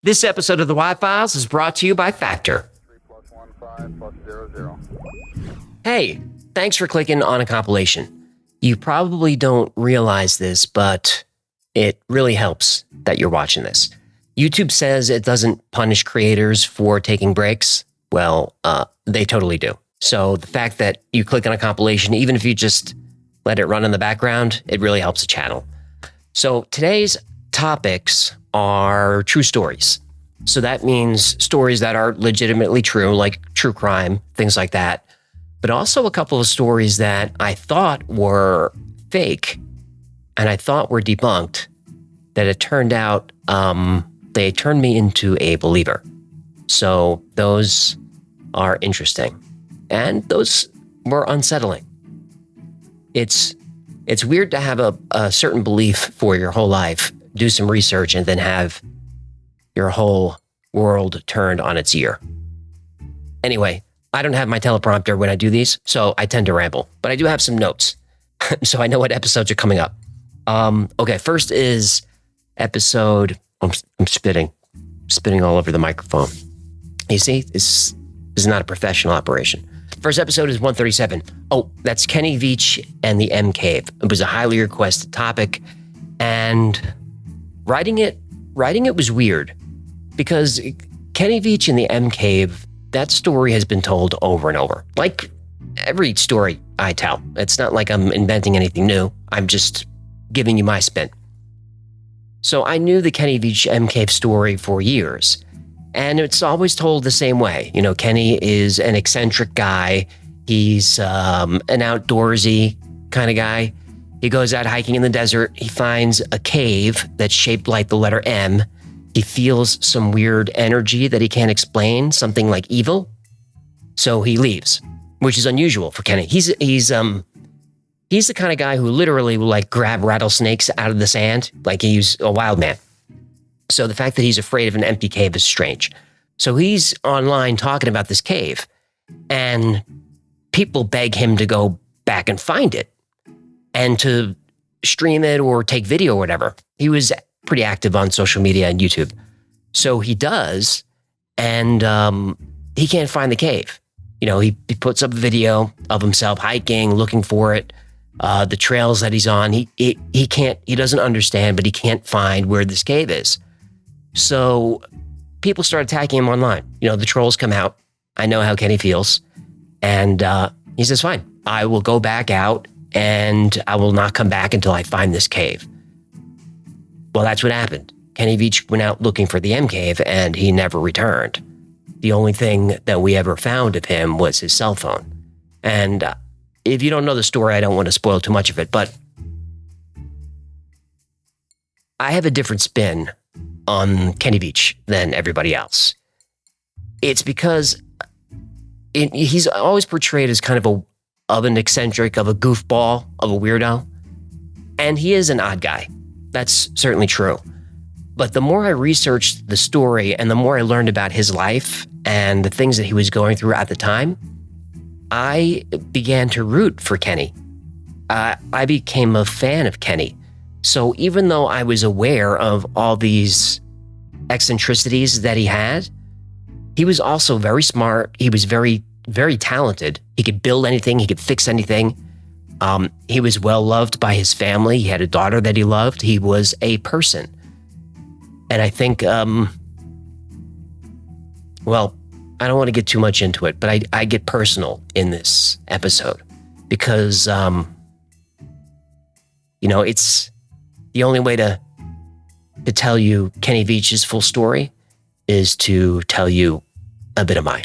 This episode of the Y-Files is brought to you by Factor. 3+15+00. Hey, thanks for clicking on a compilation. You probably don't realize this, but it really helps that you're watching this. YouTube says it doesn't punish creators for taking breaks. Well, they totally do. So the fact that you click on a compilation, even if you just let it run in the background, it really helps the channel. So today's topics are true stories. So that means stories that are legitimately true, like true crime, things like that. But also a couple of stories that I thought were fake and I thought were debunked, that it turned out they turned me into a believer. So those are interesting. And those were unsettling. It's weird to have a certain belief for your whole life, do some research, and then have your whole world turned on its ear. Anyway, I don't have my teleprompter when I do these, so I tend to ramble. But I do have some notes, so I know what episodes are coming up. Okay, first is episode... I'm spitting all over the microphone. You see, this is not a professional operation. First episode is 137. Oh, that's Kenny Veach and the M Cave. It was a highly requested topic, and writing it was weird because Kenny Veach and the M Cave, that story has been told over and over. Like every story I tell. It's not like I'm inventing anything new. I'm just giving you my spin. So I knew the Kenny Veach M Cave story for years, and it's always told the same way. You know, Kenny is an eccentric guy. He's an outdoorsy kind of guy. He goes out hiking in the desert. He finds a cave that's shaped like the letter M. He feels some weird energy that he can't explain, something like evil. So he leaves, which is unusual for Kenny. He's the kind of guy who literally will like grab rattlesnakes out of the sand, like he's a wild man. So the fact that he's afraid of an empty cave is strange. So he's online talking about this cave, and people beg him to go back and find it and to stream it or take video or whatever. He was pretty active on social media and YouTube. So he does, and he can't find the cave. You know, he puts up a video of himself hiking, looking for it. The trails that he's on, he doesn't understand, but he can't find where this cave is. So people start attacking him online. You know, the trolls come out. I know how Kenny feels. And he says, fine, I will go back out and I will not come back until I find this cave. Well, that's what happened. Kenny Veach went out looking for the M Cave and he never returned. The only thing that we ever found of him was his cell phone. And if you don't know the story, I don't want to spoil too much of it, but I have a different spin on Kenny Veach than everybody else. It's because he's always portrayed as kind of an eccentric, of a goofball, of a weirdo. And he is an odd guy. That's certainly true. But the more I researched the story and the more I learned about his life and the things that he was going through at the time, I began to root for Kenny. I became a fan of Kenny. So even though I was aware of all these eccentricities that he had, he was also very smart. He was very, very talented. He could build anything. He could fix anything. He was well loved by his family. He had a daughter that he loved. He was a person. And I think, well, I don't want to get too much into it, but I get personal in this episode because, you know, it's the only way to tell you Kenny Veach's full story is to tell you a bit of mine.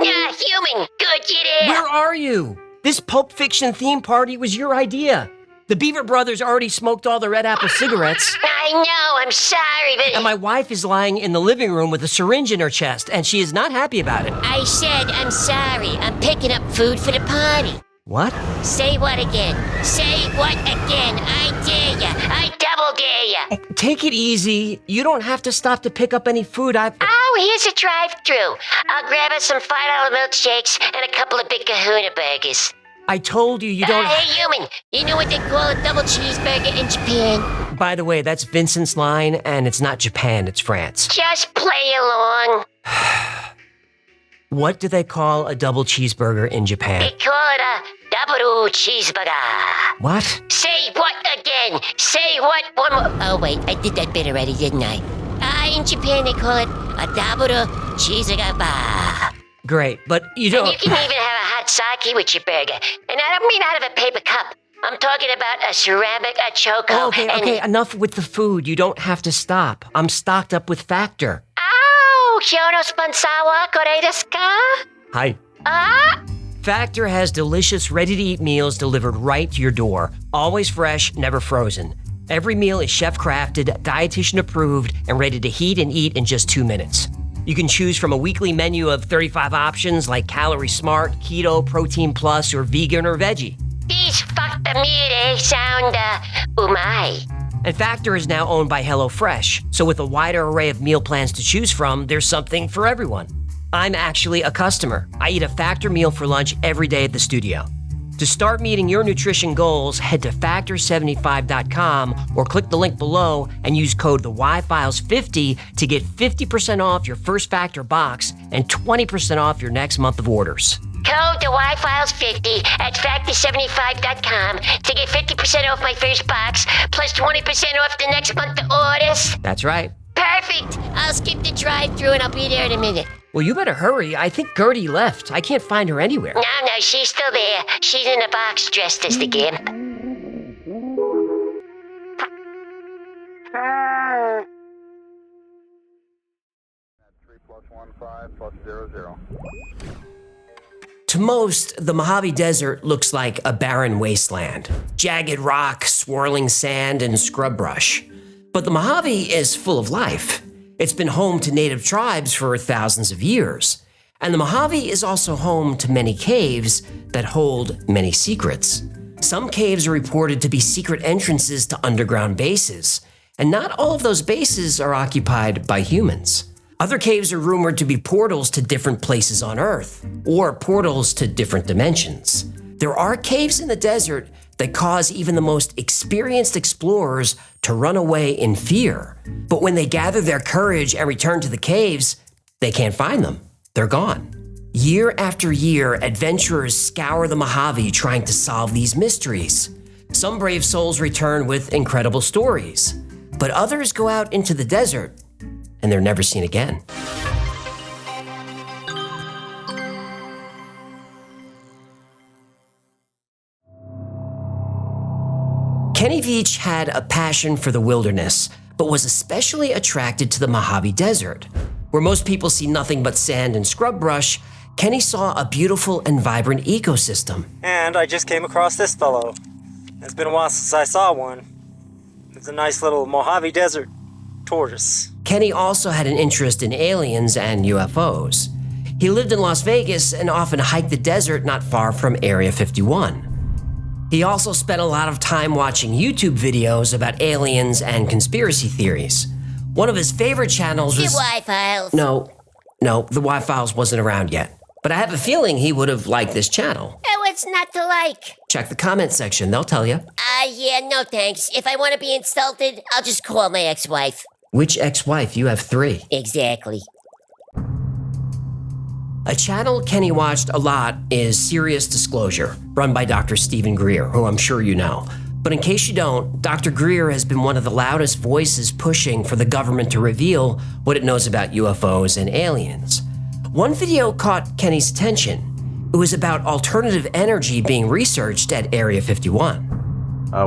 Yeah, human, good get in. Where are you? This Pulp Fiction theme party was your idea. The Beaver Brothers already smoked all the red apple cigarettes. I know, I'm sorry, but... And my wife is lying in the living room with a syringe in her chest, and she is not happy about it. I said I'm sorry. I'm picking up food for the party. What? Say what again? Say what again? I dare ya. I double dare ya. Take it easy. You don't have to stop to pick up any food. Oh, here's a drive-thru. I'll grab us some $5 milkshakes and a couple of big kahuna burgers. I told you you don't... Hey, human, you know what they call a double cheeseburger in Japan? By the way, that's Vincent's line, and it's not Japan, it's France. Just play along. What do they call a double cheeseburger in Japan? They call it a double cheeseburger. What? Say what again? Say what one more... Oh, wait, I did that bit already, didn't I? In Japan, they call it a double cheeseburger. Great, but you don't... And you can even have a hot sake with your burger. And I don't mean out of a paper cup. I'm talking about a ceramic, a choco, Okay, enough with the food. You don't have to stop. I'm stocked up with Factor. Oh, Kyono Spansawa Kore desu ka? Hi. Ah? Factor has delicious, ready-to-eat meals delivered right to your door. Always fresh, never frozen. Every meal is chef-crafted, dietitian-approved, and ready to heat and eat in just 2 minutes. You can choose from a weekly menu of 35 options like Calorie Smart, Keto, Protein Plus, or Vegan or Veggie. These fuck the meat sound, umai. And Factor is now owned by HelloFresh, so with a wider array of meal plans to choose from, there's something for everyone. I'm actually a customer. I eat a Factor meal for lunch every day at the studio. To start meeting your nutrition goals, head to factor75.com or click the link below and use code TheWiFiles50 to get 50% off your first Factor box and 20% off your next month of orders. Code TheWiFiles50 at factor75.com to get 50% off my first box plus 20% off the next month of orders. That's right. Perfect. I'll skip the drive-thru and I'll be there in a minute. Well, you better hurry. I think Gertie left. I can't find her anywhere. No, she's still there. She's in a box dressed as the gimp. 3+1,5+00. To most, the Mojave Desert looks like a barren wasteland. Jagged rock, swirling sand, and scrub brush. But the Mojave is full of life. It's been home to native tribes for thousands of years. And the Mojave is also home to many caves that hold many secrets. Some caves are reported to be secret entrances to underground bases, and not all of those bases are occupied by humans. Other caves are rumored to be portals to different places on Earth, or portals to different dimensions. There are caves in the desert that cause even the most experienced explorers to run away in fear. But when they gather their courage and return to the caves, they can't find them. They're gone. Year after year, adventurers scour the Mojave trying to solve these mysteries. Some brave souls return with incredible stories, but others go out into the desert and they're never seen again. Kenny Veach had a passion for the wilderness, but was especially attracted to the Mojave Desert. Where most people see nothing but sand and scrub brush, Kenny saw a beautiful and vibrant ecosystem. And I just came across this fellow. It's been a while since I saw one. It's a nice little Mojave Desert tortoise. Kenny also had an interest in aliens and UFOs. He lived in Las Vegas and often hiked the desert not far from Area 51. He also spent a lot of time watching YouTube videos about aliens and conspiracy theories. One of his favorite channels was... The Y-Files. No, the Y-Files wasn't around yet. But I have a feeling he would have liked this channel. What's not to like? Check the comment section, they'll tell you. Yeah, no thanks. If I want to be insulted, I'll just call my ex-wife. Which ex-wife? You have 3. Exactly. A channel Kenny watched a lot is Serious Disclosure, run by Dr. Stephen Greer, who I'm sure you know. But in case you don't, Dr. Greer has been one of the loudest voices pushing for the government to reveal what it knows about UFOs and aliens. One video caught Kenny's attention. It was about alternative energy being researched at Area 51.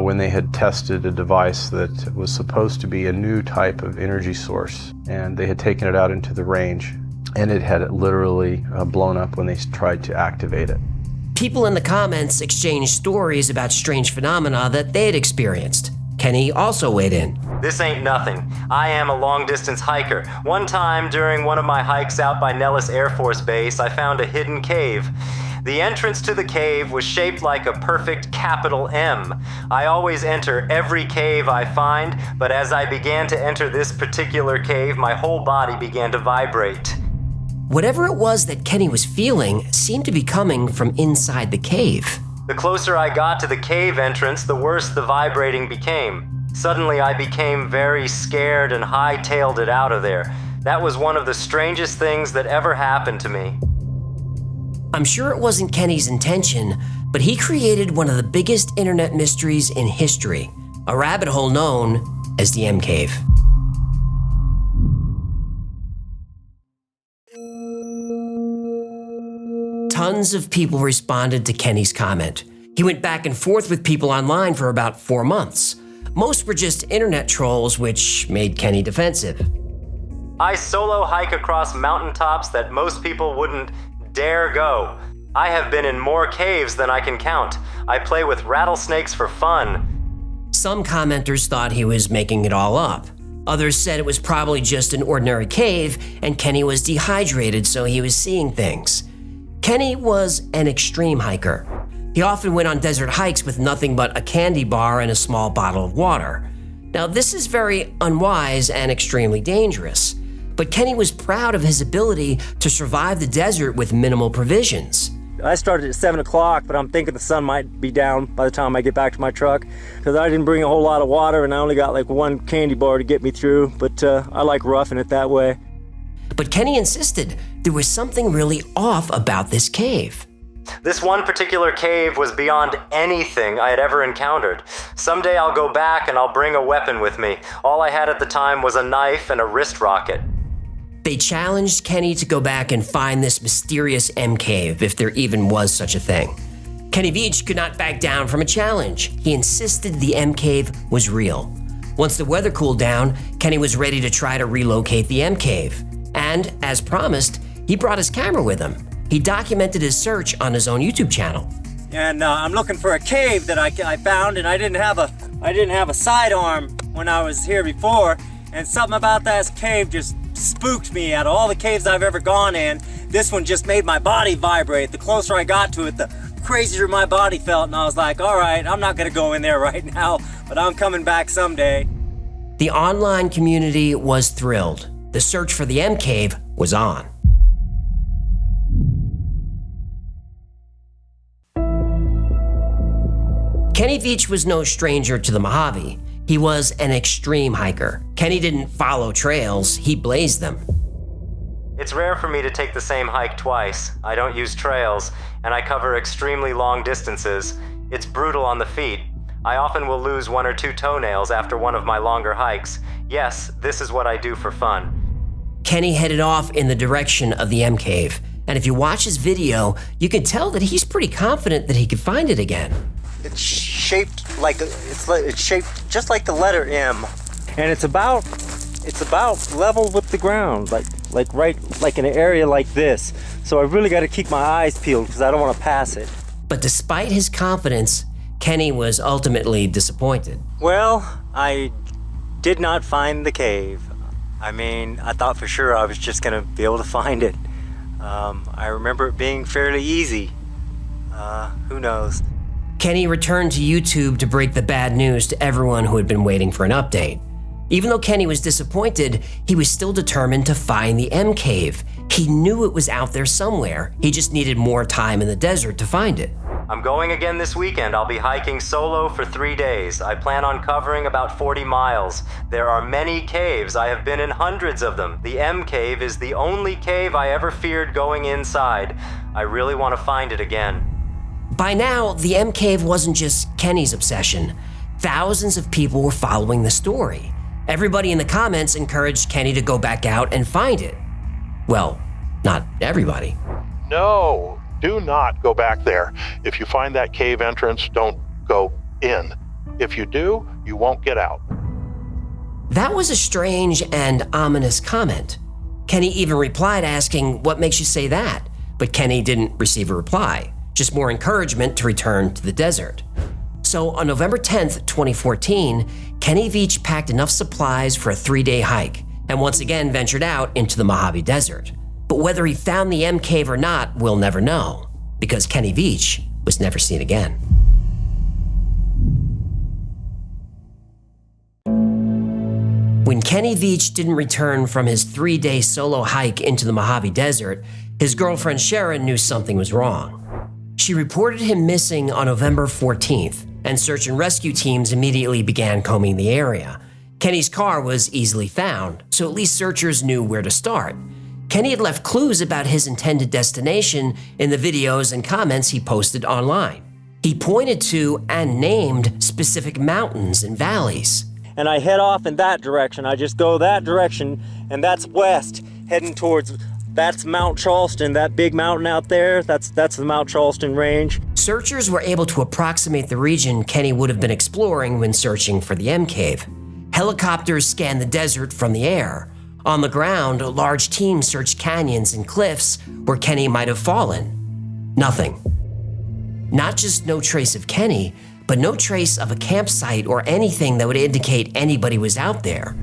When they had tested a device that was supposed to be a new type of energy source, and they had taken it out into the range, and it had literally blown up when they tried to activate it. People in the comments exchanged stories about strange phenomena that they had experienced. Kenny also weighed in. This ain't nothing. I am a long-distance hiker. One time during one of my hikes out by Nellis Air Force Base, I found a hidden cave. The entrance to the cave was shaped like a perfect capital M. I always enter every cave I find, but as I began to enter this particular cave, my whole body began to vibrate. Whatever it was that Kenny was feeling seemed to be coming from inside the cave. The closer I got to the cave entrance, the worse the vibrating became. Suddenly, I became very scared and hightailed it out of there. That was one of the strangest things that ever happened to me. I'm sure it wasn't Kenny's intention, but he created one of the biggest internet mysteries in history, a rabbit hole known as the M Cave. Tons of people responded to Kenny's comment. He went back and forth with people online for about 4 months. Most were just internet trolls, which made Kenny defensive. I solo hike across mountaintops that most people wouldn't dare go. I have been in more caves than I can count. I play with rattlesnakes for fun. Some commenters thought he was making it all up. Others said it was probably just an ordinary cave and Kenny was dehydrated, so he was seeing things. Kenny was an extreme hiker. He often went on desert hikes with nothing but a candy bar and a small bottle of water. Now, this is very unwise and extremely dangerous, but Kenny was proud of his ability to survive the desert with minimal provisions. I started at 7 o'clock, but I'm thinking the sun might be down by the time I get back to my truck, because I didn't bring a whole lot of water and I only got like one candy bar to get me through, but I like roughing it that way. But Kenny insisted there was something really off about this cave. This one particular cave was beyond anything I had ever encountered. Someday I'll go back and I'll bring a weapon with me. All I had at the time was a knife and a wrist rocket. They challenged Kenny to go back and find this mysterious M Cave, if there even was such a thing. Kenny Veach could not back down from a challenge. He insisted the M Cave was real. Once the weather cooled down, Kenny was ready to try to relocate the M Cave. And, as promised, he brought his camera with him. He documented his search on his own YouTube channel. And I'm looking for a cave that I found, and I didn't have a sidearm when I was here before, and something about that cave just spooked me. Out of all the caves I've ever gone in, this one just made my body vibrate. The closer I got to it, the crazier my body felt, and I was like, all right, I'm not gonna go in there right now, but I'm coming back someday. The online community was thrilled. The search for the M Cave was on. Kenny Veach was no stranger to the Mojave. He was an extreme hiker. Kenny didn't follow trails, he blazed them. It's rare for me to take the same hike twice. I don't use trails, and I cover extremely long distances. It's brutal on the feet. I often will lose 1 or 2 toenails after one of my longer hikes. Yes, this is what I do for fun. Kenny headed off in the direction of the M Cave, and if you watch his video, you can tell that he's pretty confident that he could find it again. It's shaped it's shaped just like the letter M, and it's about level with the ground, like in an area like this. So I really got to keep my eyes peeled because I don't want to pass it. But despite his confidence, Kenny was ultimately disappointed. Well, I did not find the cave. I mean, I thought for sure I was just gonna be able to find it. I remember it being fairly easy. Who knows? Kenny returned to YouTube to break the bad news to everyone who had been waiting for an update. Even though Kenny was disappointed, he was still determined to find the M Cave. He knew it was out there somewhere. He just needed more time in the desert to find it. I'm going again this weekend. I'll be hiking solo for 3 days. I plan on covering about 40 miles. There are many caves. I have been in hundreds of them. The M Cave is the only cave I ever feared going inside. I really want to find it again. By now, the M Cave wasn't just Kenny's obsession. Thousands of people were following the story. Everybody in the comments encouraged Kenny to go back out and find it. Well, not everybody. No, do not go back there. If you find that cave entrance, don't go in. If you do, you won't get out. That was a strange and ominous comment. Kenny even replied asking, "What makes you say that?" But Kenny didn't receive a reply, just more encouragement to return to the desert. So on November 10th, 2014, Kenny Veach packed enough supplies for a 3-day hike and once again ventured out into the Mojave Desert. But whether he found the M Cave or not, we'll never know, because Kenny Veach was never seen again. When Kenny Veach didn't return from his 3-day solo hike into the Mojave Desert, his girlfriend Sharon knew something was wrong. She reported him missing on November 14th, and search and rescue teams immediately began combing the area. Kenny's car was easily found, so at least searchers knew where to start. Kenny had left clues about his intended destination in the videos and comments he posted online. He pointed to and named specific mountains and valleys. And I head off in that direction. I just go that direction, and that's west, heading towards, that's Mount Charleston, that big mountain out there, that's the Mount Charleston range. Searchers were able to approximate the region Kenny would have been exploring when searching for the M Cave. Helicopters scanned the desert from the air. On the ground, large teams searched canyons and cliffs where Kenny might have fallen. Nothing. Not just no trace of Kenny, but no trace of a campsite or anything that would indicate anybody was out there.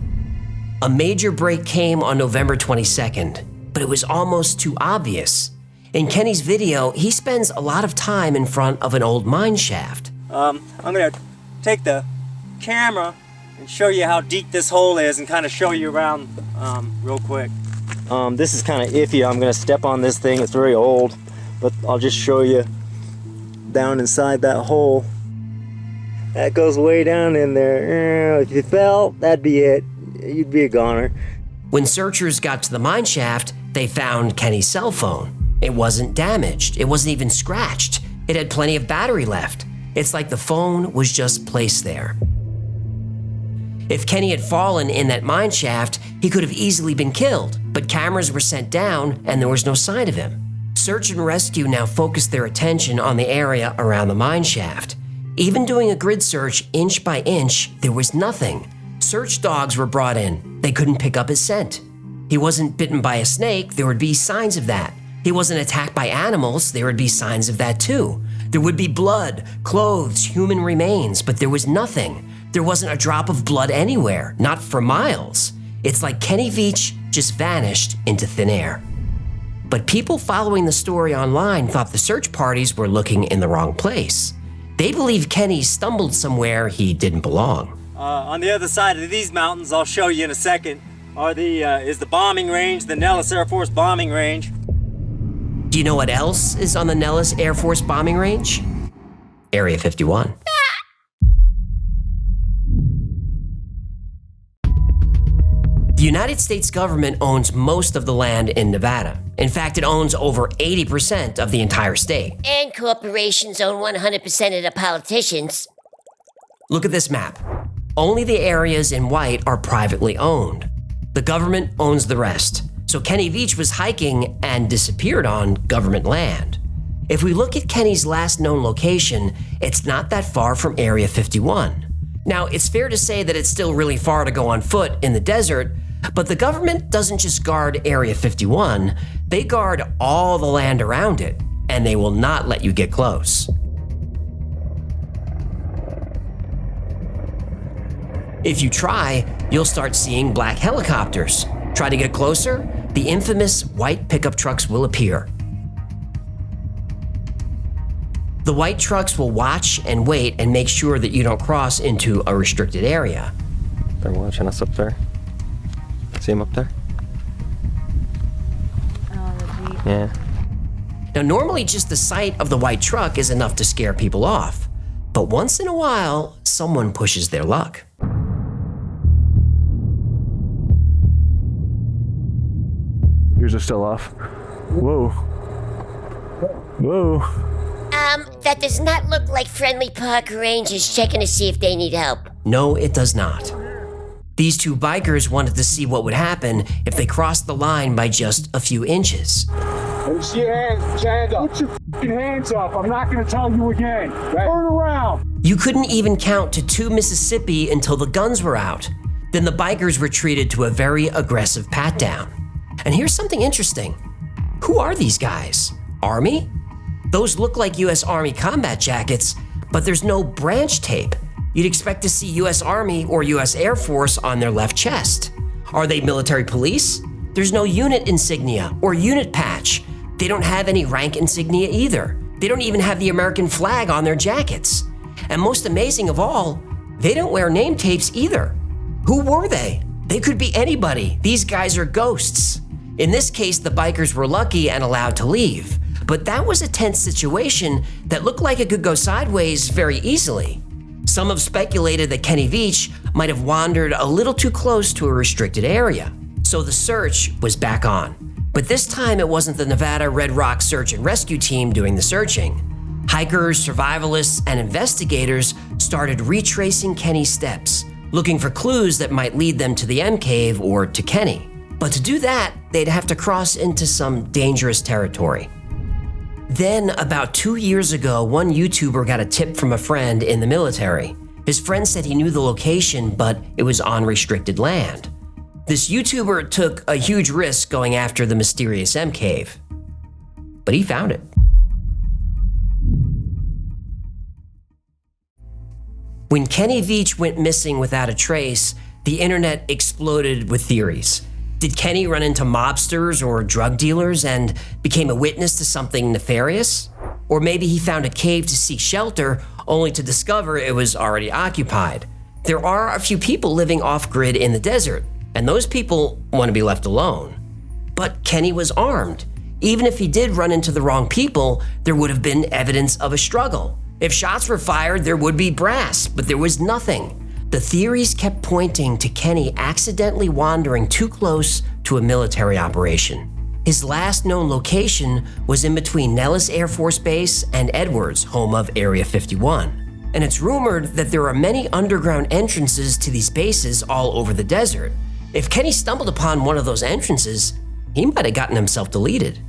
A major break came on November 22nd, but it was almost too obvious. In Kenny's video, he spends a lot of time in front of an old mine shaft. I'm gonna take the camera and show you how deep this hole is and kind of show you around real quick. This is kind of iffy. I'm gonna step on this thing, it's very old, but I'll just show you down inside that hole. That goes way down in there. If you fell, that'd be it. You'd be a goner. When searchers got to the mine shaft, they found Kenny's cell phone. It wasn't damaged. It wasn't even scratched. It had plenty of battery left. It's like the phone was just placed there. If Kenny had fallen in that mine shaft, he could have easily been killed, but cameras were sent down and there was no sign of him. Search and rescue now focused their attention on the area around the mine shaft. Even doing a grid search inch by inch, there was nothing. Search dogs were brought in. They couldn't pick up his scent. He wasn't bitten by a snake. There would be signs of that. He wasn't attacked by animals. There would be signs of that too. There would be blood, clothes, human remains, but there was nothing. There wasn't a drop of blood anywhere, not for miles. It's like Kenny Veach just vanished into thin air. But people following the story online thought the search parties were looking in the wrong place. They believe Kenny stumbled somewhere he didn't belong. On the other side of these mountains, I'll show you in a second, is the bombing range, the Nellis Air Force bombing range. Do you know what else is on the Nellis Air Force bombing range? Area 51. The United States government owns most of the land in Nevada. In fact, it owns over 80% of the entire state. And corporations own 100% of the politicians. Look at this map. Only the areas in white are privately owned. The government owns the rest. So Kenny Veach was hiking and disappeared on government land. If we look at Kenny's last known location, it's not that far from Area 51. Now, it's fair to say that it's still really far to go on foot in the desert, but the government doesn't just guard Area 51, they guard all the land around it, and they will not let you get close. If you try, you'll start seeing black helicopters. Try to get closer, the infamous white pickup trucks will appear. The white trucks will watch and wait and make sure that you don't cross into a restricted area. They're watching us up there. See them up there? Yeah. Now, normally just the sight of the white truck is enough to scare people off, but once in a while, someone pushes their luck. Yours are still off. Whoa. Whoa. That does not look like friendly park rangers checking to see if they need help. No, it does not. These two bikers wanted to see what would happen if they crossed the line by just a few inches. Put your hands up. Put your f***ing hands up. I'm not going to tell you again. Turn around. You couldn't even count to 2 Mississippi until the guns were out. Then the bikers were treated to a very aggressive pat-down. And here's something interesting. Who are these guys? Army? Those look like U.S. Army combat jackets, but there's no branch tape. You'd expect to see U.S. Army or U.S. Air Force on their left chest. Are they military police? There's no unit insignia or unit patch. They don't have any rank insignia either. They don't even have the American flag on their jackets. And most amazing of all, they don't wear name tapes either. Who were they? They could be anybody. These guys are ghosts. In this case, the bikers were lucky and allowed to leave. but that was a tense situation that looked like it could go sideways very easily. Some have speculated that Kenny Veach might have wandered a little too close to a restricted area, so the search was back on. But this time it wasn't the Nevada Red Rock Search and Rescue Team doing the searching. Hikers, survivalists, and investigators started retracing Kenny's steps, looking for clues that might lead them to the M Cave or to Kenny. But to do that, they'd have to cross into some dangerous territory. Then, about 2 years ago, one YouTuber got a tip from a friend in the military. His friend said he knew the location, but it was on restricted land. This YouTuber took a huge risk going after the mysterious M Cave. But he found it. When Kenny Veach went missing without a trace, the internet exploded with theories. Did Kenny run into mobsters or drug dealers and became a witness to something nefarious? Or maybe he found a cave to seek shelter only to discover it was already occupied. There are a few people living off-grid in the desert, and those people want to be left alone. But Kenny was armed. Even if he did run into the wrong people, there would have been evidence of a struggle. If shots were fired, there would be brass, but there was nothing. The theories kept pointing to Kenny accidentally wandering too close to a military operation. His last known location was in between Nellis Air Force Base and Edwards, home of Area 51. And it's rumored that there are many underground entrances to these bases all over the desert. If Kenny stumbled upon one of those entrances, he might have gotten himself deleted.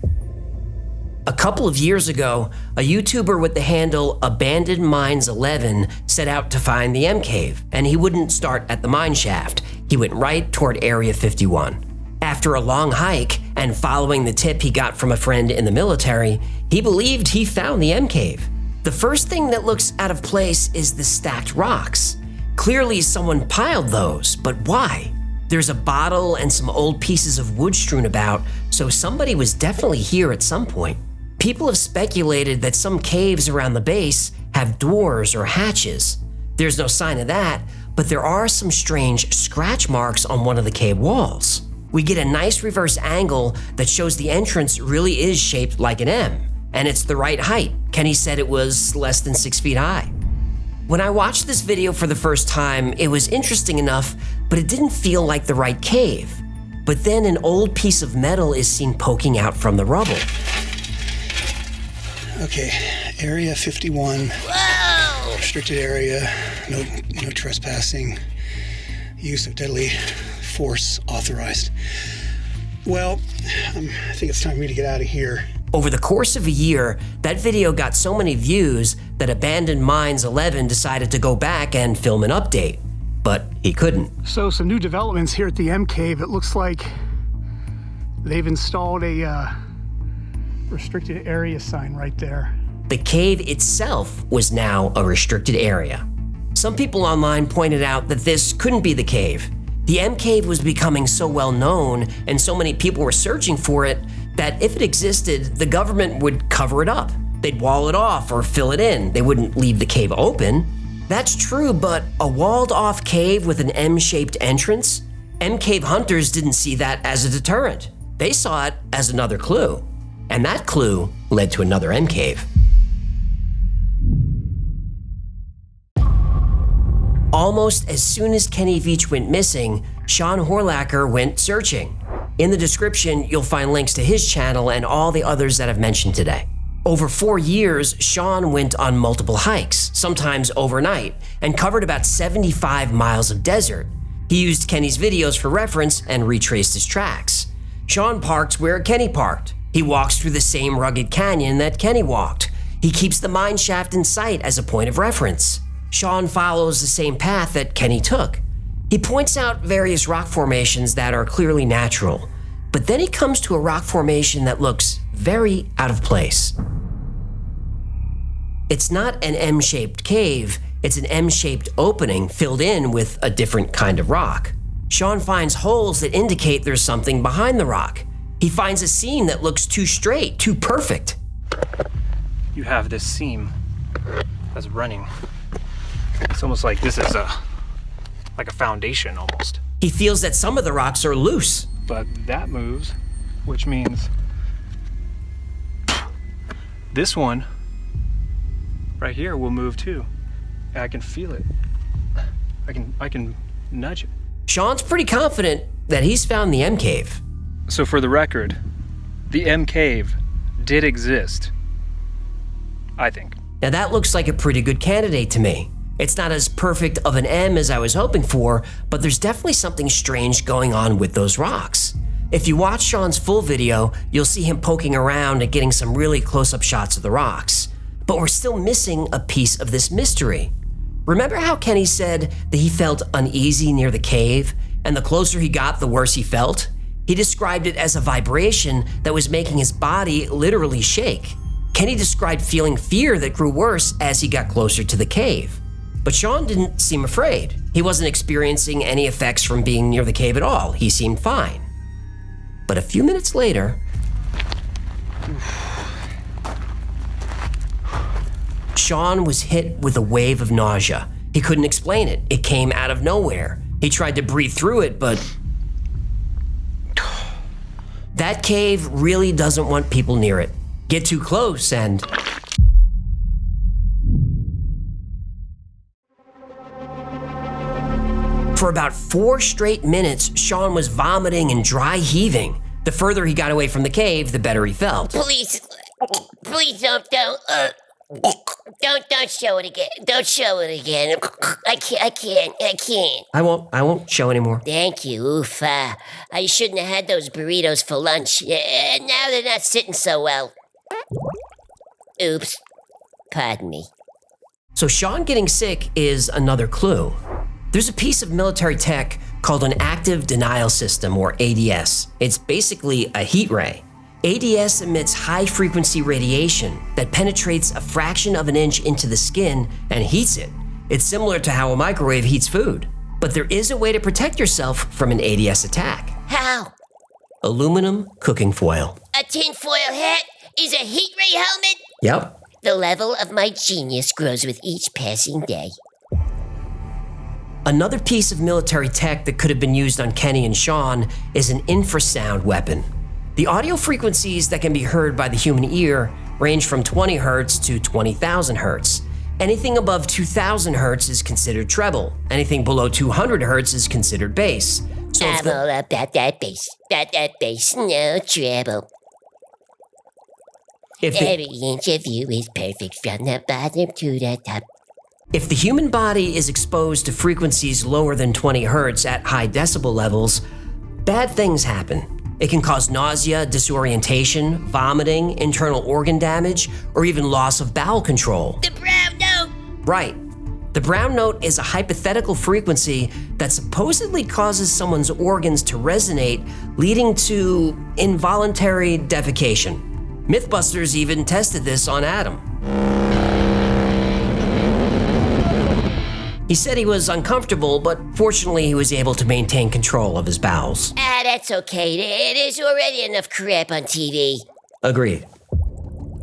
A couple of years ago, a YouTuber with the handle Abandoned Mines 11 set out to find the M Cave, and he wouldn't start at the mine shaft. He went right toward Area 51. After a long hike and following the tip he got from a friend in the military, he believed he found the M Cave. The first thing that looks out of place is the stacked rocks. Clearly someone piled those, but why? There's a bottle and some old pieces of wood strewn about, so somebody was definitely here at some point. People have speculated that some caves around the base have doors or hatches. There's no sign of that, but there are some strange scratch marks on one of the cave walls. We get a nice reverse angle that shows the entrance really is shaped like an M, and it's the right height. Kenny said it was less than 6 feet high. When I watched this video for the first time, it was interesting enough, but it didn't feel like the right cave. But then an old piece of metal is seen poking out from the rubble. Okay, Area 51. Whoa! Restricted area, no trespassing, use of deadly force authorized. Well, I think it's time for me to get out of here. Over the course of a year, that video got so many views that Abandoned Mines 11 decided to go back and film an update, but he couldn't. So some new developments here at the M Cave. It looks like they've installed a restricted area sign right there. The cave itself was now a restricted area. Some people online pointed out that this couldn't be the cave. The M Cave was becoming so well known and so many people were searching for it that if it existed, the government would cover it up. They'd wall it off or fill it in. They wouldn't leave the cave open. That's true, but a walled off cave with an M-shaped entrance? M Cave hunters didn't see that as a deterrent. They saw it as another clue. And that clue led to another M Cave. Almost as soon as Kenny Veach went missing, Sean Horlacher went searching. In the description, you'll find links to his channel and all the others that I've mentioned today. Over 4 years, Sean went on multiple hikes, sometimes overnight, and covered about 75 miles of desert. He used Kenny's videos for reference and retraced his tracks. Sean parks where Kenny parked. He walks through the same rugged canyon that Kenny walked. He keeps the mine shaft in sight as a point of reference. Sean follows the same path that Kenny took. He points out various rock formations that are clearly natural, but then he comes to a rock formation that looks very out of place. It's not an M-shaped cave, it's an M-shaped opening filled in with a different kind of rock. Sean finds holes that indicate there's something behind the rock. He finds a seam that looks too straight, too perfect. You have this seam that's running. It's almost like this is like a foundation almost. He feels that some of the rocks are loose. But that moves, which means this one right here will move too. And I can feel it. I can nudge it. Sean's pretty confident that he's found the M cave. So for the record, the M cave did exist, I think. Now that looks like a pretty good candidate to me. It's not as perfect of an M as I was hoping for, but there's definitely something strange going on with those rocks. If you watch Sean's full video, you'll see him poking around and getting some really close-up shots of the rocks. But we're still missing a piece of this mystery. Remember how Kenny said that he felt uneasy near the cave, and the closer he got, the worse he felt? He described it as a vibration that was making his body literally shake. Kenny described feeling fear that grew worse as he got closer to the cave. But Sean didn't seem afraid. He wasn't experiencing any effects from being near the cave at all. He seemed fine. But a few minutes later, Sean was hit with a wave of nausea. He couldn't explain it. It came out of nowhere. He tried to breathe through it, but that cave really doesn't want people near it. Get too close and for about 4 straight minutes, Sean was vomiting and dry heaving. The further he got away from the cave, the better he felt. Please don't show it again. Don't show it again. I can't. I won't show anymore. Thank you. Oof. I shouldn't have had those burritos for lunch. Now they're not sitting so well. Oops. Pardon me. So Sean getting sick is another clue. There's a piece of military tech called an active denial system, or ADS. It's basically a heat ray. ADS emits high-frequency radiation that penetrates a fraction of an inch into the skin and heats it. It's similar to how a microwave heats food. But there is a way to protect yourself from an ADS attack. How? Aluminum cooking foil. A tinfoil hat is a heat ray helmet? Yep. The level of my genius grows with each passing day. Another piece of military tech that could have been used on Kenny and Sean is an infrasound weapon. The audio frequencies that can be heard by the human ear range from 20 hertz to 20,000 hertz. Anything above 2,000 hertz is considered treble. Anything below 200 hertz is considered bass. So I'm all about that bass. That bass, no treble. Every inch of you is perfect from the bottom to the top. If the human body is exposed to frequencies lower than 20 hertz at high decibel levels, bad things happen. It can cause nausea, disorientation, vomiting, internal organ damage, or even loss of bowel control. The brown note! Right. The brown note is a hypothetical frequency that supposedly causes someone's organs to resonate, leading to involuntary defecation. Mythbusters even tested this on Adam. He said he was uncomfortable, but fortunately he was able to maintain control of his bowels. That's okay. There's already enough crap on TV. Agreed.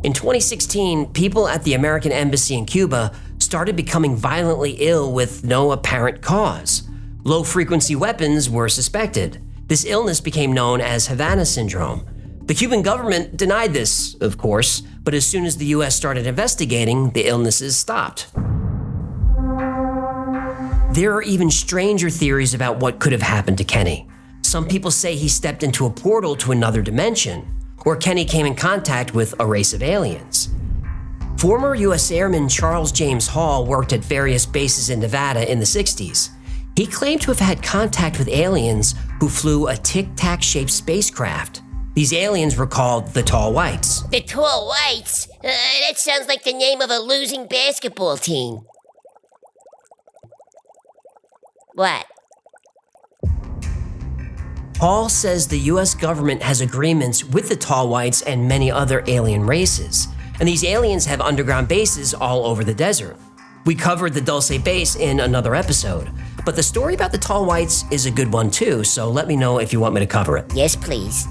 In 2016, people at the American Embassy in Cuba started becoming violently ill with no apparent cause. Low-frequency weapons were suspected. This illness became known as Havana syndrome. The Cuban government denied this, of course, but as soon as the US started investigating, the illnesses stopped. There are even stranger theories about what could have happened to Kenny. Some people say he stepped into a portal to another dimension, or Kenny came in contact with a race of aliens. Former US Airman Charles James Hall worked at various bases in Nevada in the 60s. He claimed to have had contact with aliens who flew a tic-tac-shaped spacecraft. These aliens were called the Tall Whites. The Tall Whites? That sounds like the name of a losing basketball team. What? Hall says the US government has agreements with the Tall Whites and many other alien races, and these aliens have underground bases all over the desert. We covered the Dulce base in another episode, but the story about the Tall Whites is a good one too, so let me know if you want me to cover it. Yes, please.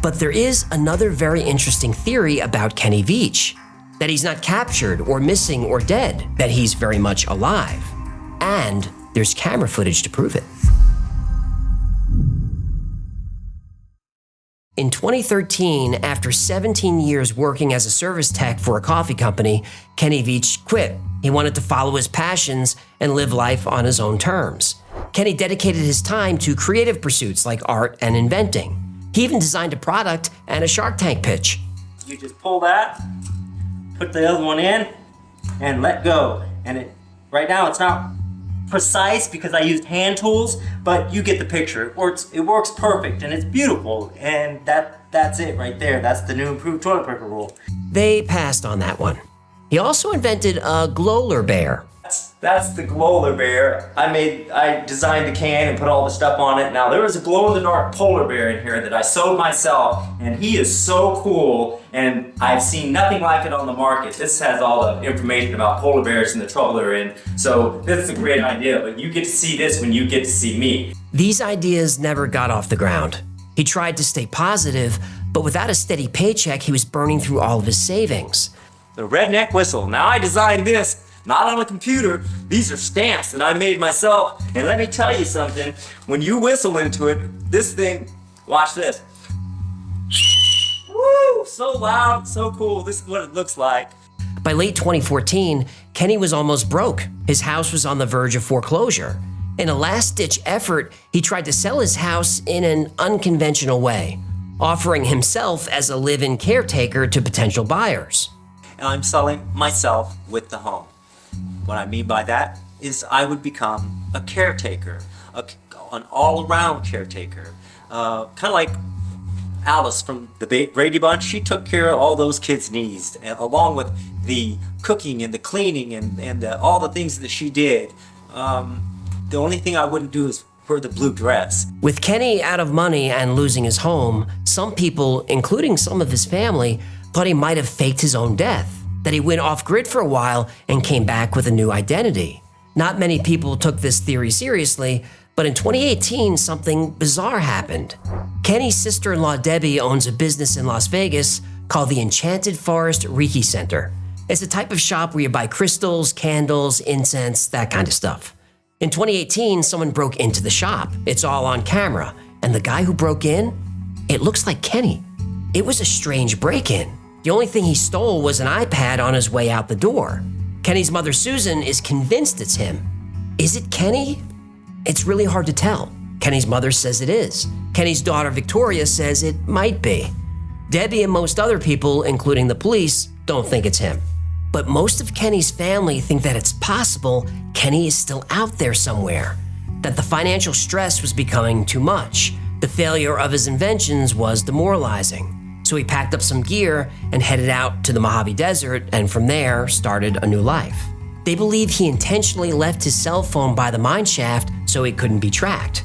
But there is another very interesting theory about Kenny Veach, that he's not captured or missing or dead, that he's very much alive. And there's camera footage to prove it. In 2013, after 17 years working as a service tech for a coffee company, Kenny Veach quit. He wanted to follow his passions and live life on his own terms. Kenny dedicated his time to creative pursuits like art and inventing. He even designed a product and a Shark Tank pitch. You just pull that, put the other one in, and let go. And right now it's not precise because I used hand tools, but you get the picture. It works perfect and it's beautiful, and that's it right there. That's the new improved toilet paper roll. They passed on that one. He also invented a Glowler bear. That's the Glowler bear. I designed the can and put all the stuff on it. Now there was a glow-in-the-dark polar bear in here that I sewed myself, and he is so cool, and I've seen nothing like it on the market. This has all the information about polar bears and the trouble they're in, so this is a great idea, but you get to see this when you get to see me. These ideas never got off the ground. He tried to stay positive, but without a steady paycheck, he was burning through all of his savings. The redneck whistle. Now I designed this. Not on a computer. These are stamps that I made myself. And let me tell you something. When you whistle into it, this thing, watch this. Woo! So loud, so cool. This is what it looks like. By late 2014, Kenny was almost broke. His house was on the verge of foreclosure. In a last-ditch effort, he tried to sell his house in an unconventional way, offering himself as a live-in caretaker to potential buyers. And I'm selling myself with the home. What I mean by that is I would become a caretaker, an all-around caretaker. Kind of like Alice from the Brady Bunch. She took care of all those kids' needs, along with the cooking and the cleaning and all the things that she did. The only thing I wouldn't do is wear the blue dress. With Kenny out of money and losing his home, some people, including some of his family, thought he might have faked his own death, that he went off-grid for a while and came back with a new identity. Not many people took this theory seriously, but in 2018, something bizarre happened. Kenny's sister-in-law Debbie owns a business in Las Vegas called the Enchanted Forest Reiki Center. It's a type of shop where you buy crystals, candles, incense, that kind of stuff. In 2018, someone broke into the shop. It's all on camera, and the guy who broke in, it looks like Kenny. It was a strange break-in. The only thing he stole was an iPad on his way out the door. Kenny's mother, Susan, is convinced it's him. Is it Kenny? It's really hard to tell. Kenny's mother says it is. Kenny's daughter, Victoria, says it might be. Debbie and most other people, including the police, don't think it's him. But most of Kenny's family think that it's possible Kenny is still out there somewhere, that the financial stress was becoming too much. The failure of his inventions was demoralizing. So he packed up some gear and headed out to the Mojave Desert, and from there started a new life. They believe he intentionally left his cell phone by the mine shaft so he couldn't be tracked.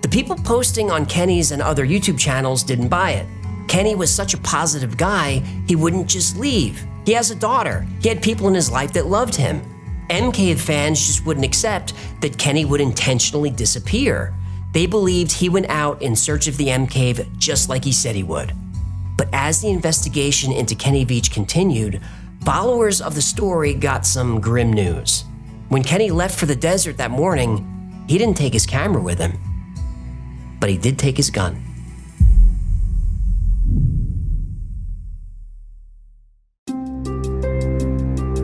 The people posting on Kenny's and other YouTube channels didn't buy it. Kenny was such a positive guy, he wouldn't just leave. He has a daughter. He had people in his life that loved him. M-Cave fans just wouldn't accept that Kenny would intentionally disappear. They believed he went out in search of the M-Cave just like he said he would. But as the investigation into Kenny Veach continued, followers of the story got some grim news. When Kenny left for the desert that morning, he didn't take his camera with him, but he did take his gun.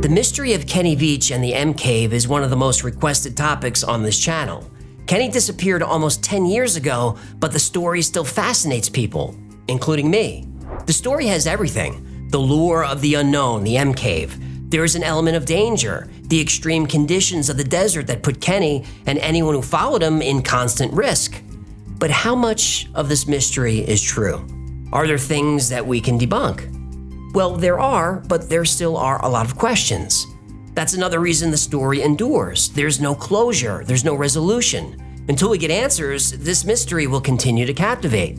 The mystery of Kenny Veach and the M-Cave is one of the most requested topics on this channel. Kenny disappeared almost 10 years ago, but the story still fascinates people, including me. The story has everything: the lure of the unknown, the M-Cave. There is an element of danger, the extreme conditions of the desert that put Kenny and anyone who followed him in constant risk. But how much of this mystery is true? Are there things that we can debunk? Well, there are, but there still are a lot of questions. That's another reason the story endures. There's no closure, there's no resolution. Until we get answers, this mystery will continue to captivate.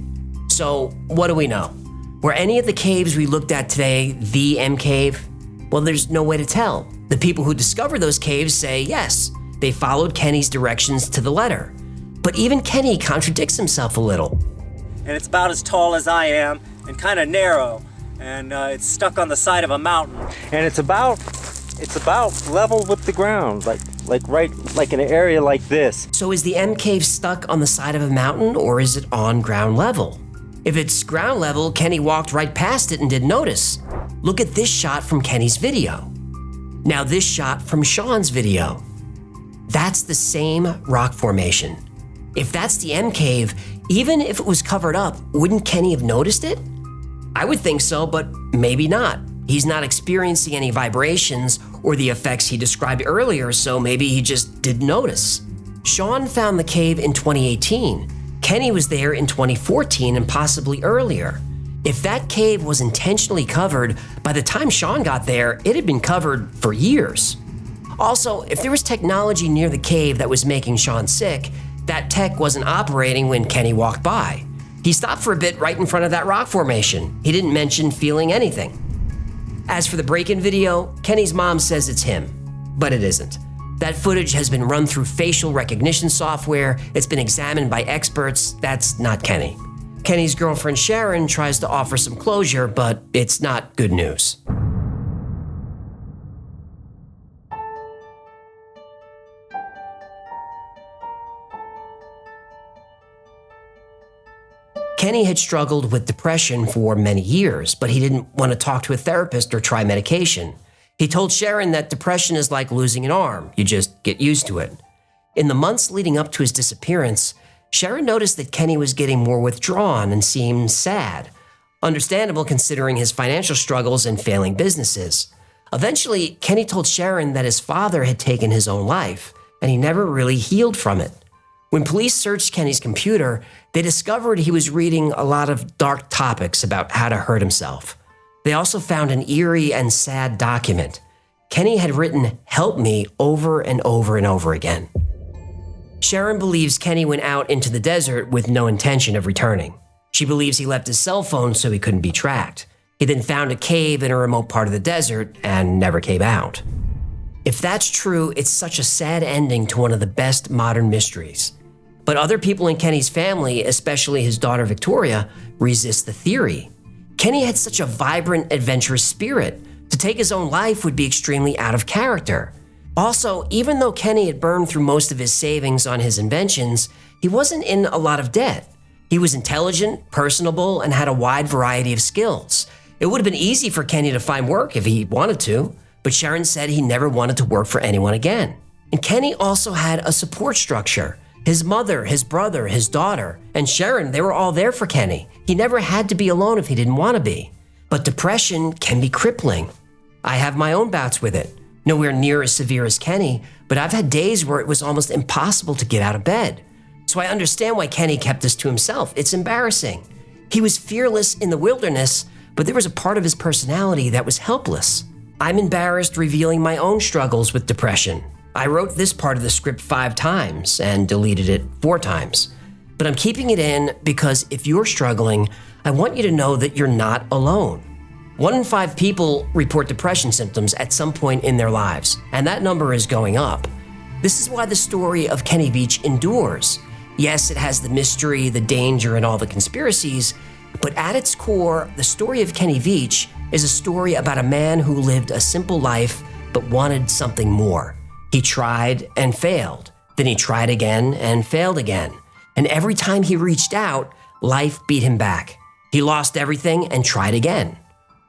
So, what do we know? Were any of the caves we looked at today the M-Cave? Well, there's no way to tell. The people who discovered those caves say yes, they followed Kenny's directions to the letter. But even Kenny contradicts himself a little. And it's about as tall as I am and kind of narrow. And it's stuck on the side of a mountain. And it's about level with the ground, like in an area like this. So is the M-Cave stuck on the side of a mountain, or is it on ground level? If it's ground level, Kenny walked right past it and didn't notice. Look at this shot from Kenny's video. Now this shot from Sean's video. That's the same rock formation. If that's the M cave, even if it was covered up, wouldn't Kenny have noticed it? I would think so, but maybe not. He's not experiencing any vibrations or the effects he described earlier, so maybe he just didn't notice. Sean found the cave in 2018. Kenny was there in 2014 and possibly earlier. If that cave was intentionally covered, by the time Sean got there, it had been covered for years. Also, if there was technology near the cave that was making Sean sick, that tech wasn't operating when Kenny walked by. He stopped for a bit right in front of that rock formation. He didn't mention feeling anything. As for the break-in video, Kenny's mom says it's him, but it isn't. That footage has been run through facial recognition software. It's been examined by experts. That's not Kenny. Kenny's girlfriend Sharon tries to offer some closure, but it's not good news. Kenny had struggled with depression for many years, but he didn't want to talk to a therapist or try medication. He told Sharon that depression is like losing an arm. You just get used to it. In the months leading up to his disappearance, Sharon noticed that Kenny was getting more withdrawn and seemed sad. Understandable considering his financial struggles and failing businesses. Eventually, Kenny told Sharon that his father had taken his own life, and he never really healed from it. When police searched Kenny's computer, they discovered he was reading a lot of dark topics about how to hurt himself. They also found an eerie and sad document. Kenny had written, "Help me," over and over and over again. Sharon believes Kenny went out into the desert with no intention of returning. She believes he left his cell phone so he couldn't be tracked. He then found a cave in a remote part of the desert and never came out. If that's true, it's such a sad ending to one of the best modern mysteries. But other people in Kenny's family, especially his daughter Victoria, resist the theory. Kenny had such a vibrant, adventurous spirit. To take his own life would be extremely out of character. Also, even though Kenny had burned through most of his savings on his inventions, he wasn't in a lot of debt. He was intelligent, personable, and had a wide variety of skills. It would have been easy for Kenny to find work if he wanted to, but Sharon said he never wanted to work for anyone again. And Kenny also had a support structure. His mother, his brother, his daughter, and Sharon, they were all there for Kenny. He never had to be alone if he didn't want to be. But depression can be crippling. I have my own bouts with it. Nowhere near as severe as Kenny, but I've had days where it was almost impossible to get out of bed. So I understand why Kenny kept this to himself. It's embarrassing. He was fearless in the wilderness, but there was a part of his personality that was helpless. I'm embarrassed revealing my own struggles with depression. I wrote this part of the script 5 times and deleted it 4 times. But I'm keeping it in because if you're struggling, I want you to know that you're not alone. 1 in 5 people report depression symptoms at some point in their lives, and that number is going up. This is why the story of Kenny Veach endures. Yes, it has the mystery, the danger, and all the conspiracies, but at its core, the story of Kenny Veach is a story about a man who lived a simple life but wanted something more. He tried and failed. Then he tried again and failed again. And every time he reached out, life beat him back. He lost everything and tried again.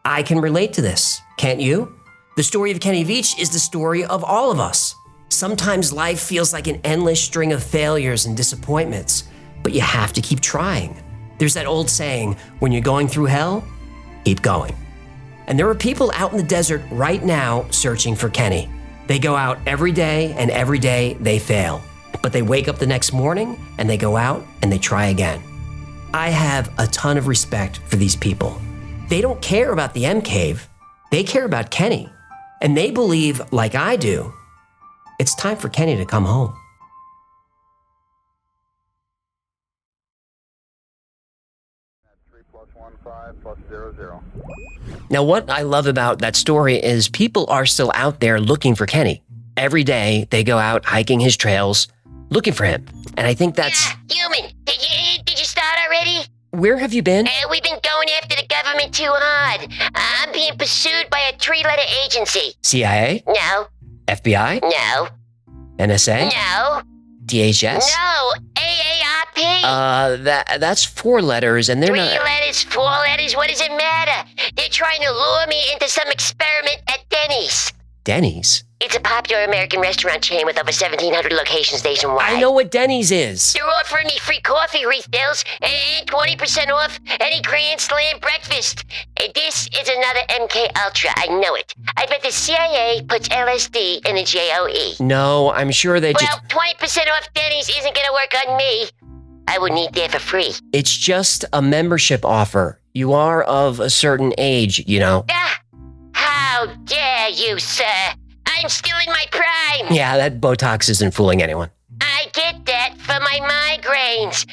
I can relate to this, can't you? The story of Kenny Veach is the story of all of us. Sometimes life feels like an endless string of failures and disappointments, but you have to keep trying. There's that old saying, when you're going through hell, keep going. And there are people out in the desert right now searching for Kenny. They go out every day, and every day they fail. But they wake up the next morning, and they go out, and they try again. I have a ton of respect for these people. They don't care about the M Cave. They care about Kenny. And they believe, like I do, it's time for Kenny to come home. Now, what I love about that story is people are still out there looking for Kenny. Every day, they go out hiking his trails, looking for him. And I think that's... Human, did you start already? Where have you been? We've been going after the government too hard. I'm being pursued by a 3-letter agency. CIA? No. FBI? No. NSA? No. DHS? No. AARP. That's 4 letters, and they're 3 not... letters, 4 letters, what does it matter? They're trying to lure me into some experiment at Denny's. Denny's? It's a popular American restaurant chain with over 1,700 locations nationwide. I know what Denny's is. They're offering me free coffee refills and 20% off any Grand Slam breakfast. This is another MK Ultra, I know it. I bet the CIA puts LSD in the JOE. No, I'm sure they Well, 20% off Denny's isn't gonna work on me. I wouldn't eat there for free. It's just a membership offer. You are of a certain age, you know. Ah, how dare you, sir? I'm still in my prime. Yeah, that Botox isn't fooling anyone. I get that for my migraines.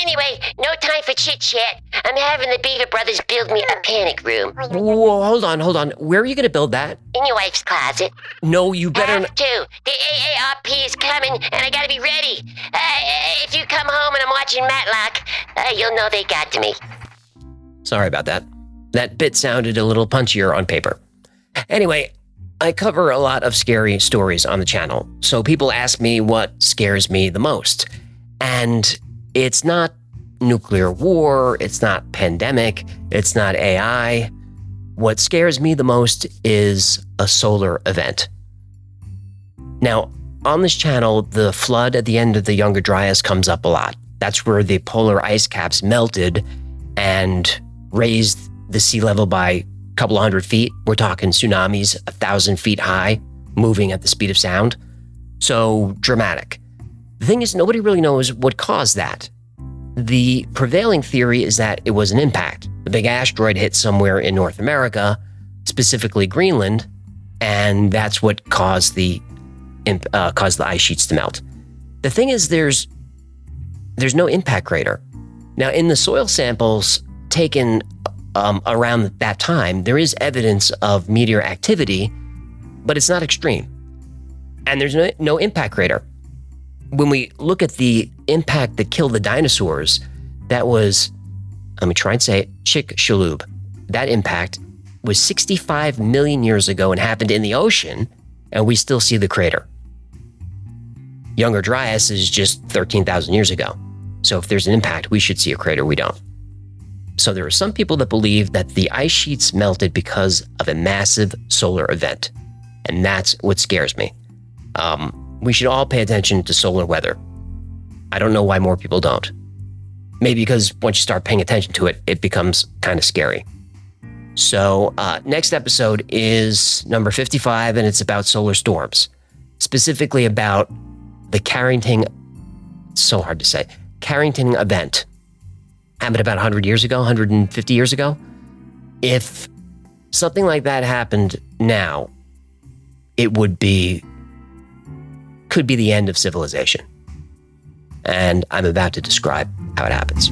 Anyway, no time for chit-chat. I'm having the Beaver Brothers build me a panic room. Whoa, hold on. Where are you going to build that? In your wife's closet. No, you better... Have to. The AARP is coming, and I gotta be ready. If you come home and I'm watching Matlock, you'll know they got to me. Sorry about that. That bit sounded a little punchier on paper. Anyway, I cover a lot of scary stories on the channel, so people ask me what scares me the most. And it's not nuclear war, it's not pandemic, it's not AI. What scares me the most is a solar event. Now, on this channel, the flood at the end of the Younger Dryas comes up a lot. That's where the polar ice caps melted and raised the sea level by a couple of 100 feet. We're talking tsunamis 1,000 feet high, moving at the speed of sound. So dramatic. The thing is, nobody really knows what caused that. The prevailing theory is that it was an impact. The big asteroid hit somewhere in North America, specifically Greenland, and that's what caused the ice sheets to melt. The thing is, there's no impact crater. Now, in the soil samples taken around that time, there is evidence of meteor activity, but it's not extreme. And there's no impact crater. When we look at the impact that killed the dinosaurs, that was, let me try and say it, Chicxulub. That impact was 65 million years ago and happened in the ocean, and we still see the crater. Younger Dryas is just 13,000 years ago. So if there's an impact, we should see a crater. We don't. So there are some people that believe that the ice sheets melted because of a massive solar event. And that's what scares me. We should all pay attention to solar weather. I don't know why more people don't. Maybe because once you start paying attention to it, it becomes kind of scary. So next episode is number 55, and it's about solar storms. Specifically about the Carrington Event. Happened about 100 years ago, 150 years ago. If something like that happened now, it could be the end of civilization. And I'm about to describe how it happens.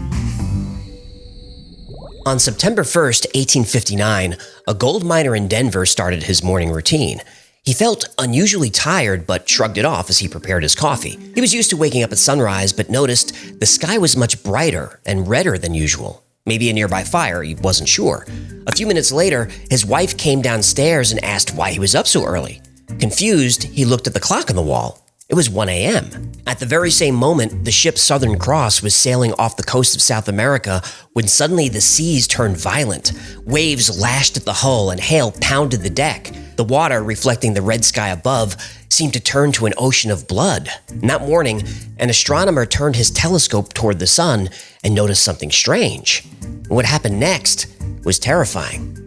On September 1st, 1859, a gold miner in Denver started his morning routine. He felt unusually tired, but shrugged it off as he prepared his coffee. He was used to waking up at sunrise, but noticed the sky was much brighter and redder than usual. Maybe a nearby fire, he wasn't sure. A few minutes later, his wife came downstairs and asked why he was up so early. Confused, he looked at the clock on the wall. It was 1 a.m. At the very same moment, the ship Southern Cross was sailing off the coast of South America when suddenly the seas turned violent. Waves lashed at the hull and hail pounded the deck. The water, reflecting the red sky above, seemed to turn to an ocean of blood. And that morning, an astronomer turned his telescope toward the sun and noticed something strange. And what happened next was terrifying.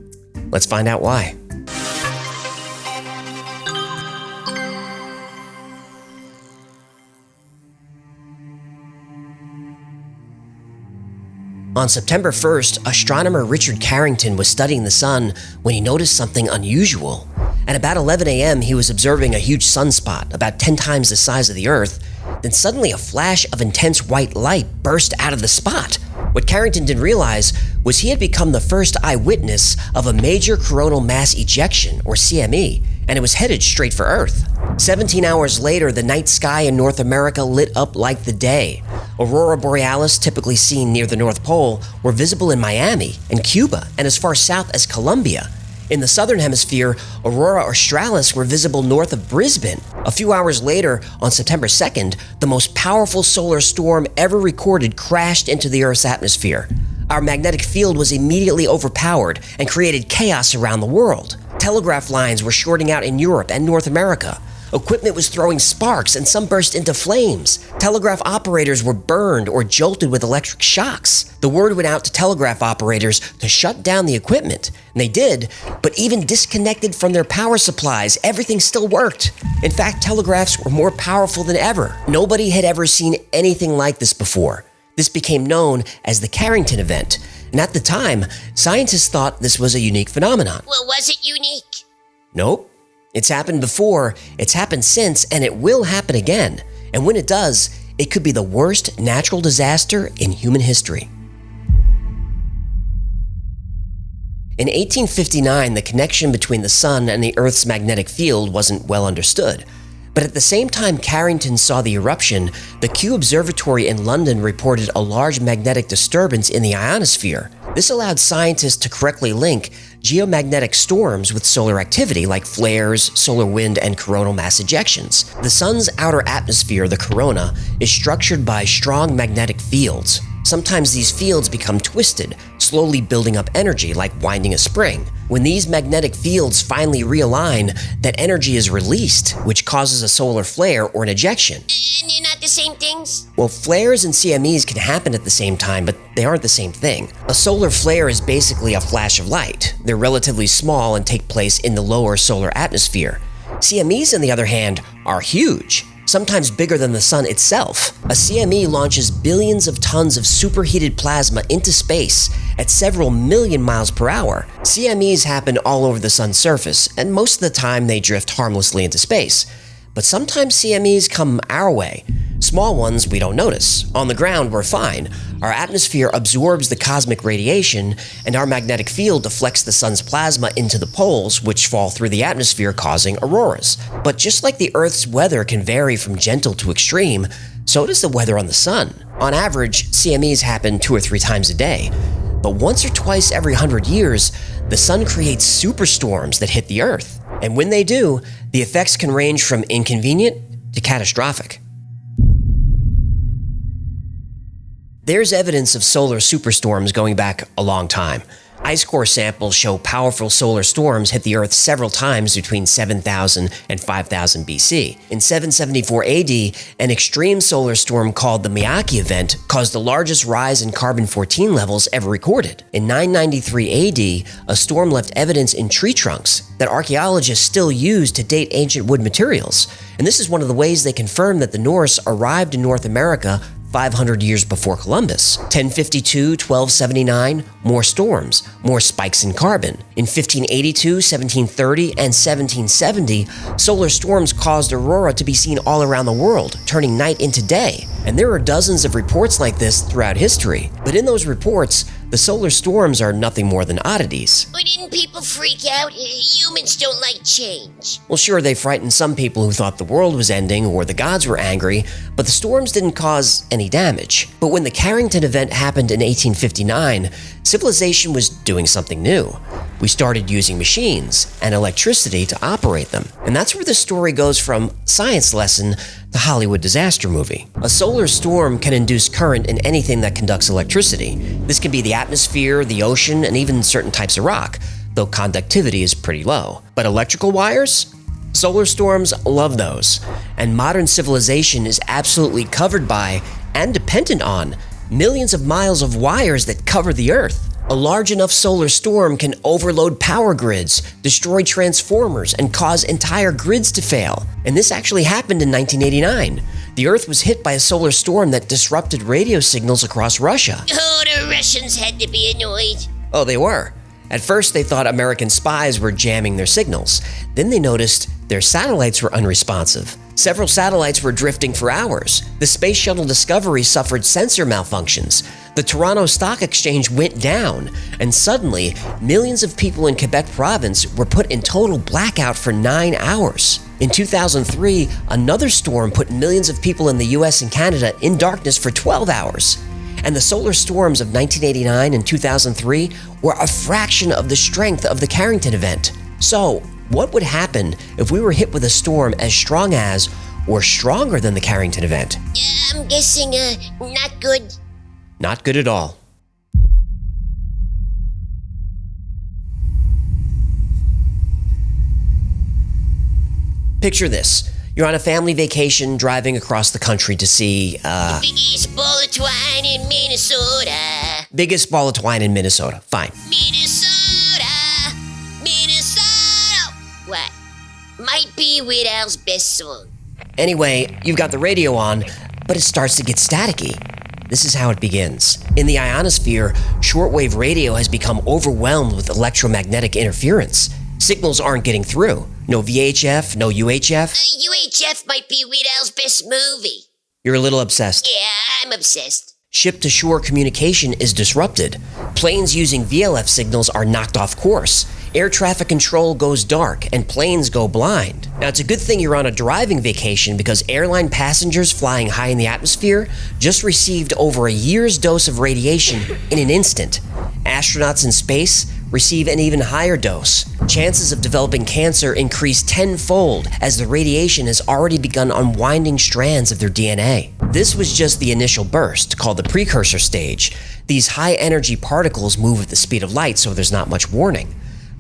Let's find out why. On September 1st, astronomer Richard Carrington was studying the sun when he noticed something unusual. At about 11 a.m., he was observing a huge sunspot, about 10 times the size of the Earth. Then suddenly a flash of intense white light burst out of the spot. What Carrington didn't realize was he had become the first eyewitness of a major coronal mass ejection, or CME, and it was headed straight for Earth. 17 hours later, the night sky in North America lit up like the day. Aurora borealis, typically seen near the North Pole, were visible in Miami and Cuba and as far south as Colombia. In the southern hemisphere, aurora australis were visible north of Brisbane. A few hours later, on September 2nd, the most powerful solar storm ever recorded crashed into the Earth's atmosphere. Our magnetic field was immediately overpowered and created chaos around the world. Telegraph lines were shorting out in Europe and North America. Equipment was throwing sparks and some burst into flames. Telegraph operators were burned or jolted with electric shocks. The word went out to telegraph operators to shut down the equipment, and they did, but even disconnected from their power supplies, everything still worked. In fact, telegraphs were more powerful than ever. Nobody had ever seen anything like this before. This became known as the Carrington Event, and at the time, scientists thought this was a unique phenomenon. Well, was it unique? Nope. It's happened before, it's happened since, and it will happen again. And when it does, it could be the worst natural disaster in human history. In 1859, the connection between the sun and the Earth's magnetic field wasn't well understood. But at the same time Carrington saw the eruption, the Kew Observatory in London reported a large magnetic disturbance in the ionosphere. This allowed scientists to correctly link geomagnetic storms with solar activity like flares, solar wind, and coronal mass ejections. The sun's outer atmosphere, the corona, is structured by strong magnetic fields. Sometimes these fields become twisted, slowly building up energy like winding a spring. When these magnetic fields finally realign, that energy is released, which causes a solar flare or an ejection. And they're not the same things? Well, flares and CMEs can happen at the same time, but they aren't the same thing. A solar flare is basically a flash of light. They're relatively small and take place in the lower solar atmosphere. CMEs, on the other hand, are huge, sometimes bigger than the sun itself. A CME launches billions of tons of superheated plasma into space at several million miles per hour. CMEs happen all over the sun's surface, and most of the time they drift harmlessly into space. But sometimes CMEs come our way. Small ones we don't notice. On the ground, we're fine. Our atmosphere absorbs the cosmic radiation, and our magnetic field deflects the sun's plasma into the poles, which fall through the atmosphere, causing auroras. But just like the Earth's weather can vary from gentle to extreme, so does the weather on the sun. On average, CMEs happen 2 or 3 times a day. But once or twice every 100 years, the sun creates superstorms that hit the Earth. And when they do, the effects can range from inconvenient to catastrophic. There's evidence of solar superstorms going back a long time. Ice core samples show powerful solar storms hit the Earth several times between 7000 and 5000 BC. In 774 AD, an extreme solar storm called the Miyake Event caused the largest rise in carbon-14 levels ever recorded. In 993 AD, a storm left evidence in tree trunks that archaeologists still use to date ancient wood materials. And this is one of the ways they confirm that the Norse arrived in North America 500 years before Columbus. 1052, 1279, more storms, more spikes in carbon. In 1582, 1730, and 1770, solar storms caused aurora to be seen all around the world, turning night into day. And there are dozens of reports like this throughout history. But in those reports, the solar storms are nothing more than oddities. But didn't people freak out? Humans don't like change. Well, sure, they frightened some people who thought the world was ending or the gods were angry, but the storms didn't cause any damage. But when the Carrington Event happened in 1859, civilization was doing something new. We started using machines and electricity to operate them. And that's where the story goes from science lesson to Hollywood disaster movie. A solar storm can induce current in anything that conducts electricity. This can be the atmosphere, the ocean, and even certain types of rock, though conductivity is pretty low. But electrical wires? Solar storms love those. And modern civilization is absolutely covered by, and dependent on, millions of miles of wires that cover the Earth. A large enough solar storm can overload power grids, destroy transformers, and cause entire grids to fail. And this actually happened in 1989. The Earth was hit by a solar storm that disrupted radio signals across Russia. Oh, the Russians had to be annoyed. Oh, they were. At first, they thought American spies were jamming their signals. Then they noticed their satellites were unresponsive. Several satellites were drifting for hours. The Space Shuttle Discovery suffered sensor malfunctions. The Toronto Stock Exchange went down. And suddenly, millions of people in Quebec province were put in total blackout for 9 hours. In 2003, another storm put millions of people in the US and Canada in darkness for 12 hours. and the solar storms of 1989 and 2003 were a fraction of the strength of the Carrington Event. So, what would happen if we were hit with a storm as strong as or stronger than the Carrington Event? I'm guessing, not good. Not good at all. Picture this. You're on a family vacation driving across the country to see, Biggest ball of twine in Minnesota. biggest ball of twine in Minnesota. Fine. Minnesota. What? Might be Weird Al's best song. Anyway, you've got the radio on, but it starts to get staticky. This is how it begins. In the ionosphere, shortwave radio has become overwhelmed with electromagnetic interference. Signals aren't getting through. No VHF, no UHF. UHF might be Weird Al's best movie. You're a little obsessed. Yeah, I'm obsessed. Ship-to-shore communication is disrupted. Planes using VLF signals are knocked off course. Air traffic control goes dark, and planes go blind. Now, it's a good thing you're on a driving vacation because airline passengers flying high in the atmosphere just received over a year's dose of radiation in an instant. Astronauts in space receive an even higher dose. Chances of developing cancer increase tenfold as the radiation has already begun unwinding strands of their DNA. This was just the initial burst, called the precursor stage. These high-energy particles move at the speed of light, so there's not much warning.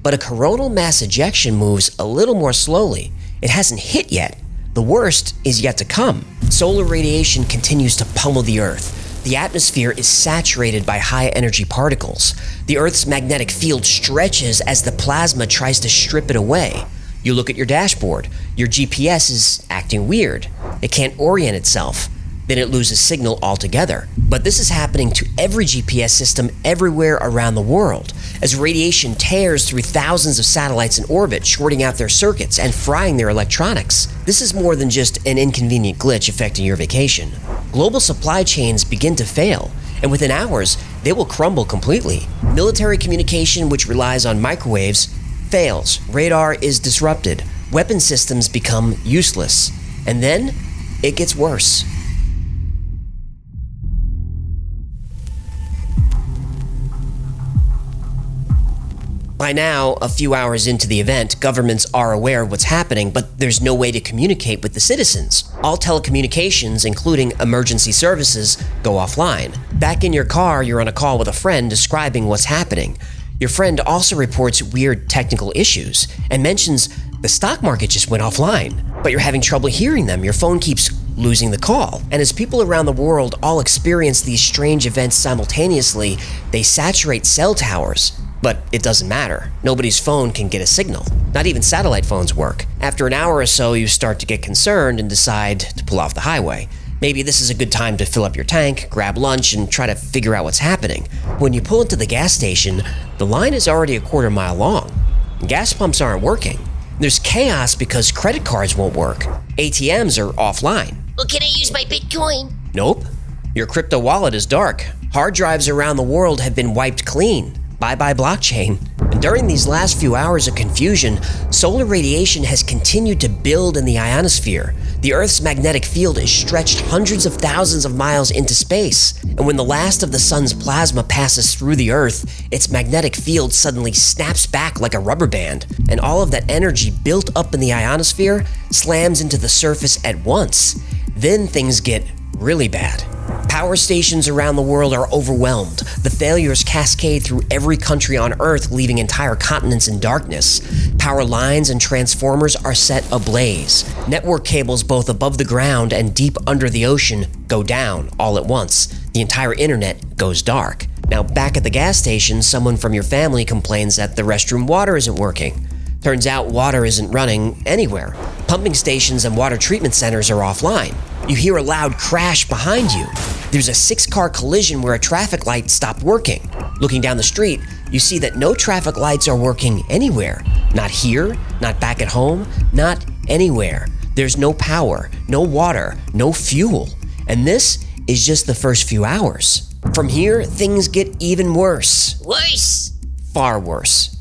But a coronal mass ejection moves a little more slowly. It hasn't hit yet. The worst is yet to come. Solar radiation continues to pummel the Earth. The atmosphere is saturated by high-energy particles. The Earth's magnetic field stretches as the plasma tries to strip it away. You look at your dashboard. Your GPS is acting weird. It can't orient itself. Then it loses signal altogether. But this is happening to every GPS system everywhere around the world, as radiation tears through thousands of satellites in orbit, shorting out their circuits and frying their electronics. This is more than just an inconvenient glitch affecting your vacation. Global supply chains begin to fail, and within hours, they will crumble completely. Military communication, which relies on microwaves, fails. Radar is disrupted. Weapon systems become useless. And then, it gets worse. By now, a few hours into the event, governments are aware of what's happening, but there's no way to communicate with the citizens. All telecommunications, including emergency services, go offline. Back in your car, you're on a call with a friend describing what's happening. Your friend also reports weird technical issues and mentions the stock market just went offline, but you're having trouble hearing them. Your phone keeps losing the call. And as people around the world all experience these strange events simultaneously, they saturate cell towers. But it doesn't matter. Nobody's phone can get a signal. Not even satellite phones work. After an hour or so, you start to get concerned and decide to pull off the highway. Maybe this is a good time to fill up your tank, grab lunch, and try to figure out what's happening. When you pull into the gas station, the line is already a quarter mile long. Gas pumps aren't working. There's chaos because credit cards won't work. ATMs are offline. Well, can I use my Bitcoin? Nope. Your crypto wallet is dark. Hard drives around the world have been wiped clean. Bye-bye blockchain. And during these last few hours of confusion, solar radiation has continued to build in the ionosphere. The Earth's magnetic field is stretched hundreds of thousands of miles into space. And when the last of the sun's plasma passes through the Earth, its magnetic field suddenly snaps back like a rubber band. And all of that energy built up in the ionosphere slams into the surface at once. Then things get really bad. Power stations around the world are overwhelmed. The failures cascade through every country on Earth, leaving entire continents in darkness. Power lines and transformers are set ablaze. Network cables both above the ground and deep under the ocean go down all at once. The entire internet goes dark. Now, back at the gas station, someone from your family complains that the restroom water isn't working. Turns out water isn't running anywhere. Pumping stations and water treatment centers are offline. You hear a loud crash behind you. There's a 6-car collision where a traffic light stopped working. Looking down the street, you see that no traffic lights are working anywhere. Not here, not back at home, not anywhere. There's no power, no water, no fuel. And this is just the first few hours. From here, things get even worse. Worse? Far worse.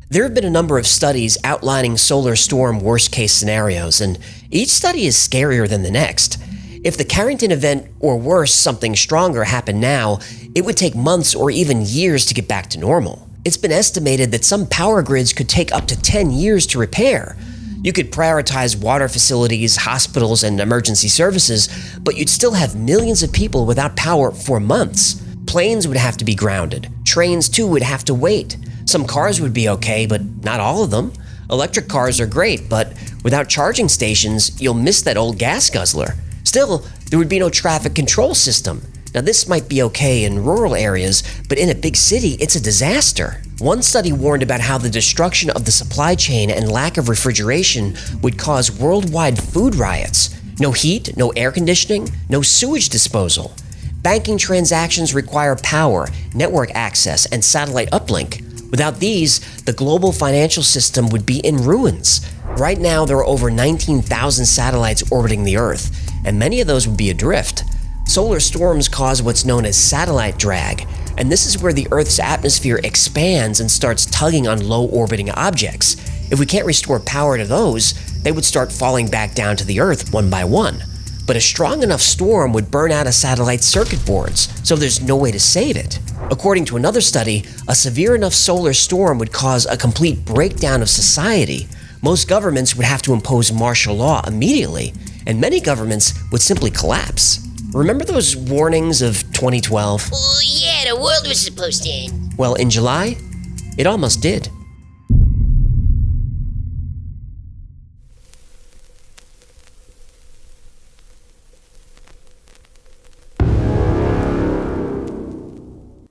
There have been a number of studies outlining solar storm worst-case scenarios, and each study is scarier than the next. If the Carrington event, or worse, something stronger, happened now, it would take months or even years to get back to normal. It's been estimated that some power grids could take up to 10 years to repair. You could prioritize water facilities, hospitals, and emergency services, but you'd still have millions of people without power for months. Planes would have to be grounded. Trains, too, would have to wait. Some cars would be okay, but not all of them. Electric cars are great, but without charging stations, you'll miss that old gas guzzler. Still, there would be no traffic control system. Now, this might be okay in rural areas, but in a big city, it's a disaster. One study warned about how the destruction of the supply chain and lack of refrigeration would cause worldwide food riots. No heat, no air conditioning, no sewage disposal. Banking transactions require power, network access, and satellite uplink. Without these, the global financial system would be in ruins. Right now, there are over 19,000 satellites orbiting the Earth, and many of those would be adrift. Solar storms cause what's known as satellite drag, and this is where the Earth's atmosphere expands and starts tugging on low-orbiting objects. If we can't restore power to those, they would start falling back down to the Earth one by one. But a strong enough storm would burn out a satellite's circuit boards, so there's no way to save it. According to another study, a severe enough solar storm would cause a complete breakdown of society. Most governments would have to impose martial law immediately, and many governments would simply collapse. Remember those warnings of 2012? Oh yeah, the world was supposed to end. Well, in July, it almost did.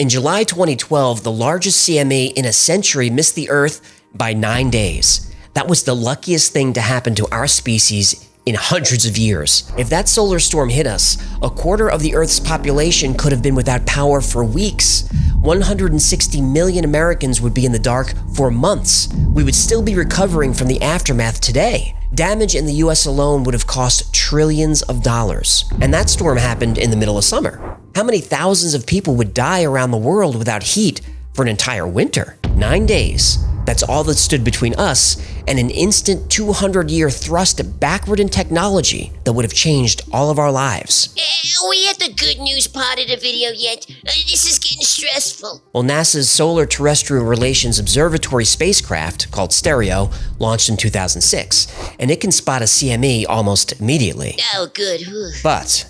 In July 2012, the largest CME in a century missed the Earth by 9 days. That was the luckiest thing to happen to our species in hundreds of years. If that solar storm hit us, a quarter of the Earth's population could have been without power for weeks. 160 million Americans would be in the dark for months. We would still be recovering from the aftermath today. Damage in the US alone would have cost trillions of dollars. And that storm happened in the middle of summer. How many thousands of people would die around the world without heat for an entire winter? 9 days. That's all that stood between us and an instant 200-year thrust backward in technology that would have changed all of our lives. Are we at the good news part of the video yet? This is getting stressful. Well, NASA's Solar Terrestrial Relations Observatory spacecraft, called STEREO, launched in 2006, and it can spot a CME almost immediately. Oh, good. But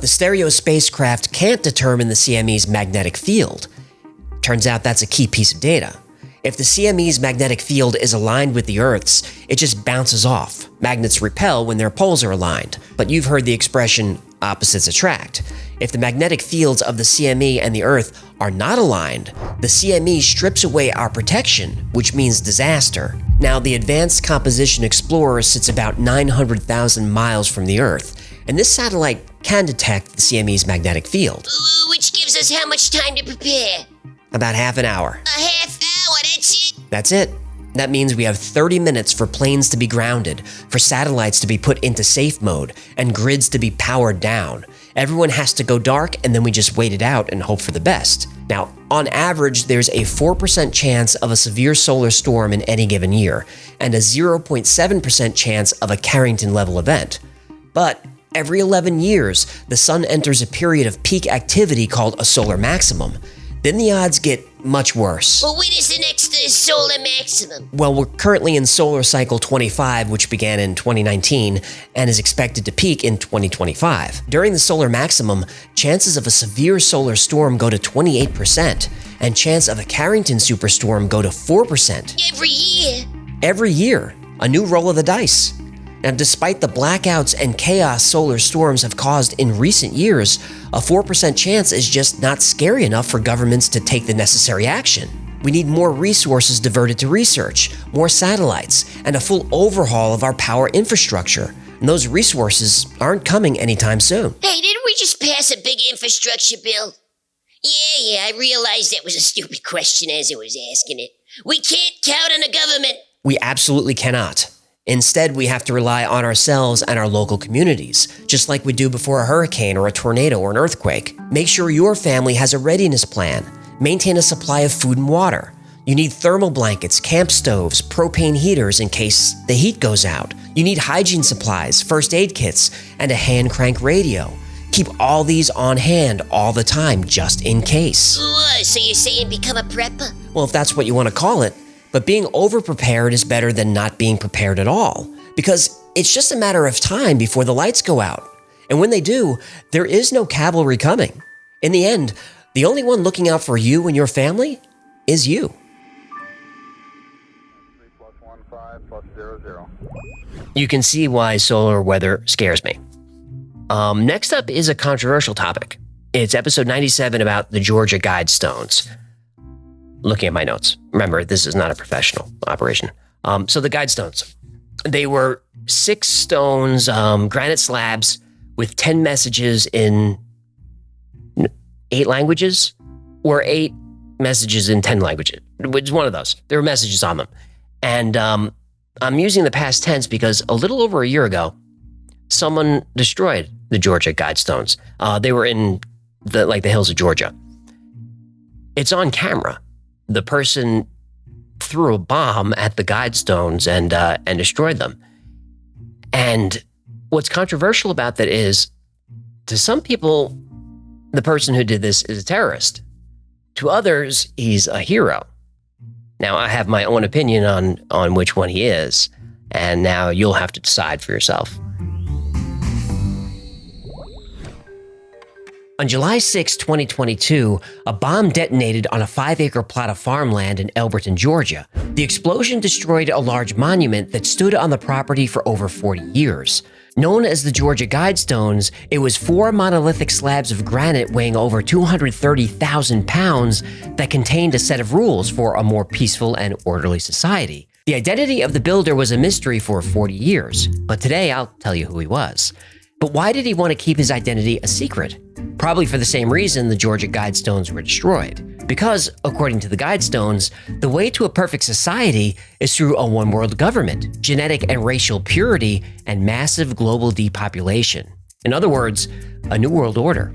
the STEREO spacecraft can't determine the CME's magnetic field. Turns out that's a key piece of data. If the CME's magnetic field is aligned with the Earth's, it just bounces off. Magnets repel when their poles are aligned. But you've heard the expression, opposites attract. If the magnetic fields of the CME and the Earth are not aligned, the CME strips away our protection, which means disaster. Now, the Advanced Composition Explorer sits about 900,000 miles from the Earth, and this satellite can detect the CME's magnetic field. Which gives us how much time to prepare? About half an hour. A half hour, that's it? That's it. That means we have 30 minutes for planes to be grounded, for satellites to be put into safe mode, and grids to be powered down. Everyone has to go dark, and then we just wait it out and hope for the best. Now, on average, there's a 4% chance of a severe solar storm in any given year, and a 0.7% chance of a Carrington-level event. But every 11 years, the sun enters a period of peak activity called a solar maximum. Then the odds get much worse. Well, when is the next solar maximum? Well, we're currently in solar cycle 25, which began in 2019 and is expected to peak in 2025. During the solar maximum, chances of a severe solar storm go to 28%, and chance of a Carrington superstorm go to 4%. Every year? Every year. A new roll of the dice. Now, despite the blackouts and chaos solar storms have caused in recent years, a 4% chance is just not scary enough for governments to take the necessary action. We need more resources diverted to research, more satellites, and a full overhaul of our power infrastructure. And those resources aren't coming anytime soon. Hey, didn't we just pass a big infrastructure bill? Yeah, I realized that was a stupid question as I was asking it. We can't count on the government. We absolutely cannot. Instead, we have to rely on ourselves and our local communities, just like we do before a hurricane or a tornado or an earthquake. Make sure your family has a readiness plan. Maintain a supply of food and water. You need thermal blankets, camp stoves, propane heaters in case the heat goes out. You need hygiene supplies, first aid kits, and a hand crank radio. Keep all these on hand all the time, just in case. So you're saying become a prepper? Well, if that's what you want to call it. But being over-prepared is better than not being prepared at all, because it's just a matter of time before the lights go out. And when they do, there is no cavalry coming. In the end, the only one looking out for you and your family is you. 3+1, 5+00. You can see why solar weather scares me. Next up is a controversial topic. It's episode 97 about the Georgia Guidestones. Looking at my notes. Remember, this is not a professional operation. So the Guidestones. They were 6 stones, granite slabs with 10 messages in 8 languages, or 8 messages in 10 languages. It's one of those. There were messages on them. And I'm using the past tense because a little over a year ago, someone destroyed the Georgia Guidestones. They were in the hills of Georgia. It's on camera. The person threw a bomb at the Guidestones and destroyed them. And what's controversial about that is, to some people, the person who did this is a terrorist. To others, he's a hero. Now, I have my own opinion on which one he is, and now you'll have to decide for yourself. On July 6, 2022, a bomb detonated on a 5-acre plot of farmland in Elberton, Georgia. The explosion destroyed a large monument that stood on the property for over 40 years. Known as the Georgia Guidestones, it was 4 monolithic slabs of granite weighing over 230,000 pounds that contained a set of rules for a more peaceful and orderly society. The identity of the builder was a mystery for 40 years, but today I'll tell you who he was. But why did he want to keep his identity a secret? Probably for the same reason the Georgia Guidestones were destroyed. Because, according to the Guidestones, the way to a perfect society is through a one-world government, genetic and racial purity, and massive global depopulation. In other words, a new world order.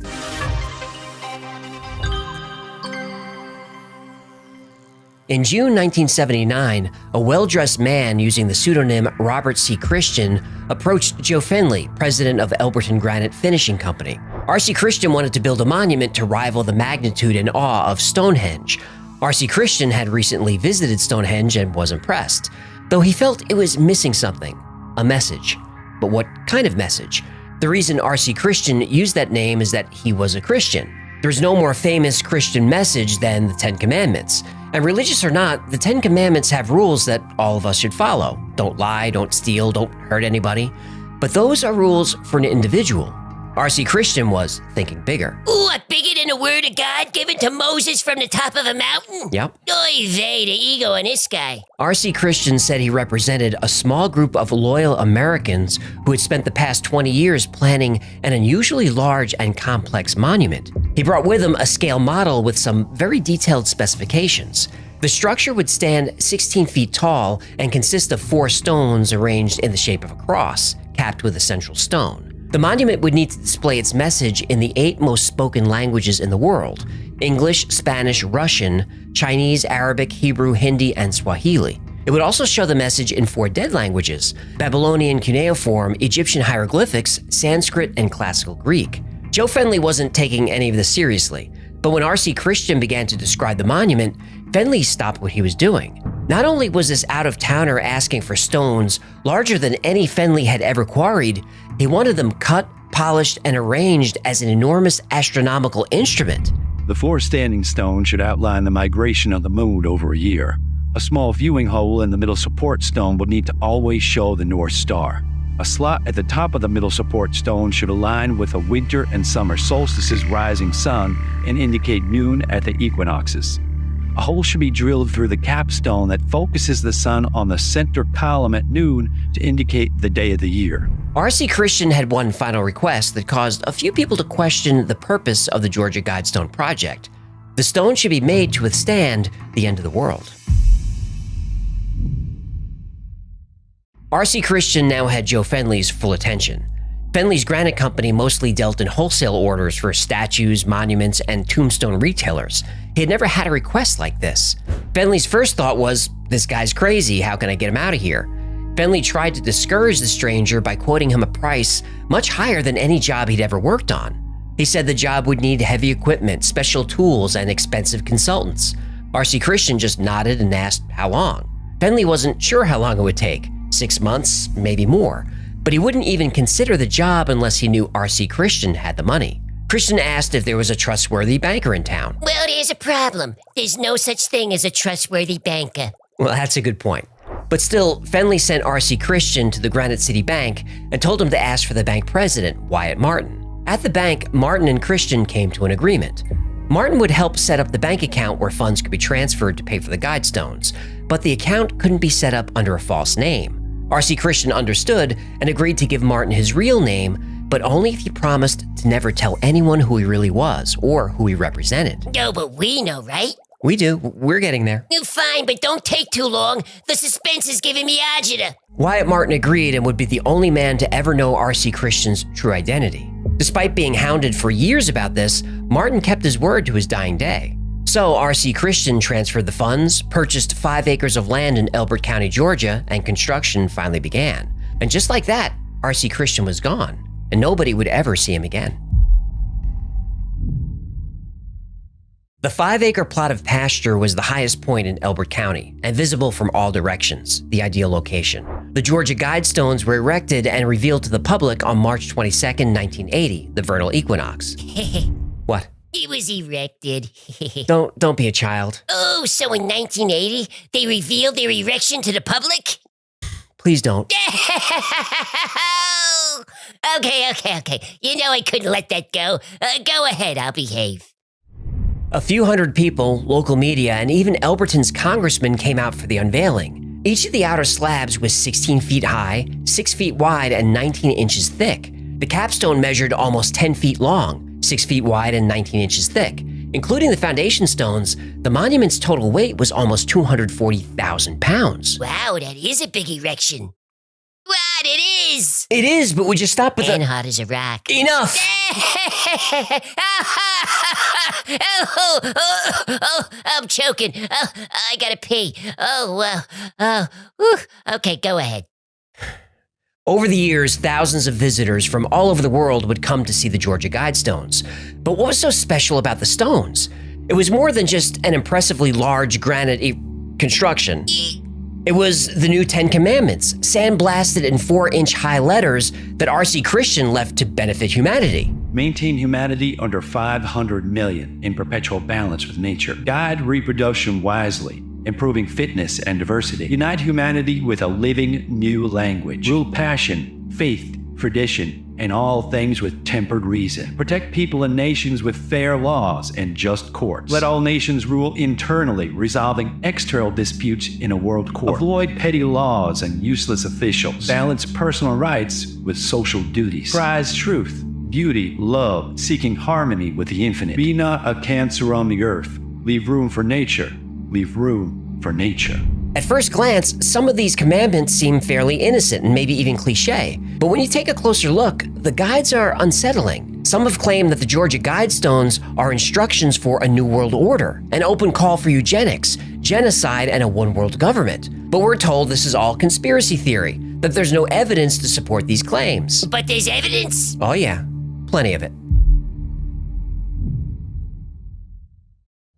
In June 1979, a well-dressed man using the pseudonym Robert C. Christian approached Joe Fenley, president of Elberton Granite Finishing Company. R.C. Christian wanted to build a monument to rival the magnitude and awe of Stonehenge. R.C. Christian had recently visited Stonehenge and was impressed, though he felt it was missing something, a message. But what kind of message? The reason R.C. Christian used that name is that he was a Christian. There's no more famous Christian message than the 10 Commandments. And religious or not, the 10 Commandments have rules that all of us should follow. Don't lie, don't steal, don't hurt anybody. But those are rules for an individual. R.C. Christian was thinking bigger. Ooh, bigger than the word of God given to Moses from the top of a mountain? Yep. Oy vey, the ego in this guy. R.C. Christian said he represented a small group of loyal Americans who had spent the past 20 years planning an unusually large and complex monument. He brought with him a scale model with some very detailed specifications. The structure would stand 16 feet tall and consist of 4 stones arranged in the shape of a cross, capped with a central stone. The monument would need to display its message in the 8 most spoken languages in the world: English, Spanish, Russian, Chinese, Arabic, Hebrew, Hindi, and Swahili. It would also show the message in 4 dead languages: Babylonian cuneiform, Egyptian hieroglyphics, Sanskrit, and Classical Greek. Joe Fenley wasn't taking any of this seriously, but when R.C. Christian began to describe the monument, Fenley stopped what he was doing. Not only was this out-of-towner asking for stones larger than any Fenley had ever quarried, he wanted them cut, polished, and arranged as an enormous astronomical instrument. The 4 standing stones should outline the migration of the moon over a year. A small viewing hole in the middle support stone would need to always show the North Star. A slot at the top of the middle support stone should align with a winter and summer solstice's rising sun and indicate noon at the equinoxes. A hole should be drilled through the capstone that focuses the sun on the center column at noon to indicate the day of the year. R.C. Christian had one final request that caused a few people to question the purpose of the Georgia Guidestone project. The stone should be made to withstand the end of the world. R.C. Christian now had Joe Fenley's full attention. Fenley's granite company mostly dealt in wholesale orders for statues, monuments, and tombstone retailers. He had never had a request like this. Fenley's first thought was, this guy's crazy, how can I get him out of here? Fenley tried to discourage the stranger by quoting him a price much higher than any job he'd ever worked on. He said the job would need heavy equipment, special tools, and expensive consultants. R.C. Christian just nodded and asked how long. Fenley wasn't sure how long it would take, 6 months, maybe more, but he wouldn't even consider the job unless he knew R.C. Christian had the money. Christian asked if there was a trustworthy banker in town. Well, there's a problem. There's no such thing as a trustworthy banker. Well, that's a good point. But still, Fenley sent R.C. Christian to the Granite City Bank and told him to ask for the bank president, Wyatt Martin. At the bank, Martin and Christian came to an agreement. Martin would help set up the bank account where funds could be transferred to pay for the Guidestones, but the account couldn't be set up under a false name. R.C. Christian understood and agreed to give Martin his real name, but only if he promised to never tell anyone who he really was or who he represented. No, but we know, right? We do. We're getting there. Fine, but don't take too long. The suspense is giving me agita. Wyatt Martin agreed and would be the only man to ever know R.C. Christian's true identity. Despite being hounded for years about this, Martin kept his word to his dying day. So R.C. Christian transferred the funds, purchased 5 acres of land in Elbert County, Georgia, and construction finally began. And just like that, R.C. Christian was gone, and nobody would ever see him again. The 5-acre plot of pasture was the highest point in Elbert County and visible from all directions, the ideal location. The Georgia Guidestones were erected and revealed to the public on March 22, 1980, the vernal equinox. What? It was erected. Don't be a child. Oh, so in 1980, they revealed their erection to the public? Please don't. Okay. You know I couldn't let that go. Go ahead, I'll behave. A few hundred people, local media, and even Elberton's congressman came out for the unveiling. Each of the outer slabs was 16 feet high, 6 feet wide, and 19 inches thick. The capstone measured almost 10 feet long, 6 feet wide, and 19 inches thick. Including the foundation stones, the monument's total weight was almost 240,000 pounds. Wow, that is a big erection. What, it is? It is, but would you stop with and hot as a rock. Enough! I'm choking. I gotta pee. Okay, go ahead. Over the years, thousands of visitors from all over the world would come to see the Georgia Guidestones. But what was so special about the stones? It was more than just an impressively large granite construction. It was the new 10 Commandments, sandblasted in 4-inch high letters that R.C. Christian left to benefit humanity. Maintain humanity under 500 million in perpetual balance with nature. Guide reproduction wisely, improving fitness and diversity. Unite humanity with a living new language. Rule passion, faith, tradition, and all things with tempered reason. Protect people and nations with fair laws and just courts. Let all nations rule internally, resolving external disputes in a world court. Avoid petty laws and useless officials. Balance personal rights with social duties. Prize truth, beauty, love, seeking harmony with the infinite. Be not a cancer on the earth. Leave room for nature. Leave room for nature. At first glance, some of these commandments seem fairly innocent and maybe even cliche. But when you take a closer look, the guides are unsettling. Some have claimed that the Georgia Guidestones are instructions for a new world order, an open call for eugenics, genocide, and a one-world government. But we're told this is all conspiracy theory, that there's no evidence to support these claims. But there's evidence? Oh yeah, plenty of it.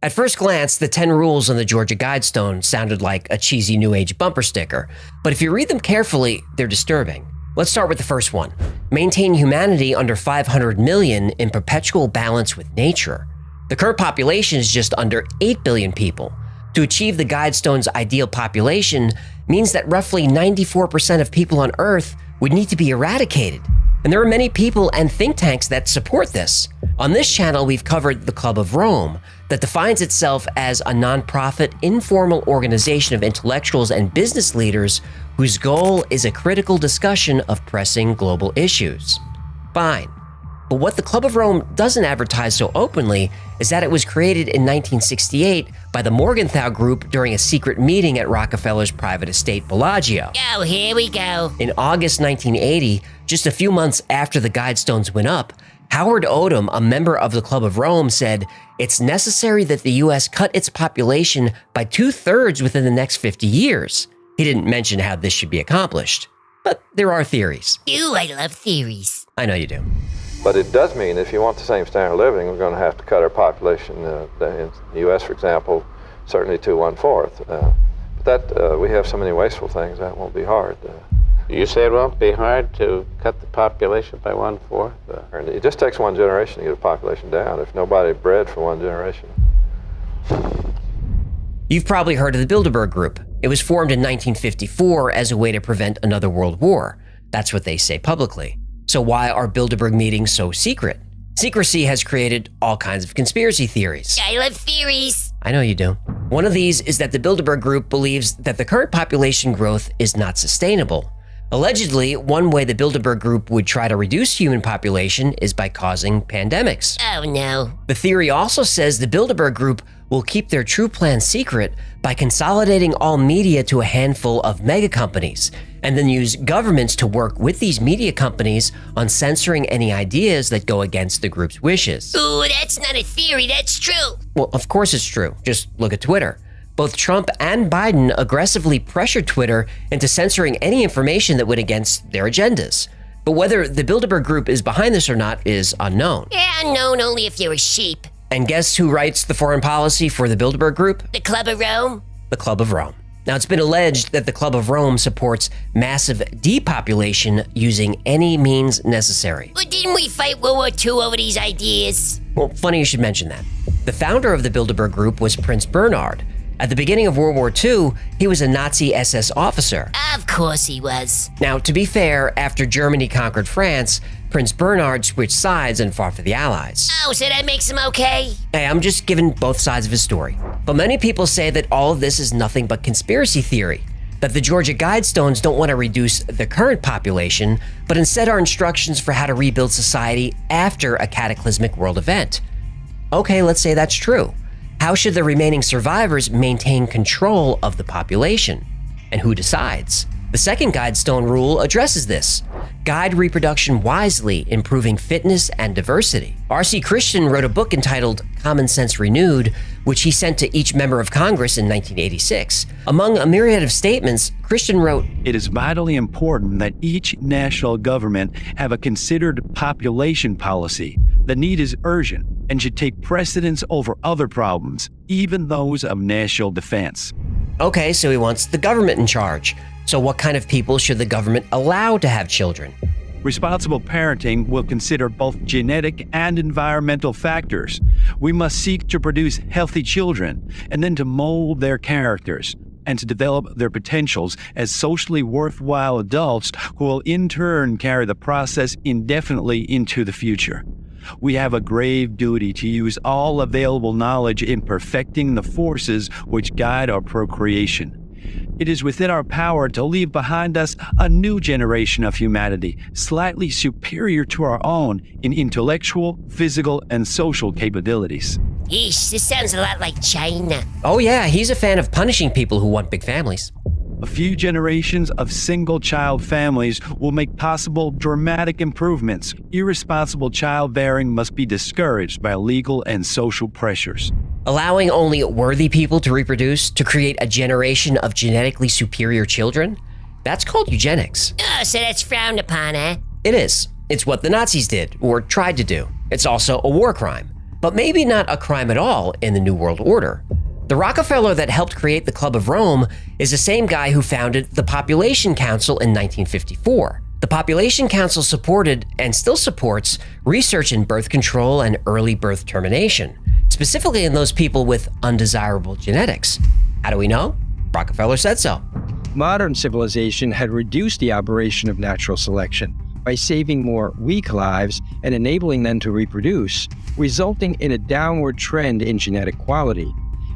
At first glance, the 10 rules on the Georgia Guidestone sounded like a cheesy New Age bumper sticker, but if you read them carefully, they're disturbing. Let's start with the first one. Maintain humanity under 500 million in perpetual balance with nature. The current population is just under 8 billion people. To achieve the Guidestone's ideal population means that roughly 94% of people on Earth would need to be eradicated. And there are many people and think tanks that support this. On this channel, we've covered the Club of Rome, that defines itself as a nonprofit, informal organization of intellectuals and business leaders whose goal is a critical discussion of pressing global issues. Fine. But what the Club of Rome doesn't advertise so openly is that it was created in 1968 by the Morgenthau Group during a secret meeting at Rockefeller's private estate Bellagio. Oh, here we go. In August 1980, just a few months after the Guidestones went up, Howard Odom, a member of the Club of Rome, said, "It's necessary that the U.S. cut its population by 2/3 within the next 50 years. He didn't mention how this should be accomplished, but there are theories. Ooh, I love theories. I know you do. But it does mean if you want the same standard of living, we're going to have to cut our population in the U.S., for example, certainly to 1/4. But that we have so many wasteful things, that won't be hard. You say it won't be hard to cut the population by 1/4? It just takes one generation to get a population down, if nobody bred for one generation. You've probably heard of the Bilderberg Group. It was formed in 1954 as a way to prevent another world war. That's what they say publicly. So why are Bilderberg meetings so secret? Secrecy has created all kinds of conspiracy theories. I love theories. I know you do. One of these is that the Bilderberg Group believes that the current population growth is not sustainable. Allegedly, one way the Bilderberg Group would try to reduce human population is by causing pandemics. Oh no. The theory also says the Bilderberg Group will keep their true plan secret by consolidating all media to a handful of mega companies, and then use governments to work with these media companies on censoring any ideas that go against the group's wishes. Ooh, that's not a theory, that's true. Well, of course it's true. Just look at Twitter. Both Trump and Biden aggressively pressured Twitter into censoring any information that went against their agendas. But whether the Bilderberg Group is behind this or not is unknown. Yeah, unknown only if you're a sheep. And guess who writes the foreign policy for the Bilderberg Group? The Club of Rome? The Club of Rome. Now, it's been alleged that the Club of Rome supports massive depopulation using any means necessary. Well, didn't we fight World War II over these ideas? Well, funny you should mention that. The founder of the Bilderberg Group was Prince Bernhard. At the beginning of World War II, he was a Nazi SS officer. Of course he was. Now, to be fair, after Germany conquered France, Prince Bernhard switched sides and fought for the Allies. Oh, so that makes him okay? Hey, I'm just giving both sides of his story. But many people say that all of this is nothing but conspiracy theory, that the Georgia Guidestones don't want to reduce the current population, but instead are instructions for how to rebuild society after a cataclysmic world event. Okay, let's say that's true. How should the remaining survivors maintain control of the population? And who decides? The second Guidestone rule addresses this. Guide reproduction wisely, improving fitness and diversity. R.C. Christian wrote a book entitled Common Sense Renewed, which he sent to each member of Congress in 1986. Among a myriad of statements, Christian wrote, "It is vitally important that each national government have a considered population policy. The need is urgent and should take precedence over other problems, even those of national defense." Okay, so he wants the government in charge. So what kind of people should the government allow to have children? Responsible parenting will consider both genetic and environmental factors. We must seek to produce healthy children and then to mold their characters and to develop their potentials as socially worthwhile adults who will in turn carry the process indefinitely into the future. We have a grave duty to use all available knowledge in perfecting the forces which guide our procreation. It is within our power to leave behind us a new generation of humanity, slightly superior to our own in intellectual, physical, and social capabilities. Yeesh, this sounds a lot like China. Oh yeah, he's a fan of punishing people who want big families. A few generations of single-child families will make possible dramatic improvements. Irresponsible childbearing must be discouraged by legal and social pressures. Allowing only worthy people to reproduce to create a generation of genetically superior children? That's called eugenics. Oh, so that's frowned upon, eh? It is. It's what the Nazis did, or tried to do. It's also a war crime. But maybe not a crime at all in the New World Order. The Rockefeller that helped create the Club of Rome is the same guy who founded the Population Council in 1954. The Population Council supported, and still supports, research in birth control and early birth termination, specifically in those people with undesirable genetics. How do we know? Rockefeller said so. Modern civilization had reduced the operation of natural selection by saving more weak lives and enabling them to reproduce, resulting in a downward trend in genetic quality.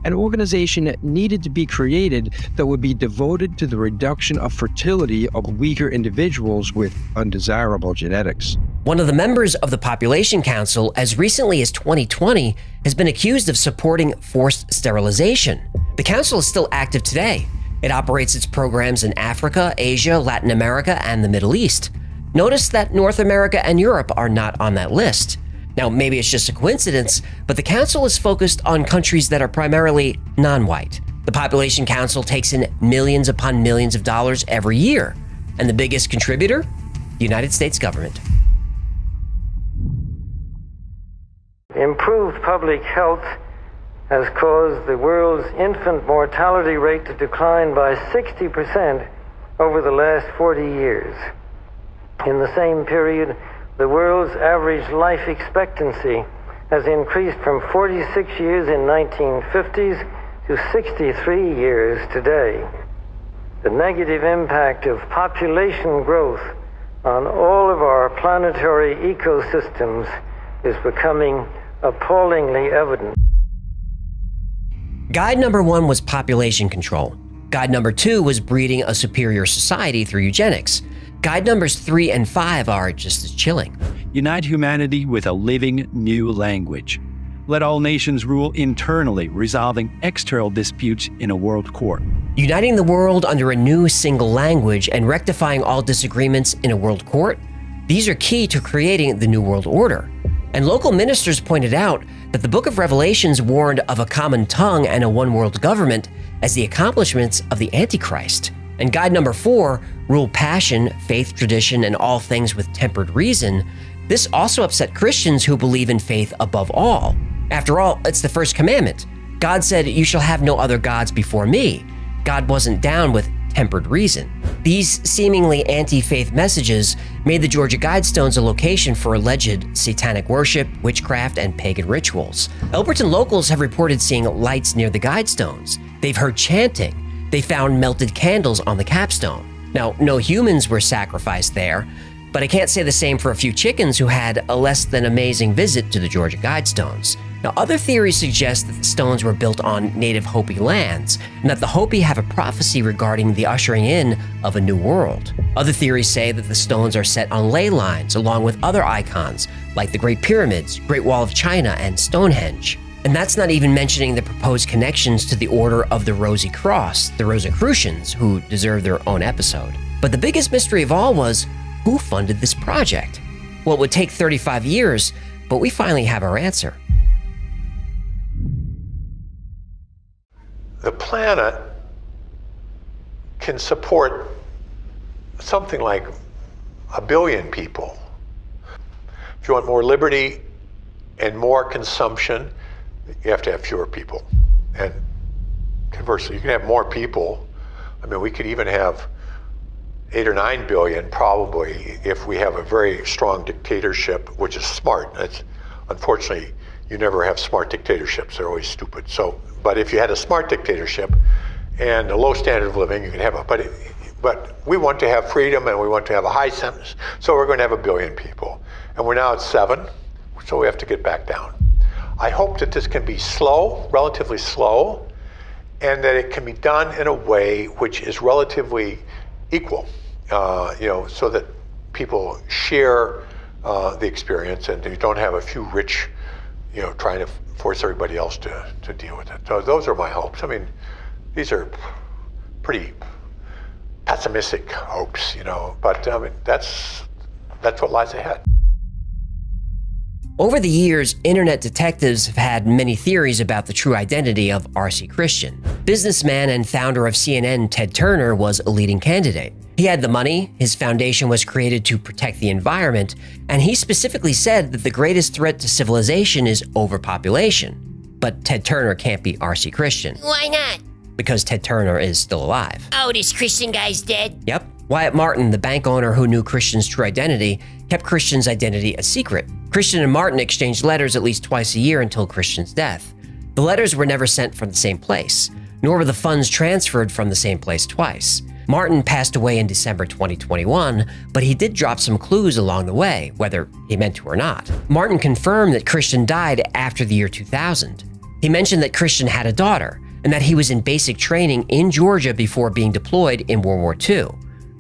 An organization needed to be created that would be devoted to the reduction of fertility of weaker individuals with undesirable genetics. One of the members of the Population Council, as recently as 2020, has been accused of supporting forced sterilization. The council is still active today. It operates its programs in Africa, Asia, Latin America, and the Middle East. Notice that North America and Europe are not on that list. Now, maybe it's just a coincidence, but the council is focused on countries that are primarily non-white. The Population Council takes in millions upon millions of dollars every year. And the biggest contributor? The United States government. Improved public health has caused the world's infant mortality rate to decline by 60% over the last 40 years. In the same period, the world's average life expectancy has increased from 46 years in 1950s to 63 years today. The negative impact of population growth on all of our planetary ecosystems is becoming appallingly evident. Guide number 1 was population control. Guide number 2 was breeding a superior society through eugenics. Guide numbers 3 and 5 are just as chilling. Unite humanity with a living new language. Let all nations rule internally, resolving external disputes in a world court. Uniting the world under a new single language and rectifying all disagreements in a world court, these are key to creating the New World Order. And local ministers pointed out that the Book of Revelations warned of a common tongue and a one-world government as the accomplishments of the Antichrist. And guide number 4, rule passion, faith, tradition, and all things with tempered reason. This also upset Christians who believe in faith above all. After all, it's the first commandment. God said, "You shall have no other gods before me." God wasn't down with tempered reason. These seemingly anti-faith messages made the Georgia Guidestones a location for alleged satanic worship, witchcraft, and pagan rituals. Elberton locals have reported seeing lights near the Guidestones. They've heard chanting. They found melted candles on the capstone. Now, no humans were sacrificed there, but I can't say the same for a few chickens who had a less than amazing visit to the Georgia Guidestones. Now, other theories suggest that the stones were built on native Hopi lands, and that the Hopi have a prophecy regarding the ushering in of a new world. Other theories say that the stones are set on ley lines along with other icons, like the Great Pyramids, Great Wall of China, and Stonehenge. And that's not even mentioning the proposed connections to the Order of the Rosy Cross, the Rosicrucians, who deserve their own episode. But the biggest mystery of all was, who funded this project? Well, it would take 35 years, but we finally have our answer. The planet can support something like 1 billion people. If you want more liberty and more consumption, you have to have fewer people. And conversely, you can have more people. I mean, we could even have 8 or 9 billion probably if we have a very strong dictatorship, which is smart. That's, unfortunately, you never have smart dictatorships. They're always stupid. So, but if you had a smart dictatorship and a low standard of living, you can have a, but we want to have freedom and we want to have a high sentence. So we're going to have 1 billion people. And we're now at 7, so we have to get back down. I hope that this can be slow, relatively slow, and that it can be done in a way which is relatively equal, so that people share the experience and you don't have a few rich, trying to force everybody else to deal with it. So those are my hopes. I mean, these are pretty pessimistic hopes, but I mean, that's what lies ahead. Over the years, internet detectives have had many theories about the true identity of R.C. Christian. Businessman and founder of CNN, Ted Turner, was a leading candidate. He had the money, his foundation was created to protect the environment, and he specifically said that the greatest threat to civilization is overpopulation. But Ted Turner can't be R.C. Christian. Why not? Because Ted Turner is still alive. Oh, this Christian guy's dead? Yep. Wyatt Martin, the bank owner who knew Christian's true identity, kept Christian's identity a secret. Christian and Martin exchanged letters at least twice a year until Christian's death. The letters were never sent from the same place, nor were the funds transferred from the same place twice. Martin passed away in December 2021, but he did drop some clues along the way, whether he meant to or not. Martin confirmed that Christian died after the year 2000. He mentioned that Christian had a daughter and that he was in basic training in Georgia before being deployed in World War II.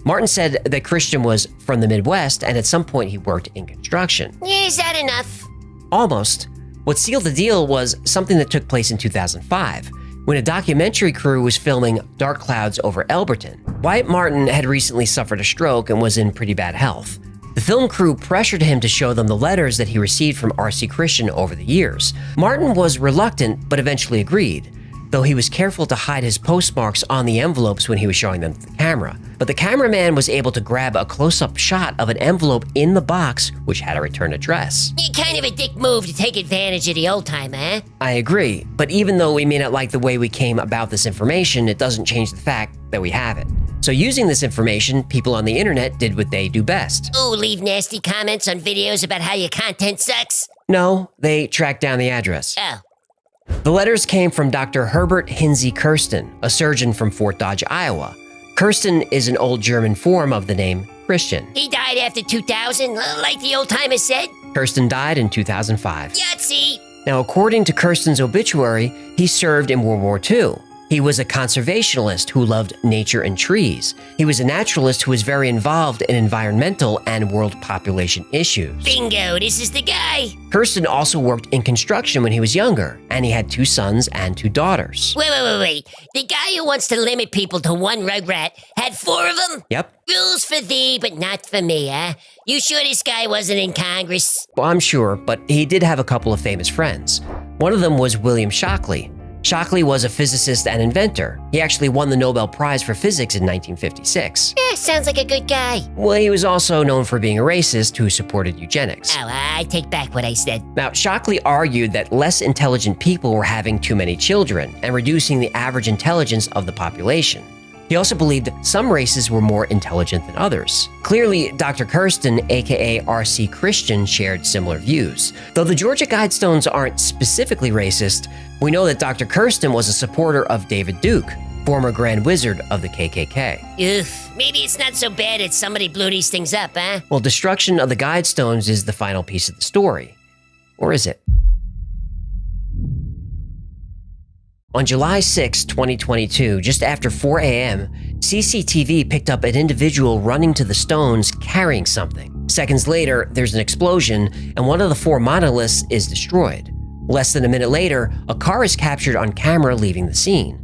Martin said that Christian was from the Midwest and at some point he worked in construction. Is that enough? Almost. What sealed the deal was something that took place in 2005, when a documentary crew was filming Dark Clouds over Elberton. Wyatt Martin had recently suffered a stroke and was in pretty bad health. The film crew pressured him to show them the letters that he received from R.C. Christian over the years. Martin was reluctant, but eventually agreed, though he was careful to hide his postmarks on the envelopes when he was showing them to the camera. But the cameraman was able to grab a close-up shot of an envelope in the box, which had a return address. Kind of a dick move to take advantage of the old timer, huh? I agree, but even though we may not like the way we came about this information, it doesn't change the fact that we have it. So using this information, people on the internet did what they do best. Ooh, leave nasty comments on videos about how your content sucks? No, they tracked down the address. Oh. The letters came from Dr. Herbert Hinsey Kirsten, a surgeon from Fort Dodge, Iowa. Kirsten is an old German form of the name Christian. He died after 2000, like the old timer said? Kirsten died in 2005. Yahtzee! Now, according to Kirsten's obituary, he served in World War II. He was a conservationist who loved nature and trees. He was a naturalist who was very involved in environmental and world population issues. Bingo, this is the guy! Kirsten also worked in construction when he was younger, and he had 2 sons and 2 daughters. Wait. The guy who wants to limit people to one rugrat had 4 of them? Yep. Rules for thee, but not for me, huh? You sure this guy wasn't in Congress? Well, I'm sure, but he did have a couple of famous friends. One of them was William Shockley. Shockley was a physicist and inventor. He actually won the Nobel Prize for Physics in 1956. Yeah, sounds like a good guy. Well, he was also known for being a racist who supported eugenics. Oh, I take back what I said. Now, Shockley argued that less intelligent people were having too many children and reducing the average intelligence of the population. He also believed some races were more intelligent than others. Clearly, Dr. Kirsten, aka R.C. Christian, shared similar views. Though the Georgia Guidestones aren't specifically racist, we know that Dr. Kirsten was a supporter of David Duke, former Grand Wizard of the KKK. Oof, maybe it's not so bad that somebody blew these things up, huh? Well, destruction of the Guidestones is the final piece of the story. Or is it? On July 6, 2022, just after 4 a.m., CCTV picked up an individual running to the stones carrying something. Seconds later, there's an explosion, and one of the 4 monoliths is destroyed. Less than a minute later, a car is captured on camera leaving the scene.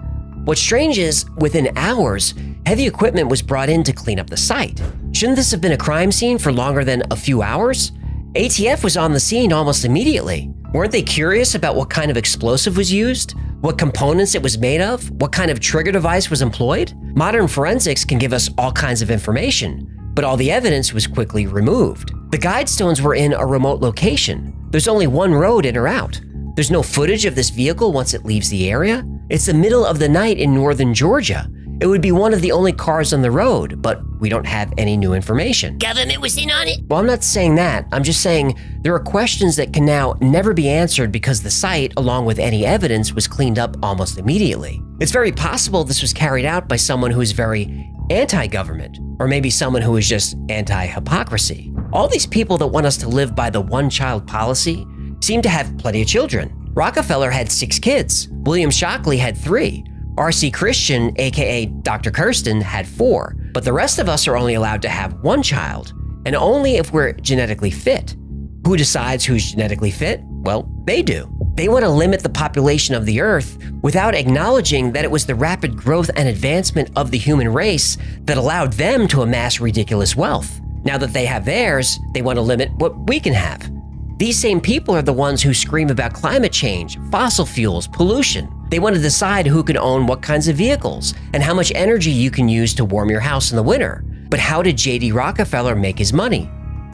What's strange is, within hours, heavy equipment was brought in to clean up the site. Shouldn't this have been a crime scene for longer than a few hours? ATF was on the scene almost immediately. Weren't they curious about what kind of explosive was used? What components it was made of? What kind of trigger device was employed? Modern forensics can give us all kinds of information, but all the evidence was quickly removed. The Guidestones were in a remote location. There's only one road in or out. There's no footage of this vehicle once it leaves the area. It's the middle of the night in northern Georgia. It would be one of the only cars on the road, but we don't have any new information. Government was in on it? Well, I'm not saying that. I'm just saying there are questions that can now never be answered because the site, along with any evidence, was cleaned up almost immediately. It's very possible this was carried out by someone who is very anti-government, or maybe someone who is just anti-hypocrisy. All these people that want us to live by the one-child policy seem to have plenty of children. Rockefeller had 6 kids. William Shockley had 3. R.C. Christian, aka Dr. Kirsten, had 4, but the rest of us are only allowed to have 1 child, and only if we're genetically fit. Who decides who's genetically fit? Well, they do. They want to limit the population of the Earth without acknowledging that it was the rapid growth and advancement of the human race that allowed them to amass ridiculous wealth. Now that they have theirs, they want to limit what we can have. These same people are the ones who scream about climate change, fossil fuels, pollution. They want to decide who can own what kinds of vehicles and how much energy you can use to warm your house in the winter. But how did J.D. Rockefeller make his money?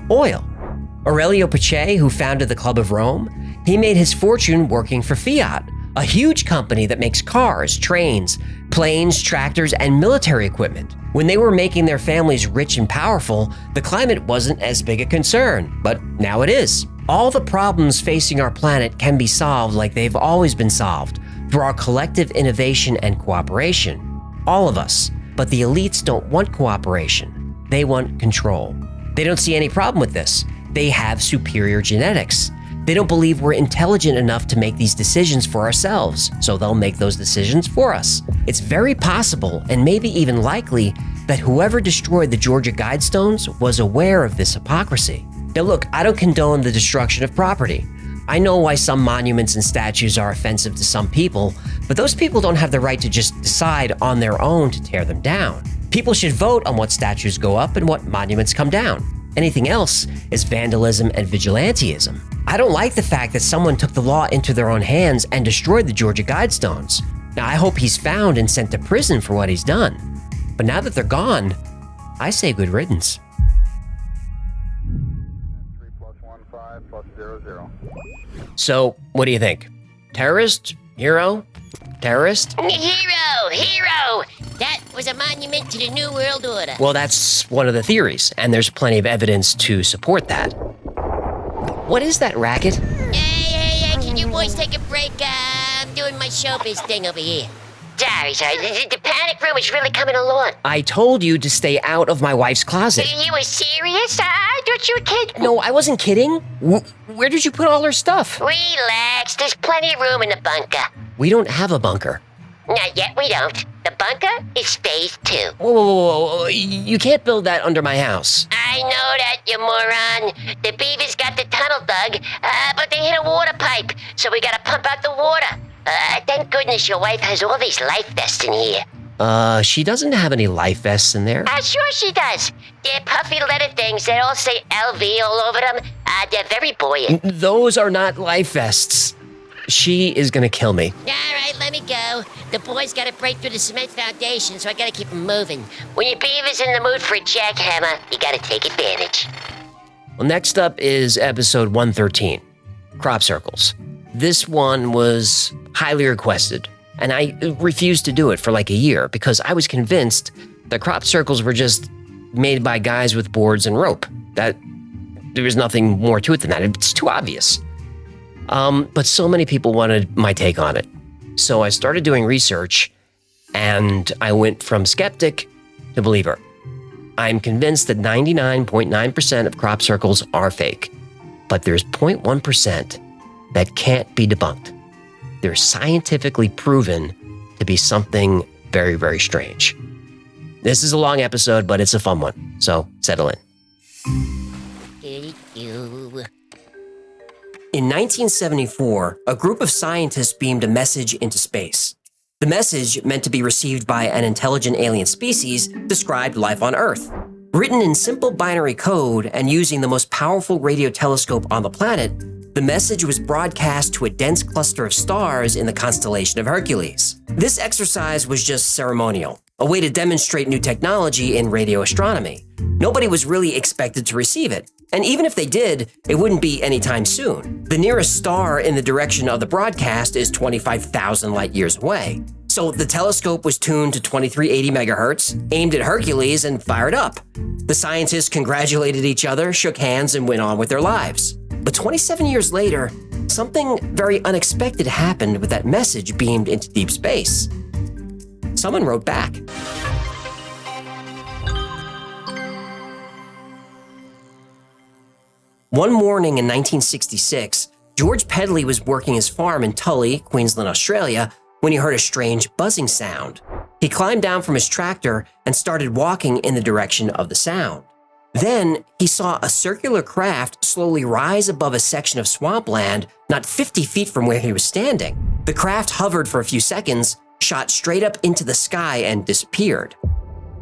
Oil. Aurelio Pache, who founded the Club of Rome, he made his fortune working for Fiat, a huge company that makes cars, trains, planes, tractors, and military equipment. When they were making their families rich and powerful, the climate wasn't as big a concern, but now it is. All the problems facing our planet can be solved like they've always been solved, through our collective innovation and cooperation. All of us. But the elites don't want cooperation. They want control. They don't see any problem with this. They have superior genetics. They don't believe we're intelligent enough to make these decisions for ourselves, so they'll make those decisions for us. It's very possible, and maybe even likely, that whoever destroyed the Georgia Guidestones was aware of this hypocrisy. Now look, I don't condone the destruction of property. I know why some monuments and statues are offensive to some people, but those people don't have the right to just decide on their own to tear them down. People should vote on what statues go up and what monuments come down. Anything else is vandalism and vigilantism. I don't like the fact that someone took the law into their own hands and destroyed the Georgia Guidestones. Now, I hope he's found and sent to prison for what he's done. But now that they're gone, I say good riddance. 3 + 1 5 + 0 0. So, what do you think? Terrorist? Hero? Terrorist? Hero! That was a monument to the New World Order. Well, that's one of the theories, and there's plenty of evidence to support that. What is that racket? Hey, can you boys take a break? I'm doing my showbiz thing over here. Sorry. The panic room is really coming along. I told you to stay out of my wife's closet. You were serious? I thought you were kidding. No, I wasn't kidding. Where did you put all her stuff? Relax, there's plenty of room in the bunker. We don't have a bunker. Not yet, we don't. The bunker is phase 2. Whoa. You can't build that under my house. I know that, you moron. The beavers got the tunnel dug, but they hit a water pipe, so we gotta pump out the water. Thank goodness your wife has all these life vests in here. She doesn't have any life vests in there. Sure she does. They're puffy leather things that all say LV all over them. They're very buoyant. Those are not life vests. She is gonna kill me. All right, let me go. The boys gotta break through the cement foundation, so I gotta keep them moving. When your beaver's in the mood for a jackhammer, you gotta take advantage. Well, next up is episode 113, crop circles. This one was highly requested, and I refused to do it for like a year because I was convinced the crop circles were just made by guys with boards and rope. That there was nothing more to it than that. It's too obvious. But so many people wanted my take on it. So I started doing research, and I went from skeptic to believer. I'm convinced that 99.9% of crop circles are fake, but there's 0.1% that can't be debunked. They're scientifically proven to be something very, very strange. This is a long episode, but it's a fun one, so settle in. In 1974, a group of scientists beamed a message into space. The message, meant to be received by an intelligent alien species, described life on Earth. Written in simple binary code and using the most powerful radio telescope on the planet, the message was broadcast to a dense cluster of stars in the constellation of Hercules. This exercise was just ceremonial, a way to demonstrate new technology in radio astronomy. Nobody was really expected to receive it, and even if they did, it wouldn't be anytime soon. The nearest star in the direction of the broadcast is 25,000 light years away. So the telescope was tuned to 2380 megahertz, aimed at Hercules, and fired up. The scientists congratulated each other, shook hands, and went on with their lives. But 27 years later, something very unexpected happened with that message beamed into deep space. Someone wrote back. One morning in 1966, George Pedley was working his farm in Tully, Queensland, Australia, when he heard a strange buzzing sound. He climbed down from his tractor and started walking in the direction of the sound. Then he saw a circular craft slowly rise above a section of swampland not 50 feet from where he was standing. The craft hovered for a few seconds, shot straight up into the sky, and disappeared.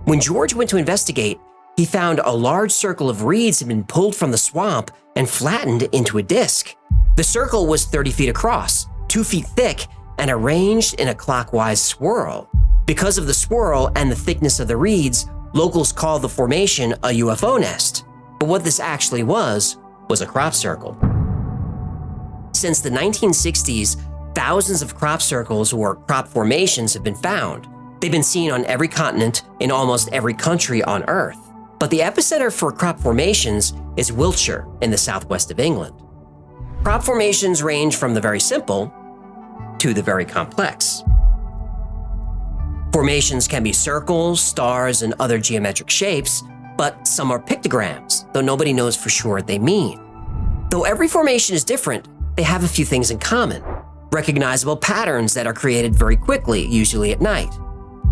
When George went to investigate, he found a large circle of reeds had been pulled from the swamp and flattened into a disc. The circle was 30 feet across, 2 feet thick, and arranged in a clockwise swirl. Because of the swirl and the thickness of the reeds, locals called the formation a UFO nest. But what this actually was a crop circle. Since the 1960s, thousands of crop circles or crop formations have been found. They've been seen on every continent in almost every country on Earth. But the epicenter for crop formations is Wiltshire in the southwest of England. Crop formations range from the very simple to the very complex. Formations can be circles, stars, and other geometric shapes, but some are pictograms, though nobody knows for sure what they mean. Though every formation is different, they have a few things in common. Recognizable patterns that are created very quickly, usually at night.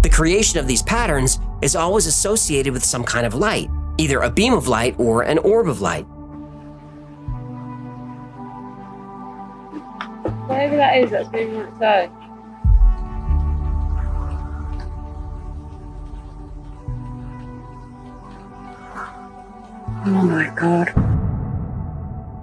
The creation of these patterns is always associated with some kind of light, either a beam of light or an orb of light. Whatever that is, that's moving on its own. Oh my God.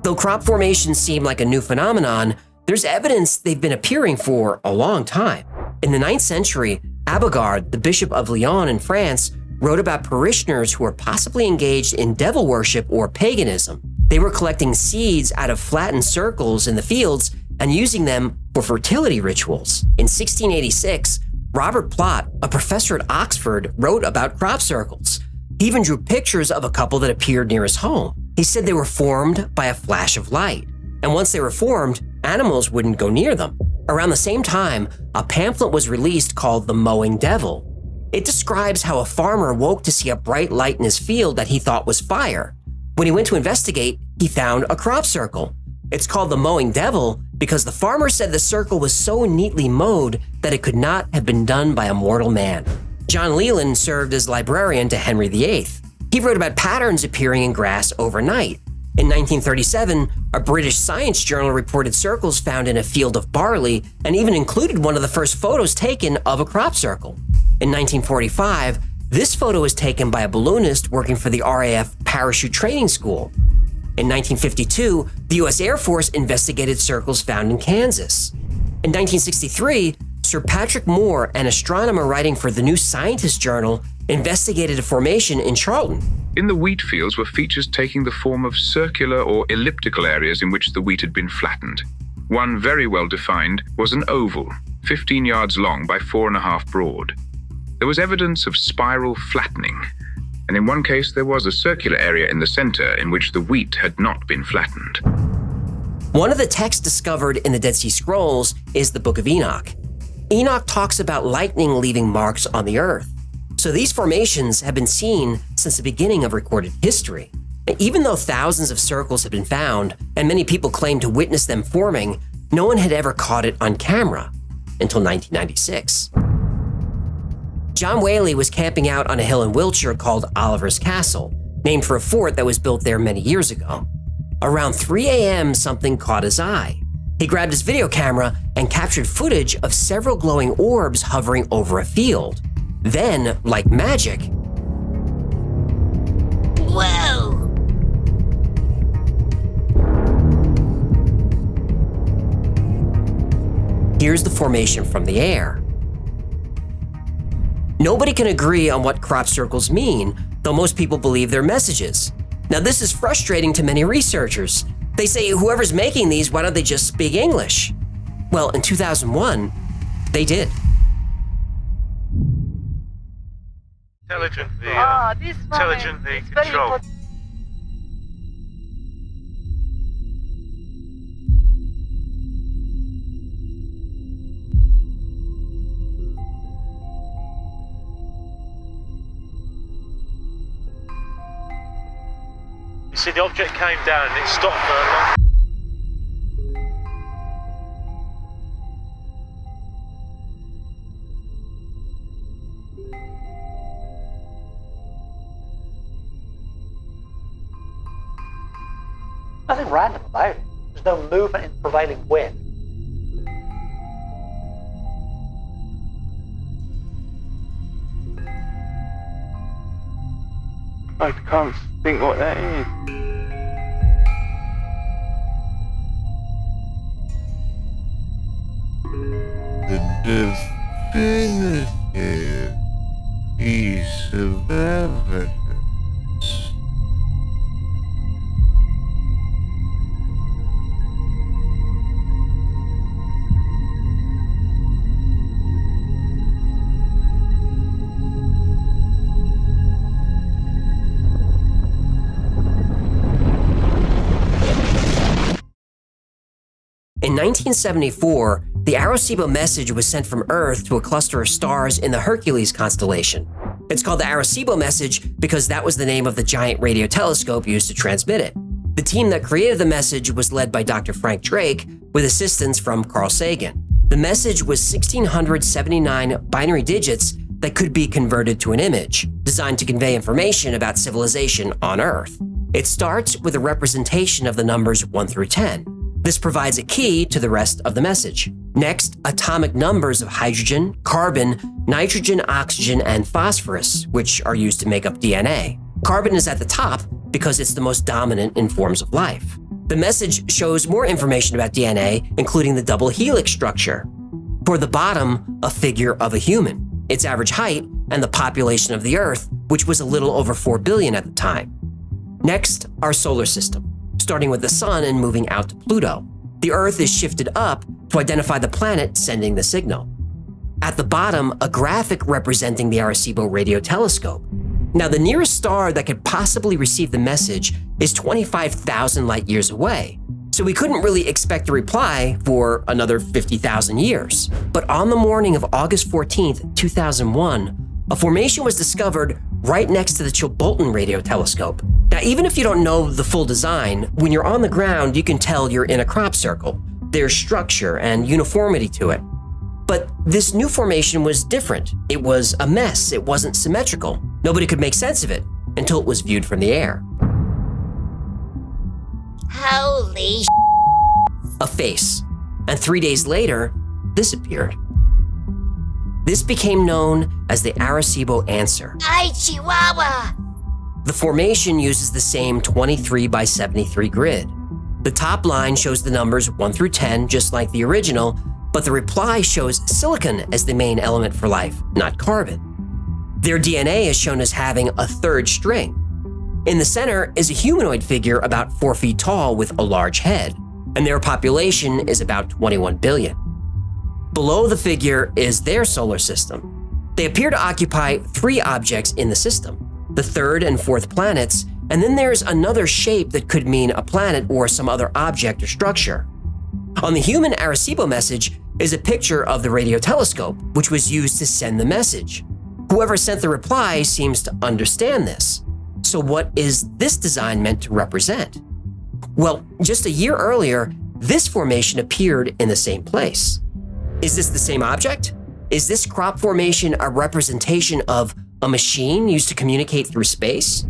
Though crop formations seem like a new phenomenon, there's evidence they've been appearing for a long time. In the 9th century, Abegard, the Bishop of Lyon in France, wrote about parishioners who were possibly engaged in devil worship or paganism. They were collecting seeds out of flattened circles in the fields and using them for fertility rituals. In 1686, Robert Plot, a professor at Oxford, wrote about crop circles. He even drew pictures of a couple that appeared near his home. He said they were formed by a flash of light, and once they were formed, animals wouldn't go near them. Around the same time, a pamphlet was released called The Mowing Devil. It describes how a farmer woke to see a bright light in his field that he thought was fire. When he went to investigate, he found a crop circle. It's called The Mowing Devil because the farmer said the circle was so neatly mowed that it could not have been done by a mortal man. John Leland served as librarian to Henry VIII. He wrote about patterns appearing in grass overnight. In 1937, a British science journal reported circles found in a field of barley and even included one of the first photos taken of a crop circle. In 1945, this photo was taken by a balloonist working for the RAF Parachute Training School. In 1952, the U.S. Air Force investigated circles found in Kansas. In 1963, Sir Patrick Moore, an astronomer writing for the New Scientist journal, investigated a formation in Charlton. In the wheat fields were features taking the form of circular or elliptical areas in which the wheat had been flattened. One very well defined was an oval, 15 yards long by 4.5 broad. There was evidence of spiral flattening, and in one case there was a circular area in the center in which the wheat had not been flattened. One of the texts discovered in the Dead Sea Scrolls is the Book of Enoch. Enoch talks about lightning leaving marks on the earth. So these formations have been seen since the beginning of recorded history. Even though thousands of circles have been found, and many people claim to witness them forming, no one had ever caught it on camera until 1996. John Whaley was camping out on a hill in Wiltshire called Oliver's Castle, named for a fort that was built there many years ago. Around 3 a.m., something caught his eye. He grabbed his video camera and captured footage of several glowing orbs hovering over a field. Then, like magic, Whoa! here's the formation from the air. Nobody can agree on what crop circles mean, though most people believe they're messages. Now, this is frustrating to many researchers. They say, whoever's making these, why don't they just speak English? Well, in 2001, they did. Intelligently controlled. You see, the object came down and it stopped for a long. Nothing random about it. There's no movement in the prevailing wind. I can't think what that is. The definitive piece of evidence. In 1974, the Arecibo message was sent from Earth to a cluster of stars in the Hercules constellation. It's called the Arecibo message because that was the name of the giant radio telescope used to transmit it. The team that created the message was led by Dr. Frank Drake with assistance from Carl Sagan. The message was 1,679 binary digits that could be converted to an image, designed to convey information about civilization on Earth. It starts with a representation of the numbers 1 through 10. This provides a key to the rest of the message. Next, atomic numbers of hydrogen, carbon, nitrogen, oxygen, and phosphorus, which are used to make up DNA. Carbon is at the top because it's the most dominant in forms of life. The message shows more information about DNA, including the double helix structure. Toward the bottom, a figure of a human, its average height, and the population of the Earth, which was a little over 4 billion at the time. Next, our solar system, starting with the Sun and moving out to Pluto. The Earth is shifted up to identify the planet sending the signal. At the bottom, a graphic representing the Arecibo radio telescope. Now, the nearest star that could possibly receive the message is 25,000 light years away, so we couldn't really expect a reply for another 50,000 years. But on the morning of August 14th, 2001, a formation was discovered right next to the Chilbolton radio telescope. Now, even if you don't know the full design, when you're on the ground, you can tell you're in a crop circle. There's structure and uniformity to it. But this new formation was different. It was a mess. It wasn't symmetrical. Nobody could make sense of it until it was viewed from the air. Holy A face. And 3 days later, this appeared. This became known as the Arecibo Answer. Ay, Chihuahua! The formation uses the same 23 by 73 grid. The top line shows the numbers 1 through 10, just like the original, but the reply shows silicon as the main element for life, not carbon. Their DNA is shown as having a third string. In the center is a humanoid figure about 4 feet tall with a large head, and their population is about 21 billion. Below the figure is their solar system. They appear to occupy 3 objects in the system, the 3rd and 4th planets, and then there's another shape that could mean a planet or some other object or structure. On the human Arecibo message is a picture of the radio telescope, which was used to send the message. Whoever sent the reply seems to understand this. So what is this design meant to represent? Well, just a year earlier, this formation appeared in the same place. Is this the same object? Is this crop formation a representation of a machine used to communicate through space?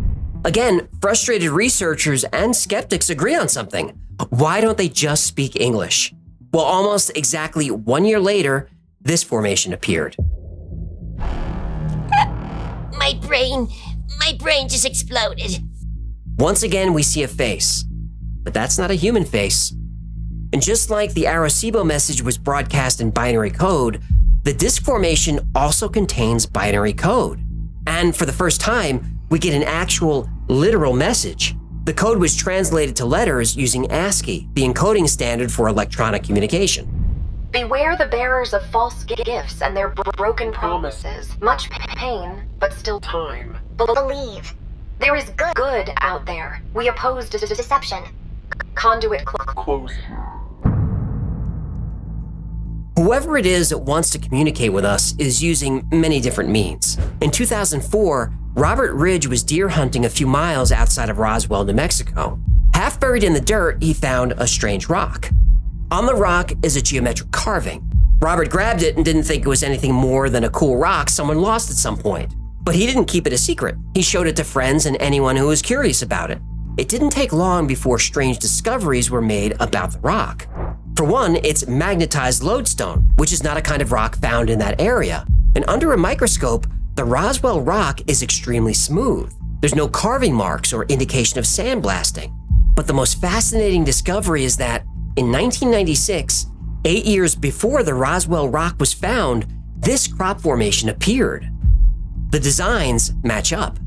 Again, frustrated researchers and skeptics agree on something. Why don't they just speak English? Well, almost exactly 1 year later, this formation appeared. My brain just exploded. Once again, we see a face, but that's not a human face. And just like the Arecibo message was broadcast in binary code, the disk formation also contains binary code. And for the first time, we get an actual, literal message. The code was translated to letters using ASCII, the encoding standard for electronic communication. Beware the bearers of false gifts and their broken promises. Much pain, but still time. Believe. There is good out there. We oppose deception. Conduit close. Whoever it is that wants to communicate with us is using many different means. In 2004, Robert Ridge was deer hunting a few miles outside of Roswell, New Mexico. Half buried in the dirt, he found a strange rock. On the rock is a geometric carving. Robert grabbed it and didn't think it was anything more than a cool rock someone lost at some point. But he didn't keep it a secret. He showed it to friends and anyone who was curious about it. It didn't take long before strange discoveries were made about the rock. For one, it's magnetized lodestone, which is not a kind of rock found in that area. And under a microscope, the Roswell rock is extremely smooth. There's no carving marks or indication of sandblasting. But the most fascinating discovery is that in 1996, 8 years before the Roswell rock was found, this crop formation appeared. The designs match up.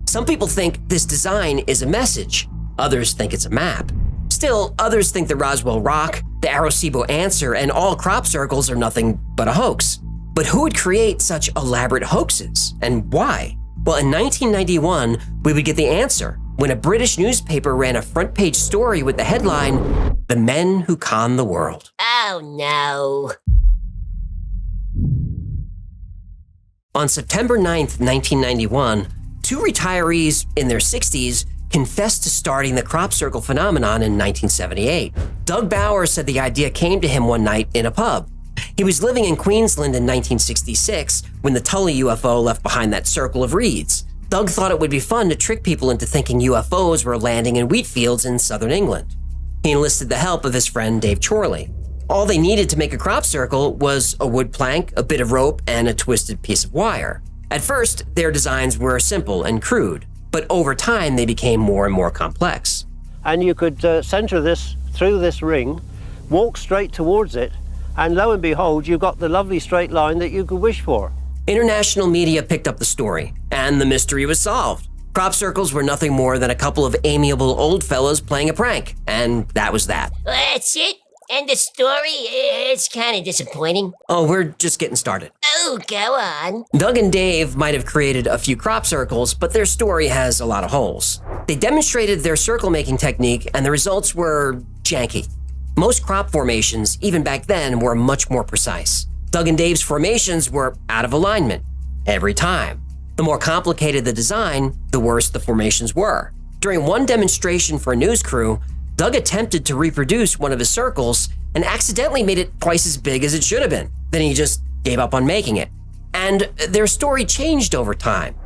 Some people think this design is a message. Others think it's a map. Still, others think the Roswell rock, the Arecibo Answer, and all crop circles are nothing but a hoax. But who would create such elaborate hoaxes, and why? Well, in 1991, we would get the answer when a British newspaper ran a front-page story with the headline, "The Men Who Con the World." Oh no. On September 9th, 1991, 2 retirees in their 60s confessed to starting the crop circle phenomenon in 1978. Doug Bauer said the idea came to him one night in a pub. He was living in Queensland in 1966 when the Tully UFO left behind that circle of reeds. Doug thought it would be fun to trick people into thinking UFOs were landing in wheat fields in southern England. He enlisted the help of his friend Dave Chorley. All they needed to make a crop circle was a wood plank, a bit of rope, and a twisted piece of wire. At first, their designs were simple and crude, but over time they became more and more complex. And you could center this through this ring, walk straight towards it, and lo and behold, you got the lovely straight line that you could wish for. International media picked up the story, and the mystery was solved. Crop circles were nothing more than a couple of amiable old fellows playing a prank, and that was that. That's it? End of story? It's kind of disappointing. Oh, we're just getting started. Oh, go on. Doug and Dave might have created a few crop circles, but their story has a lot of holes. They demonstrated their circle-making technique, and the results were janky. Most crop formations, even back then, were much more precise. Doug and Dave's formations were out of alignment every time. The more complicated the design, the worse the formations were. During one demonstration for a news crew, Doug attempted to reproduce one of his circles and accidentally made it twice as big as it should have been. Then he just gave up on making it. And their story changed over time.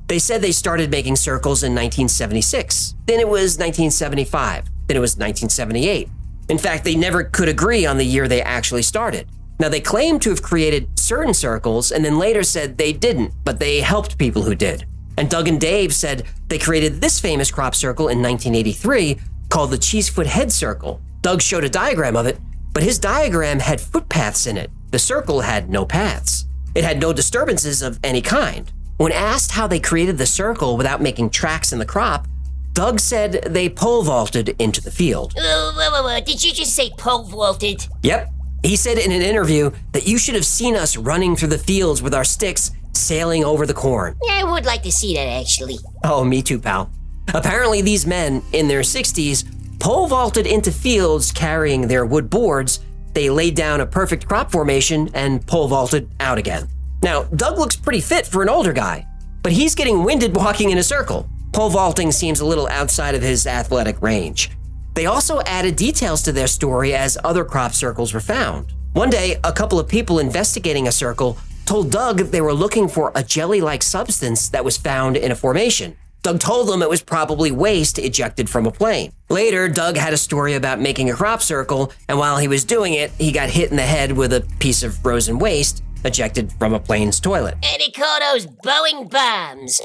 They said they started making circles in 1976. Then it was 1975. Then it was 1978. In fact, they never could agree on the year they actually started. Now, they claimed to have created certain circles and then later said they didn't, but they helped people who did. And Doug and Dave said they created this famous crop circle in 1983 called the Cheesefoot Head Circle. Doug showed a diagram of it, but his diagram had footpaths in it. The circle had no paths. It had no disturbances of any kind. When asked how they created the circle without making tracks in the crop, Doug said they pole vaulted into the field. Whoa. Did you just say pole vaulted? Yep. He said in an interview that you should have seen us running through the fields with our sticks sailing over the corn. Yeah, I would like to see that, actually. Oh, me too, pal. Apparently, these men, in their 60s, pole vaulted into fields carrying their wood boards. They laid down a perfect crop formation and pole vaulted out again. Now, Doug looks pretty fit for an older guy, but he's getting winded walking in a circle. Pole vaulting seems a little outside of his athletic range. They also added details to their story as other crop circles were found. One day, a couple of people investigating a circle told Doug they were looking for a jelly-like substance that was found in a formation. Doug told them it was probably waste ejected from a plane. Later, Doug had a story about making a crop circle, and while he was doing it, he got hit in the head with a piece of frozen waste ejected from a plane's toilet. And they call those Boeing bombs.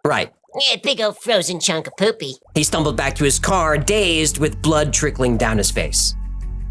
Right. Yeah, big old frozen chunk of poopy. He stumbled back to his car, dazed, with blood trickling down his face.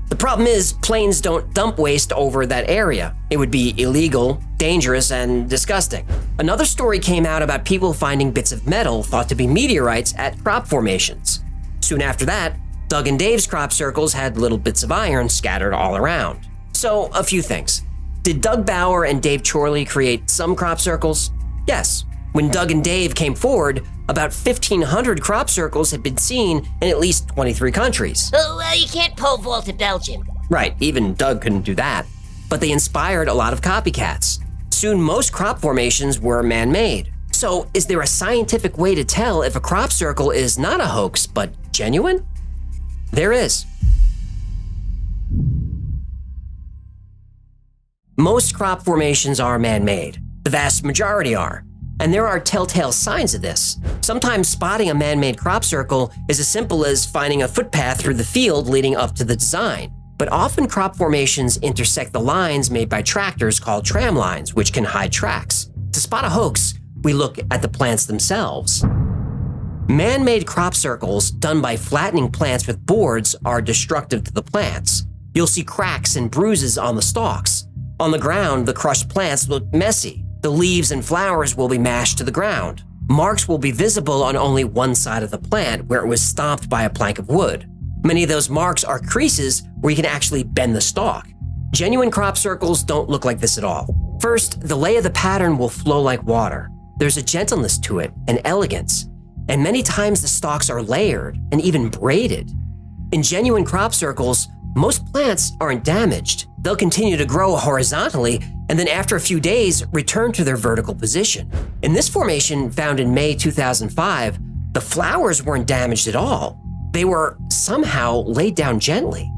The problem is, planes don't dump waste over that area. It would be illegal, dangerous, and disgusting. Another story came out about people finding bits of metal thought to be meteorites at crop formations. Soon after that, Doug and Dave's crop circles had little bits of iron scattered all around. So, a few things. Did Doug Bauer and Dave Chorley create some crop circles? Yes. When Doug and Dave came forward, about 1,500 crop circles had been seen in at least 23 countries. Oh, well, you can't pole vault to Belgium. Right, even Doug couldn't do that. But they inspired a lot of copycats. Soon, most crop formations were man-made. So, is there a scientific way to tell if a crop circle is not a hoax, but genuine? There is. Most crop formations are man-made. The vast majority are. And there are telltale signs of this. Sometimes spotting a man-made crop circle is as simple as finding a footpath through the field leading up to the design. But often crop formations intersect the lines made by tractors called tram lines, which can hide tracks. To spot a hoax, we look at the plants themselves. Man-made crop circles done by flattening plants with boards are destructive to the plants. You'll see cracks and bruises on the stalks. On the ground, the crushed plants look messy. The leaves and flowers will be mashed to the ground. Marks will be visible on only one side of the plant where it was stomped by a plank of wood. Many of those marks are creases where you can actually bend the stalk. Genuine crop circles don't look like this at all. First, the lay of the pattern will flow like water. There's a gentleness to it, an elegance, and many times the stalks are layered and even braided. In genuine crop circles, most plants aren't damaged. They'll continue to grow horizontally and then after a few days return to their vertical position. In this formation found in May 2005, The flowers weren't damaged at all. They were somehow laid down gently.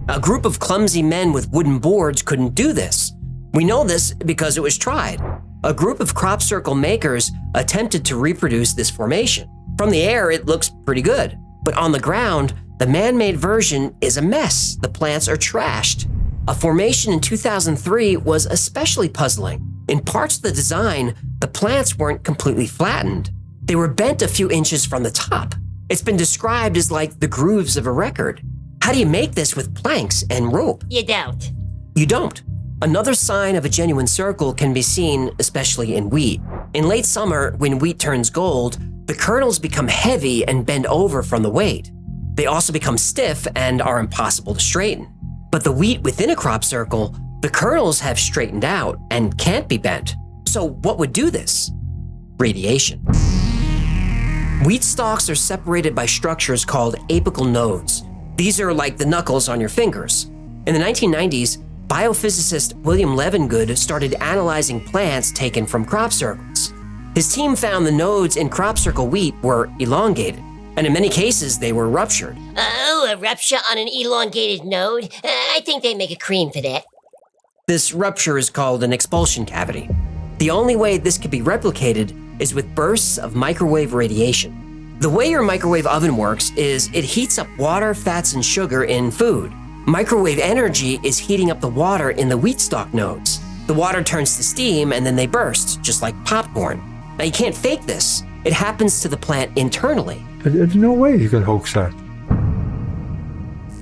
A group of clumsy men with wooden boards couldn't do this. We know this because it was tried. A group of crop circle makers attempted to reproduce this formation. From the air, it looks pretty good. But on the ground, the man-made version is a mess. The plants are trashed. A formation in 2003 was especially puzzling. In parts of the design, the plants weren't completely flattened. They were bent a few inches from the top. It's been described as like the grooves of a record. How do you make this with planks and rope? You don't. You don't. Another sign of a genuine circle can be seen, especially in wheat. In late summer, when wheat turns gold, the kernels become heavy and bend over from the weight. They also become stiff and are impossible to straighten. But the wheat within a crop circle, the kernels have straightened out and can't be bent. So what would do this? Radiation. Wheat stalks are separated by structures called apical nodes. These are like the knuckles on your fingers. In the 1990s, biophysicist William Levengood started analyzing plants taken from crop circles. His team found the nodes in crop circle wheat were elongated, and in many cases they were ruptured. Oh, a rupture on an elongated node? I think they make a cream for that. This rupture is called an expulsion cavity. The only way this could be replicated is with bursts of microwave radiation. The way your microwave oven works is it heats up water, fats, and sugar in food. Microwave energy is heating up the water in the wheat stalk nodes. The water turns to steam and then they burst, just like popcorn. Now you can't fake this. It happens to the plant internally. There's no way you can hoax that.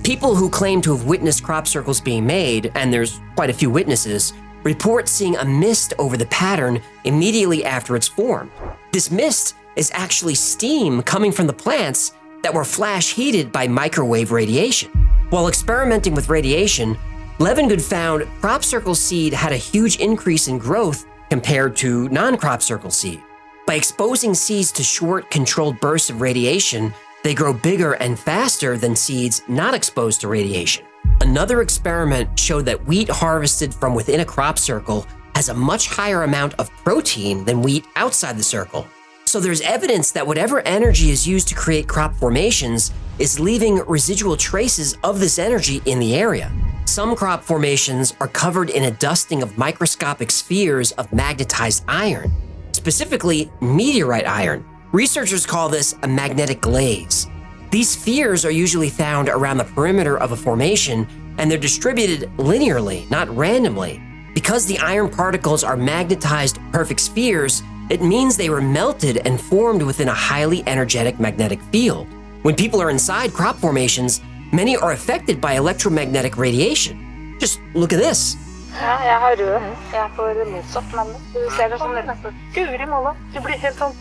People who claim to have witnessed crop circles being made, and there's quite a few witnesses, report seeing a mist over the pattern immediately after it's formed. This mist is actually steam coming from the plants that were flash heated by microwave radiation. While experimenting with radiation, Levengood found crop circle seed had a huge increase in growth compared to non-crop circle seed. By exposing seeds to short, controlled bursts of radiation, they grow bigger and faster than seeds not exposed to radiation. Another experiment showed that wheat harvested from within a crop circle has a much higher amount of protein than wheat outside the circle. So there's evidence that whatever energy is used to create crop formations is leaving residual traces of this energy in the area. Some crop formations are covered in a dusting of microscopic spheres of magnetized iron, specifically meteorite iron. Researchers call this a magnetic glaze. These spheres are usually found around the perimeter of a formation, and they're distributed linearly, not randomly. Because the iron particles are magnetized perfect spheres, it means they were melted and formed within a highly energetic magnetic field. When people are inside crop formations, many are affected by electromagnetic radiation. Just look at this. Ja, jeg har rød. Jeg får motsatt, men du ser det sånn nesten. Guri malla, det blir helt sånn.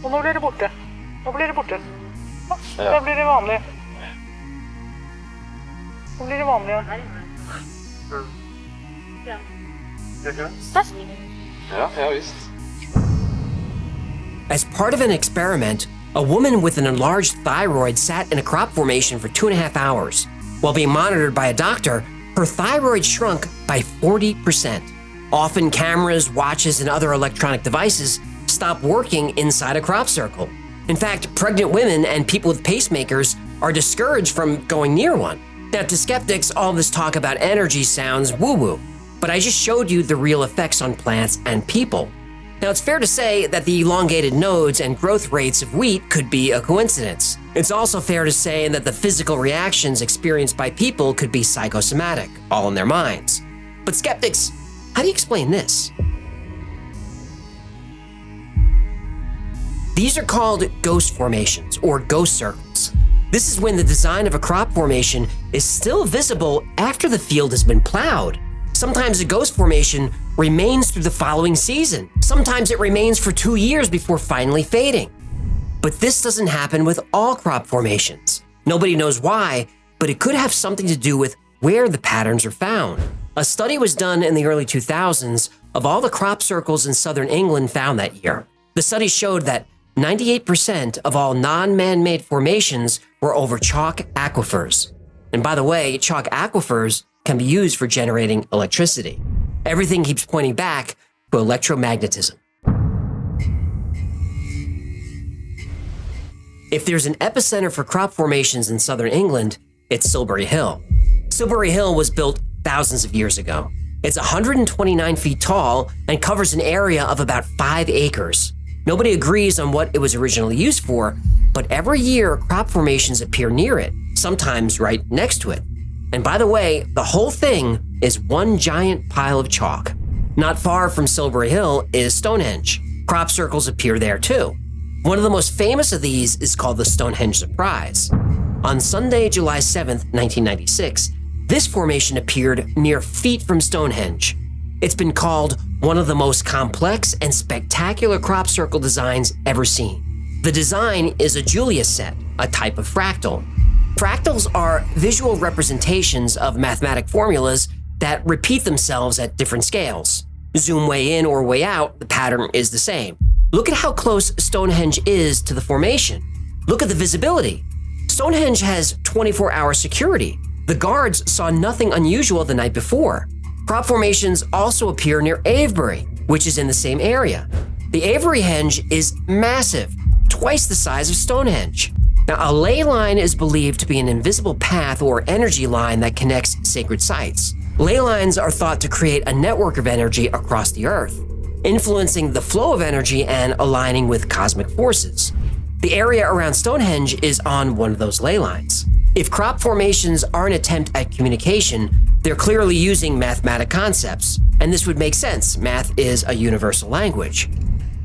Og nå blir det borte. Nå blir det borte. Da blir det vanlig. Nå blir det vanlig. Ja, visst. As part of an experiment, a woman with an enlarged thyroid sat in a crop formation for 2.5 hours. While being monitored by a doctor, her thyroid shrunk by 40%. Often cameras, watches, and other electronic devices stop working inside a crop circle. In fact, pregnant women and people with pacemakers are discouraged from going near one. Now, to skeptics, all this talk about energy sounds woo-woo, but I just showed you the real effects on plants and people. Now, it's fair to say that the elongated nodes and growth rates of wheat could be a coincidence. It's also fair to say that the physical reactions experienced by people could be psychosomatic, all in their minds. But skeptics, how do you explain this? These are called ghost formations, or ghost circles. This is when the design of a crop formation is still visible after the field has been plowed. Sometimes a ghost formation remains through the following season. Sometimes it remains for 2 years before finally fading. But this doesn't happen with all crop formations. Nobody knows why, but it could have something to do with where the patterns are found. A study was done in the early 2000s of all the crop circles in southern England found that year. The study showed that 98% of all non-man-made formations were over chalk aquifers. And by the way, chalk aquifers can be used for generating electricity. Everything keeps pointing back to electromagnetism. If there's an epicenter for crop formations in southern England, it's Silbury Hill. Silbury Hill was built thousands of years ago. It's 129 feet tall and covers an area of about 5 acres. Nobody agrees on what it was originally used for, but every year crop formations appear near it, sometimes right next to it. And by the way, the whole thing is one giant pile of chalk. Not far from Silbury Hill is Stonehenge. Crop circles appear there too. One of the most famous of these is called the Stonehenge Surprise. On Sunday, July 7th, 1996, this formation appeared mere feet from Stonehenge. It's been called one of the most complex and spectacular crop circle designs ever seen. The design is a Julius set, a type of fractal. Fractals are visual representations of mathematic formulas that repeat themselves at different scales. Zoom way in or way out, the pattern is the same. Look at how close Stonehenge is to the formation. Look at the visibility. Stonehenge has 24-hour security. The guards saw nothing unusual the night before. Crop formations also appear near Avebury, which is in the same area. The Avebury henge is massive, twice the size of Stonehenge. Now, a ley line is believed to be an invisible path or energy line that connects sacred sites. Ley lines are thought to create a network of energy across the earth, influencing the flow of energy and aligning with cosmic forces. The area around Stonehenge is on one of those ley lines. If crop formations are an attempt at communication, they're clearly using mathematic concepts, and this would make sense. Math is a universal language.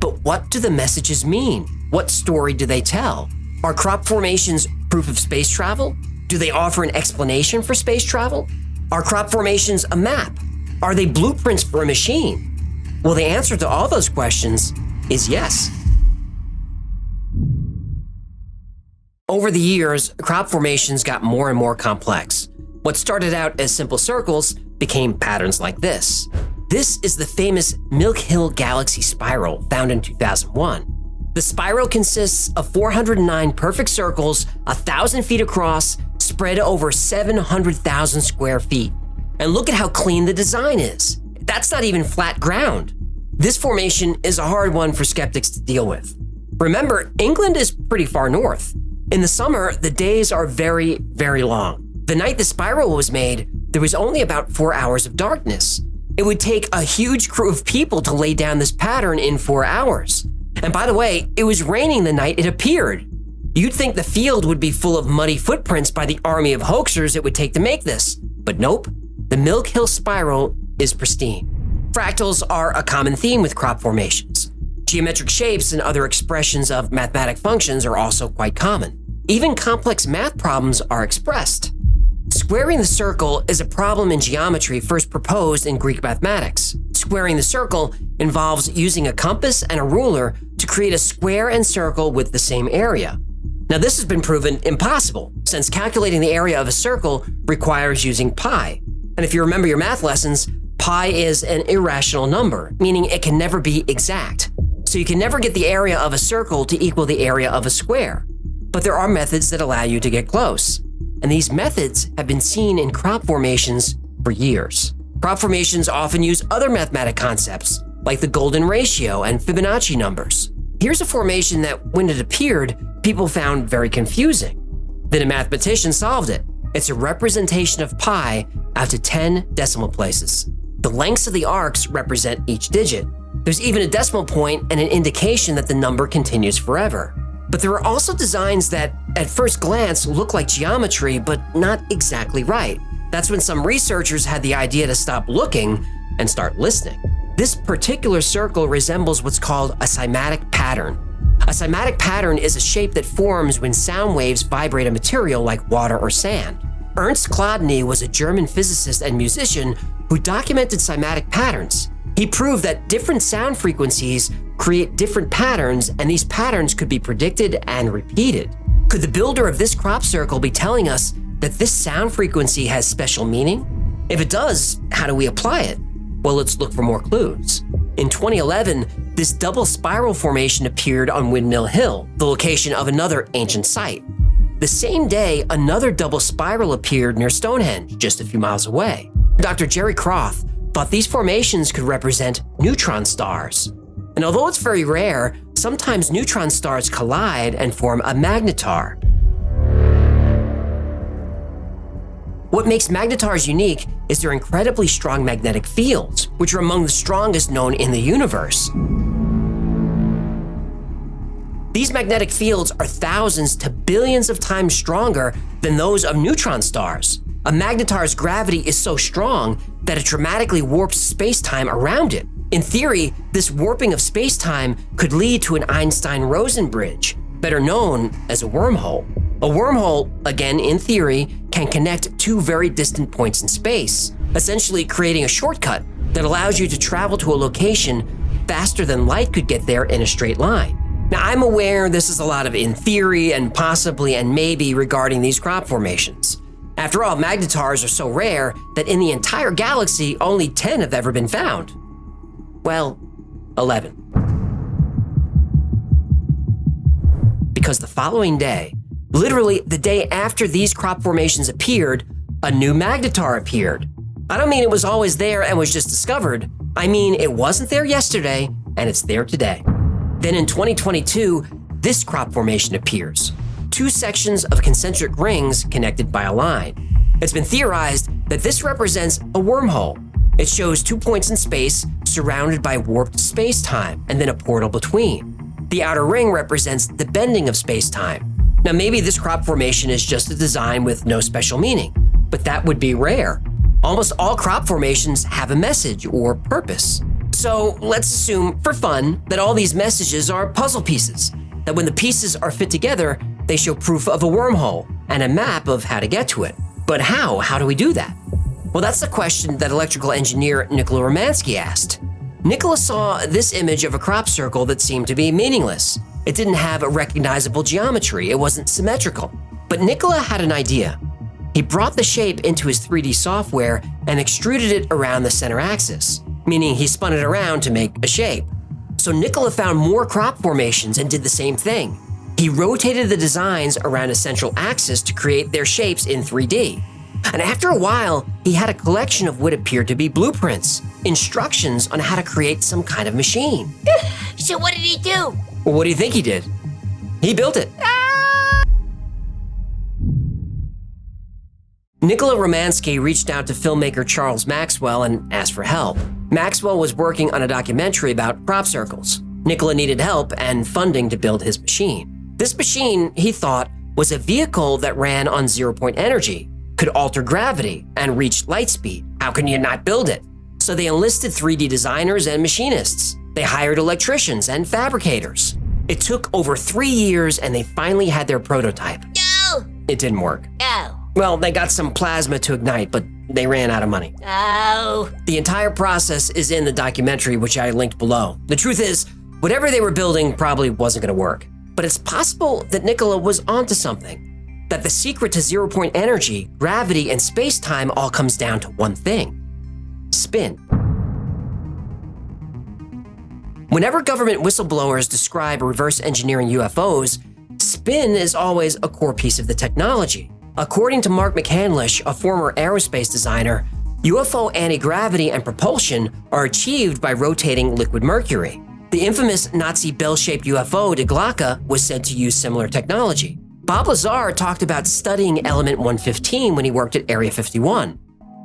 But what do the messages mean? What story do they tell? Are crop formations proof of space travel? Do they offer an explanation for space travel? Are crop formations a map? Are they blueprints for a machine? Well, the answer to all those questions is yes. Over the years, crop formations got more and more complex. What started out as simple circles became patterns like this. This is the famous Milk Hill Galaxy Spiral found in 2001. The spiral consists of 409 perfect circles, 1,000 feet across, spread over 700,000 square feet. And look at how clean the design is. That's not even flat ground. This formation is a hard one for skeptics to deal with. Remember, England is pretty far north. In the summer, the days are very, very long. The night the spiral was made, there was only about 4 hours of darkness. It would take a huge crew of people to lay down this pattern in 4 hours. And by the way, it was raining the night it appeared. You'd think the field would be full of muddy footprints by the army of hoaxers it would take to make this. But nope, the Milk Hill Spiral is pristine. Fractals are a common theme with crop formations. Geometric shapes and other expressions of mathematic functions are also quite common. Even complex math problems are expressed. Squaring the circle is a problem in geometry first proposed in Greek mathematics. Squaring the circle involves using a compass and a ruler to create a square and circle with the same area. Now, this has been proven impossible, since calculating the area of a circle requires using pi. And if you remember your math lessons, pi is an irrational number, meaning it can never be exact. So you can never get the area of a circle to equal the area of a square. But there are methods that allow you to get close. And these methods have been seen in crop formations for years. Crop formations often use other mathematic concepts, like the golden ratio and Fibonacci numbers. Here's a formation that, when it appeared, people found very confusing. Then a mathematician solved it. It's a representation of pi out to 10 decimal places. The lengths of the arcs represent each digit. There's even a decimal point and an indication that the number continues forever. But there are also designs that, at first glance, look like geometry, but not exactly right. That's when some researchers had the idea to stop looking and start listening. This particular circle resembles what's called a cymatic pattern. A cymatic pattern is a shape that forms when sound waves vibrate a material like water or sand. Ernst Chladni was a German physicist and musician who documented cymatic patterns. He proved that different sound frequencies create different patterns, and these patterns could be predicted and repeated. Could the builder of this crop circle be telling us that this sound frequency has special meaning? If it does, how do we apply it? Well, let's look for more clues. In 2011, this double spiral formation appeared on Windmill Hill, the location of another ancient site. The same day, another double spiral appeared near Stonehenge, just a few miles away. Dr. Jerry Croth thought these formations could represent neutron stars. And although it's very rare, sometimes neutron stars collide and form a magnetar. What makes magnetars unique is their incredibly strong magnetic fields, which are among the strongest known in the universe. These magnetic fields are thousands to billions of times stronger than those of neutron stars. A magnetar's gravity is so strong that it dramatically warps space-time around it. In theory, this warping of space-time could lead to an Einstein-Rosen bridge, better known as a wormhole. A wormhole, again in theory, can connect two very distant points in space, essentially creating a shortcut that allows you to travel to a location faster than light could get there in a straight line. Now, I'm aware this is a lot of in theory and possibly and maybe regarding these crop formations. After all, magnetars are so rare that in the entire galaxy, only 10 have ever been found. Well, 11. Because the following day, literally the day after these crop formations appeared, a new magnetar appeared. I don't mean it was always there and was just discovered. I mean it wasn't there yesterday and it's there today. Then in 2022, this crop formation appears. 2 sections of concentric rings connected by a line. It's been theorized that this represents a wormhole. It shows 2 points in space surrounded by warped space-time and then a portal between. The outer ring represents the bending of space-time. Now maybe this crop formation is just a design with no special meaning, but that would be rare. Almost all crop formations have a message or purpose. So let's assume, for fun, that all these messages are puzzle pieces, that when the pieces are fit together, they show proof of a wormhole and a map of how to get to it. But how? How do we do that? Well, that's the question that electrical engineer Nikola Romansky asked. Nikola saw this image of a crop circle that seemed to be meaningless. It didn't have a recognizable geometry, it wasn't symmetrical. But Nikola had an idea. He brought the shape into his 3D software and extruded it around the center axis, meaning he spun it around to make a shape. So Nikola found more crop formations and did the same thing. He rotated the designs around a central axis to create their shapes in 3D. And after a while, he had a collection of what appeared to be blueprints, instructions on how to create some kind of machine. So what did he do? Well, what do you think he did? He built it. Nikola Romansky reached out to filmmaker Charles Maxwell and asked for help. Maxwell was working on a documentary about crop circles. Nikola needed help and funding to build his machine. This machine, he thought, was a vehicle that ran on zero-point energy, could alter gravity, and reach light speed. How can you not build it? So they enlisted 3D designers and machinists. They hired electricians and fabricators. It took over 3 years and they finally had their prototype. No! It didn't work. No. Well, they got some plasma to ignite, but they ran out of money. Oh. The entire process is in the documentary, which I linked below. The truth is, whatever they were building probably wasn't going to work. But it's possible that Nikola was onto something. That the secret to zero-point energy, gravity, and space-time all comes down to one thing: spin. Whenever government whistleblowers describe reverse engineering UFOs, spin is always a core piece of the technology. According to Mark McCandlish, a former aerospace designer, UFO anti-gravity and propulsion are achieved by rotating liquid mercury. The infamous Nazi bell-shaped UFO De Glocke was said to use similar technology. Bob Lazar talked about studying element 115 when he worked at Area 51.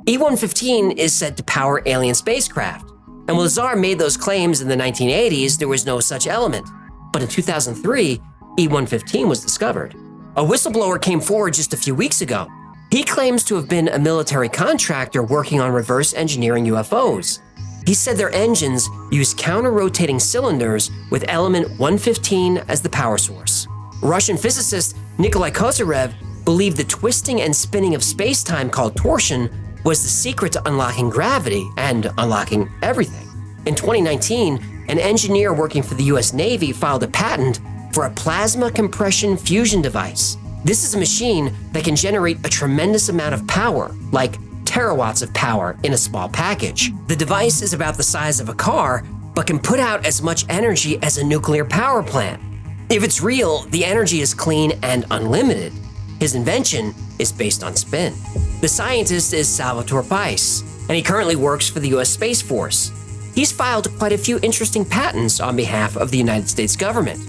E-115 is said to power alien spacecraft, and when Lazar made those claims in the 1980s, there was no such element. But in 2003, E-115 was discovered. A whistleblower came forward just a few weeks ago. He claims to have been a military contractor working on reverse engineering UFOs. He said their engines use counter-rotating cylinders with element 115 as the power source. Russian physicist Nikolai Kozyrev believed the twisting and spinning of space-time called torsion was the secret to unlocking gravity and unlocking everything. In 2019, an engineer working for the US Navy filed a patent for a plasma compression fusion device. This is a machine that can generate a tremendous amount of power, like terawatts of power in a small package. The device is about the size of a car, but can put out as much energy as a nuclear power plant. If it's real, the energy is clean and unlimited. His invention is based on spin. The scientist is Salvatore Pais, and he currently works for the US Space Force. he's filed quite a few interesting patents on behalf of the United States government.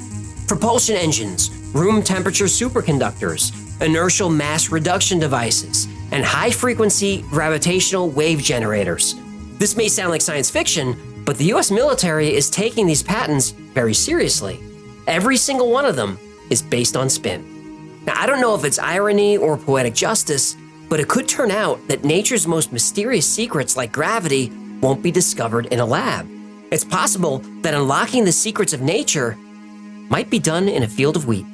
Propulsion engines, room temperature superconductors, inertial mass reduction devices, and high-frequency gravitational wave generators. This may sound like science fiction, but the US military is taking these patents very seriously. Every single one of them is based on spin. Now, I don't know if it's irony or poetic justice, but it could turn out that nature's most mysterious secrets like gravity won't be discovered in a lab. It's possible that unlocking the secrets of nature might be done in a field of wheat.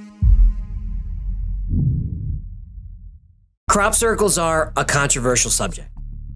Crop circles are a controversial subject.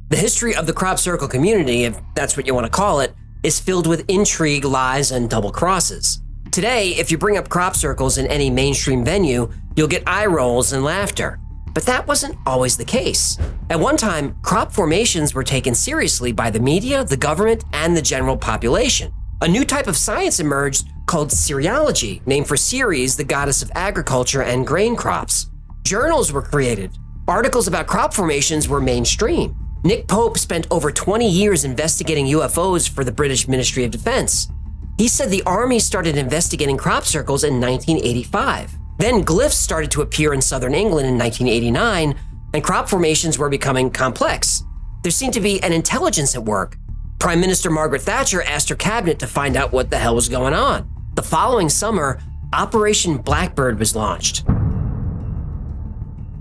The history of the crop circle community, if that's what you want to call it, is filled with intrigue, lies, and double crosses. Today, if you bring up crop circles in any mainstream venue, you'll get eye rolls and laughter. But that wasn't always the case. At one time, crop formations were taken seriously by the media, the government, and the general population. A new type of science emerged called cerealogy, named for Ceres, the goddess of agriculture and grain crops. Journals were created. Articles about crop formations were mainstream. Nick Pope spent over 20 years investigating UFOs for the British Ministry of Defense. He said the Army started investigating crop circles in 1985. Then glyphs started to appear in southern England in 1989, and crop formations were becoming complex. There seemed to be an intelligence at work. Prime Minister Margaret Thatcher asked her cabinet to find out what the hell was going on. The following summer, Operation Blackbird was launched.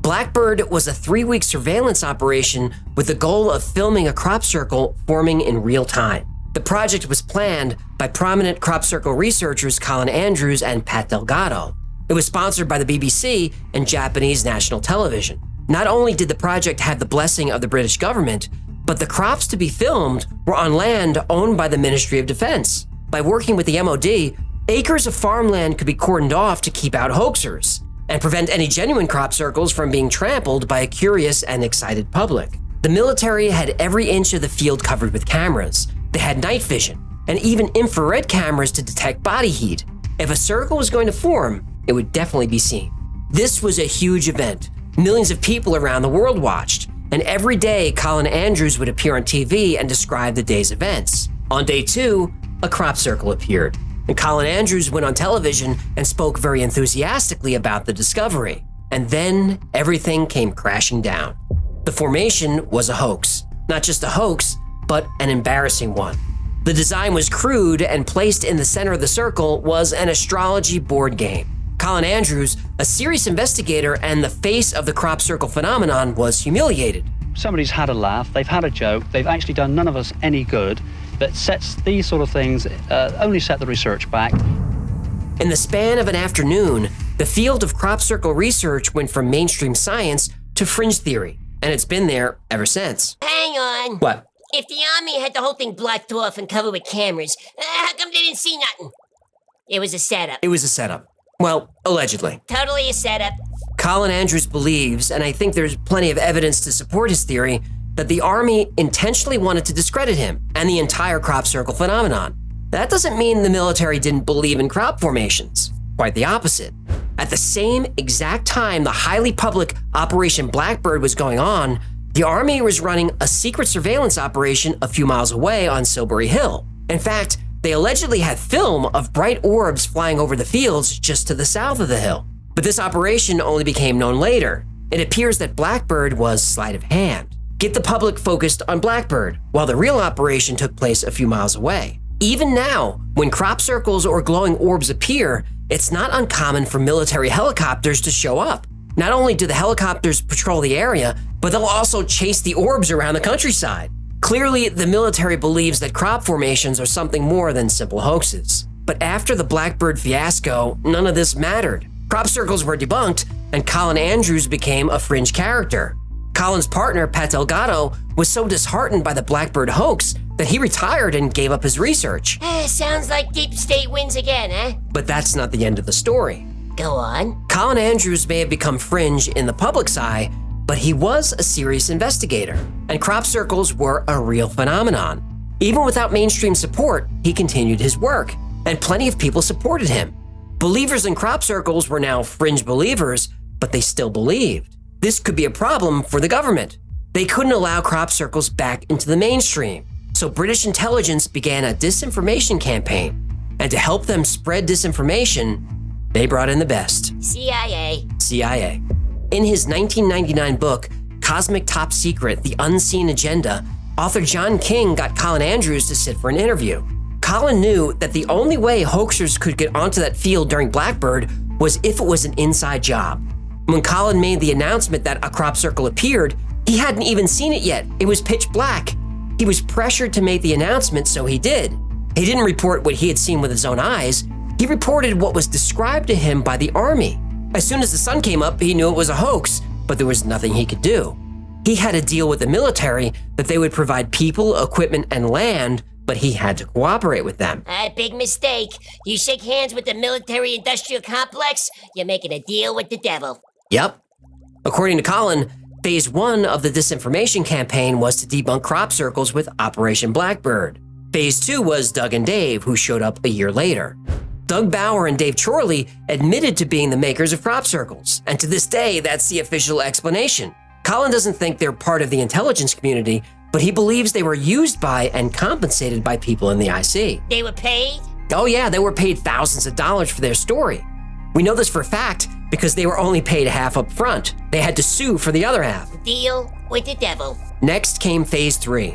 Blackbird was a 3-week surveillance operation with the goal of filming a crop circle forming in real time. The project was planned by prominent crop circle researchers Colin Andrews and Pat Delgado. It was sponsored by the BBC and Japanese national television. Not only did the project have the blessing of the British government, but the crops to be filmed were on land owned by the Ministry of Defense. By working with the MOD, acres of farmland could be cordoned off to keep out hoaxers and prevent any genuine crop circles from being trampled by a curious and excited public. The military had every inch of the field covered with cameras. They had night vision and even infrared cameras to detect body heat. If a circle was going to form, it would definitely be seen. This was a huge event. Millions of people around the world watched, and every day Colin Andrews would appear on TV and describe the day's events. On day 2, a crop circle appeared, and Colin Andrews went on television and spoke very enthusiastically about the discovery. And then everything came crashing down. The formation was a hoax. Not just a hoax, but an embarrassing one. The design was crude, and placed in the center of the circle was an astrology board game. Colin Andrews, a serious investigator and the face of the crop circle phenomenon, was humiliated. Somebody's had a laugh, they've had a joke, they've actually done none of us any good. That sets these sort of things, only set the research back. In the span of an afternoon, the field of crop circle research went from mainstream science to fringe theory, and it's been there ever since. Hang on. What? If the Army had the whole thing blocked off and covered with cameras, how come they didn't see nothing? It was a setup. It was a setup. Well, allegedly. Totally a setup. Colin Andrews believes, and I think there's plenty of evidence to support his theory, that the Army intentionally wanted to discredit him and the entire crop circle phenomenon. That doesn't mean the military didn't believe in crop formations. Quite the opposite. At the same exact time the highly public Operation Blackbird was going on, the Army was running a secret surveillance operation a few miles away on Silbury Hill. In fact, they allegedly had film of bright orbs flying over the fields just to the south of the hill. But this operation only became known later. It appears that Blackbird was sleight of hand. Get the public focused on Blackbird, while the real operation took place a few miles away. Even now, when crop circles or glowing orbs appear, it's not uncommon for military helicopters to show up. Not only do the helicopters patrol the area, but they'll also chase the orbs around the countryside. Clearly, the military believes that crop formations are something more than simple hoaxes. But after the Blackbird fiasco, none of this mattered. Crop circles were debunked, and Colin Andrews became a fringe character. Colin's partner, Pat Delgado, was so disheartened by the Blackbird hoax that he retired and gave up his research. Sounds like Deep State wins again, eh? But that's not the end of the story. Go on. Colin Andrews may have become fringe in the public's eye, but he was a serious investigator, and crop circles were a real phenomenon. Even without mainstream support, he continued his work, and plenty of people supported him. Believers in crop circles were now fringe believers, but they still believed. This could be a problem for the government. They couldn't allow crop circles back into the mainstream. So British intelligence began a disinformation campaign. And to help them spread disinformation, they brought in the best. CIA. In his 1999 book, Cosmic Top Secret, The Unseen Agenda, author John King got Colin Andrews to sit for an interview. Colin knew that the only way hoaxers could get onto that field during Blackbird was if it was an inside job. When Colin made the announcement that a crop circle appeared, he hadn't even seen it yet. It was pitch black. He was pressured to make the announcement, so he did. He didn't report what he had seen with his own eyes. He reported what was described to him by the Army. As soon as the sun came up, he knew it was a hoax, but there was nothing he could do. He had a deal with the military that they would provide people, equipment, and land, but he had to cooperate with them. Big mistake. You shake hands with the military-industrial complex, you're making a deal with the devil. Yep. According to Colin, phase 1 of the disinformation campaign was to debunk crop circles with Operation Blackbird. Phase 2 was Doug and Dave, who showed up a year later. Doug Bauer and Dave Chorley admitted to being the makers of crop circles, and to this day, that's the official explanation. Colin doesn't think they're part of the intelligence community, but he believes they were used by and compensated by people in the IC. They were paid? Oh yeah, they were paid thousands of dollars for their story. We know this for a fact because they were only paid half up front. They had to sue for the other half. Deal with the devil. Next came phase 3.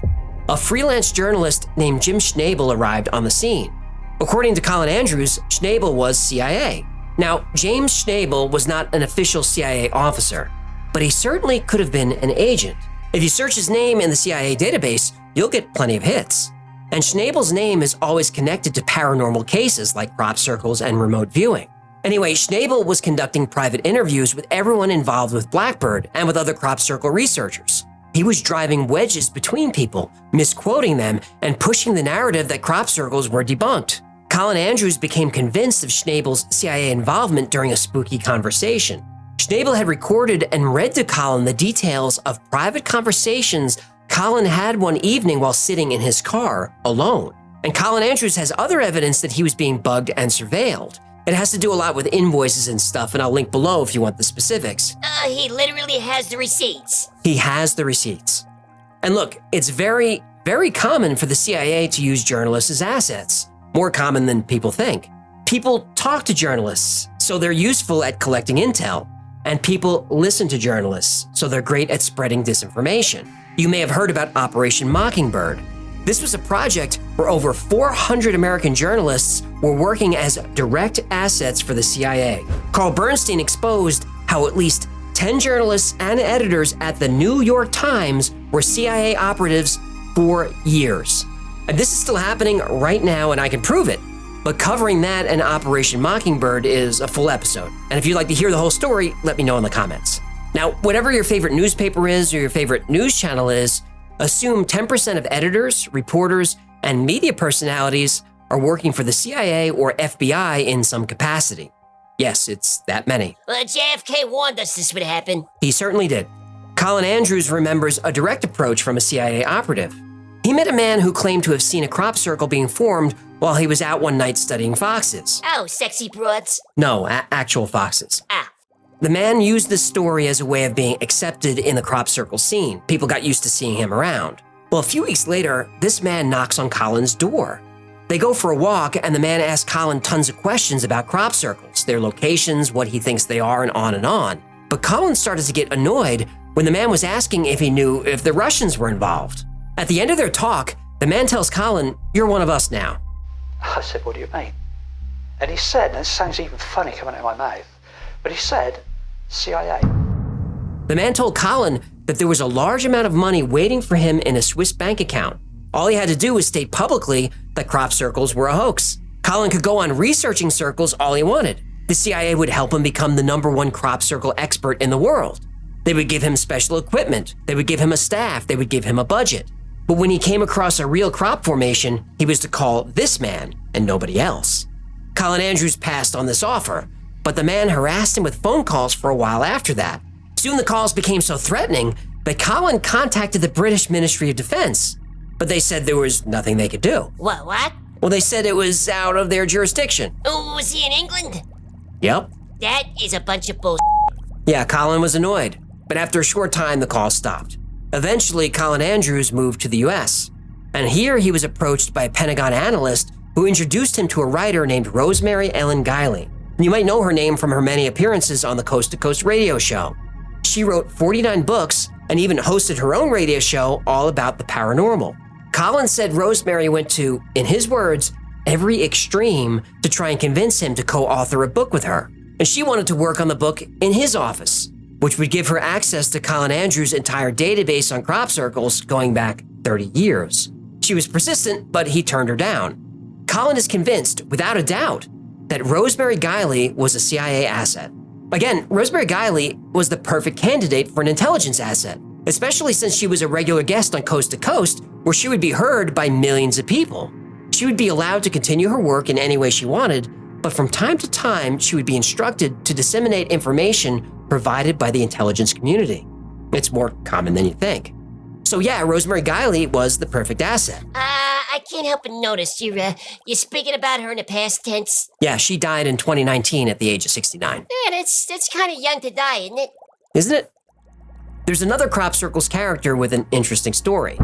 A freelance journalist named Jim Schnabel arrived on the scene. According to Colin Andrews, Schnabel was CIA. Now, James Schnabel was not an official CIA officer, but he certainly could have been an agent. If you search his name in the CIA database, you'll get plenty of hits. And Schnabel's name is always connected to paranormal cases like crop circles and remote viewing. Anyway, Schnabel was conducting private interviews with everyone involved with Blackbird and with other crop circle researchers. He was driving wedges between people, misquoting them, and pushing the narrative that crop circles were debunked. Colin Andrews became convinced of Schnabel's CIA involvement during a spooky conversation. Schnabel had recorded and read to Colin the details of private conversations Colin had one evening while sitting in his car alone. And Colin Andrews has other evidence that he was being bugged and surveilled. It has to do a lot with invoices and stuff, and I'll link below if you want the specifics. He literally has the receipts. He has the receipts. And look, it's very, very common for the CIA to use journalists as assets. More common than people think. People talk to journalists, so they're useful at collecting intel. And people listen to journalists, so they're great at spreading disinformation. You may have heard about Operation Mockingbird. This was a project where over 400 American journalists were working as direct assets for the CIA. Carl Bernstein exposed how at least 10 journalists and editors at the New York Times were CIA operatives for years. And this is still happening right now, and I can prove it. But covering that and Operation Mockingbird is a full episode. And if you'd like to hear the whole story, let me know in the comments. Now, whatever your favorite newspaper is or your favorite news channel is, assume 10% of editors, reporters, and media personalities are working for the CIA or FBI in some capacity. Yes, it's that many. JFK warned us this would happen. He certainly did. Colin Andrews remembers a direct approach from a CIA operative. He met a man who claimed to have seen a crop circle being formed while he was out one night studying foxes. Oh, sexy broads. No, actual foxes. Ah. The man used this story as a way of being accepted in the crop circle scene. People got used to seeing him around. Well, a few weeks later, this man knocks on Colin's door. They go for a walk, and the man asks Colin tons of questions about crop circles, their locations, what he thinks they are, and on and on. But Colin started to get annoyed when the man was asking if he knew if the Russians were involved. At the end of their talk, the man tells Colin, "You're one of us now." I said, "What do you mean?" And he said, and this sounds even funny coming out of my mouth, but he said, "CIA." The man told Colin that there was a large amount of money waiting for him in a Swiss bank account. All he had to do was state publicly that crop circles were a hoax. Colin could go on researching circles all he wanted. The CIA would help him become the #1 crop circle expert in the world. They would give him special equipment. They would give him a staff. They would give him a budget. But when he came across a real crop formation, he was to call this man and nobody else. Colin Andrews passed on this offer, but the man harassed him with phone calls for a while after that. Soon the calls became so threatening that Colin contacted the British Ministry of Defense, but they said there was nothing they could do. What? Well, they said it was out of their jurisdiction. Oh, was he in England? Yep. That is a bunch of bull. Yeah, Colin was annoyed, but after a short time, the call stopped. Eventually, Colin Andrews moved to the US. And here he was approached by a Pentagon analyst who introduced him to a writer named Rosemary Ellen Guiley. You might know her name from her many appearances on the Coast to Coast radio show. She wrote 49 books and even hosted her own radio show all about the paranormal. Collins said Rosemary went to, in his words, every extreme to try and convince him to co-author a book with her. And she wanted to work on the book in his office, which would give her access to Colin Andrews' entire database on crop circles going back 30 years. She was persistent, but he turned her down. Colin is convinced, without a doubt, that Rosemary Guiley was a CIA asset. Again, Rosemary Guiley was the perfect candidate for an intelligence asset, especially since she was a regular guest on Coast to Coast, where she would be heard by millions of people. She would be allowed to continue her work in any way she wanted, but from time to time, she would be instructed to disseminate information provided by the intelligence community. It's more common than you think. So yeah, Rosemary Guiley was the perfect asset. I can't help but notice you're speaking about her in the past tense. Yeah, she died in 2019 at the age of 69. Yeah, that's kind of young to die, isn't it? Isn't it? There's another Crop Circles character with an interesting story.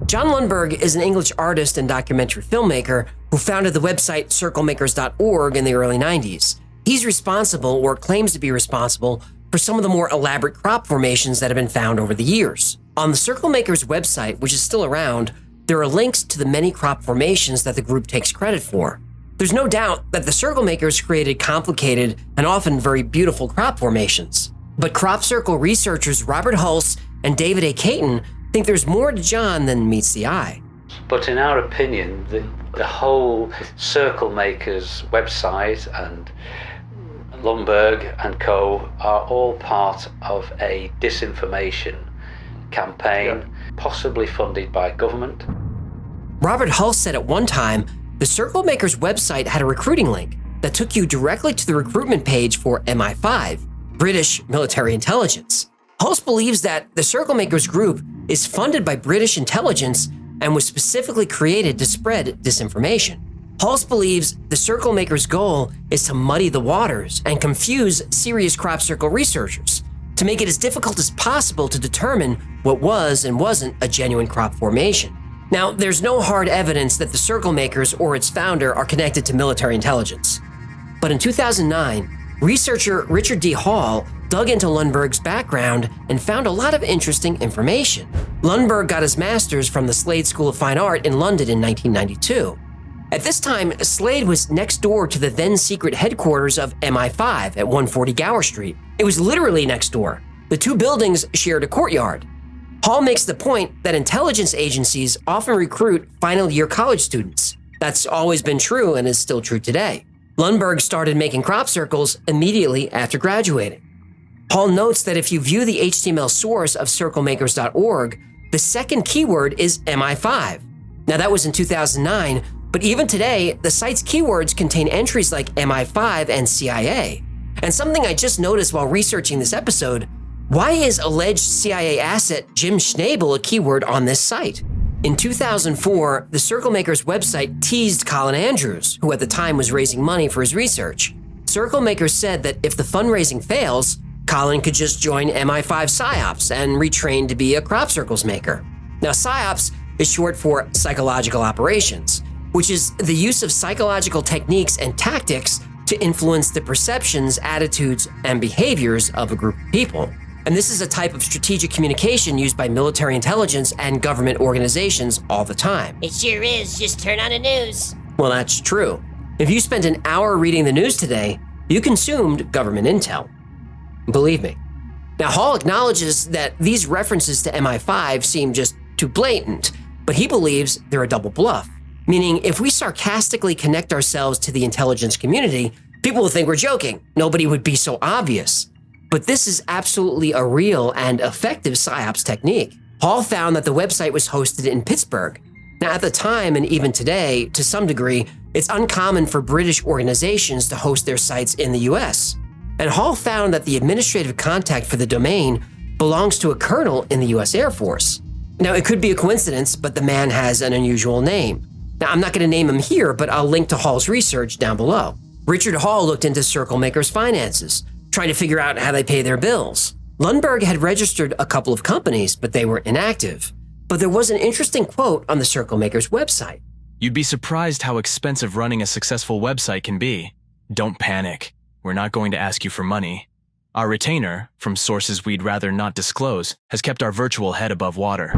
John Lundberg is an English artist and documentary filmmaker who founded the website circlemakers.org in the early 90s. He's responsible, or claims to be responsible, for some of the more elaborate crop formations that have been found over the years. On the Circle Makers website, which is still around, there are links to the many crop formations that the group takes credit for. There's no doubt that the Circle Makers created complicated and often very beautiful crop formations. But Crop Circle researchers Robert Hulse and David A. Caton think there's more to John than meets the eye. But in our opinion, the whole Circle Makers website and Lundberg and co. are all part of a disinformation campaign, possibly funded by government. Robert Hulse said at one time, the Circle Makers website had a recruiting link that took you directly to the recruitment page for MI5, British military intelligence. Hulse believes that the Circle Makers group is funded by British intelligence and was specifically created to spread disinformation. Hulse believes the Circle Makers' goal is to muddy the waters and confuse serious crop circle researchers, to make it as difficult as possible to determine what was and wasn't a genuine crop formation. Now, there's no hard evidence that the Circle Makers or its founder are connected to military intelligence. But in 2009, researcher Richard D. Hall dug into Lundberg's background and found a lot of interesting information. Lundberg got his master's from the Slade School of Fine Art in London in 1992. At this time, Slade was next door to the then secret headquarters of MI5 at 140 Gower Street. It was literally next door. The two buildings shared a courtyard. Hall makes the point that intelligence agencies often recruit final year college students. That's always been true and is still true today. Lundberg started making crop circles immediately after graduating. Hall notes that if you view the HTML source of circlemakers.org, the second keyword is MI5. Now that was in 2009, but even today, the site's keywords contain entries like MI5 and CIA. And something I just noticed while researching this episode, why is alleged CIA asset Jim Schnabel a keyword on this site? In 2004, the Circle Makers website teased Colin Andrews, who at the time was raising money for his research. Circle Makers said that if the fundraising fails, Colin could just join MI5 PSYOPs and retrain to be a crop circles maker. Now, PSYOPs is short for psychological operations, which is the use of psychological techniques and tactics to influence the perceptions, attitudes, and behaviors of a group of people. And this is a type of strategic communication used by military intelligence and government organizations all the time. It sure is. Just turn on the news. Well, that's true. If you spent an hour reading the news today, you consumed government intel. Believe me. Now, Hall acknowledges that these references to MI5 seem just too blatant, but he believes they're a double bluff. Meaning, if we sarcastically connect ourselves to the intelligence community, people will think we're joking. Nobody would be so obvious. But this is absolutely a real and effective PSYOPs technique. Hall found that the website was hosted in Pittsburgh. Now, at the time, and even today, to some degree, it's uncommon for British organizations to host their sites in the US. And Hall found that the administrative contact for the domain belongs to a colonel in the US Air Force. Now, it could be a coincidence, but the man has an unusual name. Now, I'm not going to name him here, but I'll link to Hall's research down below. Richard Hall looked into Circle Makers' finances, trying to figure out how they pay their bills. Lundberg had registered a couple of companies, but they were inactive. But there was an interesting quote on the Circle Maker's website. You'd be surprised how expensive running a successful website can be. Don't panic. We're not going to ask you for money. Our retainer, from sources we'd rather not disclose, has kept our virtual head above water.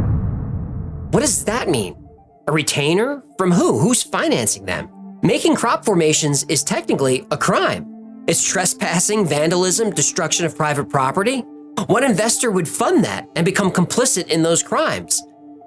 What does that mean? A retainer? From who? Who's financing them? Making crop formations is technically a crime. It's trespassing, vandalism, destruction of private property. What investor would fund that and become complicit in those crimes?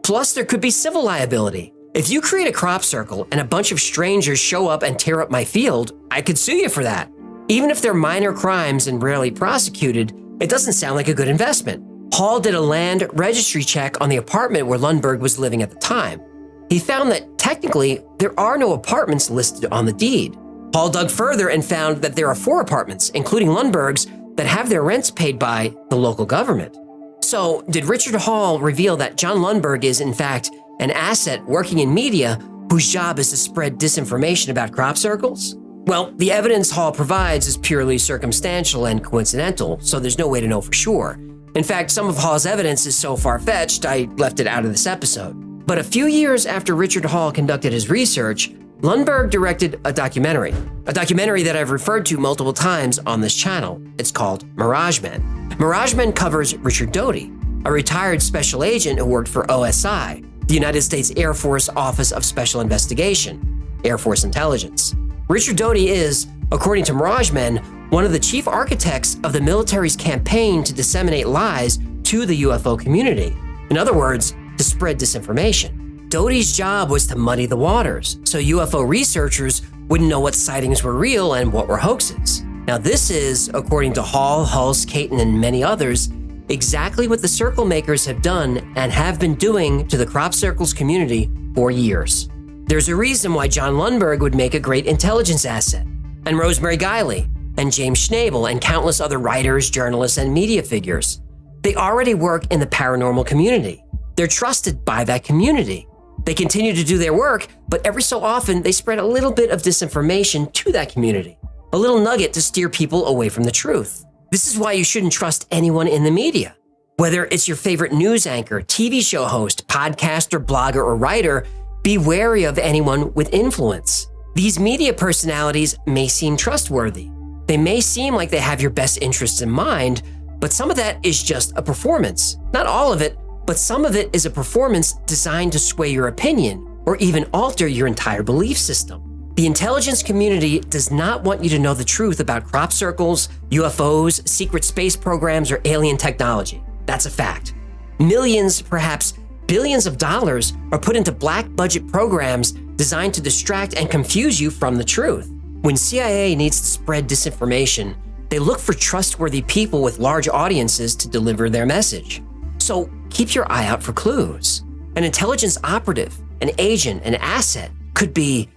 Plus, there could be civil liability. If you create a crop circle and a bunch of strangers show up and tear up my field, I could sue you for that. Even if they're minor crimes and rarely prosecuted, it doesn't sound like a good investment. Hall did a land registry check on the apartment where Lundberg was living at the time. He found that technically there are no apartments listed on the deed. Hall dug further and found that there are 4 apartments, including Lundberg's, that have their rents paid by the local government. So, did Richard Hall reveal that John Lundberg is, in fact, an asset working in media whose job is to spread disinformation about crop circles? Well, the evidence Hall provides is purely circumstantial and coincidental, so there's no way to know for sure. In fact, some of Hall's evidence is so far-fetched, I left it out of this episode. But a few years after Richard Hall conducted his research, Lundberg directed a documentary that I've referred to multiple times on this channel. It's called Mirage Men. Mirage Men covers Richard Doty, a retired special agent who worked for OSI, the United States Air Force Office of Special Investigation, Air Force Intelligence. Richard Doty is, according to Mirage Men, one of the chief architects of the military's campaign to disseminate lies to the UFO community. In other words, to spread disinformation. Doty's job was to muddy the waters, so UFO researchers wouldn't know what sightings were real and what were hoaxes. Now this is, according to Hall, Hulse, Caton, and many others, exactly what the Circle Makers have done and have been doing to the crop circles community for years. There's a reason why John Lundberg would make a great intelligence asset, and Rosemary Guiley, and James Schnabel, and countless other writers, journalists, and media figures. They already work in the paranormal community. They're trusted by that community. They continue to do their work, but every so often they spread a little bit of disinformation to that community, a little nugget to steer people away from the truth. This is why you shouldn't trust anyone in the media. Whether it's your favorite news anchor, TV show host, podcaster, blogger, or writer, be wary of anyone with influence. These media personalities may seem trustworthy. They may seem like they have your best interests in mind, but some of that is just a performance. Not all of it, but some of it is a performance designed to sway your opinion or even alter your entire belief system. The intelligence community does not want you to know the truth about crop circles, UFOs, secret space programs, or alien technology. That's a fact. Millions, perhaps billions of dollars are put into black budget programs designed to distract and confuse you from the truth. When CIA needs to spread disinformation, they look for trustworthy people with large audiences to deliver their message. So keep your eye out for clues. An intelligence operative, an agent, an asset could be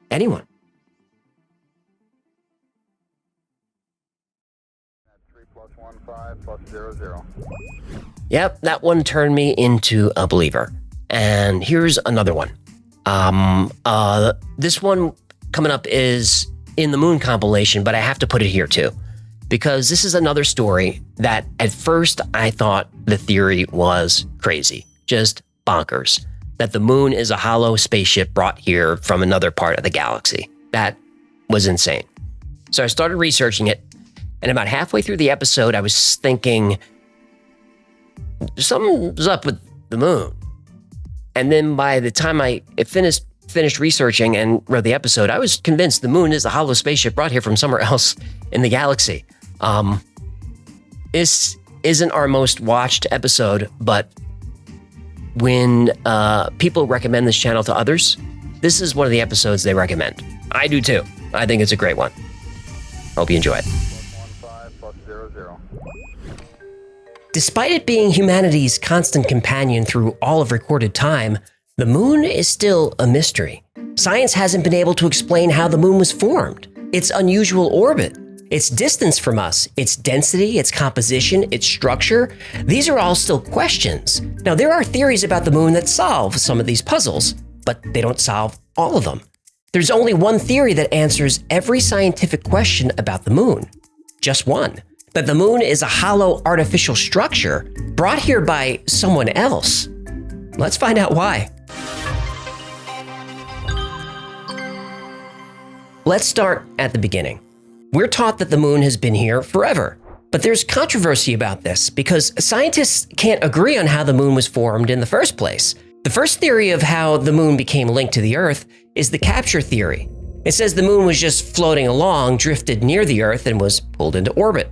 anyone. 3+15+00. Yep, that one turned me into a believer. And here's another one. This one coming up is in the Moon compilation, but I have to put it here too, because this is another story that at first I thought the theory was crazy, just bonkers, that the moon is a hollow spaceship brought here from another part of the galaxy. That was insane. So I started researching it, and about halfway through the episode, I was thinking, something's up with the moon. And then by the time I finished researching and wrote the episode, I was convinced the moon is a hollow spaceship brought here from somewhere else in the galaxy. This isn't our most watched episode, but when people recommend this channel to others, this is one of the episodes they recommend. I do too. I think it's a great one. Hope you enjoy it. 15+00. Despite it being humanity's constant companion through all of recorded time, the moon is still a mystery. Science hasn't been able to explain how the moon was formed, its unusual orbit, its distance from us, its density, its composition, its structure. These are all still questions. Now, there are theories about the moon that solve some of these puzzles, but they don't solve all of them. There's only one theory that answers every scientific question about the moon. Just one. That the moon is a hollow artificial structure brought here by someone else. Let's find out why. Let's start at the beginning. We're taught that the moon has been here forever, but there's controversy about this because scientists can't agree on how the moon was formed in the first place. The first theory of how the moon became linked to the Earth is the capture theory. It says the moon was just floating along, drifted near the Earth, and was pulled into orbit.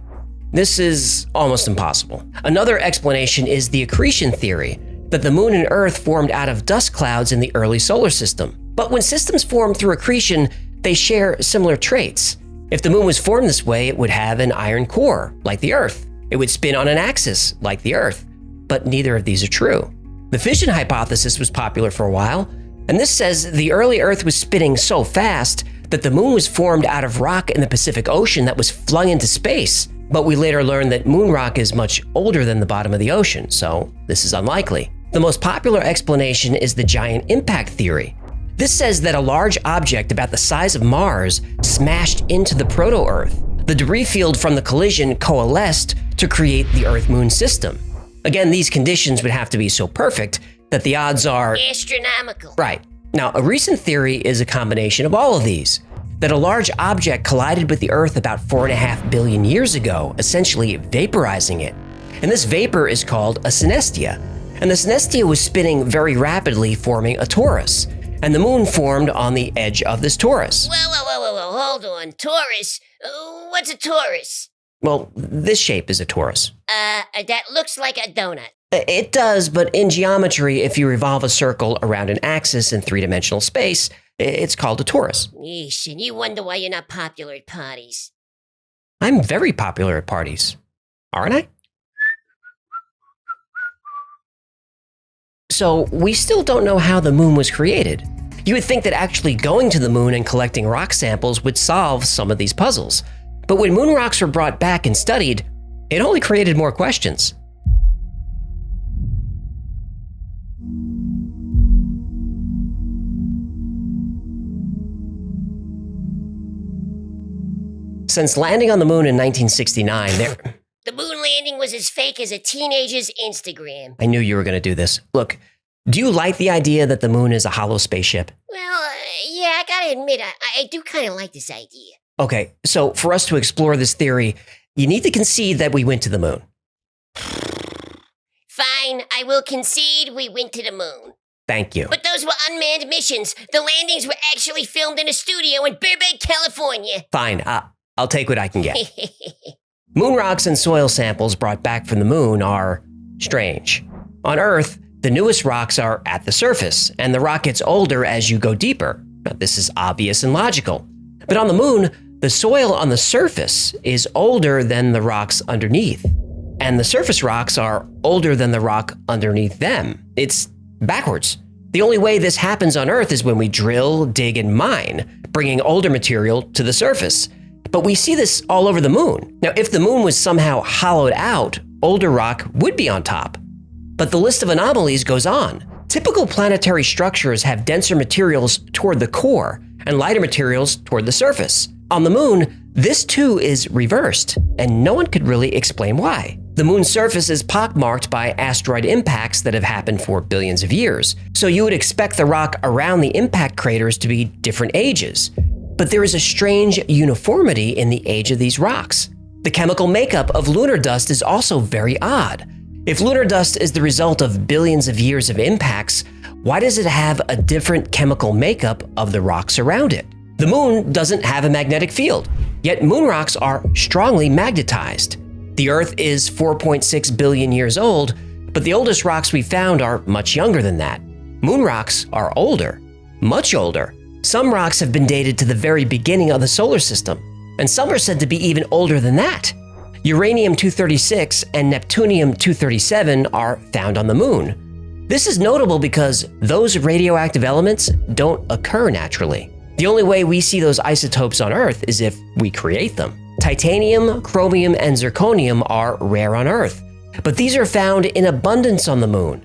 This is almost impossible. Another explanation is the accretion theory, that the moon and Earth formed out of dust clouds in the early solar system. But when systems form through accretion, they share similar traits. If the moon was formed this way, it would have an iron core, like the Earth. It would spin on an axis, like the Earth. But neither of these are true. The fission hypothesis was popular for a while, and this says the early Earth was spinning so fast that the moon was formed out of rock in the Pacific Ocean that was flung into space. But we later learned that moon rock is much older than the bottom of the ocean, so this is unlikely. The most popular explanation is the giant impact theory. This says that a large object about the size of Mars smashed into the proto-Earth. The debris field from the collision coalesced to create the Earth-Moon system. Again, these conditions would have to be so perfect that the odds are astronomical. Right. Now, a recent theory is a combination of all of these, that a large object collided with the Earth about 4.5 billion years ago, essentially vaporizing it. And this vapor is called a synestia. And the synestia was spinning very rapidly, forming a torus. And the moon formed on the edge of this torus. Whoa, hold on. Torus? What's a torus? Well, this shape is a torus. That looks like a donut. It does, but in geometry, if you revolve a circle around an axis in three-dimensional space, it's called a torus. Yeesh, and you wonder why you're not popular at parties. I'm very popular at parties, aren't I? So, we still don't know how the moon was created. You would think that actually going to the moon and collecting rock samples would solve some of these puzzles. But when moon rocks were brought back and studied, it only created more questions. Since landing on the moon in 1969, The moon landing was as fake as a teenager's Instagram. I knew you were going to do this. Look, do you like the idea that the moon is a hollow spaceship? Well, yeah, I gotta admit, I do kind of like this idea. Okay, so for us to explore this theory, you need to concede that we went to the moon. Fine, I will concede we went to the moon. Thank you. But those were unmanned missions. The landings were actually filmed in a studio in Burbank, California. Fine, I'll take what I can get. Moon rocks and soil samples brought back from the moon are strange. On Earth, the newest rocks are at the surface, and the rock gets older as you go deeper. Now, this is obvious and logical. But on the moon, the soil on the surface is older than the rocks underneath, and the surface rocks are older than the rock underneath them. It's backwards. The only way this happens on Earth is when we drill, dig, and mine, bringing older material to the surface. But we see this all over the moon. Now, if the moon was somehow hollowed out, older rock would be on top. But the list of anomalies goes on. Typical planetary structures have denser materials toward the core and lighter materials toward the surface. On the moon, this too is reversed, and no one could really explain why. The moon's surface is pockmarked by asteroid impacts that have happened for billions of years, so you would expect the rock around the impact craters to be different ages. But there is a strange uniformity in the age of these rocks. The chemical makeup of lunar dust is also very odd. If lunar dust is the result of billions of years of impacts, why does it have a different chemical makeup of the rocks around it? The moon doesn't have a magnetic field, yet moon rocks are strongly magnetized. The Earth is 4.6 billion years old, but the oldest rocks we found are much younger than that. Moon rocks are older, much older. Some rocks have been dated to the very beginning of the solar system, and some are said to be even older than that. Uranium-236 and Neptunium-237 are found on the moon. This is notable because those radioactive elements don't occur naturally. The only way we see those isotopes on Earth is if we create them. Titanium, chromium, and zirconium are rare on Earth, but these are found in abundance on the moon.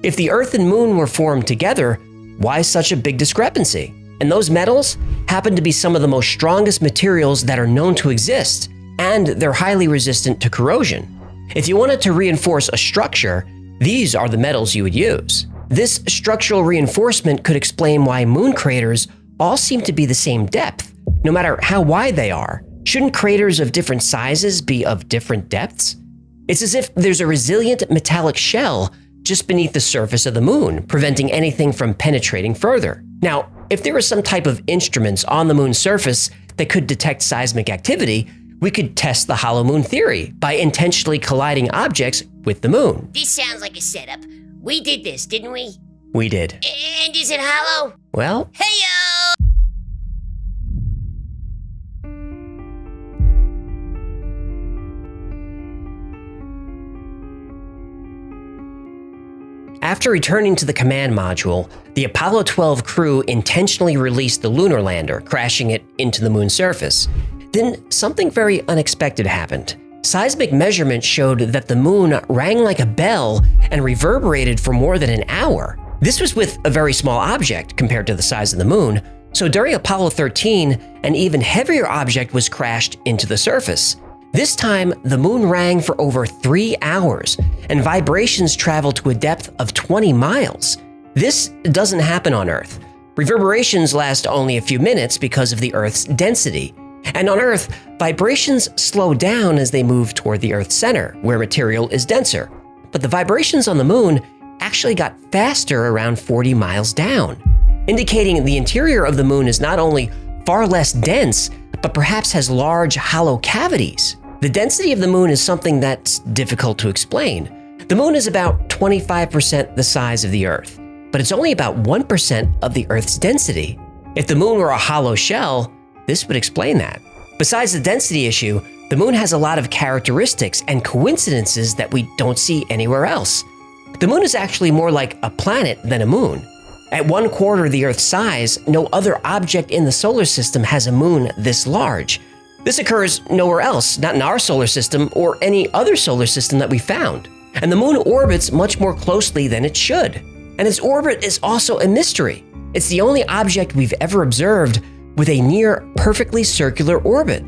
If the Earth and moon were formed together, why such a big discrepancy? And those metals happen to be some of the most strongest materials that are known to exist, and they're highly resistant to corrosion. If you wanted to reinforce a structure, these are the metals you would use. This structural reinforcement could explain why moon craters all seem to be the same depth, no matter how wide they are. Shouldn't craters of different sizes be of different depths? It's as if there's a resilient metallic shell just beneath the surface of the moon, preventing anything from penetrating further. Now, if there was some type of instruments on the moon's surface that could detect seismic activity, we could test the hollow moon theory by intentionally colliding objects with the moon. This sounds like a setup. We did this, didn't we? We did. And is it hollow? Well, Hey-yo! after returning to the command module, the Apollo 12 crew intentionally released the lunar lander, crashing it into the moon's surface. Then something very unexpected happened. Seismic measurements showed that the moon rang like a bell and reverberated for more than an hour. This was with a very small object compared to the size of the moon, so during Apollo 13, an even heavier object was crashed into the surface. This time, the moon rang for over 3 hours, and vibrations traveled to a depth of 20 miles. This doesn't happen on Earth. Reverberations last only a few minutes because of the Earth's density. And on Earth, vibrations slow down as they move toward the Earth's center, where material is denser. But the vibrations on the moon actually got faster around 40 miles down, indicating the interior of the moon is not only far less dense, but perhaps has large hollow cavities. The density of the moon is something that's difficult to explain. The moon is about 25% the size of the Earth, but it's only about 1% of the Earth's density. If the moon were a hollow shell, this would explain that. Besides the density issue, the moon has a lot of characteristics and coincidences that we don't see anywhere else. The moon is actually more like a planet than a moon. At 1/4 the Earth's size, no other object in the solar system has a moon this large. This occurs nowhere else, not in our solar system or any other solar system that we found. And the moon orbits much more closely than it should. And its orbit is also a mystery. It's the only object we've ever observed with a near perfectly circular orbit.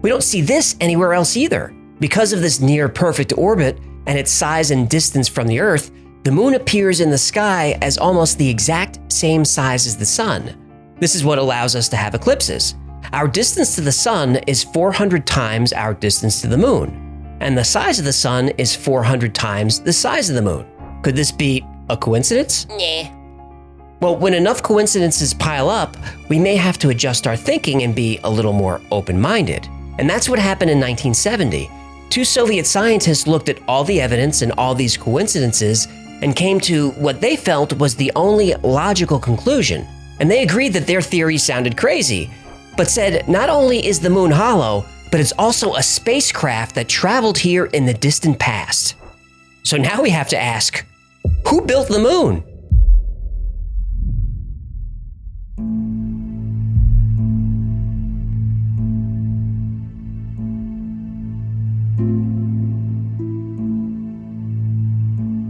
We don't see this anywhere else either. Because of this near perfect orbit and its size and distance from the Earth, the moon appears in the sky as almost the exact same size as the sun. This is what allows us to have eclipses. Our distance to the sun is 400 times our distance to the moon, and the size of the sun is 400 times the size of the moon. Could this be a coincidence? Nah. Well, when enough coincidences pile up, we may have to adjust our thinking and be a little more open-minded. And that's what happened in 1970. 2 Soviet scientists looked at all the evidence and all these coincidences and came to what they felt was the only logical conclusion. And they agreed that their theory sounded crazy, but said not only is the moon hollow, but it's also a spacecraft that traveled here in the distant past. So now we have to ask, who built the moon?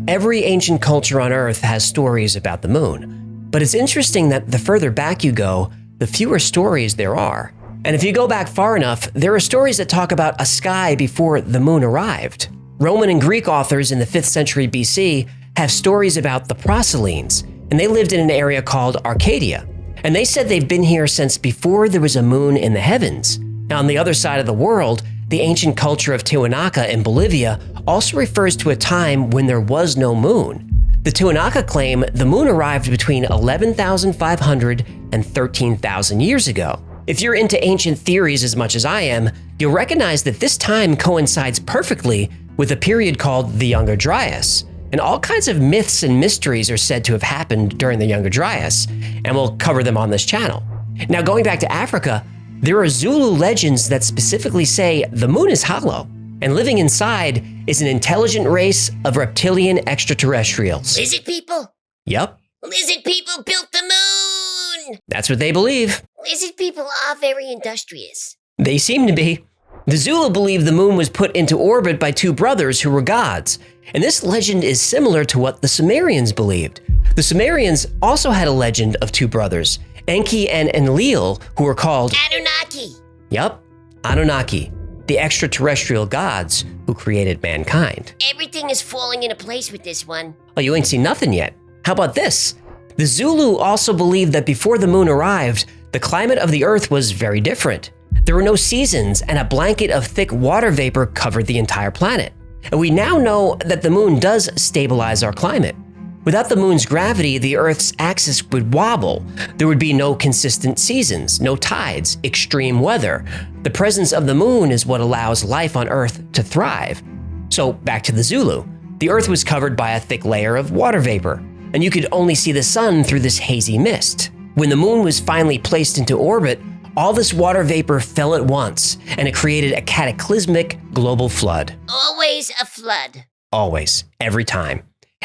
Every ancient culture on Earth has stories about the moon, but it's interesting that the further back you go, the fewer stories there are. And if you go back far enough, there are stories that talk about a sky before the moon arrived. Roman and Greek authors in the 5th century BC have stories about the Proselynes, and they lived in an area called Arcadia. And they said they've been here since before there was a moon in the heavens. Now, on the other side of the world, the ancient culture of Tiwanaku in Bolivia also refers to a time when there was no moon. The Tiwanaku claim the moon arrived between 11,500 and 13,000 years ago. If you're into ancient theories as much as I am, you'll recognize that this time coincides perfectly with a period called the Younger Dryas. And all kinds of myths and mysteries are said to have happened during the Younger Dryas, and we'll cover them on this channel. Now, going back to Africa, there are Zulu legends that specifically say the moon is hollow, and living inside is an intelligent race of reptilian extraterrestrials. Lizard people? Yup. Lizard people built the moon! That's what they believe. Lizard people are very industrious. They seem to be. The Zulu believe the moon was put into orbit by 2 brothers who were gods, and this legend is similar to what the Sumerians believed. The Sumerians also had a legend of 2 brothers, Enki and Enlil, who were called Anunnaki. Yup, Anunnaki. the extraterrestrial gods who created mankind. Everything is falling into place with this one. Oh, you ain't seen nothing yet. How about this? The Zulu also believed that before the moon arrived, the climate of the Earth was very different. There were no seasons, and a blanket of thick water vapor covered the entire planet. And we now know that the moon does stabilize our climate. Without the moon's gravity, the Earth's axis would wobble. There would be no consistent seasons, no tides, extreme weather. The presence of the moon is what allows life on Earth to thrive. So back to the Zulu. The Earth was covered by a thick layer of water vapor, and you could only see the sun through this hazy mist. When the moon was finally placed into orbit, all this water vapor fell at once, and it created a cataclysmic global flood. Always a flood. Always, every time.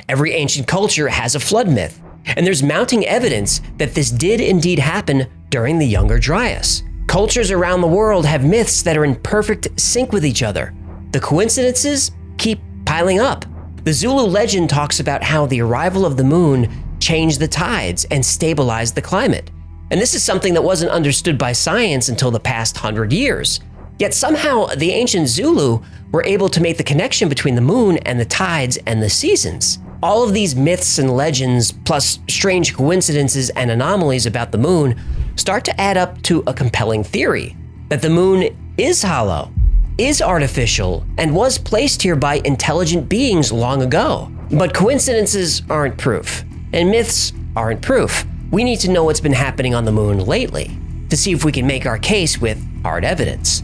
Every ancient culture has a flood myth, and there's mounting evidence that this did indeed happen during the Younger Dryas. Cultures around the world have myths that are in perfect sync with each other. The coincidences keep piling up. The Zulu legend talks about how the arrival of the moon changed the tides and stabilized the climate. And this is something that wasn't understood by science until the past 100 years. Yet somehow the ancient Zulu were able to make the connection between the moon and the tides and the seasons. All of these myths and legends, plus strange coincidences and anomalies about the moon, start to add up to a compelling theory that the moon is hollow, is artificial, and was placed here by intelligent beings long ago. But coincidences aren't proof, and myths aren't proof. We need to know what's been happening on the moon lately to see if we can make our case with hard evidence.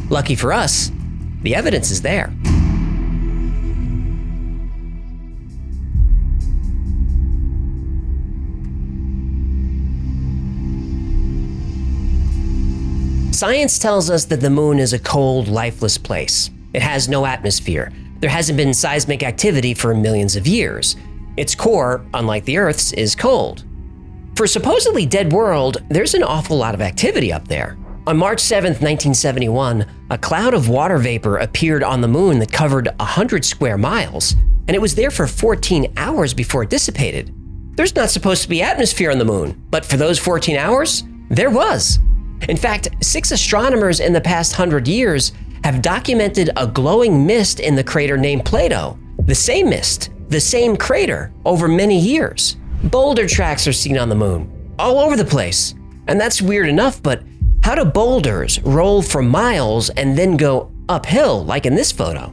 Lucky for us, the evidence is there. Science tells us that the moon is a cold, lifeless place. It has no atmosphere. There hasn't been seismic activity for millions of years. Its core, unlike the Earth's, is cold. For a supposedly dead world, there's an awful lot of activity up there. On March 7, 1971, a cloud of water vapor appeared on the moon that covered 100 square miles, and it was there for 14 hours before it dissipated. There's not supposed to be atmosphere on the moon, but for those 14 hours, there was. In fact, 6 astronomers in the past 100 years have documented a glowing mist in the crater named Plato. The same mist, the same crater, over many years. Boulder tracks are seen on the moon, all over the place. And that's weird enough, but how do boulders roll for miles and then go uphill, like in this photo?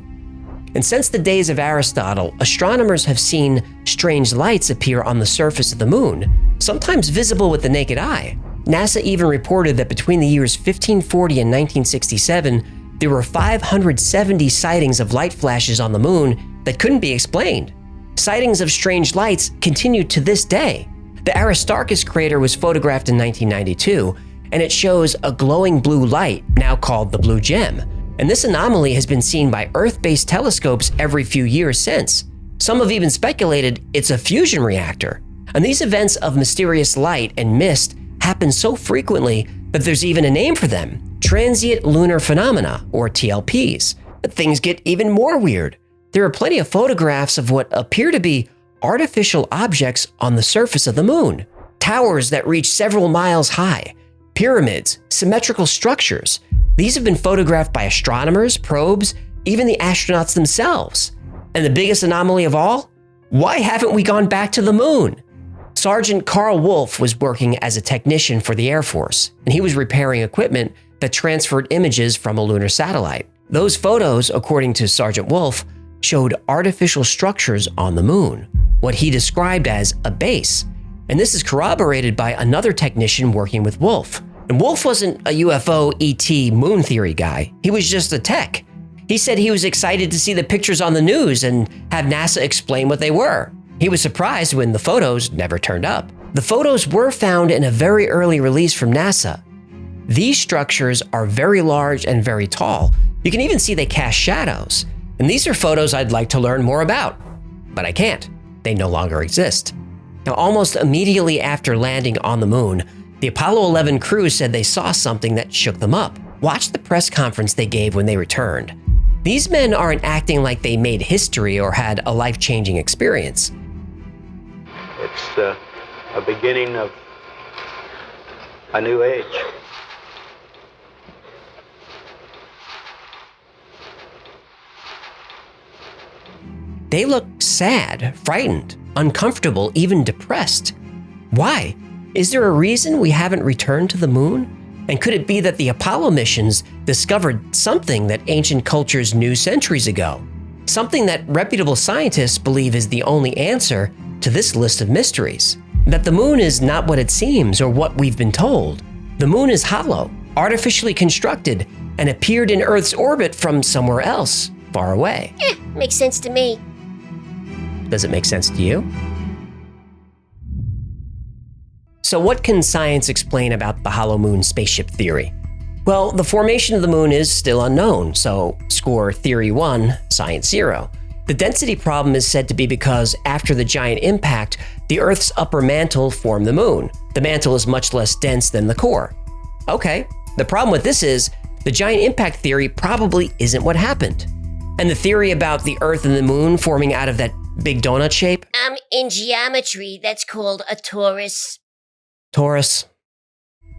And since the days of Aristotle, astronomers have seen strange lights appear on the surface of the moon, sometimes visible with the naked eye. NASA even reported that between the years 1540 and 1967, there were 570 sightings of light flashes on the moon that couldn't be explained. Sightings of strange lights continue to this day. The Aristarchus crater was photographed in 1992, and it shows a glowing blue light, now called the Blue Gem. And this anomaly has been seen by Earth-based telescopes every few years since. Some have even speculated it's a fusion reactor. And these events of mysterious light and mist happen so frequently that there's even a name for them, transient lunar phenomena, or TLPs. But things get even more weird. There are plenty of photographs of what appear to be artificial objects on the surface of the moon. Towers that reach several miles high, pyramids, symmetrical structures. These have been photographed by astronomers, probes, even the astronauts themselves. And the biggest anomaly of all? Why haven't we gone back to the moon? Sergeant Carl Wolf was working as a technician for the Air Force, and he was repairing equipment that transferred images from a lunar satellite. Those photos, according to Sergeant Wolf, showed artificial structures on the moon, what he described as a base. And this is corroborated by another technician working with Wolf. And Wolf wasn't a UFO, ET, moon theory guy. He was just a tech. He said he was excited to see the pictures on the news and have NASA explain what they were. He was surprised when the photos never turned up. The photos were found in a very early release from NASA. These structures are very large and very tall. You can even see they cast shadows. And these are photos I'd like to learn more about, but I can't. They no longer exist. Now, almost immediately after landing on the moon, the Apollo 11 crew said they saw something that shook them up. Watch the press conference they gave when they returned. These men aren't acting like they made history or had a life-changing experience. It's a beginning of a new age. They look sad, frightened, uncomfortable, even depressed. Why? Is there a reason we haven't returned to the moon? And could it be that the Apollo missions discovered something that ancient cultures knew centuries ago? Something that reputable scientists believe is the only answer to this list of mysteries. That the moon is not what it seems or what we've been told. The moon is hollow, artificially constructed, and appeared in Earth's orbit from somewhere else, far away. Makes sense to me. Does it make sense to you? So what can science explain about the hollow moon spaceship theory? Well, the formation of the moon is still unknown, so score theory 1, science 0. The density problem is said to be because after the giant impact, the Earth's upper mantle formed the moon. The mantle is much less dense than the core. Okay, the problem with this is the giant impact theory probably isn't what happened. And the theory about the Earth and the moon forming out of that big donut shape? In geometry, that's called a torus. Torus.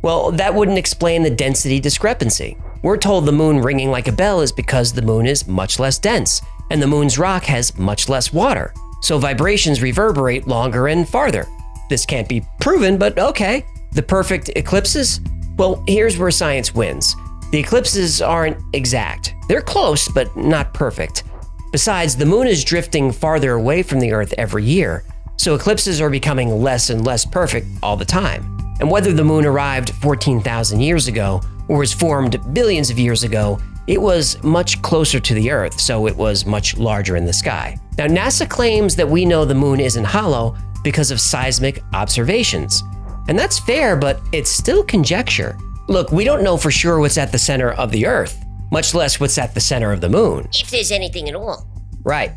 Well, that wouldn't explain the density discrepancy. We're told the moon ringing like a bell is because the moon is much less dense, and the moon's rock has much less water, so vibrations reverberate longer and farther. This can't be proven, but okay. The perfect eclipses? Well, here's where science wins. The eclipses aren't exact. They're close, but not perfect. Besides, the moon is drifting farther away from the Earth every year, so eclipses are becoming less and less perfect all the time. And whether the moon arrived 14,000 years ago or was formed billions of years ago, it was much closer to the Earth, so it was much larger in the sky. Now, NASA claims that we know the moon isn't hollow because of seismic observations. And that's fair, but it's still conjecture. Look, we don't know for sure what's at the center of the Earth, much less what's at the center of the moon. If there's anything at all. Right.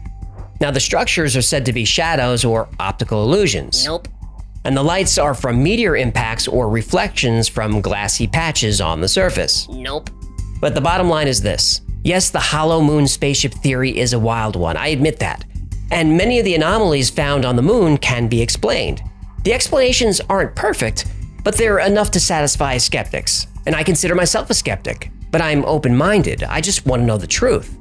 Now, the structures are said to be shadows or optical illusions. Nope. And the lights are from meteor impacts or reflections from glassy patches on the surface. Nope. But the bottom line is this. Yes, the hollow moon spaceship theory is a wild one, I admit that. And many of the anomalies found on the moon can be explained. The explanations aren't perfect, but they're enough to satisfy skeptics. And I consider myself a skeptic, but I'm open-minded. I just want to know the truth.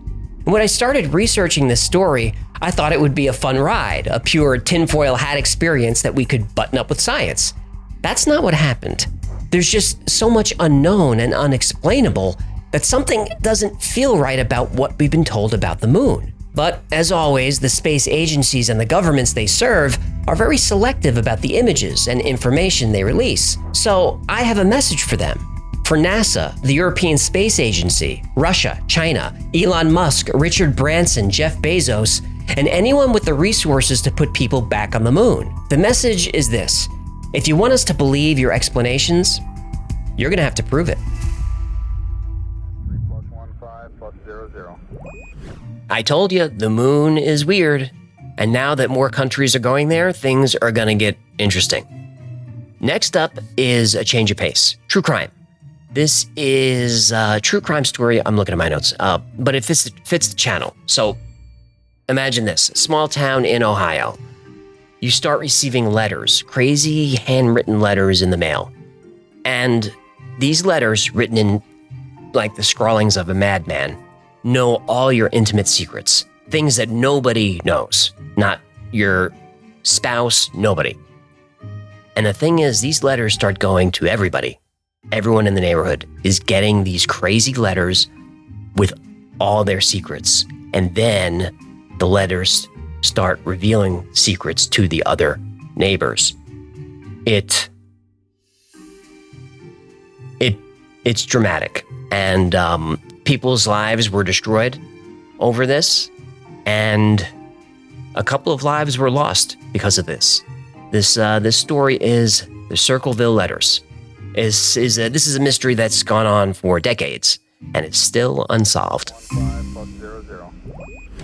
And when I started researching this story, I thought it would be a fun ride, a pure tinfoil hat experience that we could button up with science. That's not what happened. There's just so much unknown and unexplainable that something doesn't feel right about what we've been told about the moon. But as always, the space agencies and the governments they serve are very selective about the images and information they release. So I have a message for them. For NASA, the European Space Agency, Russia, China, Elon Musk, Richard Branson, Jeff Bezos, and anyone with the resources to put people back on the moon. The message is this: if you want us to believe your explanations, you're gonna have to prove it. 3+15+00. I told you, the moon is weird. And now that more countries are going there, things are gonna get interesting. Next up is a change of pace. True crime. This is a true crime story. I'm looking at my notes, but it fits the channel. So imagine this, a small town in Ohio. You start receiving letters, crazy handwritten letters in the mail. And these letters, written in like the scrawlings of a madman, know all your intimate secrets, things that nobody knows, not your spouse, nobody. And the thing is, these letters start going to everybody. Everyone in the neighborhood is getting these crazy letters with all their secrets. And then the letters start revealing secrets to the other neighbors. It's dramatic. And people's lives were destroyed over this. And a couple of lives were lost because of this. This story is the Circleville Letters. This is a mystery that's gone on for decades, and it's still unsolved. 15+00.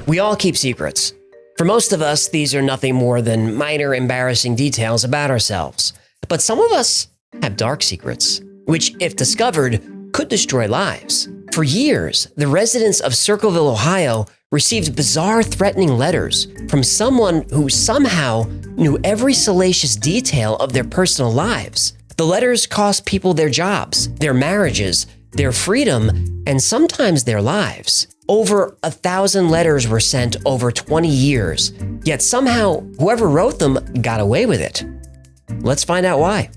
We all keep secrets. For most of us, these are nothing more than minor embarrassing details about ourselves. But some of us have dark secrets, which, if discovered, could destroy lives. For years, the residents of Circleville, Ohio, received bizarre, threatening letters from someone who somehow knew every salacious detail of their personal lives. The letters cost people their jobs, their marriages, their freedom, and sometimes their lives. Over 1,000 letters were sent over 20 years, yet somehow whoever wrote them got away with it. Let's find out why.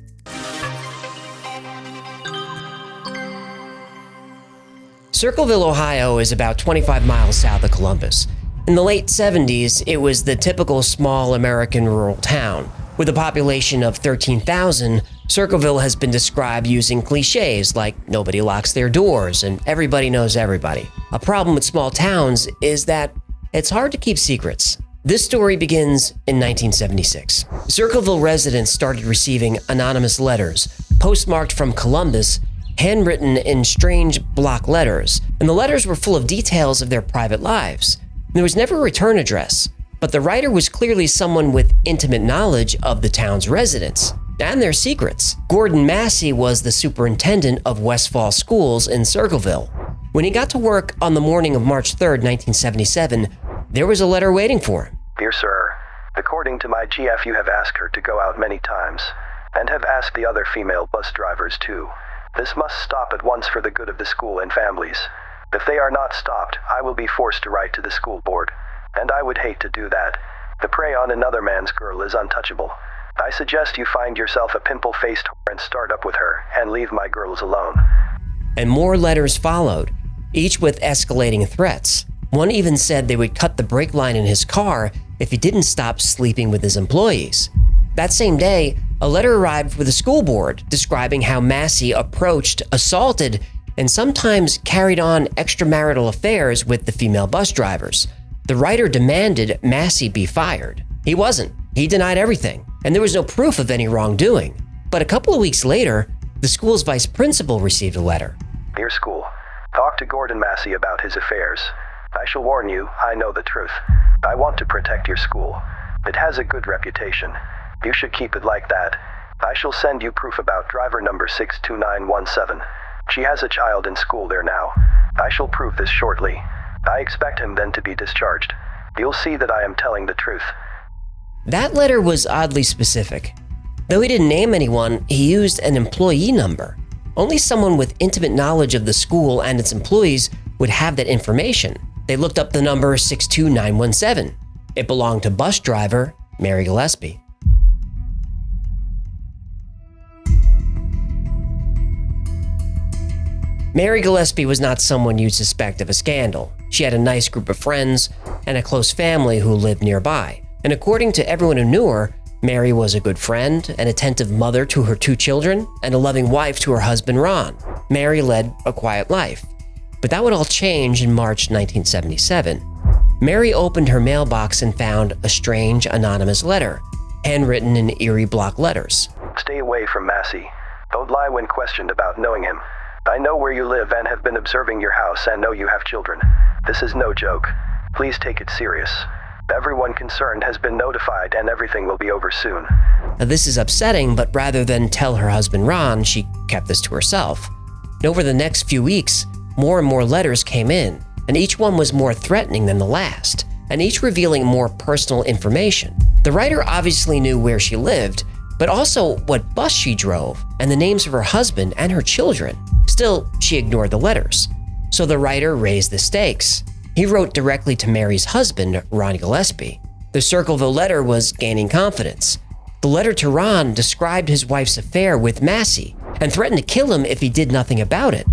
Circleville, Ohio is about 25 miles south of Columbus. In the late 70s, it was the typical small American rural town. With a population of 13,000, Circleville has been described using cliches like nobody locks their doors and everybody knows everybody. A problem with small towns is that it's hard to keep secrets. This story begins in 1976. Circleville residents started receiving anonymous letters, postmarked from Columbus, handwritten in strange block letters, and the letters were full of details of their private lives. There was never a return address, but the writer was clearly someone with intimate knowledge of the town's residents and their secrets. Gordon Massey was the superintendent of Westfall Schools in Circleville. When he got to work on the morning of March 3rd, 1977, there was a letter waiting for him. Dear sir, according to my GF, you have asked her to go out many times, and have asked the other female bus drivers too. This must stop at once for the good of the school and families. If they are not stopped, I will be forced to write to the school board, and I would hate to do that. The prey on another man's girl is untouchable. I suggest you find yourself a pimple-faced whore and start up with her, and leave my girls alone. And more letters followed, each with escalating threats. One even said they would cut the brake line in his car if he didn't stop sleeping with his employees. That same day, a letter arrived for the school board describing how Massey approached, assaulted, and sometimes carried on extramarital affairs with the female bus drivers. The writer demanded Massey be fired. He wasn't. He denied everything, and there was no proof of any wrongdoing. But a couple of weeks later, the school's vice principal received a letter. Dear school, talk to Gordon Massey about his affairs. I shall warn you, I know the truth. I want to protect your school. It has a good reputation. You should keep it like that. I shall send you proof about driver number 62917. She has a child in school there now. I shall prove this shortly. I expect him then to be discharged. You'll see that I am telling the truth. That letter was oddly specific. Though he didn't name anyone, he used an employee number. Only someone with intimate knowledge of the school and its employees would have that information. They looked up the number 62917. It belonged to bus driver Mary Gillespie. Mary Gillespie was not someone you'd suspect of a scandal. She had a nice group of friends and a close family who lived nearby. And according to everyone who knew her, Mary was a good friend, an attentive mother to her 2 children, and a loving wife to her husband Ron. Mary led a quiet life. But that would all change in March 1977. Mary opened her mailbox and found a strange anonymous letter, handwritten in eerie block letters. Stay away from Massey. Don't lie when questioned about knowing him. I know where you live and have been observing your house and know you have children. This is no joke. Please take it serious. Everyone concerned has been notified and everything will be over soon. Now, this is upsetting, but rather than tell her husband Ron, she kept this to herself. And over the next few weeks, more and more letters came in, and each one was more threatening than the last, and each revealing more personal information. The writer obviously knew where she lived, but also what bus she drove, and the names of her husband and her children. Still, she ignored the letters. So the writer raised the stakes. He wrote directly to Mary's husband, Ron Gillespie. The Circleville letter was gaining confidence. The letter to Ron described his wife's affair with Massey and threatened to kill him if he did nothing about it.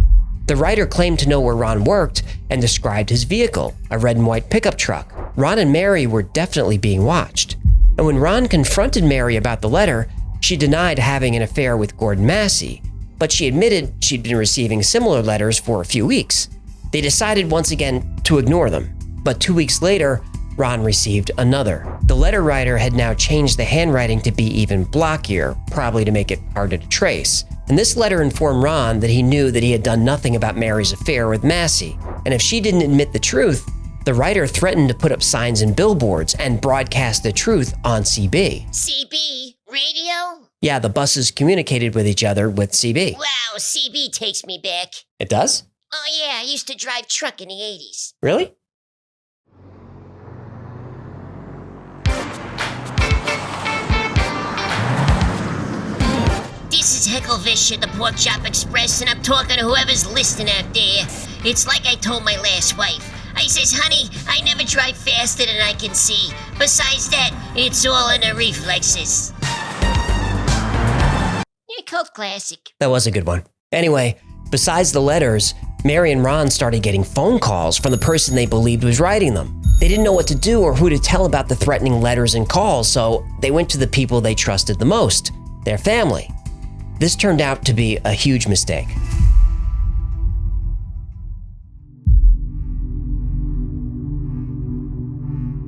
The writer claimed to know where Ron worked and described his vehicle, a red and white pickup truck. Ron and Mary were definitely being watched. And when Ron confronted Mary about the letter, she denied having an affair with Gordon Massey, but she admitted she'd been receiving similar letters for a few weeks. They decided once again to ignore them, but 2 weeks later, Ron received another. The letter writer had now changed the handwriting to be even blockier, probably to make it harder to trace. And this letter informed Ron that he knew that he had done nothing about Mary's affair with Massey, and if she didn't admit the truth, the writer threatened to put up signs and billboards and broadcast the truth on CB. CB? Radio? Yeah, the buses communicated with each other with CB. Wow, CB takes me back. It does? Oh yeah, I used to drive truck in the 80s. Really? This is Hecklevish at the Pork Chop Express, and I'm talking to whoever's listening out there. It's like I told my last wife. I says, honey, I never drive faster than I can see. Besides that, it's all in the reflexes. Yeah, cult classic. That was a good one. Anyway, besides the letters, Mary and Ron started getting phone calls from the person they believed was writing them. They didn't know what to do or who to tell about the threatening letters and calls, so they went to the people they trusted the most, their family. This turned out to be a huge mistake.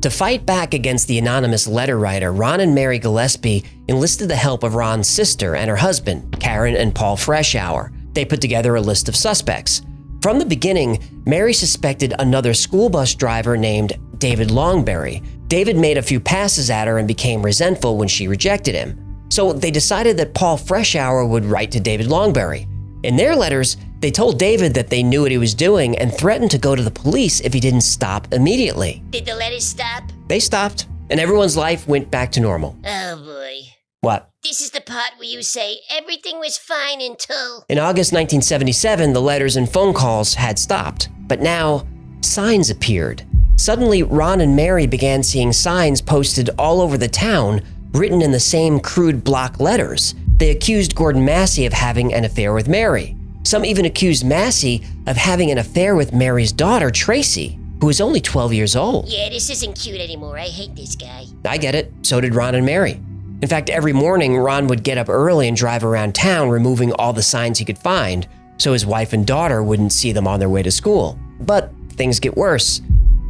To fight back against the anonymous letter writer, Ron and Mary Gillespie enlisted the help of Ron's sister and her husband, Karen and Paul Freshour. They put together a list of suspects. From the beginning, Mary suspected another school bus driver named David Longberry. David made a few passes at her and became resentful when she rejected him. So they decided that Paul Freshour would write to David Longberry. In their letters, they told David that they knew what he was doing and threatened to go to the police if he didn't stop immediately. Did the letters stop? They stopped, and everyone's life went back to normal. Oh boy. What? This is the part where you say everything was fine until... In August 1977, the letters and phone calls had stopped. But now, signs appeared. Suddenly, Ron and Mary began seeing signs posted all over the town, written in the same crude block letters. They accused Gordon Massey of having an affair with Mary. Some even accused Massey of having an affair with Mary's daughter, Tracy, who was only 12 years old. Yeah, this isn't cute anymore. I hate this guy. I get it. So did Ron and Mary. In fact, every morning, Ron would get up early and drive around town, removing all the signs he could find, so his wife and daughter wouldn't see them on their way to school. But things get worse.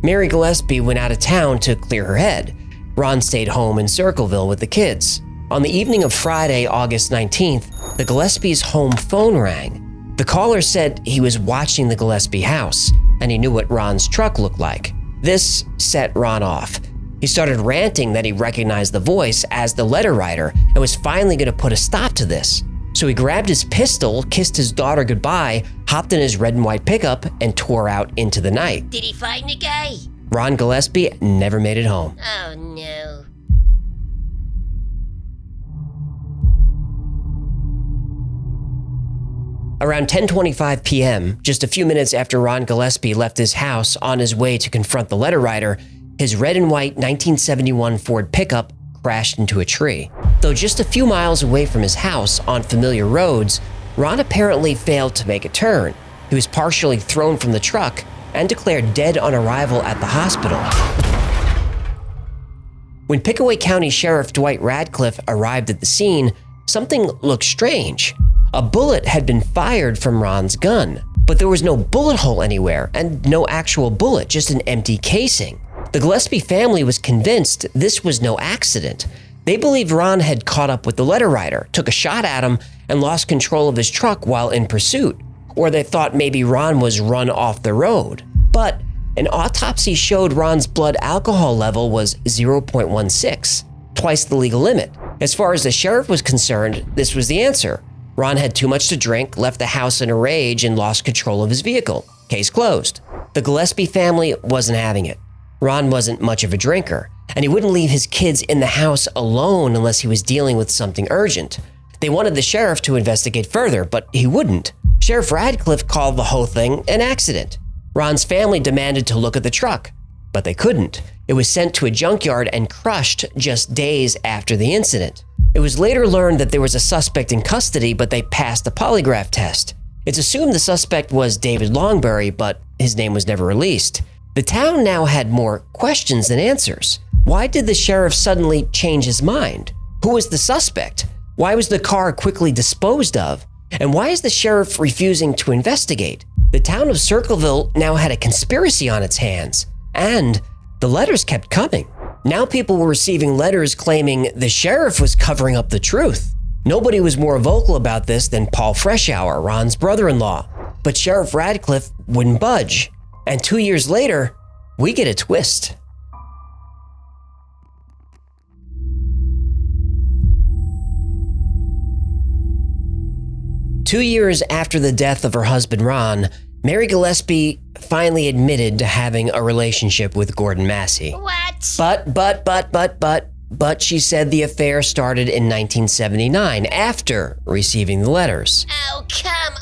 Mary Gillespie went out of town to clear her head. Ron stayed home in Circleville with the kids. On the evening of Friday, August 19th, the Gillespies' home phone rang. The caller said he was watching the Gillespie house, and he knew what Ron's truck looked like. This set Ron off. He started ranting that he recognized the voice as the letter writer and was finally going to put a stop to this. So he grabbed his pistol, kissed his daughter goodbye, hopped in his red and white pickup, and tore out into the night. Did he find the guy? Ron Gillespie never made it home. Oh no. Around 10:25 p.m., just a few minutes after Ron Gillespie left his house on his way to confront the letter writer, his red and white 1971 Ford pickup crashed into a tree. Though just a few miles away from his house on familiar roads, Ron apparently failed to make a turn. He was partially thrown from the truck and declared dead on arrival at the hospital. When Pickaway County Sheriff Dwight Radcliffe arrived at the scene, something looked strange. A bullet had been fired from Ron's gun, but there was no bullet hole anywhere and no actual bullet, just an empty casing. The Gillespie family was convinced this was no accident. They believed Ron had caught up with the letter writer, took a shot at him, and lost control of his truck while in pursuit. Or they thought maybe Ron was run off the road. But an autopsy showed Ron's blood alcohol level was 0.16, twice the legal limit. As far as the sheriff was concerned, this was the answer. Ron had too much to drink, left the house in a rage, and lost control of his vehicle. Case closed. The Gillespie family wasn't having it. Ron wasn't much of a drinker, and he wouldn't leave his kids in the house alone unless he was dealing with something urgent. They wanted the sheriff to investigate further, but he wouldn't. Sheriff Radcliffe called the whole thing an accident. Ron's family demanded to look at the truck, but they couldn't. It was sent to a junkyard and crushed just days after the incident. It was later learned that there was a suspect in custody, but they passed a polygraph test. It's assumed the suspect was David Longberry, but his name was never released. The town now had more questions than answers. Why did the sheriff suddenly change his mind? Who was the suspect? Why was the car quickly disposed of? And why is the sheriff refusing to investigate? The town of Circleville now had a conspiracy on its hands, and the letters kept coming. Now people were receiving letters claiming the sheriff was covering up the truth. Nobody was more vocal about this than Paul Freshour, Ron's brother-in-law. But Sheriff Radcliffe wouldn't budge. And 2 years later, we get a twist. Two years after the death of her husband, Ron, Mary Gillespie finally admitted to having a relationship with Gordon Massey. What? But she said the affair started in 1979 after receiving the letters. Oh, come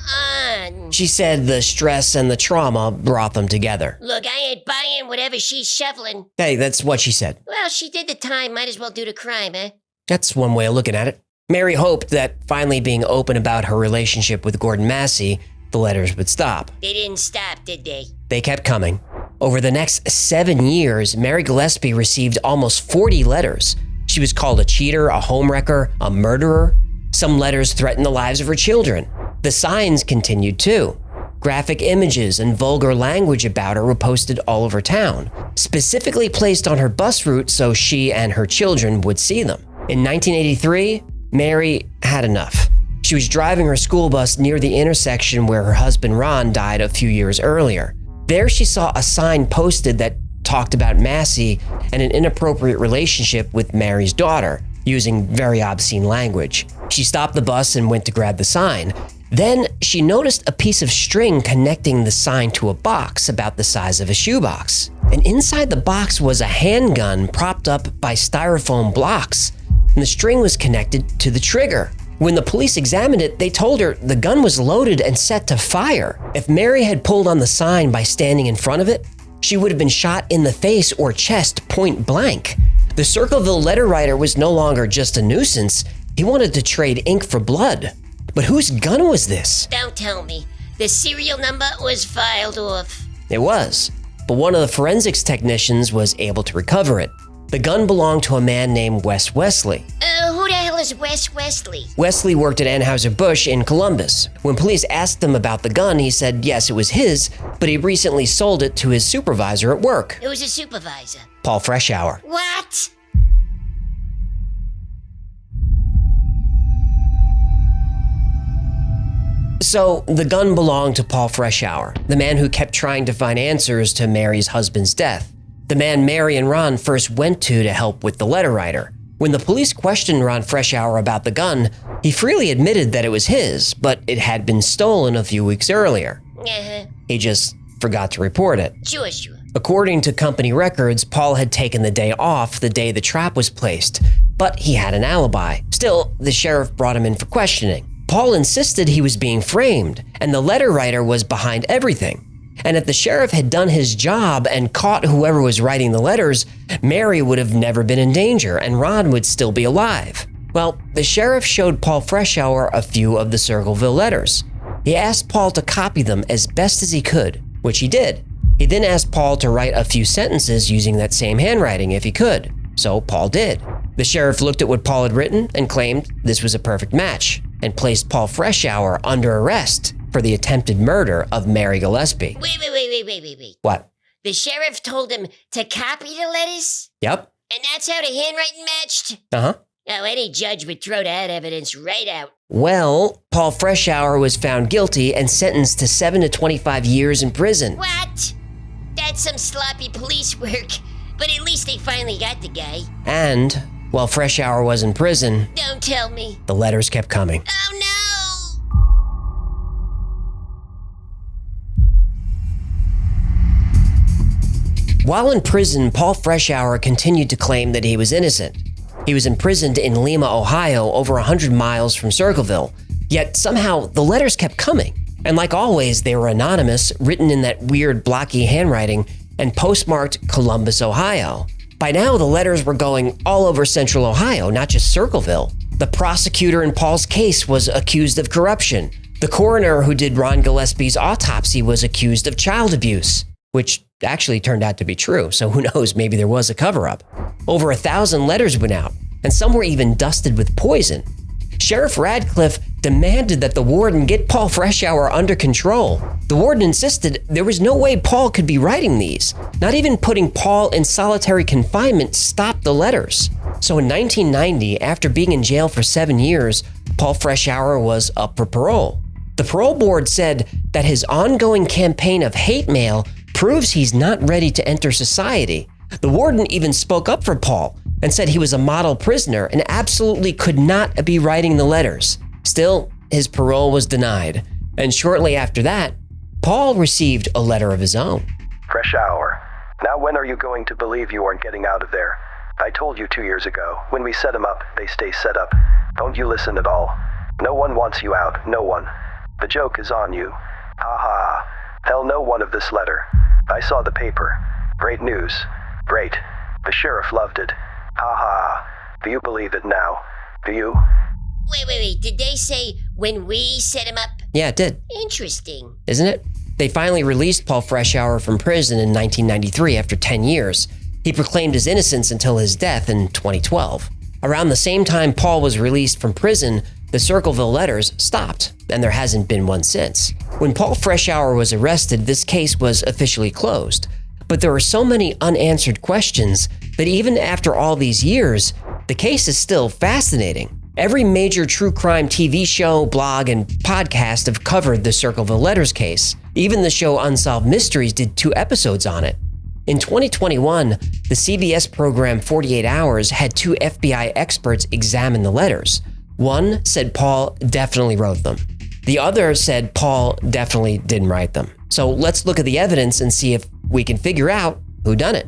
on. She said the stress and the trauma brought them together. Look, I ain't buying whatever she's shoveling. Hey, that's what she said. Well, she did the time, might as well do the crime, eh? That's one way of looking at it. Mary hoped that finally being open about her relationship with Gordon Massey, the letters would stop. They didn't stop, did they? They kept coming. Over the next 7 years, Mary Gillespie received almost 40 letters. She was called a cheater, a homewrecker, a murderer. Some letters threatened the lives of her children. The signs continued too. Graphic images and vulgar language about her were posted all over town, specifically placed on her bus route so she and her children would see them. In 1983, Mary had enough. She was driving her school bus near the intersection where her husband Ron died a few years earlier. There she saw a sign posted that talked about Massey and an inappropriate relationship with Mary's daughter, using very obscene language. She stopped the bus and went to grab the sign. Then she noticed a piece of string connecting the sign to a box about the size of a shoebox. And inside the box was a handgun propped up by styrofoam blocks, and the string was connected to the trigger. When the police examined it, they told her the gun was loaded and set to fire. If Mary had pulled on the sign by standing in front of it, she would have been shot in the face or chest point blank. The Circleville letter writer was no longer just a nuisance. He wanted to trade ink for blood. But whose gun was this? Don't tell me. The serial number was filed off. It was, but one of the forensics technicians was able to recover it. The gun belonged to a man named Wes Wesley. Who the hell is Wes Wesley? Wesley worked at Anheuser-Busch in Columbus. When police asked him about the gun, he said yes, it was his, but he recently sold it to his supervisor at work. Who's a supervisor? Paul Freshour. What? So the gun belonged to Paul Freshour, the man who kept trying to find answers to Mary's husband's death. The man Mary and Ron first went to help with the letter writer. When the police questioned Ron Freshour about the gun, he freely admitted that it was his, but it had been stolen a few weeks earlier. He just forgot to report it. Sure. According to company records, Paul had taken the day off the day the trap was placed, but he had an alibi. Still, the sheriff brought him in for questioning. Paul insisted he was being framed, and the letter writer was behind everything. And if the sheriff had done his job and caught whoever was writing the letters, Mary would have never been in danger and Ron would still be alive. Well, the sheriff showed Paul Freshour a few of the Circleville letters. He asked Paul to copy them as best as he could, which he did. He then asked Paul to write a few sentences using that same handwriting if he could, so Paul did. The sheriff looked at what Paul had written and claimed this was a perfect match, and placed Paul Freshour under arrest for the attempted murder of Mary Gillespie. Wait. What? The sheriff told him to copy the letters? Yep. And that's how the handwriting matched? Uh-huh. Oh, any judge would throw that evidence right out. Well, Paul Freshour was found guilty and sentenced to 7 to 25 years in prison. What? That's some sloppy police work. But at least they finally got the guy. And while Freshour was in prison, don't tell me, the letters kept coming. Oh no! While in prison, Paul Freshour continued to claim that he was innocent. He was imprisoned in Lima, Ohio, over 100 miles from Circleville. Yet somehow the letters kept coming. And like always, they were anonymous, written in that weird blocky handwriting, and postmarked Columbus, Ohio. By now, the letters were going all over central Ohio, not just Circleville. The prosecutor in Paul's case was accused of corruption. The coroner who did Ron Gillespie's autopsy was accused of child abuse, which actually turned out to be true, so who knows, maybe there was a cover-up. Over 1,000 letters went out, and some were even dusted with poison. Sheriff Radcliffe demanded that the warden get Paul Freshour under control. The warden insisted there was no way Paul could be writing these. Not even putting Paul in solitary confinement stopped the letters. So in 1990, after being in jail for 7 years, Paul Freshour was up for parole. The parole board said that his ongoing campaign of hate mail proves he's not ready to enter society. The warden even spoke up for Paul and said he was a model prisoner and absolutely could not be writing the letters. Still, his parole was denied, and shortly after that, Paul received a letter of his own. Freshour. Now when are you going to believe you aren't getting out of there? I told you 2 years ago, when we set them up, they stay set up. Don't you listen at all. No one wants you out, no one. The joke is on you. Hell no one of this letter. I saw the paper. Great news. Great. The sheriff loved it. Ha ha. Do you believe it now? Do you? Wait. Did they say when we set him up? Yeah, it did. Interesting. Isn't it? They finally released Paul Freshour from prison in 1993 after 10 years. He proclaimed his innocence until his death in 2012. Around the same time Paul was released from prison, the Circleville Letters stopped, and there hasn't been one since. When Paul Freshour was arrested, this case was officially closed. But there are so many unanswered questions that even after all these years, the case is still fascinating. Every major true crime TV show, blog, and podcast have covered the Circleville Letters case. Even the show Unsolved Mysteries did 2 episodes on it. In 2021, the CBS program 48 Hours had 2 FBI experts examine the letters. One said Paul definitely wrote them. The other said Paul definitely didn't write them. So let's look at the evidence and see if we can figure out who done it.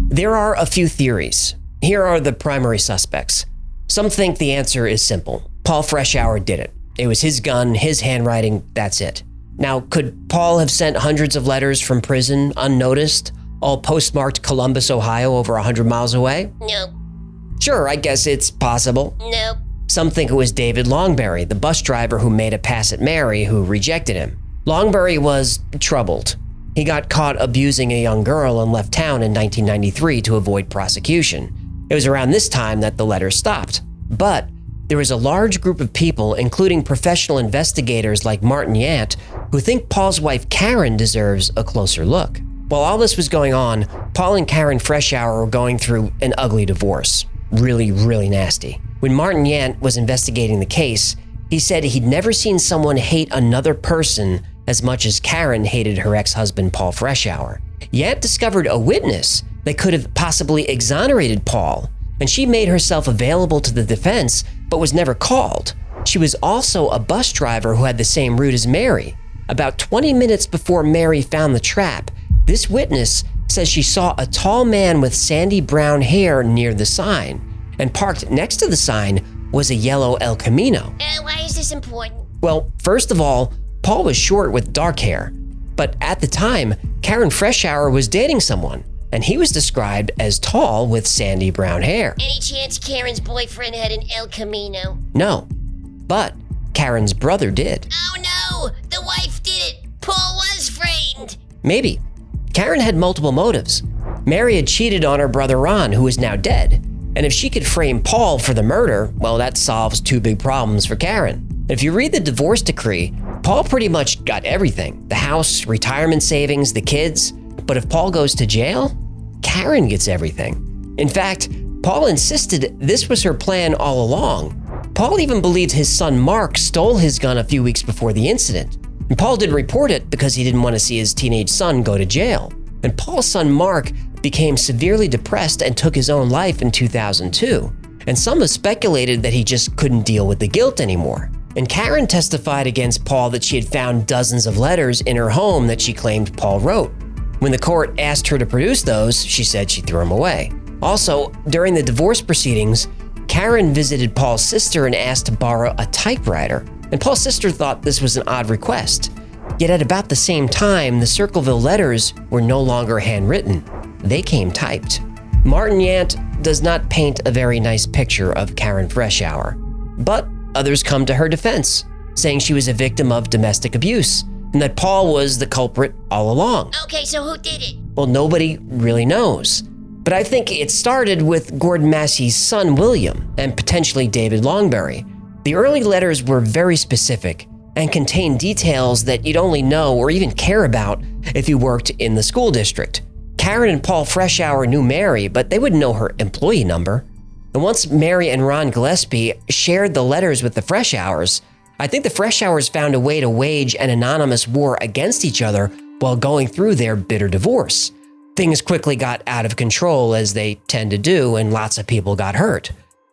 There are a few theories. Here are the primary suspects. Some think the answer is simple. Paul Freshour did it. It was his gun, his handwriting, that's it. Now, could Paul have sent hundreds of letters from prison unnoticed, all postmarked Columbus, Ohio, over 100 miles away? Nope. Sure, I guess it's possible. Nope. Some think it was David Longberry, the bus driver who made a pass at Mary, who rejected him. Longberry was troubled. He got caught abusing a young girl and left town in 1993 to avoid prosecution. It was around this time that the letters stopped. But there was a large group of people, including professional investigators like Martin Yant, who think Paul's wife Karen deserves a closer look. While all this was going on, Paul and Karen Freshour were going through an ugly divorce. Really, really nasty. When Martin Yant was investigating the case, he said he'd never seen someone hate another person as much as Karen hated her ex-husband Paul Freshour. Yant discovered a witness that could have possibly exonerated Paul, and she made herself available to the defense but was never called. She was also a bus driver who had the same route as Mary. About 20 minutes before Mary found the trap, this witness says she saw a tall man with sandy brown hair near the sign, and parked next to the sign was a yellow El Camino. Why is this important? Well, first of all, Paul was short with dark hair, but at the time, Karen Freshour was dating someone, and he was described as tall with sandy brown hair. Any chance Karen's boyfriend had an El Camino? No, but Karen's brother did. Oh no! The wife did it! Paul was framed! Maybe. Karen had multiple motives. Mary had cheated on her brother Ron, who is now dead. And if she could frame Paul for the murder, well, that solves 2 big problems for Karen. And if you read the divorce decree, Paul pretty much got everything. The house, retirement savings, the kids. But if Paul goes to jail, Karen gets everything. In fact, Paul insisted this was her plan all along. Paul even believed his son Mark stole his gun a few weeks before the incident. And Paul didn't report it because he didn't want to see his teenage son go to jail. And Paul's son Mark became severely depressed and took his own life in 2002. And some have speculated that he just couldn't deal with the guilt anymore. And Karen testified against Paul that she had found dozens of letters in her home that she claimed Paul wrote. When the court asked her to produce those, she said she threw them away. Also, during the divorce proceedings, Karen visited Paul's sister and asked to borrow a typewriter. And Paul's sister thought this was an odd request. Yet at about the same time, the Circleville Letters were no longer handwritten. They came typed. Martin Yant does not paint a very nice picture of Karen Freshour. But others come to her defense, saying she was a victim of domestic abuse and that Paul was the culprit all along. Okay, so who did it? Well, nobody really knows. But I think it started with Gordon Massey's son, William, and potentially David Longberry. The early letters were very specific and contained details that you'd only know or even care about if you worked in the school district. Karen and Paul Freshour knew Mary, but they wouldn't know her employee number. And once Mary and Ron Gillespie shared the letters with the Freshours, I think the Freshours found a way to wage an anonymous war against each other while going through their bitter divorce. Things quickly got out of control, as they tend to do, and lots of people got hurt.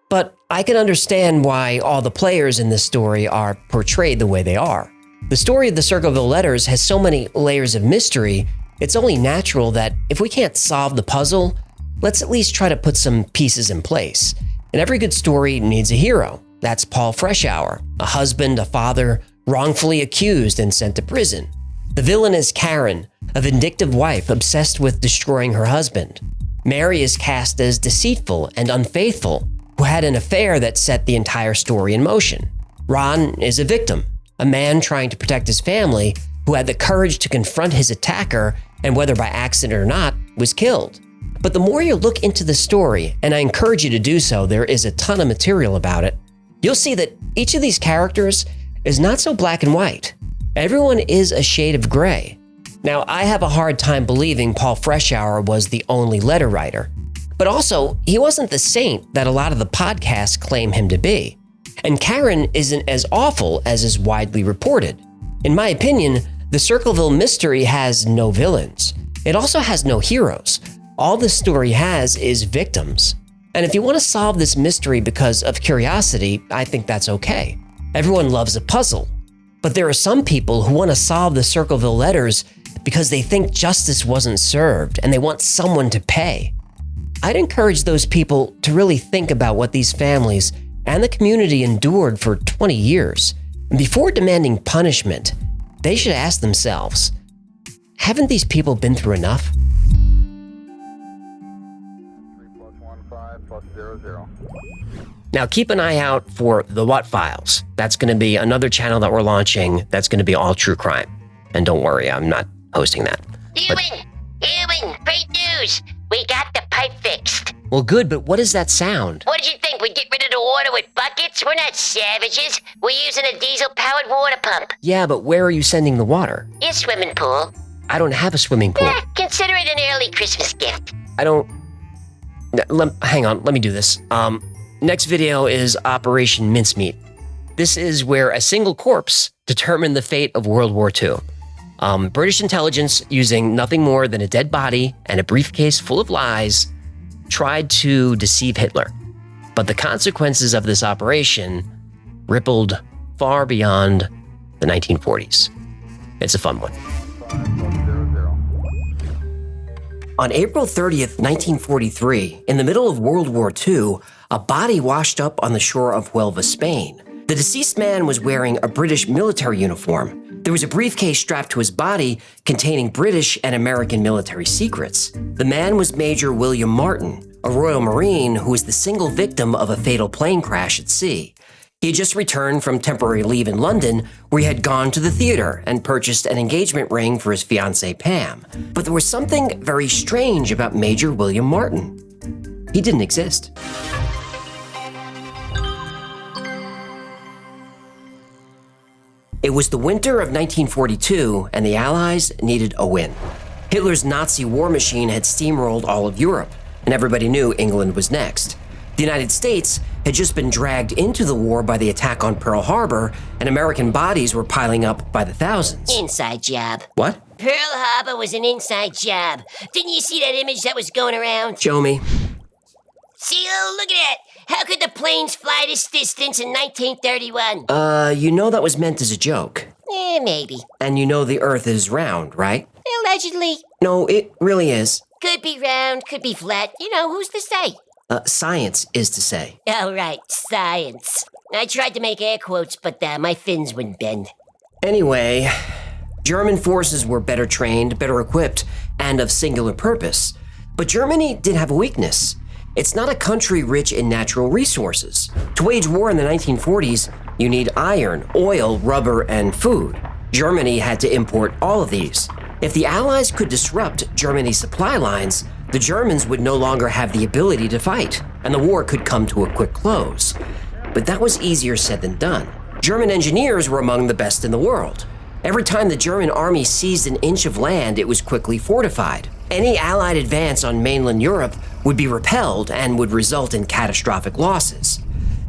But I can understand why all the players in this story are portrayed the way they are. The story of the Circleville Letters has so many layers of mystery, it's only natural that if we can't solve the puzzle, let's at least try to put some pieces in place. And every good story needs a hero. That's Paul Freshour, a husband, a father, wrongfully accused and sent to prison. The villain is Karen, a vindictive wife obsessed with destroying her husband. Mary is cast as deceitful and unfaithful, who had an affair that set the entire story in motion. Ron is a victim, a man trying to protect his family who had the courage to confront his attacker and, whether by accident or not, was killed. But the more you look into the story, and I encourage you to do so, there is a ton of material about it, you'll see that each of these characters is not so black and white. Everyone is a shade of gray. Now, I have a hard time believing Paul Freshour was the only letter writer, but also, he wasn't the saint that a lot of the podcasts claim him to be. And Karen isn't as awful as is widely reported. In my opinion, the Circleville mystery has no villains. It also has no heroes. All the story has is victims. And if you want to solve this mystery because of curiosity, I think that's okay. Everyone loves a puzzle. But there are some people who want to solve the Circleville Letters because they think justice wasn't served and they want someone to pay. I'd encourage those people to really think about what these families and the community endured for 20 years. And before demanding punishment, they should ask themselves, haven't these people been through enough? 3+1 5+0 0. Now keep an eye out for The What Files. That's going to be another channel that we're launching that's going to be all true crime. And don't worry, I'm not hosting that. Ewan, great news! We got the pipe fixed. Well, good, but what does that sound? What did you think? We'd get rid of the water with buckets? We're not savages. We're using a diesel-powered water pump. Yeah, but where are you sending the water? Your swimming pool. I don't have a swimming pool. Consider it an early Christmas gift. I don't... Hang on, let me do this. Next video is Operation Mincemeat. This is where a single corpse determined the fate of World War II. British intelligence, using nothing more than a dead body and a briefcase full of lies, tried to deceive Hitler. But the consequences of this operation rippled far beyond the 1940s. It's a fun one. 5+0 0. On April 30th, 1943, in the middle of World War II, a body washed up on the shore of Huelva, Spain. The deceased man was wearing a British military uniform. There was a briefcase strapped to his body containing British and American military secrets. The man was Major William Martin, a Royal Marine who was the single victim of a fatal plane crash at sea. He had just returned from temporary leave in London, where he had gone to the theater and purchased an engagement ring for his fiancée Pam. But there was something very strange about Major William Martin. He didn't exist. It was the winter of 1942, and the Allies needed a win. Hitler's Nazi war machine had steamrolled all of Europe, and everybody knew England was next. The United States had just been dragged into the war by the attack on Pearl Harbor, and American bodies were piling up by the thousands. Inside job. What? Pearl Harbor was an inside job. Didn't you see that image that was going around? Show me. See, look at that. How could the planes fly this distance in 1931? You know that was meant as a joke. Maybe. And you know the Earth is round, right? Allegedly. No, it really is. Could be round, could be flat. You know, who's to say? Science is to say. Oh, right, science. I tried to make air quotes, but my fins wouldn't bend. Anyway, German forces were better trained, better equipped, and of singular purpose. But Germany did have a weakness. It's not a country rich in natural resources. To wage war in the 1940s, you need iron, oil, rubber, and food. Germany had to import all of these. If the Allies could disrupt Germany's supply lines, the Germans would no longer have the ability to fight, and the war could come to a quick close. But that was easier said than done. German engineers were among the best in the world. Every time the German army seized an inch of land, it was quickly fortified. Any Allied advance on mainland Europe would be repelled and would result in catastrophic losses.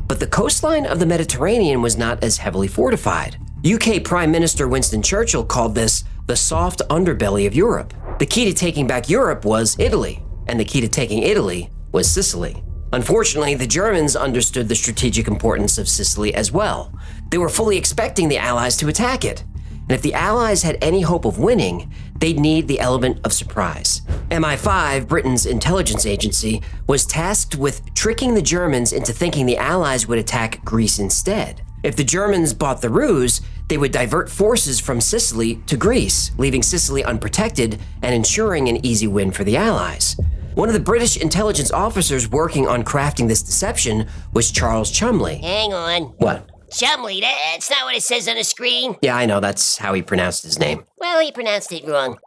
But the coastline of the Mediterranean was not as heavily fortified. UK Prime Minister Winston Churchill called this the soft underbelly of Europe. The key to taking back Europe was Italy, and the key to taking Italy was Sicily. Unfortunately, the Germans understood the strategic importance of Sicily as well. They were fully expecting the Allies to attack it. and if the Allies had any hope of winning, they'd need the element of surprise. MI5, Britain's intelligence agency, was tasked with tricking the Germans into thinking the Allies would attack Greece instead. If the Germans bought the ruse, they would divert forces from Sicily to Greece, leaving Sicily unprotected and ensuring an easy win for the Allies. One of the British intelligence officers working on crafting this deception was Charles Chumley. Hang on. What? Chumley, that's not what it says on the screen. Yeah, I know, that's how he pronounced his name. Well, he pronounced it wrong.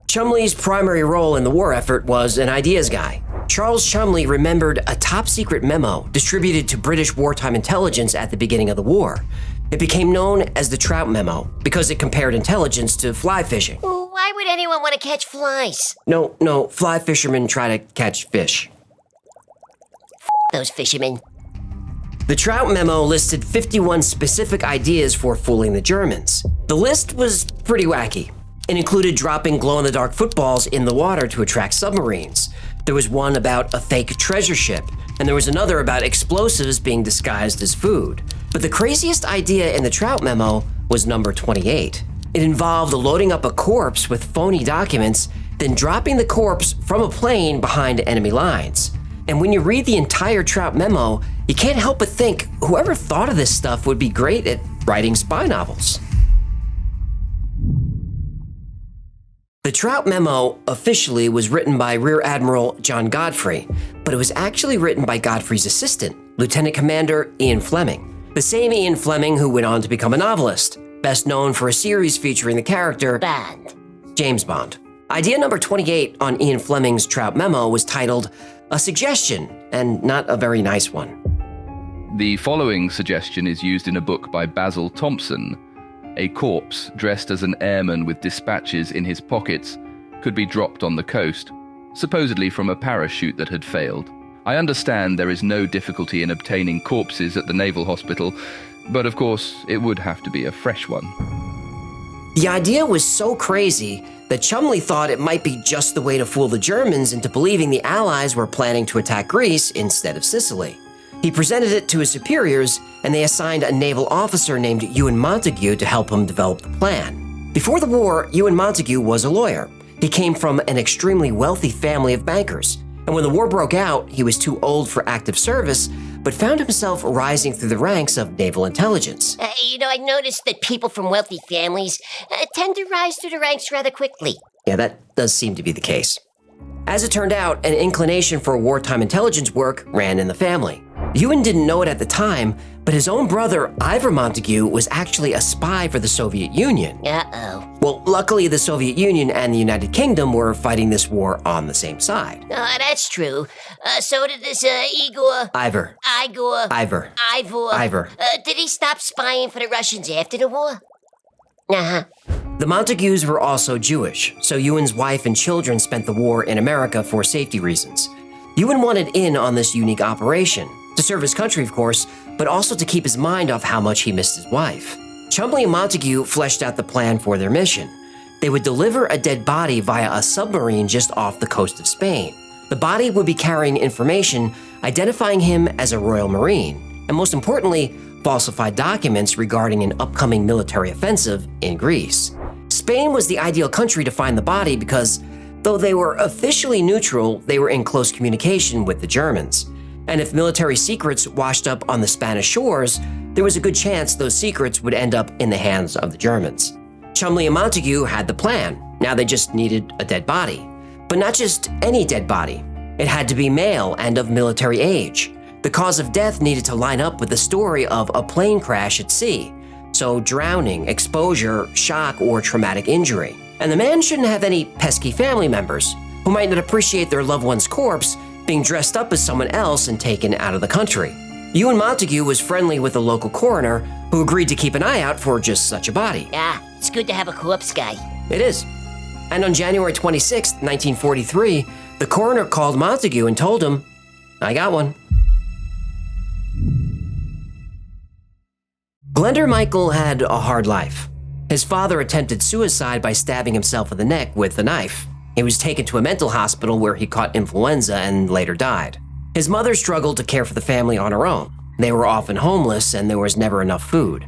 Chumley's primary role in the war effort was an ideas guy. Charles Chumley remembered a top-secret memo distributed to British wartime intelligence at the beginning of the war. It became known as the Trout Memo because it compared intelligence to fly fishing. Why would anyone want to catch flies? No, fly fishermen try to catch fish. Those fishermen. The Trout Memo listed 51 specific ideas for fooling the Germans. The list was pretty wacky. It included dropping glow-in-the-dark footballs in the water to attract submarines. There was one about a fake treasure ship, and there was another about explosives being disguised as food. But the craziest idea in the Trout Memo was number 28. It involved loading up a corpse with phony documents, then dropping the corpse from a plane behind enemy lines. And when you read the entire Trout Memo, you can't help but think whoever thought of this stuff would be great at writing spy novels. The Trout Memo officially was written by Rear Admiral John Godfrey, but it was actually written by Godfrey's assistant, Lieutenant Commander Ian Fleming. The same Ian Fleming who went on to become a novelist, best known for a series featuring the character Bond. James Bond. Idea number 28 on Ian Fleming's Trout Memo was titled A Suggestion, and not a very nice one. The following suggestion is used in a book by Basil Thompson. A corpse, dressed as an airman with dispatches in his pockets, could be dropped on the coast, supposedly from a parachute that had failed. I understand there is no difficulty in obtaining corpses at the Naval Hospital, but of course, it would have to be a fresh one. The idea was so crazy that Chumley thought it might be just the way to fool the Germans into believing the Allies were planning to attack Greece instead of Sicily. He presented it to his superiors, and they assigned a naval officer named Ewan Montague to help him develop the plan. Before the war, Ewan Montague was a lawyer. He came from an extremely wealthy family of bankers, and when the war broke out, he was too old for active service, but found himself rising through the ranks of naval intelligence. I noticed that people from wealthy families tend to rise through the ranks rather quickly. Yeah, that does seem to be the case. As it turned out, an inclination for wartime intelligence work ran in the family. Ewan didn't know it at the time, but his own brother, Ivor Montague, was actually a spy for the Soviet Union. Uh-oh. Well, luckily the Soviet Union and the United Kingdom were fighting this war on the same side. That's true. So did this Igor... Ivor. Igor... Ivor. Ivor. Ivor. Did he stop spying for the Russians after the war? Uh-huh. The Montagues were also Jewish, so Ewan's wife and children spent the war in America for safety reasons. Ewan wanted in on this unique operation, to serve his country, of course, but also to keep his mind off how much he missed his wife. Chumley and Montague fleshed out the plan for their mission. They would deliver a dead body via a submarine just off the coast of Spain. The body would be carrying information identifying him as a Royal Marine, and most importantly, falsified documents regarding an upcoming military offensive in Greece. Spain was the ideal country to find the body because, though they were officially neutral, they were in close communication with the Germans. And if military secrets washed up on the Spanish shores, there was a good chance those secrets would end up in the hands of the Germans. Chumley and Montague had the plan. Now they just needed a dead body. But not just any dead body. It had to be male and of military age. The cause of death needed to line up with the story of a plane crash at sea. So drowning, exposure, shock, or traumatic injury. And the man shouldn't have any pesky family members who might not appreciate their loved one's corpse being dressed up as someone else and taken out of the country. Ewan Montague was friendly with a local coroner who agreed to keep an eye out for just such a body. It's good to have a corpse guy. It is. And on January 26, 1943, the coroner called Montague and told him, "I got one." Glender Michael had a hard life. His father attempted suicide by stabbing himself in the neck with a knife. He was taken to a mental hospital where he caught influenza and later died. His mother struggled to care for the family on her own. They were often homeless and there was never enough food.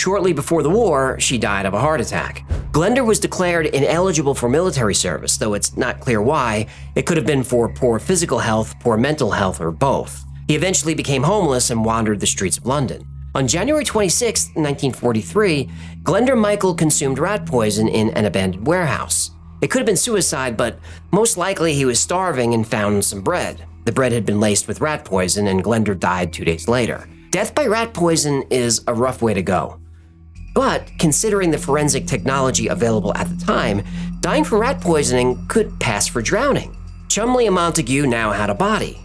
Shortly before the war, she died of a heart attack. Glender was declared ineligible for military service, though it's not clear why. It could have been for poor physical health, poor mental health, or both. He eventually became homeless and wandered the streets of London. On January 26, 1943, Glender Michael consumed rat poison in an abandoned warehouse. It could have been suicide, but most likely he was starving and found some bread. The bread had been laced with rat poison, and Glender died 2 days later. Death by rat poison is a rough way to go. But considering the forensic technology available at the time, dying from rat poisoning could pass for drowning. Chumley and Montague now had a body.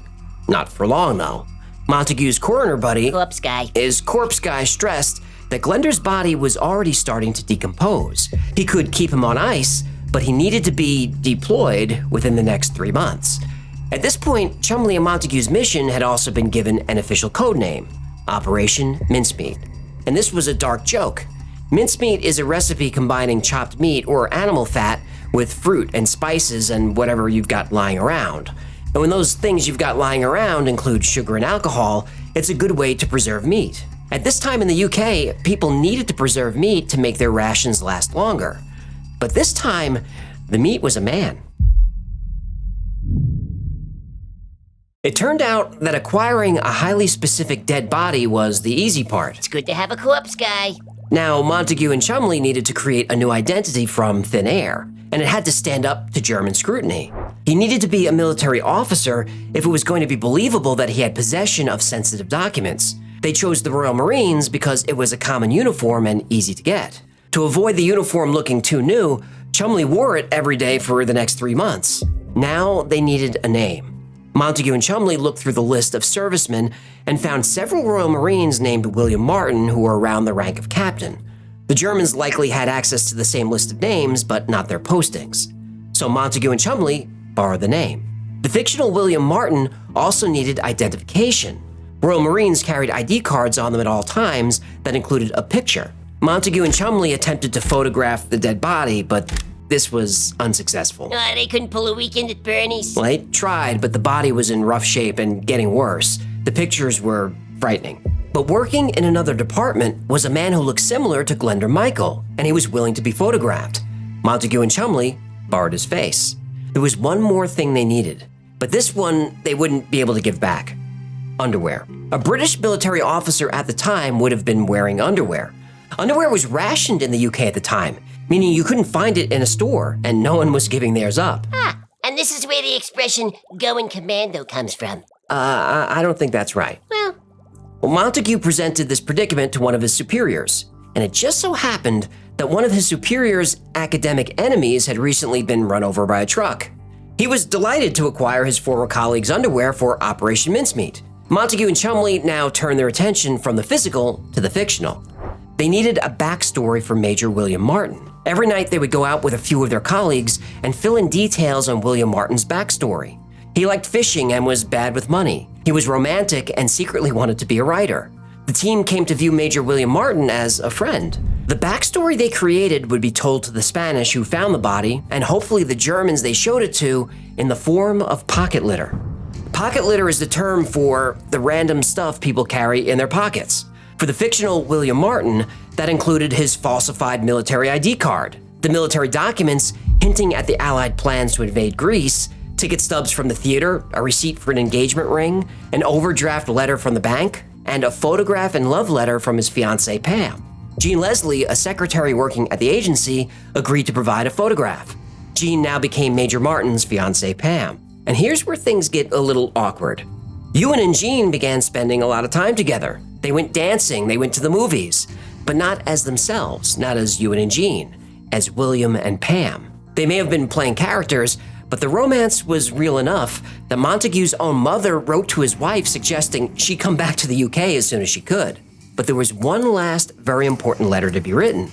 Not for long, though. Montague's coroner buddy Corpse guy is Corpse Guy stressed that Glender's body was already starting to decompose. He could keep him on ice, but he needed to be deployed within the next 3 months. At this point, Chumley and Montague's mission had also been given an official code name, Operation Mincemeat. And this was a dark joke. Mincemeat is a recipe combining chopped meat or animal fat with fruit and spices and whatever you've got lying around. And when those things you've got lying around include sugar and alcohol, it's a good way to preserve meat. At this time in the UK, people needed to preserve meat to make their rations last longer. But this time, the meat was a man. It turned out that acquiring a highly specific dead body was the easy part. It's good to have a corpse guy. Now, Montague and Chumley needed to create a new identity from thin air, and it had to stand up to German scrutiny. He needed to be a military officer if it was going to be believable that he had possession of sensitive documents. They chose the Royal Marines because it was a common uniform and easy to get. To avoid the uniform looking too new, Chumley wore it every day for the next 3 months. Now they needed a name. Montague and Chumley looked through the list of servicemen and found several Royal Marines named William Martin who were around the rank of captain. The Germans likely had access to the same list of names, but not their postings. So Montague and Chumley borrowed the name. The fictional William Martin also needed identification. Royal Marines carried ID cards on them at all times that included a picture. Montague and Chumley attempted to photograph the dead body, but this was unsuccessful. They couldn't pull a weekend at Bernie's. Well, they tried, but the body was in rough shape and getting worse. The pictures were frightening. But working in another department was a man who looked similar to Glender Michael, and he was willing to be photographed. Montague and Chumley borrowed his face. There was one more thing they needed, but this one they wouldn't be able to give back. Underwear. A British military officer at the time would have been wearing underwear. Underwear was rationed in the UK at the time, meaning you couldn't find it in a store, and no one was giving theirs up. And this is where the expression going commando comes from. I don't think that's right. Well, Montague presented this predicament to one of his superiors, and it just so happened that one of his superior's academic enemies had recently been run over by a truck. He was delighted to acquire his former colleague's underwear for Operation Mincemeat. Montague and Chumley now turned their attention from the physical to the fictional. They needed a backstory for Major William Martin. Every night they would go out with a few of their colleagues and fill in details on William Martin's backstory. He liked fishing and was bad with money. He was romantic and secretly wanted to be a writer. The team came to view Major William Martin as a friend. The backstory they created would be told to the Spanish who found the body, and hopefully the Germans they showed it to, in the form of pocket litter. Pocket litter is the term for the random stuff people carry in their pockets. For the fictional William Martin, that included his falsified military ID card, the military documents hinting at the Allied plans to invade Greece, ticket stubs from the theater, a receipt for an engagement ring, an overdraft letter from the bank, and a photograph and love letter from his fiancée Pam. Jean Leslie, a secretary working at the agency, agreed to provide a photograph. Jean now became Major Martin's fiancée Pam. And here's where things get a little awkward. Ewan and Jean began spending a lot of time together. They went dancing, they went to the movies, but not as themselves, not as Ewan and Jean, as William and Pam. They may have been playing characters, but the romance was real enough that Montague's own mother wrote to his wife suggesting she come back to the UK as soon as she could. But there was one last very important letter to be written.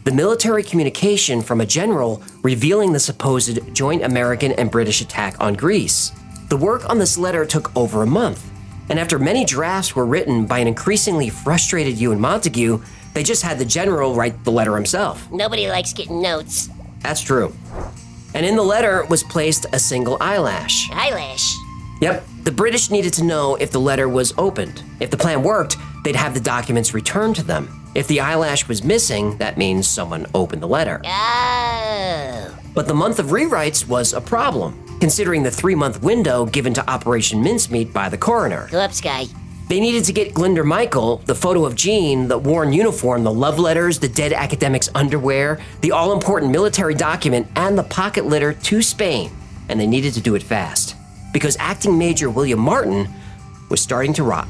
The military communication from a general revealing the supposed joint American and British attack on Greece. The work on this letter took over a month, and after many drafts were written by an increasingly frustrated Ewan Montague, they just had the general write the letter himself. Nobody likes getting notes. That's true. And in the letter was placed a single eyelash. Eyelash? Yep, the British needed to know if the letter was opened. If the plan worked, they'd have the documents returned to them. If the eyelash was missing, that means someone opened the letter. Oh. But the month of rewrites was a problem, considering the 3-month window given to Operation Mincemeat by the coroner. Corpse guy. They needed to get Glinder Michael, the photo of Jean, the worn uniform, the love letters, the dead academic's underwear, the all-important military document, and the pocket litter to Spain. And they needed to do it fast, because acting Major William Martin was starting to rot.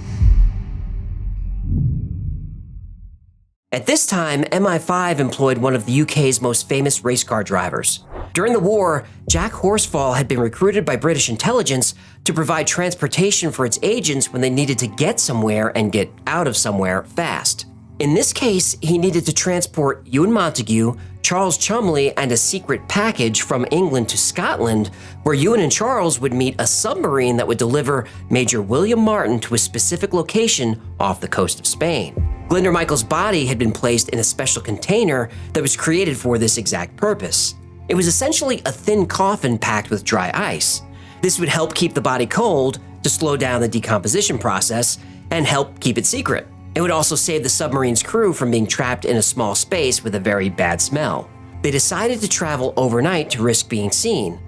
At this time, MI5 employed one of the UK's most famous race car drivers. During the war, Jack Horsfall had been recruited by British intelligence to provide transportation for its agents when they needed to get somewhere and get out of somewhere fast. In this case, he needed to transport Ewan Montague, Charles Chumley, and a secret package from England to Scotland, where Ewan and Charles would meet a submarine that would deliver Major William Martin to a specific location off the coast of Spain. Glinder Michael's body had been placed in a special container that was created for this exact purpose. It was essentially a thin coffin packed with dry ice. This would help keep the body cold to slow down the decomposition process and help keep it secret. It would also save the submarine's crew from being trapped in a small space with a very bad smell. They decided to travel overnight to risk being seen,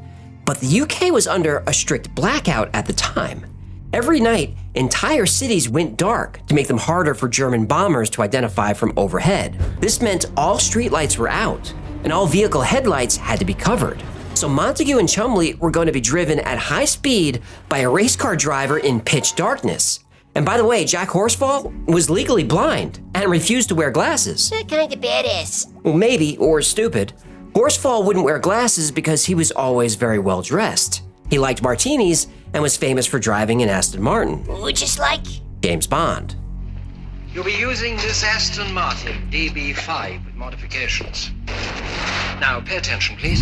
but the UK was under a strict blackout at the time. Every night, entire cities went dark to make them harder for German bombers to identify from overhead. This meant all streetlights were out, and all vehicle headlights had to be covered. So Montague and Chumley were going to be driven at high speed by a race car driver in pitch darkness. And by the way, Jack Horsfall was legally blind and refused to wear glasses. Kind of badass. Well, maybe, or stupid. Horsfall wouldn't wear glasses because he was always very well dressed. He liked martinis and was famous for driving an Aston Martin. Just like James Bond. You'll be using this Aston Martin DB5 with modifications. Now, pay attention, please.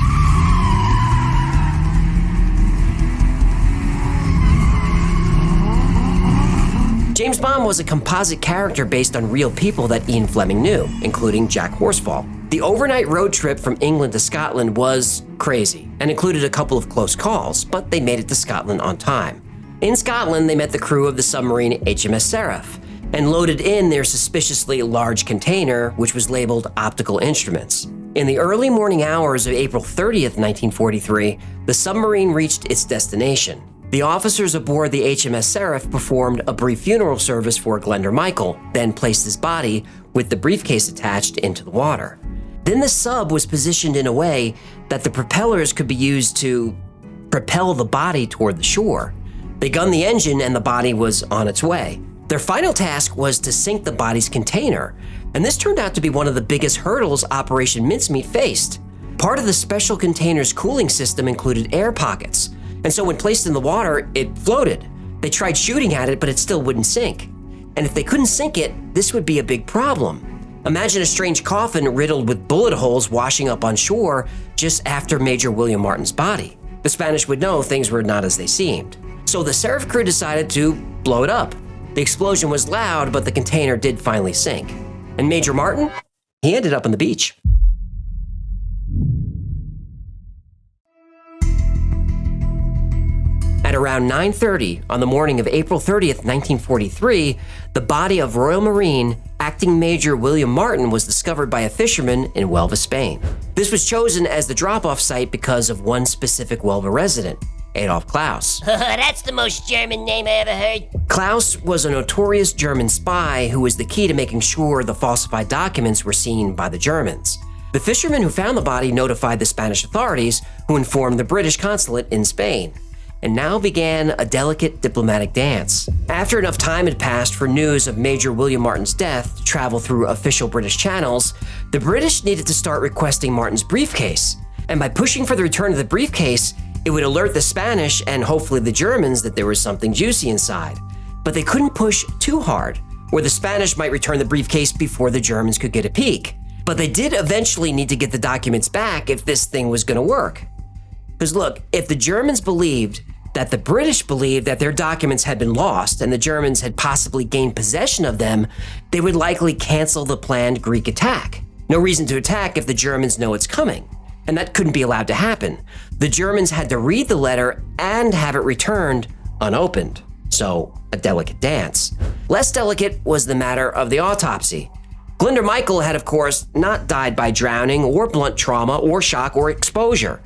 James Bond was a composite character based on real people that Ian Fleming knew, including Jack Horsfall. The overnight road trip from England to Scotland was crazy and included a couple of close calls, but they made it to Scotland on time. In Scotland, they met the crew of the submarine HMS Seraph and loaded in their suspiciously large container, which was labeled optical instruments. In the early morning hours of April 30th, 1943, the submarine reached its destination. The officers aboard the HMS Seraph performed a brief funeral service for Glinder Michael, then placed his body, with the briefcase attached, into the water. Then the sub was positioned in a way that the propellers could be used to propel the body toward the shore. They gunned the engine and the body was on its way. Their final task was to sink the body's container, and this turned out to be one of the biggest hurdles Operation Mincemeat faced. Part of the special container's cooling system included air pockets, and so when placed in the water, it floated. They tried shooting at it, but it still wouldn't sink. And if they couldn't sink it, this would be a big problem. Imagine a strange coffin riddled with bullet holes washing up on shore just after Major William Martin's body. The Spanish would know things were not as they seemed. So the Seraph crew decided to blow it up. The explosion was loud, but the container did finally sink. And Major Martin? He ended up on the beach. At around 9:30 on the morning of April 30th, 1943, the body of Royal Marine Acting Major William Martin was discovered by a fisherman in Huelva, Spain. This was chosen as the drop-off site because of one specific Huelva resident, Adolf Klaus. That's the most German name I ever heard. Klaus was a notorious German spy who was the key to making sure the falsified documents were seen by the Germans. The fisherman who found the body notified the Spanish authorities, who informed the British consulate in Spain. And now began a delicate diplomatic dance. After enough time had passed for news of Major William Martin's death to travel through official British channels, the British needed to start requesting Martin's briefcase. And by pushing for the return of the briefcase, it would alert the Spanish and hopefully the Germans that there was something juicy inside. But they couldn't push too hard, or the Spanish might return the briefcase before the Germans could get a peek. But they did eventually need to get the documents back if this thing was going to work. Because look, if the Germans believed that the British believed that their documents had been lost and the Germans had possibly gained possession of them, they would likely cancel the planned Greek attack. No reason to attack if the Germans know it's coming. And that couldn't be allowed to happen. The Germans had to read the letter and have it returned unopened. So, a delicate dance. Less delicate was the matter of the autopsy. Glinder Michael had, of course, not died by drowning or blunt trauma or shock or exposure.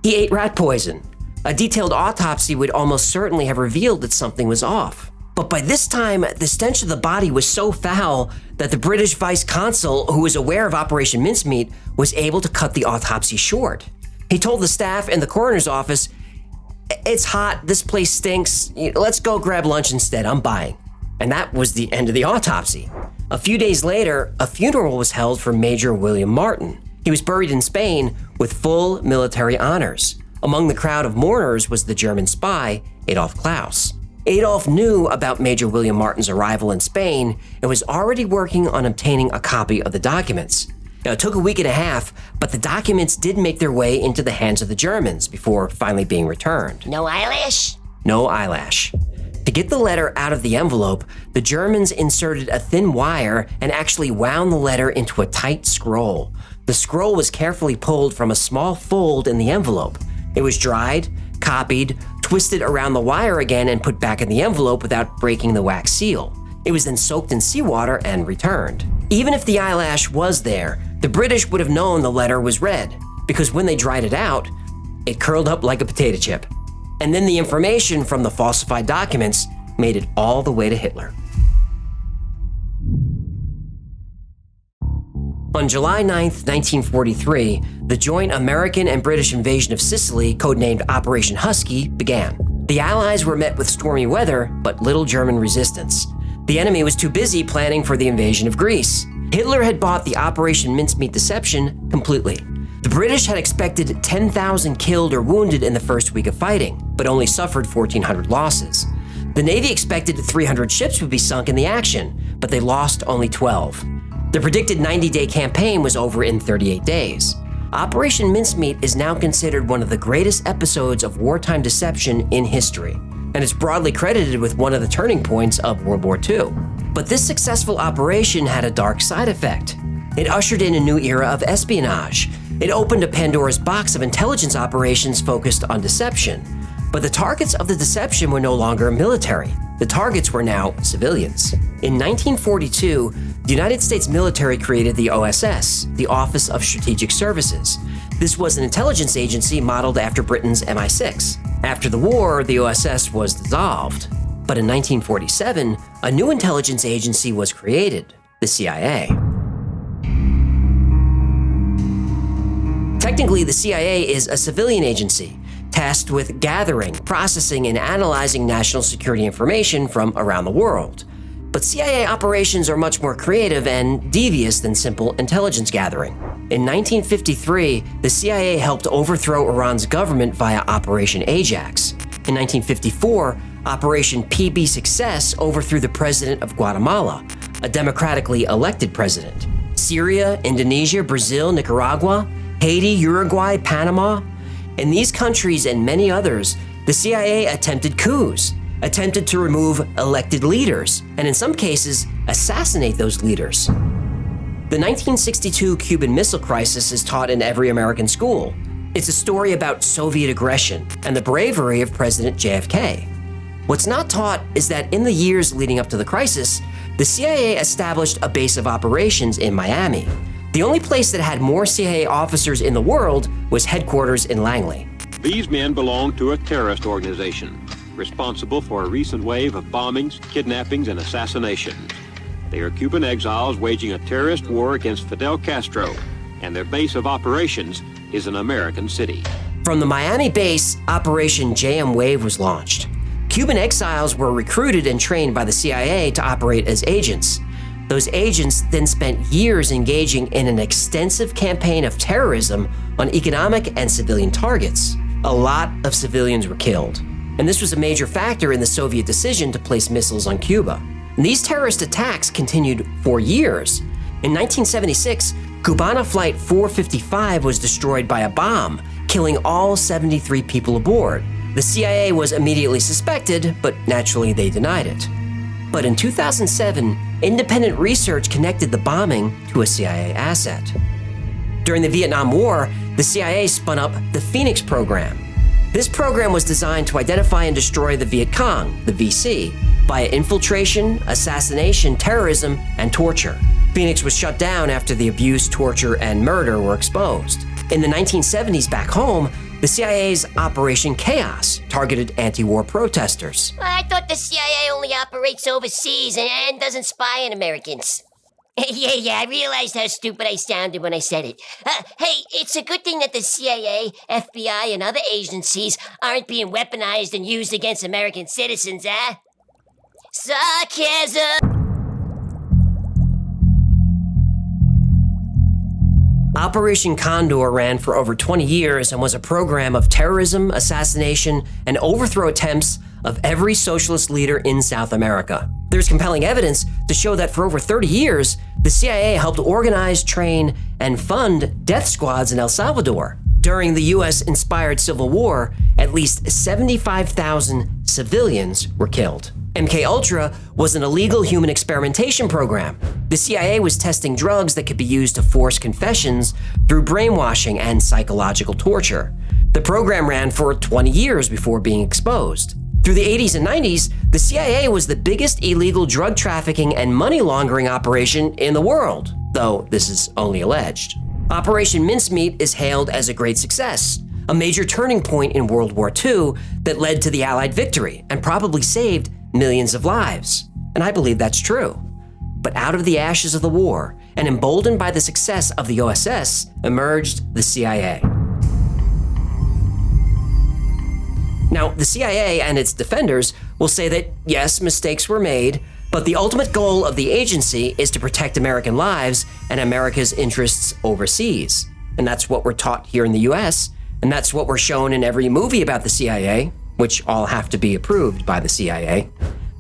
He ate rat poison. A detailed autopsy would almost certainly have revealed that something was off. But by this time, the stench of the body was so foul that the British vice consul, who was aware of Operation Mincemeat, was able to cut the autopsy short. He told the staff in the coroner's office, "It's hot, this place stinks, let's go grab lunch instead, I'm buying." And that was the end of the autopsy. A few days later, a funeral was held for Major William Martin. He was buried in Spain with full military honors. Among the crowd of mourners was the German spy, Adolf Klaus. Adolf knew about Major William Martin's arrival in Spain and was already working on obtaining a copy of the documents. Now, it took a week and a half, but the documents did make their way into the hands of the Germans before finally being returned. No eyelash? No eyelash. To get the letter out of the envelope, the Germans inserted a thin wire and actually wound the letter into a tight scroll. The scroll was carefully pulled from a small fold in the envelope. It was dried, copied, twisted around the wire again, and put back in the envelope without breaking the wax seal. It was then soaked in seawater and returned. Even if the eyelash was there, the British would have known the letter was red, because when they dried it out, it curled up like a potato chip. And then the information from the falsified documents made it all the way to Hitler. On July 9, 1943, the joint American and British invasion of Sicily, codenamed Operation Husky, began. The Allies were met with stormy weather, but little German resistance. The enemy was too busy planning for the invasion of Greece. Hitler had bought the Operation Mincemeat deception completely. The British had expected 10,000 killed or wounded in the first week of fighting, but only suffered 1,400 losses. The Navy expected 300 ships would be sunk in the action, but they lost only 12. The predicted 90-day campaign was over in 38 days. Operation Mincemeat is now considered one of the greatest episodes of wartime deception in history, and is broadly credited with one of the turning points of World War II. But this successful operation had a dark side effect. It ushered in a new era of espionage. It opened a Pandora's box of intelligence operations focused on deception. But the targets of the deception were no longer military. The targets were now civilians. In 1942, the United States military created the OSS, the Office of Strategic Services. This was an intelligence agency modeled after Britain's MI6. After the war, the OSS was dissolved. But in 1947, a new intelligence agency was created, the CIA. Technically, the CIA is a civilian agency, tasked with gathering, processing, and analyzing national security information from around the world. But CIA operations are much more creative and devious than simple intelligence gathering. In 1953, the CIA helped overthrow Iran's government via Operation Ajax. In 1954, Operation PB Success overthrew the president of Guatemala, a democratically elected president. Syria, Indonesia, Brazil, Nicaragua, Haiti, Uruguay, Panama. In these countries and many others, the CIA attempted coups, attempted to remove elected leaders, and in some cases, assassinate those leaders. The 1962 Cuban Missile Crisis is taught in every American school. It's a story about Soviet aggression and the bravery of President JFK. What's not taught is that in the years leading up to the crisis, the CIA established a base of operations in Miami. The only place that had more CIA officers in the world was headquarters in Langley. These men belong to a terrorist organization, responsible for a recent wave of bombings, kidnappings, and assassinations. They are Cuban exiles waging a terrorist war against Fidel Castro, and their base of operations is an American city. From the Miami base, Operation JM Wave was launched. Cuban exiles were recruited and trained by the CIA to operate as agents. Those agents then spent years engaging in an extensive campaign of terrorism on economic and civilian targets. A lot of civilians were killed, and this was a major factor in the Soviet decision to place missiles on Cuba. And these terrorist attacks continued for years. In 1976, Cubana Flight 455 was destroyed by a bomb, killing all 73 people aboard. The CIA was immediately suspected, but naturally they denied it. But in 2007, independent research connected the bombing to a CIA asset. During the Vietnam War, the CIA spun up the Phoenix program. This program was designed to identify and destroy the Viet Cong, the VC, via infiltration, assassination, terrorism, and torture. Phoenix was shut down after the abuse, torture, and murder were exposed. In the 1970s back home, the CIA's Operation Chaos targeted anti-war protesters. I thought the CIA only operates overseas and doesn't spy on Americans. Yeah, I realized how stupid I sounded when I said it. Hey, it's a good thing that the CIA, FBI, and other agencies aren't being weaponized and used against American citizens, eh? Sarcasm! Operation Condor ran for over 20 years and was a program of terrorism, assassination, and overthrow attempts of every socialist leader in South America. There's compelling evidence to show that for over 30 years, the CIA helped organize, train, and fund death squads in El Salvador. During the US-inspired Civil War, at least 75,000 civilians were killed. MKUltra was an illegal human experimentation program. The CIA was testing drugs that could be used to force confessions through brainwashing and psychological torture. The program ran for 20 years before being exposed. Through the 80s and 90s, the CIA was the biggest illegal drug trafficking and money laundering operation in the world, though this is only alleged. Operation Mincemeat is hailed as a great success, a major turning point in World War II that led to the Allied victory and probably saved millions of lives. And I believe that's true. But out of the ashes of the war, and emboldened by the success of the OSS, emerged the CIA. Now, the CIA and its defenders will say that, yes, mistakes were made, but the ultimate goal of the agency is to protect American lives and America's interests overseas. And that's what we're taught here in the US, and that's what we're shown in every movie about the CIA, which all have to be approved by the CIA.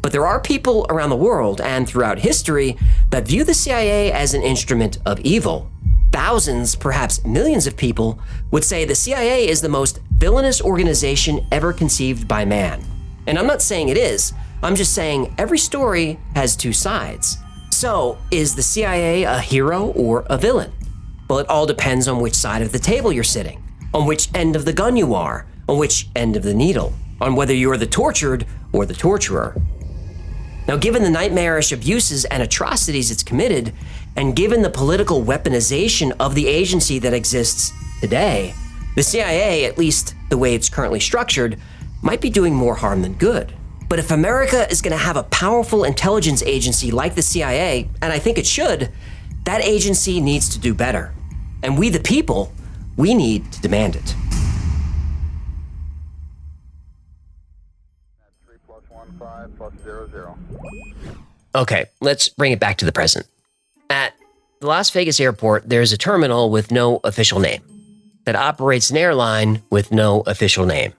But there are people around the world and throughout history that view the CIA as an instrument of evil. Thousands, perhaps millions of people would say the CIA is the most villainous organization ever conceived by man. And I'm not saying it is, I'm just saying every story has two sides. So, is the CIA a hero or a villain? Well, it all depends on which side of the table you're sitting, on which end of the gun you are, on which end of the needle, on whether you're the tortured or the torturer. Now, given the nightmarish abuses and atrocities it's committed, and given the political weaponization of the agency that exists today, the CIA, at least the way it's currently structured, might be doing more harm than good. But if America is going to have a powerful intelligence agency like the CIA, and I think it should, that agency needs to do better. And we, the people, we need to demand it. 3+1,5+00. Okay, let's bring it back to the present. At the Las Vegas airport, there's a terminal with no official name that operates an airline with no official name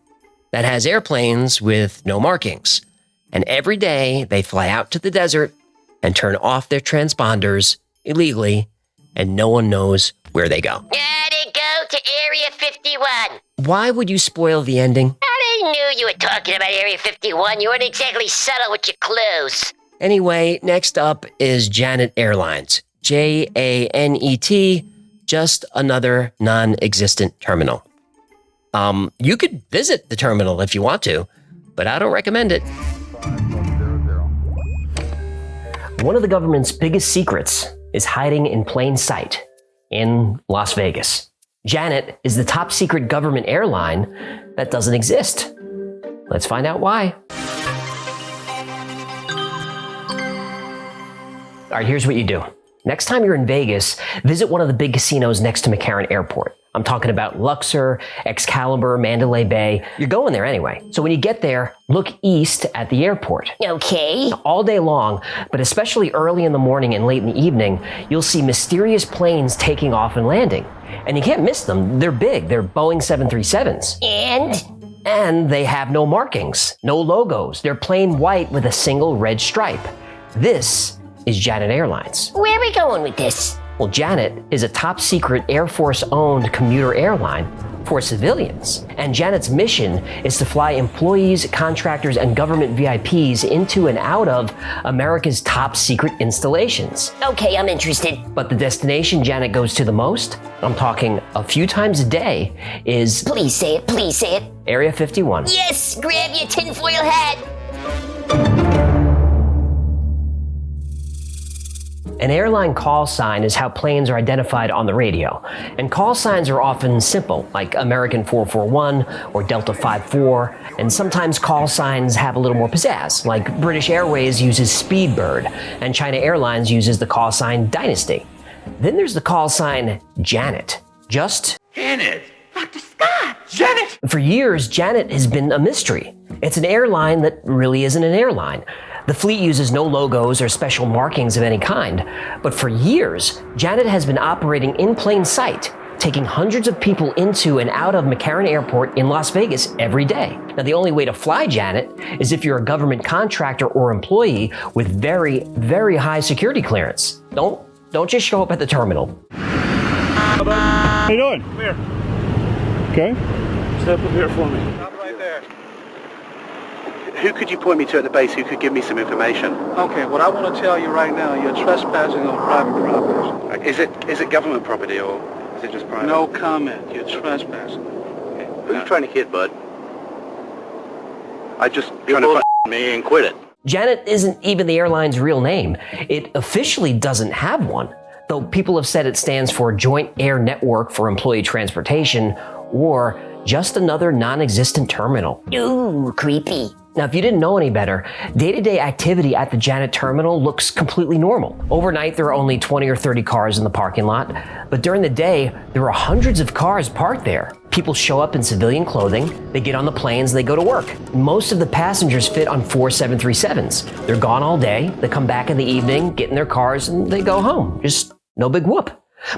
that has airplanes with no markings. And every day they fly out to the desert and turn off their transponders illegally, and no one knows where they go. Gotta go to Area 51. Why would you spoil the ending? I knew you were talking about Area 51. You weren't exactly subtle with your clues. Anyway, next up is Janet Airlines. JANET, just another non-existent terminal. You could visit the terminal if you want to, but I don't recommend it. 5+00. One of the government's biggest secrets is hiding in plain sight in Las Vegas. Janet is the top secret government airline that doesn't exist. Let's find out why. All right, here's what you do. Next time you're in Vegas, visit one of the big casinos next to McCarran Airport. I'm talking about Luxor, Excalibur, Mandalay Bay. You're going there anyway. So when you get there, look east at the airport. Okay. All day long, but especially early in the morning and late in the evening, you'll see mysterious planes taking off and landing. And you can't miss them. They're big. They're Boeing 737s. And they have no markings, no logos. They're plain white with a single red stripe. This is Janet Airlines. Where are we going with this? Well, Janet is a top secret Air Force-owned commuter airline for civilians. And Janet's mission is to fly employees, contractors, and government VIPs into and out of America's top secret installations. Okay, I'm interested. But the destination Janet goes to the most, I'm talking a few times a day, is... Please say it, please say it. Area 51. Yes, grab your tinfoil hat. An airline call sign is how planes are identified on the radio, and call signs are often simple, like American 441 or Delta 54, and sometimes call signs have a little more pizzazz, like British Airways uses Speedbird, and China Airlines uses the call sign Dynasty. Then there's the call sign Janet. Just Janet! Dr. Scott! Janet! For years, Janet has been a mystery. It's an airline that really isn't an airline. The fleet uses no logos or special markings of any kind, but for years, Janet has been operating in plain sight, taking hundreds of people into and out of McCarran Airport in Las Vegas every day. Now, the only way to fly Janet is if you're a government contractor or employee with very, very high security clearance. Don't just show up at the terminal. How you doing? Come here. Okay. Step up here for me. Stop right there. Who could you point me to at the base who could give me some information? Okay, what I want to tell you right now, you're trespassing on private property. Is it government property or is it just private? No comment. You're trespassing. Okay. Who you trying to kid, bud? I just trying to me and quit it. Janet isn't even the airline's real name. It officially doesn't have one, though people have said it stands for Joint Air Network for Employee Transportation or just another non-existent terminal. Ooh, creepy. Now, if you didn't know any better, day-to-day activity at the Janet terminal looks completely normal. Overnight, there are only 20 or 30 cars in the parking lot, but during the day, there are hundreds of cars parked there. People show up in civilian clothing, they get on the planes, they go to work. Most of the passengers fit on 4 737s. They're gone all day, they come back in the evening, get in their cars, and they go home. Just no big whoop.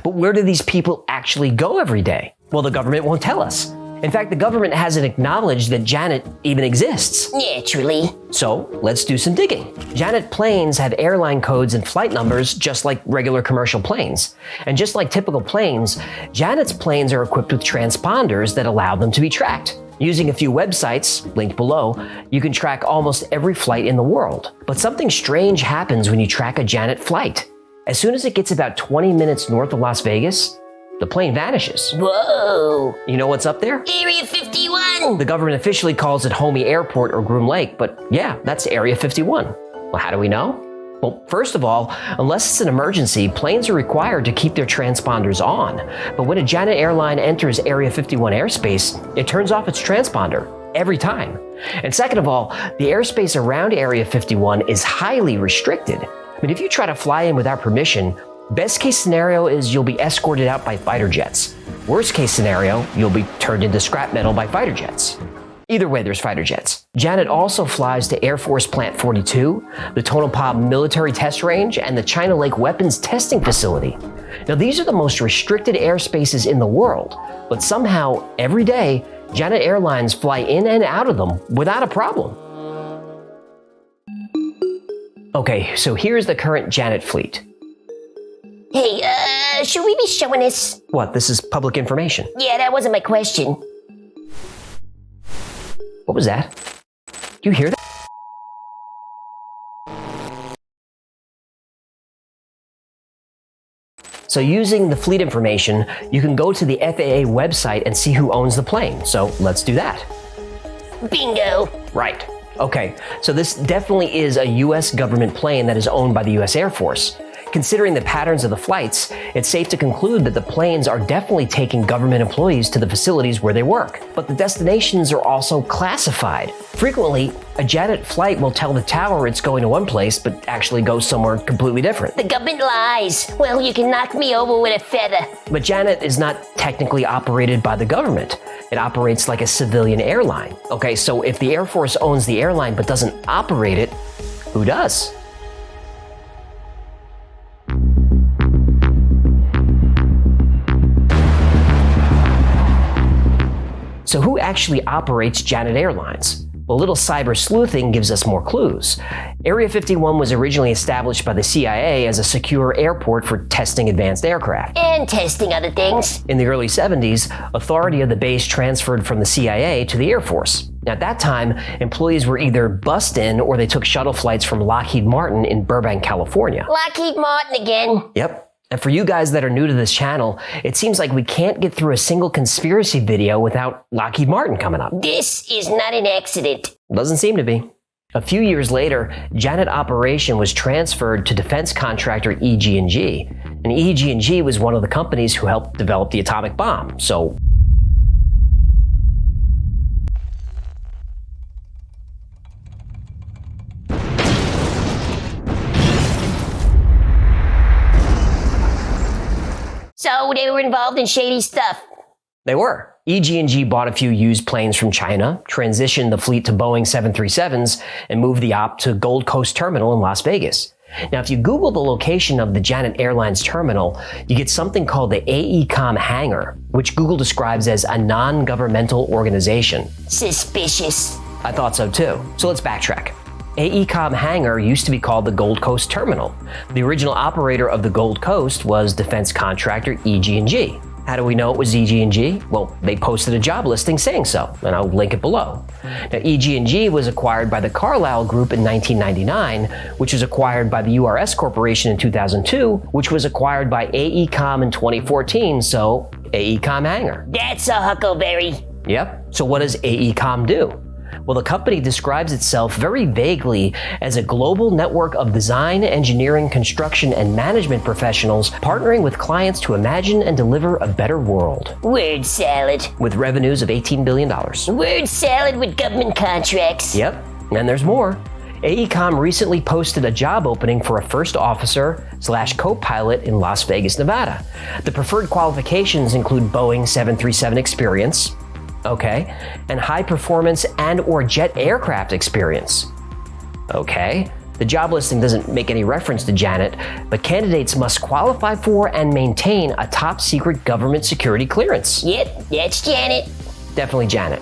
But where do these people actually go every day? Well, the government won't tell us. In fact, the government hasn't acknowledged that Janet even exists. Naturally. So let's do some digging. Janet planes have airline codes and flight numbers just like regular commercial planes. And just like typical planes, Janet's planes are equipped with transponders that allow them to be tracked. Using a few websites, linked below, you can track almost every flight in the world. But something strange happens when you track a Janet flight. As soon as it gets about 20 minutes north of Las Vegas, the plane vanishes. Whoa! You know what's up there? Area 51! The government officially calls it Homey Airport or Groom Lake, but yeah, that's Area 51. Well, how do we know? Well, first of all, unless it's an emergency, planes are required to keep their transponders on. But when a Janet airline enters Area 51 airspace, it turns off its transponder every time. And second of all, the airspace around Area 51 is highly restricted. I mean, if you try to fly in without permission, best case scenario is you'll be escorted out by fighter jets. Worst case scenario, you'll be turned into scrap metal by fighter jets. Either way, there's fighter jets. Janet also flies to Air Force Plant 42, the Tonopah Military Test Range, and the China Lake Weapons Testing Facility. Now, these are the most restricted airspaces in the world, but somehow, every day, Janet Airlines fly in and out of them without a problem. Okay, so here's the current Janet fleet. Hey, should we be showing this? What, this is public information? Yeah, that wasn't my question. What was that? Do you hear that? So using the fleet information, you can go to the FAA website and see who owns the plane. So let's do that. Bingo. Right. Okay, so this definitely is a US government plane that is owned by the US Air Force. Considering the patterns of the flights, it's safe to conclude that the planes are definitely taking government employees to the facilities where they work. But the destinations are also classified. Frequently, a Janet flight will tell the tower it's going to one place, but actually go somewhere completely different. The government lies. Well, you can knock me over with a feather. But Janet is not technically operated by the government. It operates like a civilian airline. Okay, so if the Air Force owns the airline but doesn't operate it, who does? So who actually operates Janet Airlines? Well, a little cyber sleuthing gives us more clues. Area 51 was originally established by the CIA as a secure airport for testing advanced aircraft. And testing other things. In the early 70s, authority of the base transferred from the CIA to the Air Force. Now, at that time, employees were either bussed in or they took shuttle flights from Lockheed Martin in Burbank, California. Lockheed Martin again. Yep. And for you guys that are new to this channel, it seems like we can't get through a single conspiracy video without Lockheed Martin coming up. This is not an accident. Doesn't seem to be. A few years later, Janet operation was transferred to defense contractor EG&G, and EG&G was one of the companies who helped develop the atomic bomb. So So they were involved in shady stuff. they were. EG&G bought a few used planes from China, transitioned the fleet to Boeing 737s, and moved the op to Gold Coast Terminal in Las Vegas. Now, if you Google the location of the Janet Airlines terminal, you get something called the AECOM hangar, which Google describes as a non-governmental organization. Suspicious. I thought so too. So let's backtrack. AECOM hangar used to be called the Gold Coast Terminal. The original operator of the Gold Coast was defense contractor EG&G. How do we know it was EG&G? Well, they posted a job listing saying so, and I'll link it below. Now, EG&G was acquired by the Carlyle Group in 1999, which was acquired by the URS Corporation in 2002, which was acquired by AECOM in 2014, so AECOM hangar. That's a huckleberry. Yep. So what does AECOM do? Well, the company describes itself very vaguely as a global network of design, engineering, construction, and management professionals partnering with clients to imagine and deliver a better world. Word salad. With revenues of $18 billion. Word salad with government contracts. Yep, and there's more. AECOM recently posted a job opening for a first officer / co-pilot in Las Vegas, Nevada. The preferred qualifications include Boeing 737 experience, and high performance and or jet aircraft experience. The job listing doesn't make any reference to Janet, but candidates must qualify for and maintain a top secret government security clearance. Yep, that's Janet. Definitely Janet.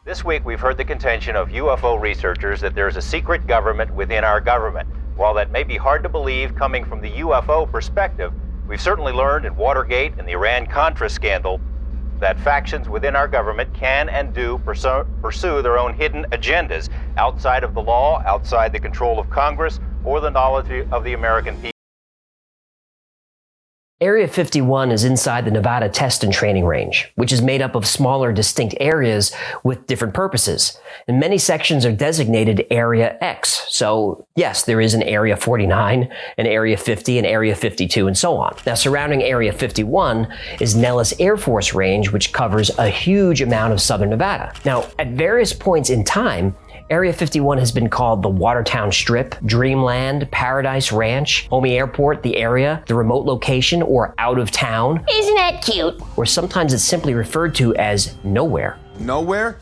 This week we've heard the contention of UFO researchers that there's a secret government within our government. While that may be hard to believe coming from the UFO perspective, we've certainly learned in Watergate and the Iran-Contra scandal that factions within our government can and do pursue their own hidden agendas outside of the law, outside the control of Congress, or the knowledge of the American people. Area 51 is inside the Nevada Test and Training Range, which is made up of smaller, distinct areas with different purposes. And many sections are designated Area X. So, yes, there is an Area 49, an Area 50, an Area 52, and so on. Now, surrounding Area 51 is Nellis Air Force Range, which covers a huge amount of southern Nevada. Now, at various points in time, Area 51 has been called the Watertown Strip, Dreamland, Paradise Ranch, Homey Airport, the area, the remote location, or out of town. Isn't that cute? Or sometimes it's simply referred to as nowhere. Nowhere?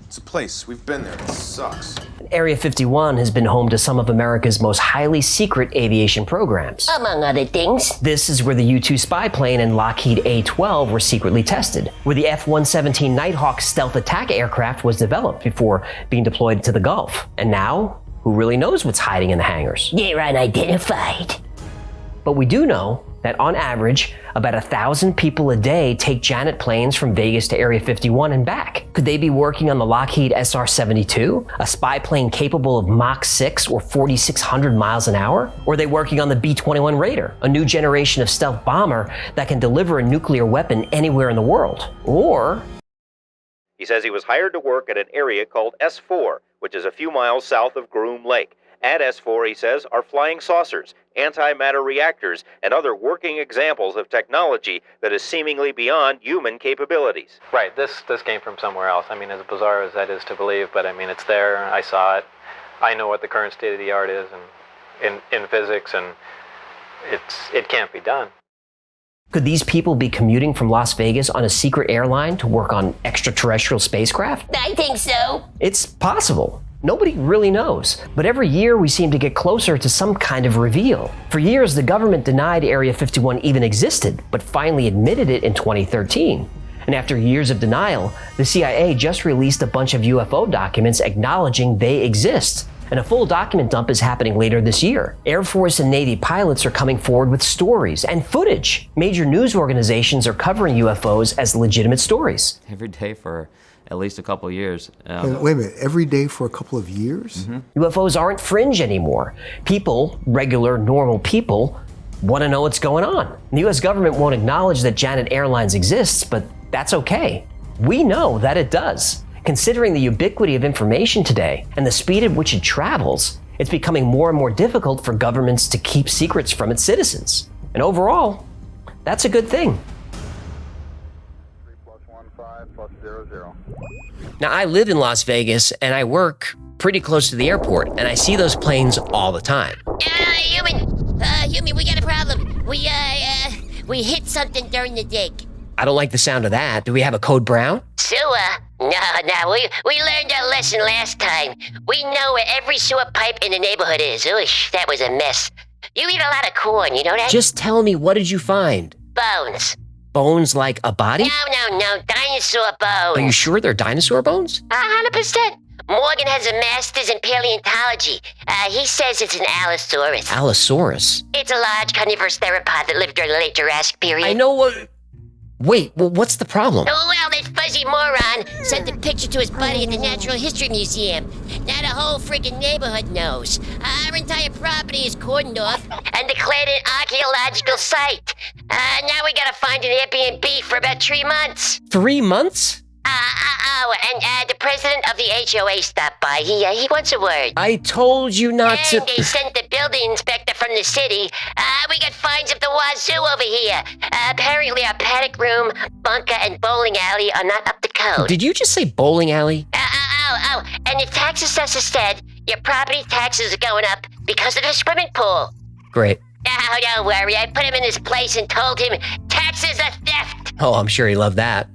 It's a place. We've been there. It sucks. Area 51 has been home to some of America's most highly secret aviation programs. Among other things. This is where the U-2 spy plane and Lockheed A-12 were secretly tested, where the F-117 Nighthawk stealth attack aircraft was developed before being deployed to the Gulf. And now, who really knows what's hiding in the hangars? They're unidentified. But we do know that on average, about 1,000 people a day take Janet planes from Vegas to Area 51 and back. Could they be working on the Lockheed SR-72, a spy plane capable of Mach 6 or 4,600 miles an hour? Or are they working on the B-21 Raider, a new generation of stealth bomber that can deliver a nuclear weapon anywhere in the world? Or... He says he was hired to work at an area called S4, which is a few miles south of Groom Lake. At S4, he says, are flying saucers, antimatter reactors, and other working examples of technology that is seemingly beyond human capabilities. Right, this came from somewhere else. I mean, as bizarre as that is to believe, but I mean, it's there, I saw it. I know what the current state of the art is in physics, and it can't be done. Could these people be commuting from Las Vegas on a secret airline to work on extraterrestrial spacecraft? I think so. It's possible. Nobody really knows, but every year we seem to get closer to some kind of reveal. For years, the government denied Area 51 even existed, but finally admitted it in 2013. And after years of denial, the CIA just released a bunch of UFO documents acknowledging they exist. And a full document dump is happening later this year. Air Force and Navy pilots are coming forward with stories and footage. Major news organizations are covering UFOs as legitimate stories. Every day for at least a couple of years. Wait a minute, every day for a couple of years? Mm-hmm. UFOs aren't fringe anymore. People, regular, normal people, want to know what's going on. The US government won't acknowledge that Janet Airlines exists, but that's okay. We know that it does, Considering the ubiquity of information today and the speed at which it travels, it's becoming more and more difficult for governments to keep secrets from its citizens. And overall, that's a good thing. 3+15+00. Now, I live in Las Vegas and I work pretty close to the airport, and I see those planes all the time. Human, we got a problem. We hit something during the dig. I don't like the sound of that. Do we have a code brown? Sewer? No, we learned our lesson last time. We know where every sewer pipe in the neighborhood is. Oosh, that was a mess. You eat a lot of corn, you know that? Just tell me, what did you find? Bones. Bones like a body? No, dinosaur bones. Are you sure they're dinosaur bones? 100%. Morgan has a master's in paleontology. He says it's an Allosaurus. Allosaurus? It's a large carnivorous theropod that lived during the late Jurassic period. I know what... Wait, well, what's the problem? Oh, well, that fuzzy moron sent the picture to his buddy at the Natural History Museum. Now the whole friggin' neighborhood knows. Our entire property is cordoned off and declared an archaeological site. Now we gotta find an Airbnb for about 3 months. 3 months? And the president of the HOA stopped by. He wants a word. I told you not to... And they sent the building inspector from the city. We got fines of the wazoo over here. Apparently our paddock room, bunker, and bowling alley are not up to code. Did you just say bowling alley? And the tax assessor said your property taxes are going up because of the swimming pool. Great. Oh, don't worry. I put him in his place and told him taxes are theft. Oh, I'm sure he loved that.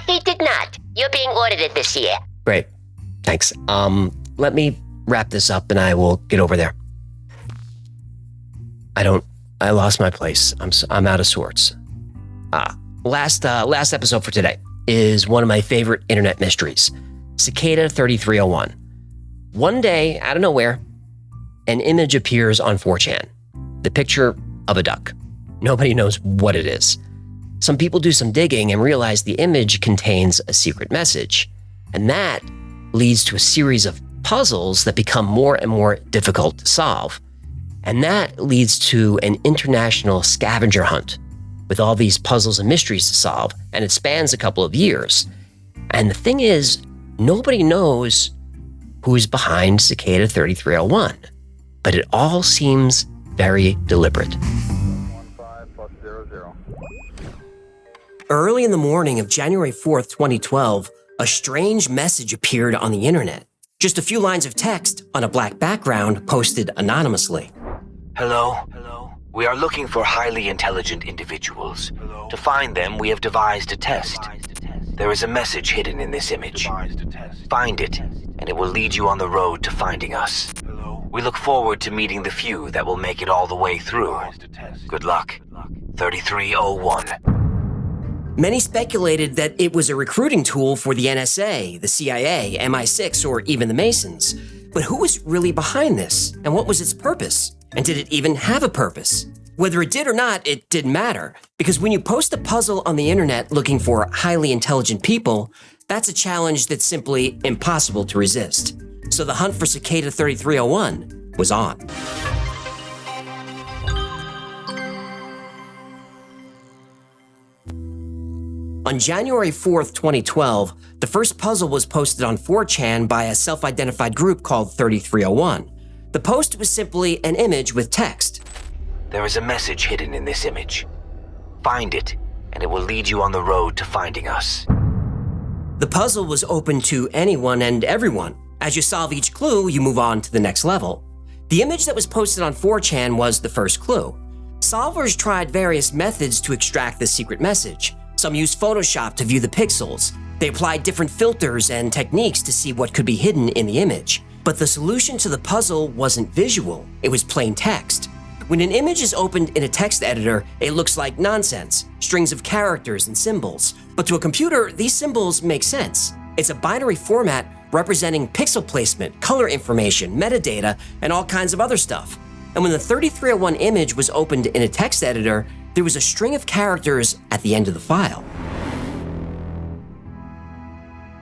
He did not. You're being audited this year. Great. Thanks. Let me wrap this up and I will get over there. I lost my place. I'm out of sorts. Last episode for today is one of my favorite internet mysteries. Cicada 3301. One day, out of nowhere, an image appears on 4chan. The picture of a duck. Nobody knows what it is. Some people do some digging and realize the image contains a secret message. And that leads to a series of puzzles that become more and more difficult to solve. And that leads to an international scavenger hunt with all these puzzles and mysteries to solve. And it spans a couple of years. And the thing is, nobody knows who's behind Cicada 3301. But it all seems very deliberate. 15+00. Early in the morning of January 4th, 2012, a strange message appeared on the internet. Just a few lines of text on a black background posted anonymously. Hello. We are looking for highly intelligent individuals. To find them, we have devised a test. There is a message hidden in this image. Find it, and it will lead you on the road to finding us. We look forward to meeting the few that will make it all the way through. Good luck. 3301. Many speculated that it was a recruiting tool for the NSA, the CIA, MI6, or even the Masons. But who was really behind this, and what was its purpose? And did it even have a purpose? Whether it did or not, it didn't matter, because when you post a puzzle on the internet looking for highly intelligent people, that's a challenge that's simply impossible to resist. So the hunt for Cicada 3301 was on. On January 4th, 2012, the first puzzle was posted on 4chan by a self-identified group called 3301. The post was simply an image with text. There is a message hidden in this image. Find it, and it will lead you on the road to finding us. The puzzle was open to anyone and everyone. As you solve each clue, you move on to the next level. The image that was posted on 4chan was the first clue. Solvers tried various methods to extract the secret message. Some used Photoshop to view the pixels. They applied different filters and techniques to see what could be hidden in the image. But the solution to the puzzle wasn't visual, it was plain text. When an image is opened in a text editor, it looks like nonsense, strings of characters and symbols. But to a computer, these symbols make sense. It's a binary format representing pixel placement, color information, metadata, and all kinds of other stuff. And when the 3301 image was opened in a text editor, there was a string of characters at the end of the file.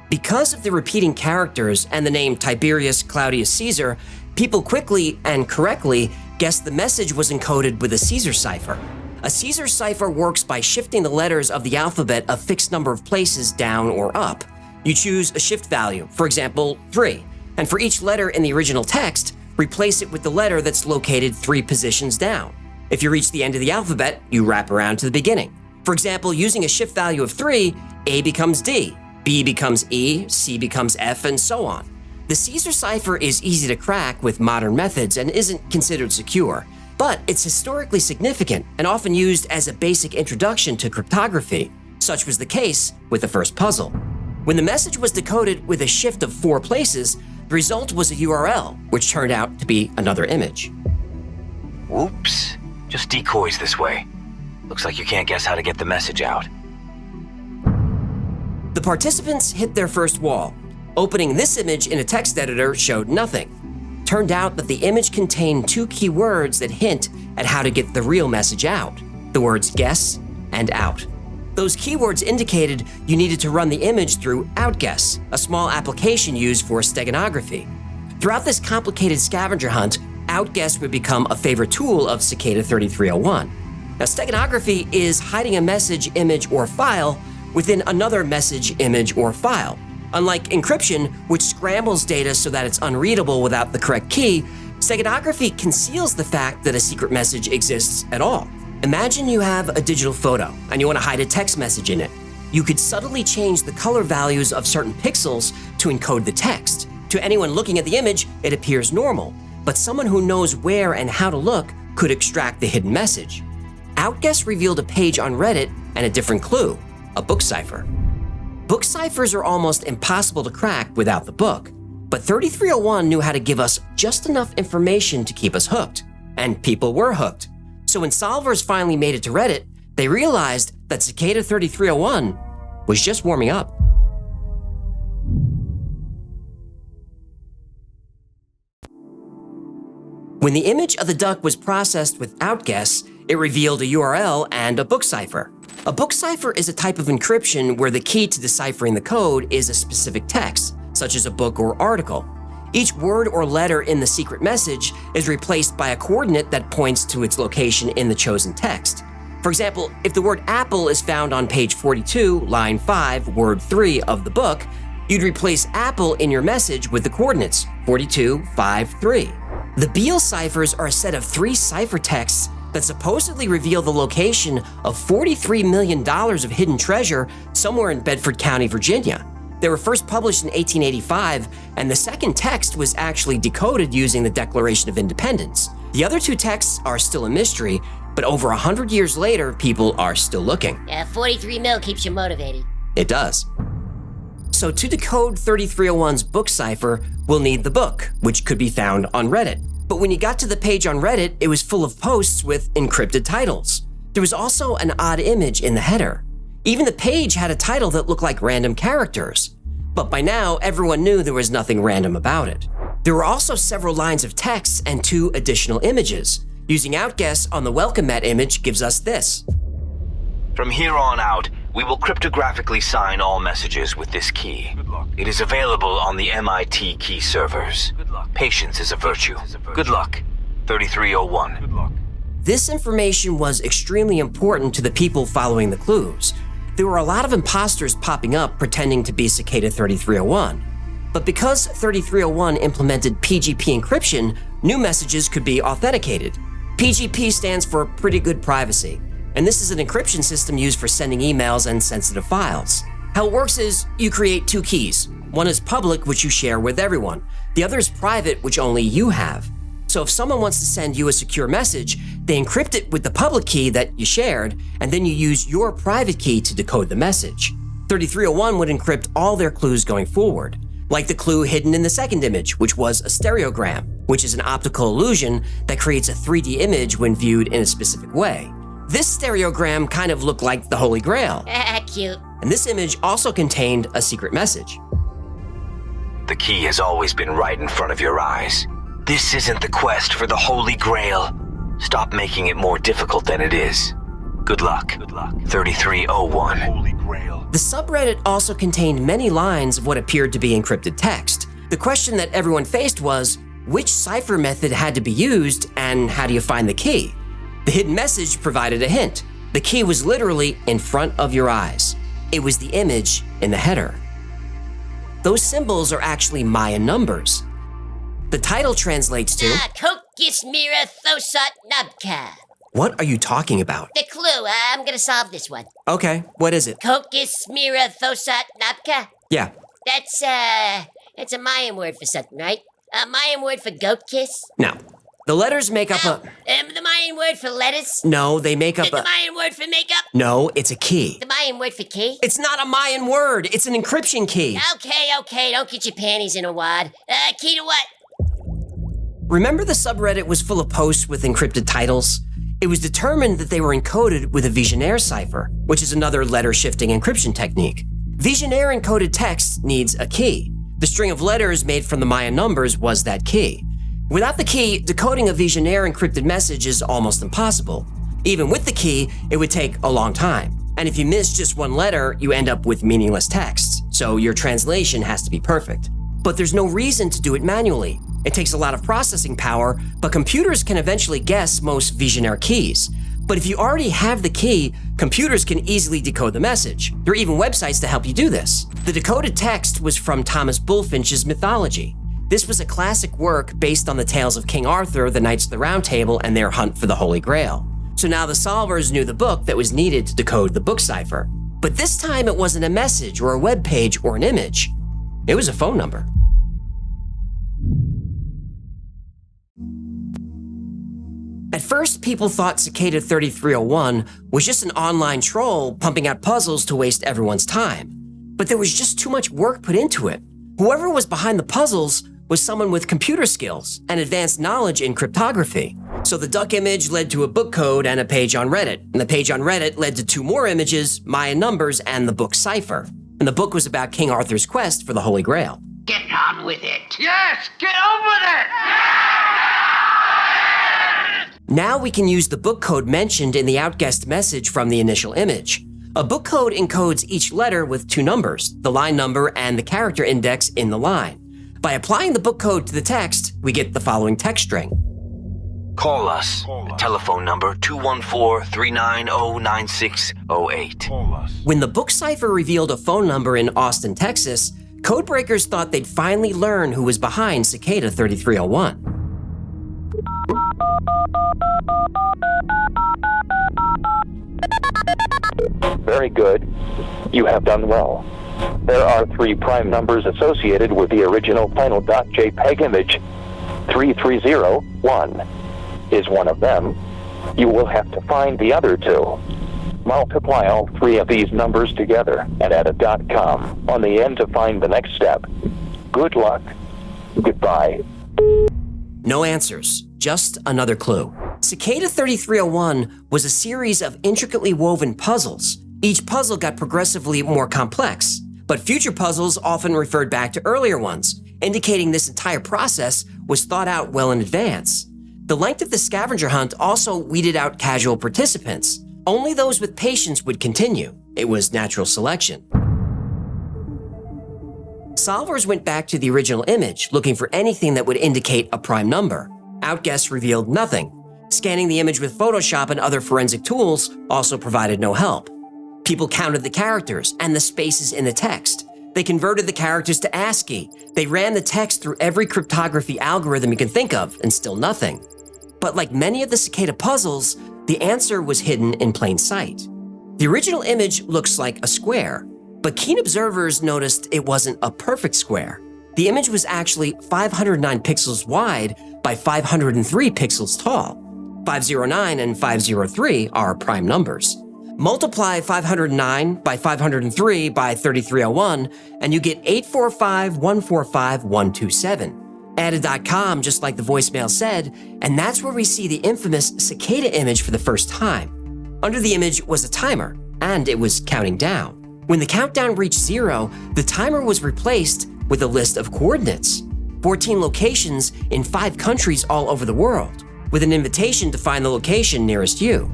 Because of the repeating characters and the name Tiberius Claudius Caesar, people quickly and correctly guessed the message was encoded with a Caesar cipher. A Caesar cipher works by shifting the letters of the alphabet a fixed number of places down or up. You choose a shift value, for example, 3, and for each letter in the original text, replace it with the letter that's located 3 positions down. If you reach the end of the alphabet, you wrap around to the beginning. For example, using a shift value of 3, A becomes D, B becomes E, C becomes F, and so on. The Caesar cipher is easy to crack with modern methods and isn't considered secure, but it's historically significant and often used as a basic introduction to cryptography. Such was the case with the first puzzle. When the message was decoded with a shift of 4 places, the result was a URL, which turned out to be another image. Whoops. Just decoys this way. Looks like you can't guess how to get the message out. The participants hit their first wall. Opening this image in a text editor showed nothing. Turned out that the image contained 2 key words that hint at how to get the real message out. The words guess and out. Those keywords indicated you needed to run the image through OutGuess, a small application used for steganography. Throughout this complicated scavenger hunt, OutGuess would become a favorite tool of Cicada 3301. Now, steganography is hiding a message, image, or file within another message, image, or file. Unlike encryption, which scrambles data so that it's unreadable without the correct key, steganography conceals the fact that a secret message exists at all. Imagine you have a digital photo and you want to hide a text message in it. You could subtly change the color values of certain pixels to encode the text. To anyone looking at the image, it appears normal, but someone who knows where and how to look could extract the hidden message. OutGuess revealed a page on Reddit and a different clue, a book cipher. Book ciphers are almost impossible to crack without the book, but 3301 knew how to give us just enough information to keep us hooked, and people were hooked. So when solvers finally made it to Reddit, they realized that Cicada 3301 was just warming up. When the image of the duck was processed with OutGuess, it revealed a URL and a book cipher. A book cipher is a type of encryption where the key to deciphering the code is a specific text, such as a book or article. Each word or letter in the secret message is replaced by a coordinate that points to its location in the chosen text. For example, if the word apple is found on page 42, line 5, word 3 of the book, you'd replace apple in your message with the coordinates 42, 5, 3. The Beale ciphers are a set of 3 ciphertexts that supposedly reveal the location of $43 million of hidden treasure somewhere in Bedford County, Virginia. They were first published in 1885, and the second text was actually decoded using the Declaration of Independence. The other 2 texts are still a mystery, but over 100 years later, people are still looking. 43 mil keeps you motivated. It does. So to decode 3301's book cipher, we'll need the book, which could be found on Reddit. But when you got to the page on Reddit, it was full of posts with encrypted titles. There was also an odd image in the header. Even the page had a title that looked like random characters. But by now, everyone knew there was nothing random about it. There were also several lines of text and 2 additional images. Using OutGuess on the welcome mat image gives us this. From here on out, we will cryptographically sign all messages with this key. It is available on the MIT key servers. Patience is a virtue. Good luck. 3301. This information was extremely important to the people following the clues. There were a lot of imposters popping up pretending to be Cicada 3301. But because 3301 implemented PGP encryption, new messages could be authenticated. PGP stands for Pretty Good Privacy, and this is an encryption system used for sending emails and sensitive files. How it works is you create 2 keys. One is public, which you share with everyone. The other is private, which only you have. So if someone wants to send you a secure message, they encrypt it with the public key that you shared, and then you use your private key to decode the message. 3301 would encrypt all their clues going forward, like the clue hidden in the second image, which was a stereogram, which is an optical illusion that creates a 3D image when viewed in a specific way. This stereogram kind of looked like the Holy Grail. Cute. And this image also contained a secret message. The key has always been right in front of your eyes. This isn't the quest for the Holy Grail. Stop making it more difficult than it is. Good luck. 3301. Holy Grail. The subreddit also contained many lines of what appeared to be encrypted text. The question that everyone faced was, which cipher method had to be used, and how do you find the key? The hidden message provided a hint. The key was literally in front of your eyes. It was the image in the header. those symbols are actually Mayan numbers. The title translates to... Kokis Mira Thosat Nabka. What are you talking about? The clue. I'm gonna solve this one. Okay, what is it? Kokis Mira Thosat Nabka. Yeah. That's a Mayan word for something, right? A Mayan word for goat kiss? No. The letters make up a... The Mayan word for lettuce? No, they make up The Mayan word for makeup? No, it's a key. The Mayan word for key? It's not a Mayan word. It's an encryption key. Okay. Don't get your panties in a wad. Key to what? Remember the subreddit was full of posts with encrypted titles? It was determined that they were encoded with a Vigenère cipher, which is another letter-shifting encryption technique. Vigenère encoded text needs a key. The string of letters made from the Mayan numbers was that key. Without the key, decoding a Vigenère encrypted message is almost impossible. Even with the key, it would take a long time. And if you miss just one letter, you end up with meaningless text. So your translation has to be perfect. But there's no reason to do it manually. It takes a lot of processing power, but computers can eventually guess most Vigenère keys. But if you already have the key, computers can easily decode the message. There are even websites to help you do this. The decoded text was from Thomas Bulfinch's Mythology. This was a classic work based on the tales of King Arthur, the Knights of the Round Table, and their hunt for the Holy Grail. So now the solvers knew the book that was needed to decode the book cipher. But this time it wasn't a message or a web page or an image. It was a phone number. At first, people thought Cicada 3301 was just an online troll pumping out puzzles to waste everyone's time. But there was just too much work put into it. Whoever was behind the puzzles was someone with computer skills and advanced knowledge in cryptography. So the duck image led to a book code and a page on Reddit. And the page on Reddit led to 2 more images, Mayan numbers, and the book cipher. And the book was about King Arthur's quest for the Holy Grail. Get on with it. Yes, get on with it! Now we can use the book code mentioned in the outguessed message from the initial image. A book code encodes each letter with 2 numbers, the line number and the character index in the line. By applying the book code to the text, we get the following text string. Call us. Telephone number 214-390-9608. When the book cipher revealed a phone number in Austin, Texas, codebreakers thought they'd finally learn who was behind Cicada 3301. Very good. You have done well. There are 3 prime numbers associated with the original final.jpg image. 3301 is one of them. You will have to find the other 2. Multiply all 3 of these numbers together and add a .com on the end to find the next step. Good luck. Goodbye. No answers, just another clue. Cicada 3301 was a series of intricately woven puzzles. Each puzzle got progressively more complex, but future puzzles often referred back to earlier ones, indicating this entire process was thought out well in advance. The length of the scavenger hunt also weeded out casual participants. Only those with patience would continue. It was natural selection. Solvers went back to the original image, looking for anything that would indicate a prime number. Outguess revealed nothing. Scanning the image with Photoshop and other forensic tools also provided no help. People counted the characters and the spaces in the text. They converted the characters to ASCII. They ran the text through every cryptography algorithm you can think of, and still nothing. But like many of the Cicada puzzles, the answer was hidden in plain sight. The original image looks like a square, but keen observers noticed it wasn't a perfect square. The image was actually 509 pixels wide by 503 pixels tall. 509 and 503 are prime numbers. Multiply 509 by 503 by 3301, and you get 845145127. Add a .com just like the voicemail said, and that's where we see the infamous Cicada image for the first time. Under the image was a timer, and it was counting down. When the countdown reached 0, the timer was replaced with a list of coordinates. 14 locations in 5 countries all over the world, with an invitation to find the location nearest you.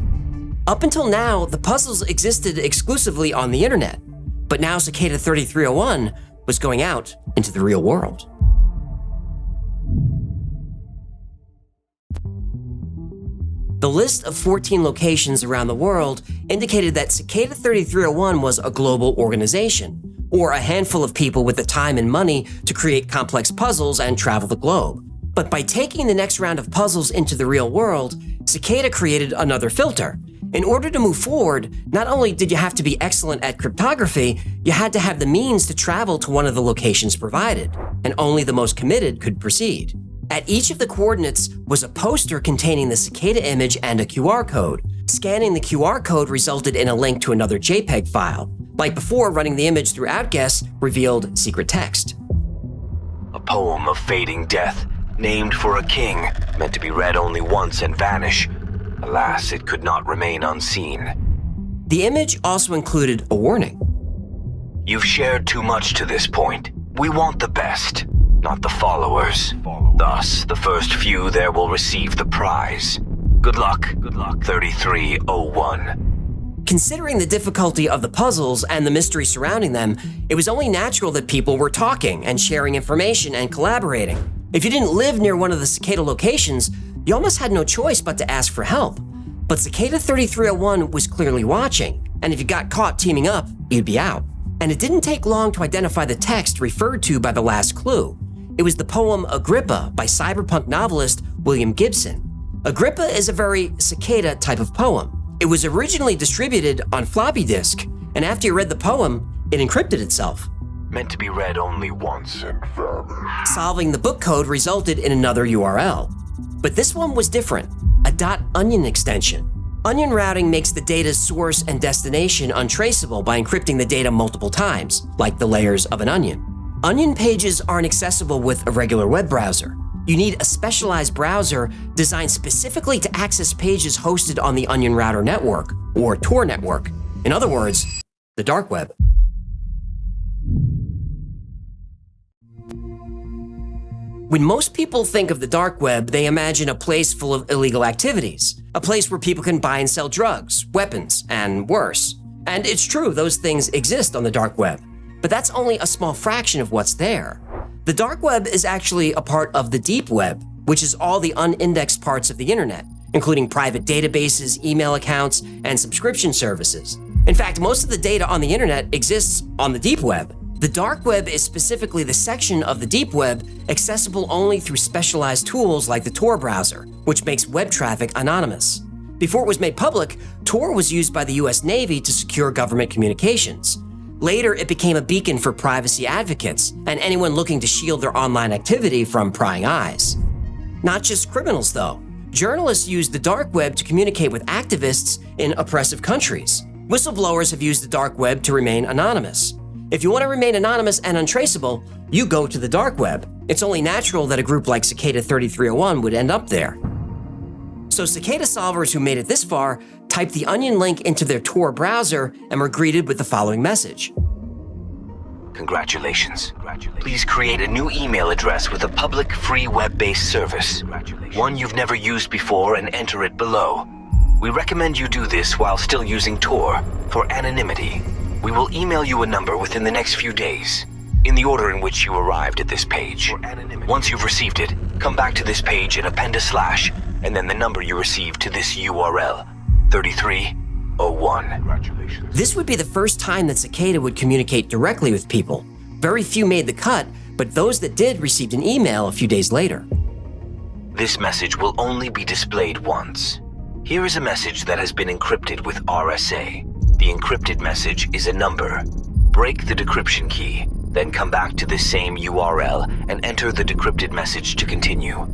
Up until now, the puzzles existed exclusively on the internet, but now Cicada 3301 was going out into the real world. The list of 14 locations around the world indicated that Cicada 3301 was a global organization, or a handful of people with the time and money to create complex puzzles and travel the globe. But by taking the next round of puzzles into the real world, Cicada created another filter. In order to move forward, not only did you have to be excellent at cryptography, you had to have the means to travel to one of the locations provided, and only the most committed could proceed. At each of the coordinates was a poster containing the Cicada image and a QR code. Scanning the QR code resulted in a link to another JPEG file. Like before, running the image through Outguess revealed secret text. A poem of fading death, named for a king, meant to be read only once and vanish. Alas, it could not remain unseen. The image also included a warning. You've shared too much to this point. We want the best, not the followers. Thus, the first few there will receive the prize. Good luck, 3301. Considering the difficulty of the puzzles and the mystery surrounding them, it was only natural that people were talking and sharing information and collaborating. If you didn't live near one of the Cicada locations, you almost had no choice but to ask for help. But Cicada 3301 was clearly watching, and if you got caught teaming up, you'd be out. And it didn't take long to identify the text referred to by the last clue. It was the poem Agrippa by cyberpunk novelist William Gibson. Agrippa is a very Cicada type of poem. It was originally distributed on floppy disk, and after you read the poem, it encrypted itself. Meant to be read only once and vanish. Solving the book code resulted in another URL. But this one was different, a .onion extension. Onion routing makes the data's source and destination untraceable by encrypting the data multiple times, like the layers of an onion. Onion pages aren't accessible with a regular web browser. You need a specialized browser designed specifically to access pages hosted on the Onion Router network, or Tor network. In other words, the dark web. When most people think of the dark web, they imagine a place full of illegal activities, a place where people can buy and sell drugs, weapons, and worse. And it's true, those things exist on the dark web, but that's only a small fraction of what's there. The dark web is actually a part of the deep web, which is all the unindexed parts of the internet, including private databases, email accounts, and subscription services. In fact, most of the data on the internet exists on the deep web. The dark web is specifically the section of the deep web accessible only through specialized tools like the Tor browser, which makes web traffic anonymous. Before it was made public, Tor was used by the US Navy to secure government communications. Later, it became a beacon for privacy advocates and anyone looking to shield their online activity from prying eyes. Not just criminals, though. Journalists use the dark web to communicate with activists in oppressive countries. Whistleblowers have used the dark web to remain anonymous. If you want to remain anonymous and untraceable, you go to the dark web. It's only natural that a group like Cicada 3301 would end up there. So Cicada solvers who made it this far typed the Onion link into their Tor browser and were greeted with the following message. Congratulations. Please create a new email address with a public free web-based service. One you've never used before and enter it below. We recommend you do this while still using Tor for anonymity. We will email you a number within the next few days, in the order in which you arrived at this page. Once you've received it, come back to this page and append a slash, and then the number you received to this URL, 3301. This would be the first time that Cicada would communicate directly with people. Very few made the cut, but those that did received an email a few days later. This message will only be displayed once. Here is a message that has been encrypted with RSA. The encrypted message is a number. Break the decryption key, then come back to this same URL and enter the decrypted message to continue.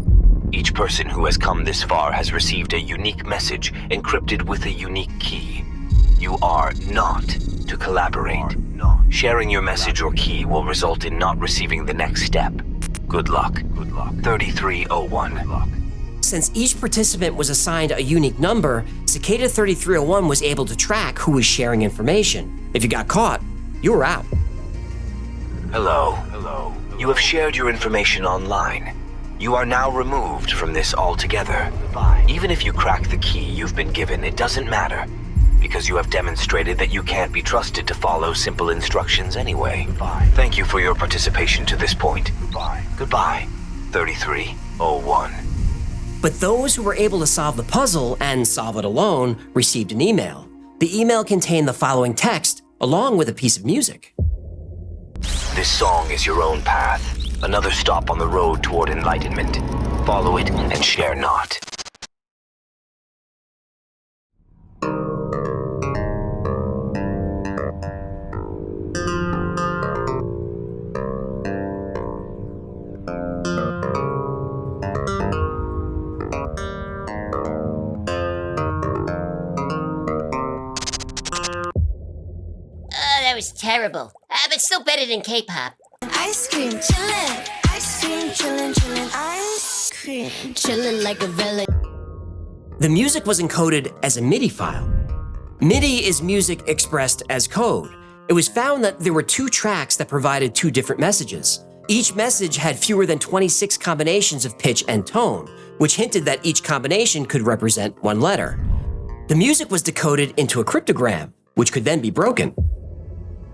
Each person who has come this far has received a unique message encrypted with a unique key. You are not to collaborate. Sharing your message or key will result in not receiving the next step. Good luck. 3301. Since each participant was assigned a unique number, Cicada 3301 was able to track who was sharing information. If you got caught, you were out. Hello. You have shared your information online. You are now removed from this altogether. Even if you crack the key you've been given, it doesn't matter, because you have demonstrated that you can't be trusted to follow simple instructions anyway. Thank you for your participation to this point. Goodbye, 3301. But those who were able to solve the puzzle and solve it alone received an email. The email contained the following text, along with a piece of music. This song is your own path, another stop on the road toward enlightenment. Follow it and share not. That was terrible. But still better than K-pop. Ice cream chillin', ice cream chillin', chillin', ice cream chillin' like a villain. The music was encoded as a MIDI file. MIDI is music expressed as code. It was found that there were 2 tracks that provided 2 different messages. Each message had fewer than 26 combinations of pitch and tone, which hinted that each combination could represent 1 letter. The music was decoded into a cryptogram, which could then be broken.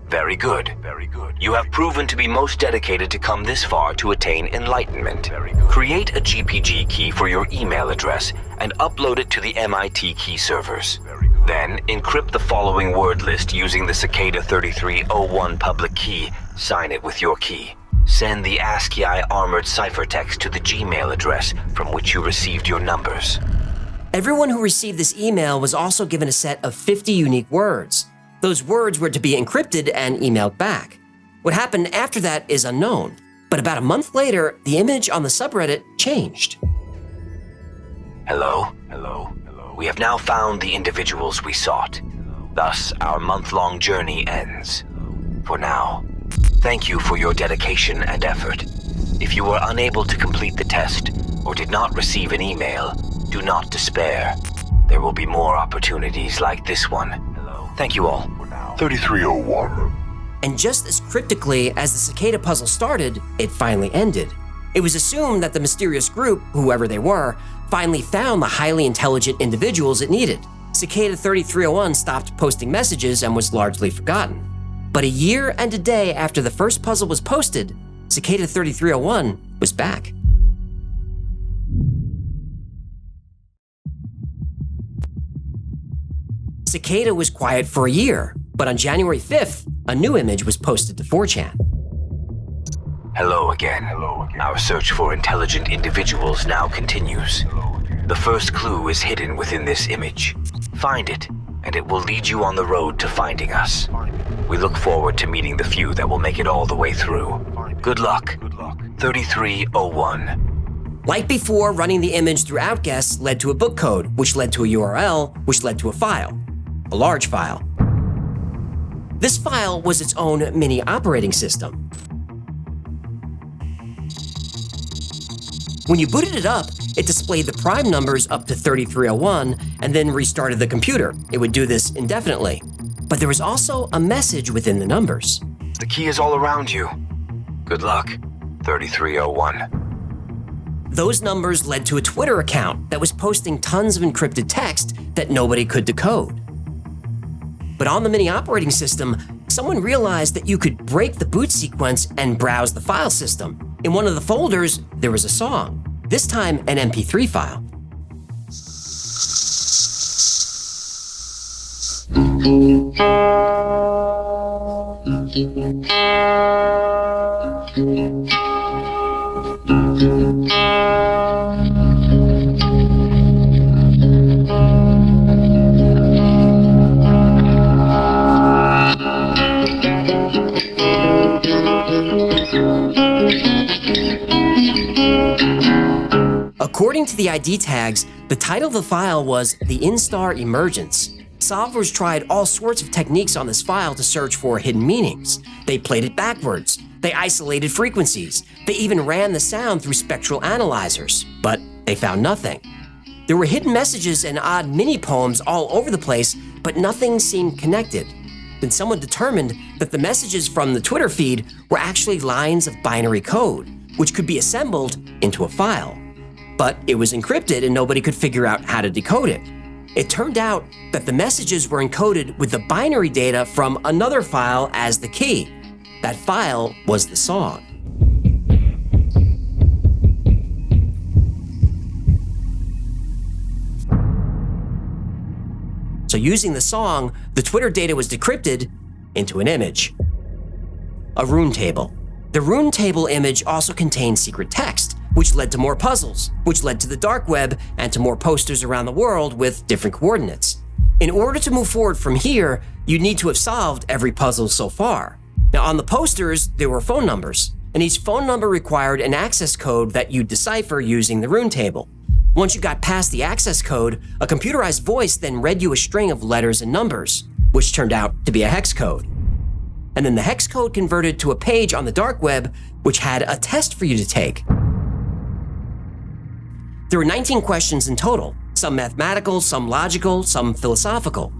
Very good. Very good. You have proven to be most dedicated to come this far to attain enlightenment. Create a GPG key for your email address and upload it to the MIT key servers. Then encrypt the following word list using the Cicada 3301 public key. Sign it with your key. Send the ASCII armored ciphertext to the Gmail address from which you received your numbers. Everyone who received this email was also given a set of 50 unique words. Those words were to be encrypted and emailed back. What happened after that is unknown, but about a month later, the image on the subreddit changed. Hello? Hello? Hello? We have now found the individuals we sought. Thus, our month-long journey ends. For now. Thank you for your dedication and effort. If you were unable to complete the test or did not receive an email, do not despair. There will be more opportunities like this one. Thank you all. 3301. And just as cryptically as the Cicada puzzle started, it finally ended. It was assumed that the mysterious group, whoever they were, finally found the highly intelligent individuals it needed. Cicada 3301 stopped posting messages and was largely forgotten. But a year and a day after the first puzzle was posted, Cicada 3301 was back. Cicada was quiet for a year, but on January 5th, a new image was posted to 4chan. Hello again. Our search for intelligent individuals now continues. The first clue is hidden within this image. Find it, and it will lead you on the road to finding us. We look forward to meeting the few that will make it all the way through. Good luck. 3301. Like before, running the image through Outguess led to a book code, which led to a URL, which led to a file. A large file. This file was its own mini operating system. When you booted it up, it displayed the prime numbers up to 3301 and then restarted the computer. It would do this indefinitely. But there was also a message within the numbers. The key is all around you. Good luck, 3301. Those numbers led to a Twitter account that was posting tons of encrypted text that nobody could decode. But on the mini operating system, someone realized that you could break the boot sequence and browse the file system. In one of the folders, there was a song, this time an MP3 file. According to the ID tags, the title of the file was The Instar Emergence. Solvers tried all sorts of techniques on this file to search for hidden meanings. They played it backwards. They isolated frequencies. They even ran the sound through spectral analyzers, but they found nothing. There were hidden messages and odd mini-poems all over the place, but nothing seemed connected. Then someone determined that the messages from the Twitter feed were actually lines of binary code, which could be assembled into a file. But it was encrypted and nobody could figure out how to decode it. It turned out that the messages were encoded with the binary data from another file as the key. That file was the song. So using the song, the Twitter data was decrypted into an image. a rune table. The rune table image also contained secret text, which led to more puzzles, which led to the dark web and to more posters around the world with different coordinates. In order to move forward from here, you'd need to have solved every puzzle so far. Now, on the posters, there were phone numbers, and each phone number required an access code that you'd decipher using the rune table. Once you got past the access code, a computerized voice then read you a string of letters and numbers, which turned out to be a hex code. And then the hex code converted to a page on the dark web, which had a test for you to take. There were 19 questions in total, some mathematical, some logical, some philosophical.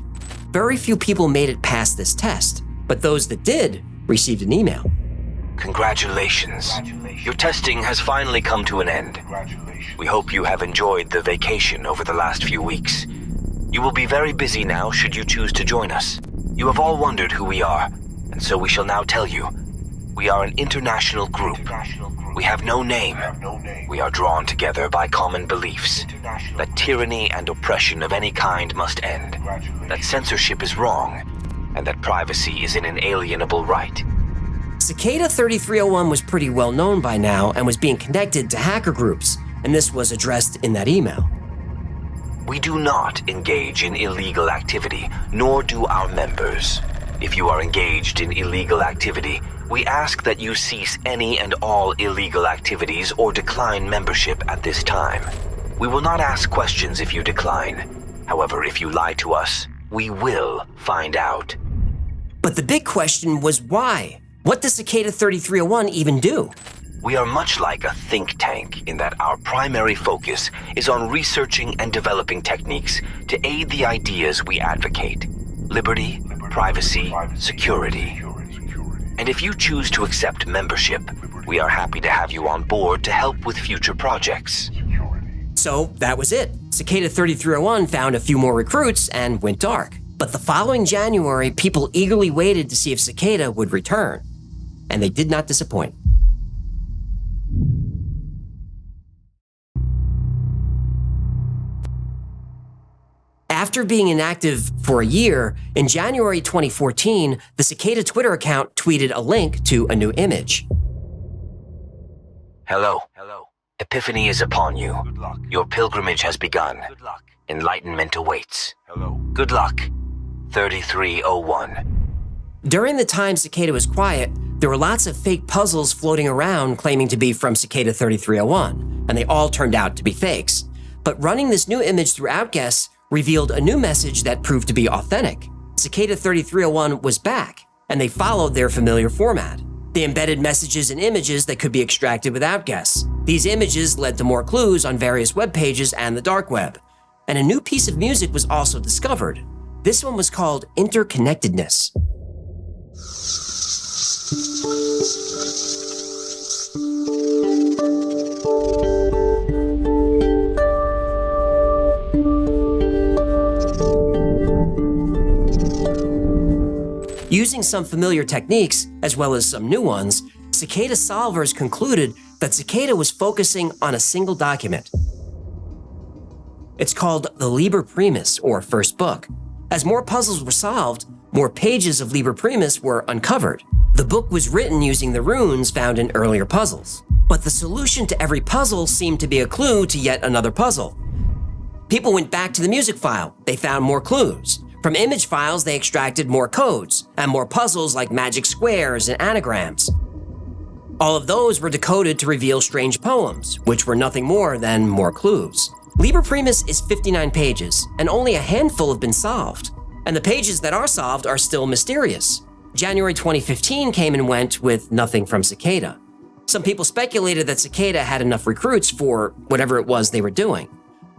Very few people made it past this test, but those that did received an email. Congratulations. Your testing has finally come to an end. We hope you have enjoyed the vacation over the last few weeks. You will be very busy now should you choose to join us. You have all wondered who we are, and so we shall now tell you. We are an international group. We have no name. We are drawn together by common beliefs. That tyranny and oppression of any kind must end. That censorship is wrong, and that privacy is an inalienable right. Cicada 3301 was pretty well known by now and was being connected to hacker groups, and this was addressed in that email. We do not engage in illegal activity, nor do our members. If you are engaged in illegal activity, we ask that you cease any and all illegal activities or decline membership at this time. We will not ask questions if you decline. However, if you lie to us, we will find out. But the big question was why? What does Cicada 3301 even do? We are much like a think tank in that our primary focus is on researching and developing techniques to aid the ideas we advocate. Liberty, privacy, security. And if you choose to accept membership, we are happy to have you on board to help with future projects. So that was it. Cicada 3301 found a few more recruits and went dark. But the following January, people eagerly waited to see if Cicada would return. And they did not disappoint. After being inactive for a year, in January 2014, the Cicada Twitter account tweeted a link to a new image. Hello. Epiphany is upon you. Your pilgrimage has begun. Enlightenment awaits. Good luck. 3301. During the time Cicada was quiet, there were lots of fake puzzles floating around claiming to be from Cicada 3301, and they all turned out to be fakes. But running this new image through Outguess revealed a new message that proved to be authentic. Cicada 3301 was back, and they followed their familiar format. They embedded messages and images that could be extracted with Outguess. These images led to more clues on various web pages and the dark web. And a new piece of music was also discovered. This one was called Interconnectedness. Using some familiar techniques, as well as some new ones, Cicada solvers concluded that Cicada was focusing on a single document. It's called the Liber Primus, or First Book. As more puzzles were solved, more pages of Liber Primus were uncovered. The book was written using the runes found in earlier puzzles. But the solution to every puzzle seemed to be a clue to yet another puzzle. People went back to the music file. They found more clues. From image files, they extracted more codes and more puzzles like magic squares and anagrams. All of those were decoded to reveal strange poems, which were nothing more than more clues. Liber Primus is 59 pages, and only a handful have been solved. And the pages that are solved are still mysterious. January 2015 came and went with nothing from Cicada. Some people speculated that Cicada had enough recruits for whatever it was they were doing.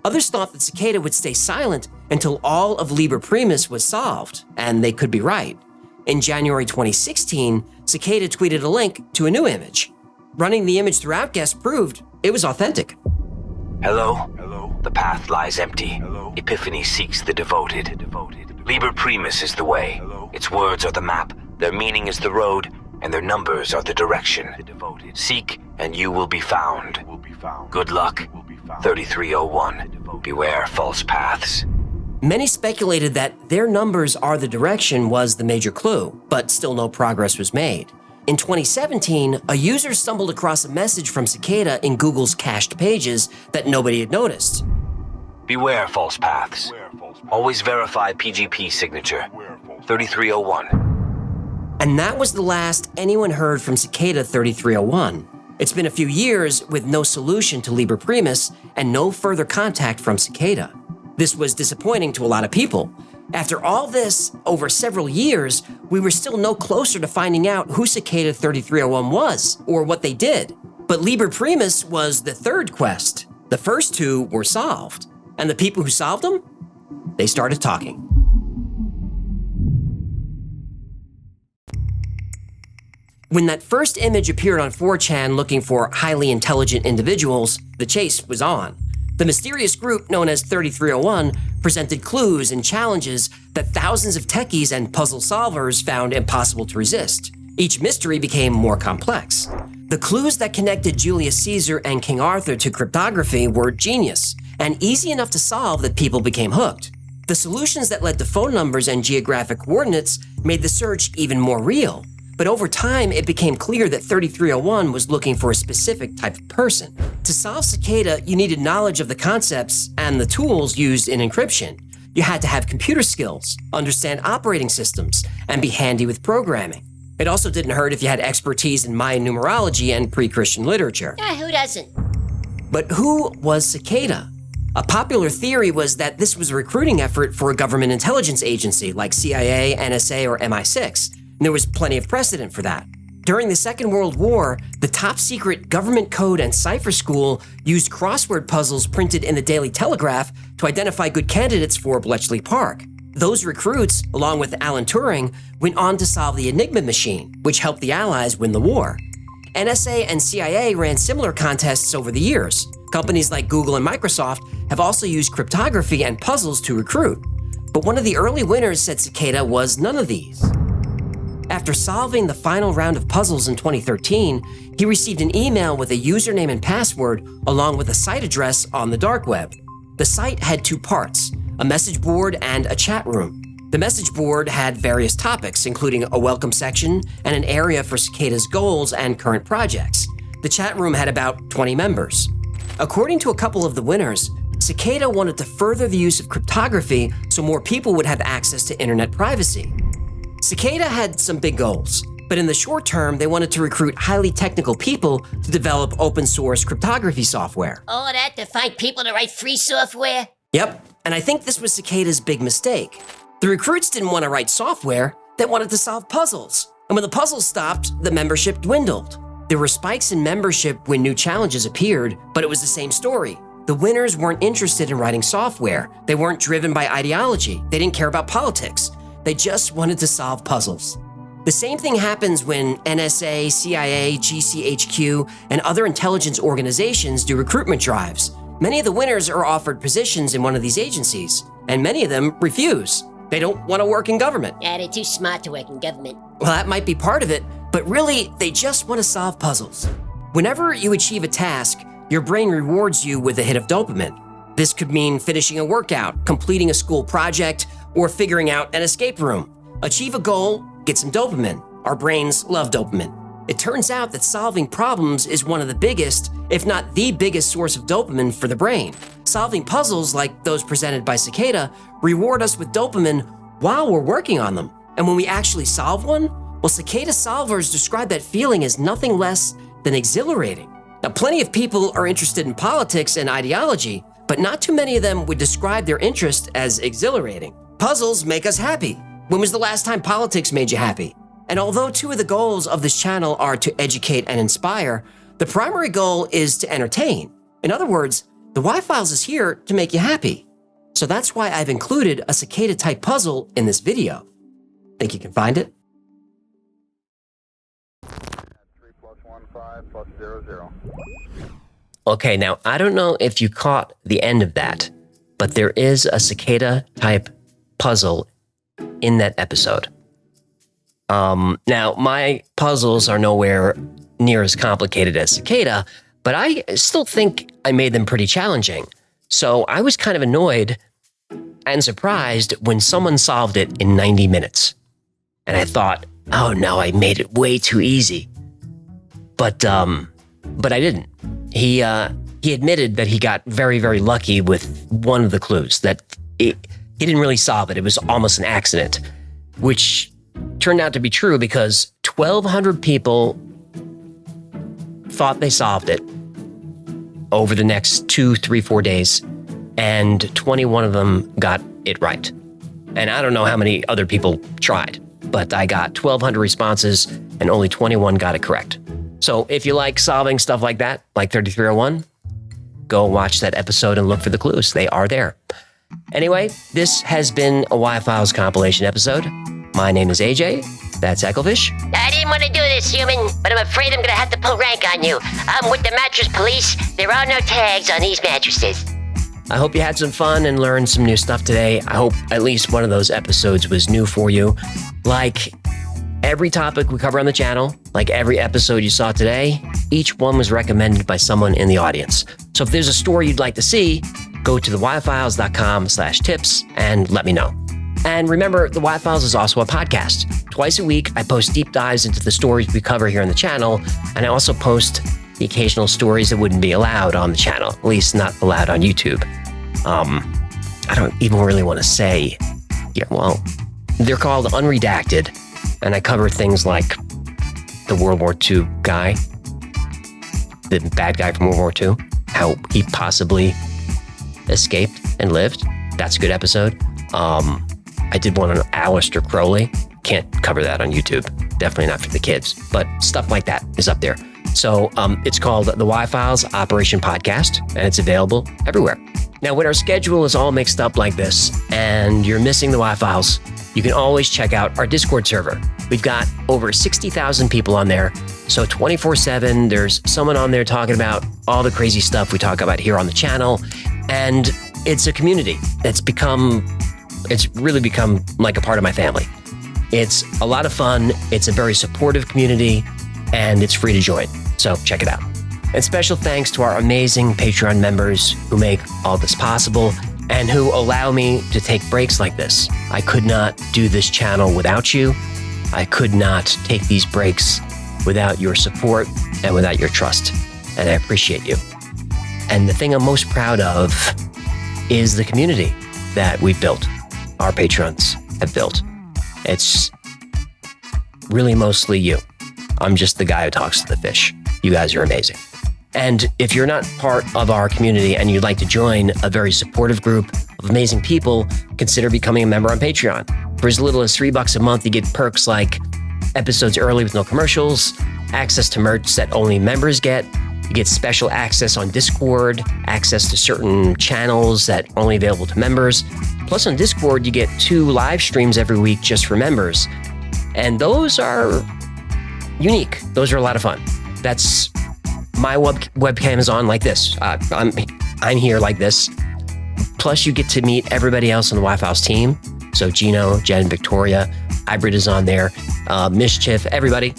Others thought that Cicada would stay silent until all of Liber Primus was solved, and they could be right. In January 2016, Cicada tweeted a link to a new image. Running the image through Outguess proved it was authentic. Hello? The path lies empty. Epiphany seeks the devoted. Liber Primus is the way. Its words are the map, their meaning is the road, and their numbers are the direction. Seek, and you will be found. Good luck. 3301. Beware false paths. Many speculated that their numbers are the direction was the major clue, but still no progress was made. In 2017, a user stumbled across a message from Cicada in Google's cached pages that nobody had noticed. Beware false paths. Always verify PGP signature. 3301. And that was the last anyone heard from Cicada 3301. It's been a few years with no solution to Liber Primus and no further contact from Cicada. This was disappointing to a lot of people. After all this, over several years, we were still no closer to finding out who Cicada 3301 was or what they did. But Liber Primus was the third quest. The first two were solved. And the people who solved them? They started talking. When that first image appeared on 4chan looking for highly intelligent individuals, the chase was on. The mysterious group known as 3301 presented clues and challenges that thousands of techies and puzzle solvers found impossible to resist. Each mystery became more complex. The clues that connected Julius Caesar and King Arthur to cryptography were genius and easy enough to solve that people became hooked. The solutions that led to phone numbers and geographic coordinates made the search even more real. But over time, it became clear that 3301 was looking for a specific type of person. To solve Cicada, you needed knowledge of the concepts and the tools used in encryption. You had to have computer skills, understand operating systems, and be handy with programming. It also didn't hurt if you had expertise in Mayan numerology and pre-Christian literature. Who doesn't? But who was Cicada? A popular theory was that this was a recruiting effort for a government intelligence agency like CIA, NSA, or MI6. And there was plenty of precedent for that. During the Second World War, the top-secret Government Code and Cipher School used crossword puzzles printed in the Daily Telegraph to identify good candidates for Bletchley Park. Those recruits, along with Alan Turing, went on to solve the Enigma machine, which helped the Allies win the war. NSA and CIA ran similar contests over the years. Companies like Google and Microsoft have also used cryptography and puzzles to recruit. But one of the early winners said Cicada was none of these. After solving the final round of puzzles in 2013, he received an email with a username and password along with a site address on the dark web. The site had two parts, a message board and a chat room. The message board had various topics, including a welcome section and an area for Cicada's goals and current projects. The chat room had about 20 members. According to a couple of the winners, Cicada wanted to further the use of cryptography so more people would have access to internet privacy. Cicada had some big goals, but in the short term, they wanted to recruit highly technical people to develop open source cryptography software. All that to find people to write free software? Yep, and I think this was Cicada's big mistake. The recruits didn't want to write software, they wanted to solve puzzles. And when the puzzles stopped, the membership dwindled. There were spikes in membership when new challenges appeared, but it was the same story. The winners weren't interested in writing software. They weren't driven by ideology. They didn't care about politics. They just wanted to solve puzzles. The same thing happens when NSA, CIA, GCHQ, and other intelligence organizations do recruitment drives. Many of the winners are offered positions in one of these agencies, and many of them refuse. They don't want to work in government. Yeah, they're too smart to work in government. Well, that might be part of it, but really, they just want to solve puzzles. Whenever you achieve a task, your brain rewards you with a hit of dopamine. This could mean finishing a workout, completing a school project, or figuring out an escape room. Achieve a goal, get some dopamine. Our brains love dopamine. It turns out that solving problems is one of the biggest, if not the biggest source of dopamine for the brain. Solving puzzles like those presented by Cicada reward us with dopamine while we're working on them. And when we actually solve one, well, Cicada solvers describe that feeling as nothing less than exhilarating. Now, plenty of people are interested in politics and ideology, but not too many of them would describe their interest as exhilarating. Puzzles make us happy. When was the last time politics made you happy? And although two of the goals of this channel are to educate and inspire, the primary goal is to entertain. In other words, the Y-Files is here to make you happy. So that's why I've included a Cicada-type puzzle in this video. Think you can find it? 3+1,5+0,0. Okay, now I don't know if you caught the end of that, but there is a Cicada-type puzzle in that episode. Now, my puzzles are nowhere near as complicated as Cicada, but I still think I made them pretty challenging. So I was kind of annoyed and surprised when someone solved it in 90 minutes. And I thought, oh no, I made it way too easy. But I didn't. He admitted that he got very, very lucky with one of the clues, that he didn't really solve it. It was almost an accident, which turned out to be true because 1,200 people thought they solved it over the next 2, 3, 4 days, and 21 of them got it right. And I don't know how many other people tried, but I got 1,200 responses and only 21 got it correct. So if you like solving stuff like that, like 3301, go watch that episode and look for the clues. They are there. Anyway, this has been a Y-Files compilation episode. My name is AJ. That's Ecclefish. I didn't want to do this, human, but I'm afraid I'm going to have to pull rank on you. I'm with the mattress police. There are no tags on these mattresses. I hope you had some fun and learned some new stuff today. I hope at least one of those episodes was new for you. Like every topic we cover on the channel, like every episode you saw today, each one was recommended by someone in the audience. So if there's a story you'd like to see, go to theyfiles.com/tips and let me know. And remember, The Y-Files is also a podcast. Twice a week, I post deep dives into the stories we cover here on the channel, and I also post the occasional stories that wouldn't be allowed on the channel, at least not allowed on YouTube. I don't even really want to say, well, they're called unredacted, and I cover things like the World War II guy, the bad guy from World War II, how he possibly escaped and lived. That's a good episode. I did one on Aleister Crowley. Can't cover that on YouTube. Definitely not for the kids, but stuff like that is up there. So it's called The Y-Files Operation Podcast, and it's available everywhere. Now, when our schedule is all mixed up like this and you're missing The Y-Files, you can always check out our Discord server. We've got over 60,000 people on there. So 24/7, there's someone on there talking about all the crazy stuff we talk about here on the channel. And it's a community that's really become like a part of my family. It's a lot of fun. It's a very supportive community, and it's free to join. So check it out. And special thanks to our amazing Patreon members who make all this possible and who allow me to take breaks like this. I could not do this channel without you. I could not take these breaks without your support and without your trust. And I appreciate you. And the thing I'm most proud of is the community that we've built. Our patrons have built. It's really mostly you. I'm just the guy who talks to the fish. You guys are amazing. And if you're not part of our community and you'd like to join a very supportive group of amazing people, consider becoming a member on Patreon. For as little as $3 a month, you get perks like episodes early with no commercials, access to merch that only members get. You get special access on Discord, access to certain channels that are only available to members. Plus on Discord, you get 2 live streams every week just for members. And those are unique. Those are a lot of fun. That's my webcam is on like this. I'm here like this. Plus you get to meet everybody else on the Y-Files team. So Gino, Jen, Victoria, Hybrid is on there, Mischief, everybody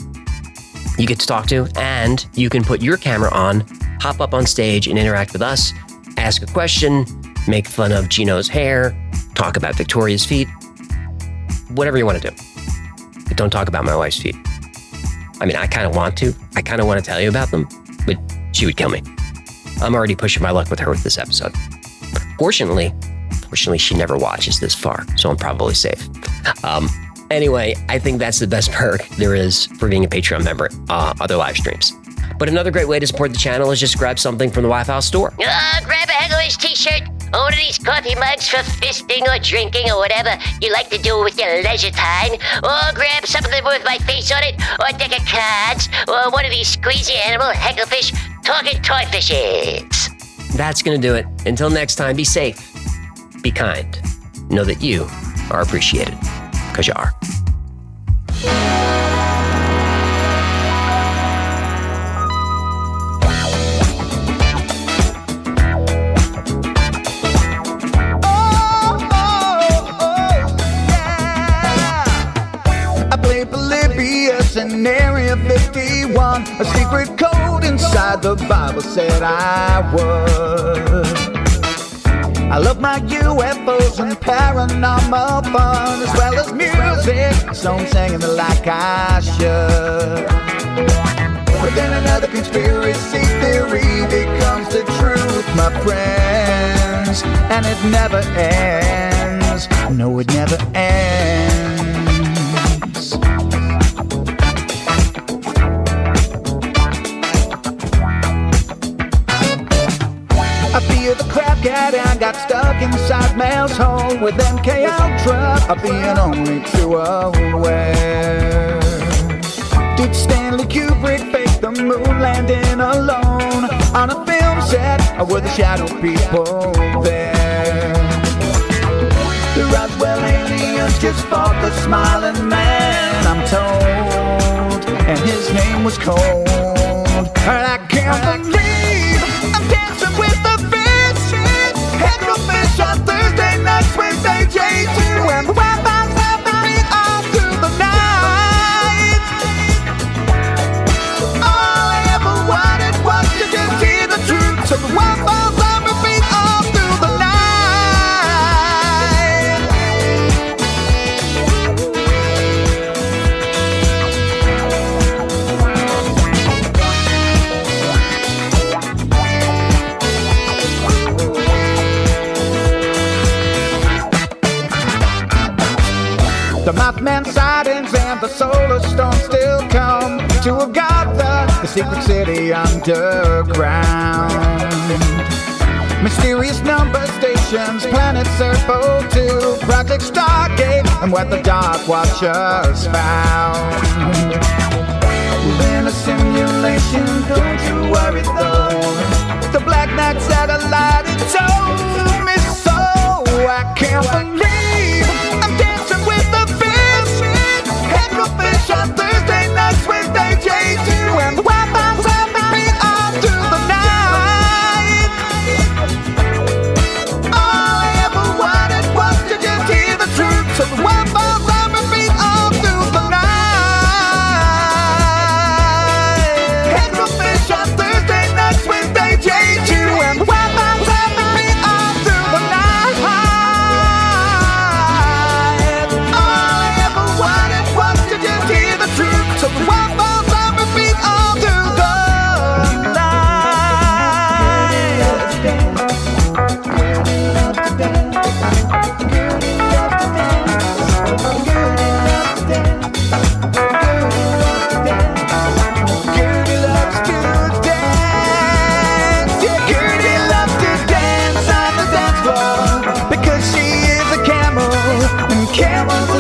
you get to talk to, and you can put your camera on, hop up on stage and interact with us, ask a question, make fun of Gino's hair, talk about Victoria's feet, whatever you want to do. But don't talk about my wife's feet. I mean, I kind of want to. I kind of want to tell you about them, but she would kill me. I'm already pushing my luck with her with this episode. Fortunately, she never watches this far, so I'm probably safe. Anyway, I think that's the best perk there is for being a Patreon member, other live streams. But another great way to support the channel is just grab something from the Y-Files store. Grab a Heckler's t-shirt, or one of these coffee mugs for fisting or drinking or whatever you like to do with your leisure time. Or grab something with my face on it, or a deck of cards, or one of these squeezy animal Hecklefish talking toy fishes. That's going to do it. Until next time, be safe, be kind. Know that you are appreciated, because you are. In Area 51, a secret code inside the Bible said I was. I love my UFOs and paranormal fun, as well as music, so I'm singing it like I should. But then another conspiracy theory becomes the truth, my friends, and it never ends. No, it never ends. I feel the crap cat and I got stuck inside Mel's hole with MK Ultra. I'm being only too aware. Did Stanley Kubrick fake the moon landing alone on a film set, or were the shadow people there? The Roswell aliens just fought the smiling man, I'm told, and his name was Cold. And I can't believe I'm dancing with the fish. Hecklefish on Thursday nights, Wednesday J2, and Wi-Fi's helping me all through the night. All I ever wanted was to just hear the truth, so the Wi-Fi's on repeat all through the night. The Mothman sightings and the solar storm still come to Agatha, the secret city underground. Mysterious number stations, planet Serpo 2, Project Stargate, and what the Dark Watchers found. We're in a simulation, don't you worry though. The Black Knight satellite, it told me so. I can't believe I'm dancing with the fish. Hecklefish on Thursday nights, Wednesday J2, and the Wi-Fi's helping me all through the night. All I ever wanted was to just hear the truth, so the Wi-Fi's on repeat all through the night. Hecklefish on Thursday nights, Wednesday J2, and the Wi-Fi's helping me all through the night. So the Wi-Fi's on repeat all through the Gertie loves to dance. Yeah, Gertie loves to dance on the dance floor because she is a camel, and camels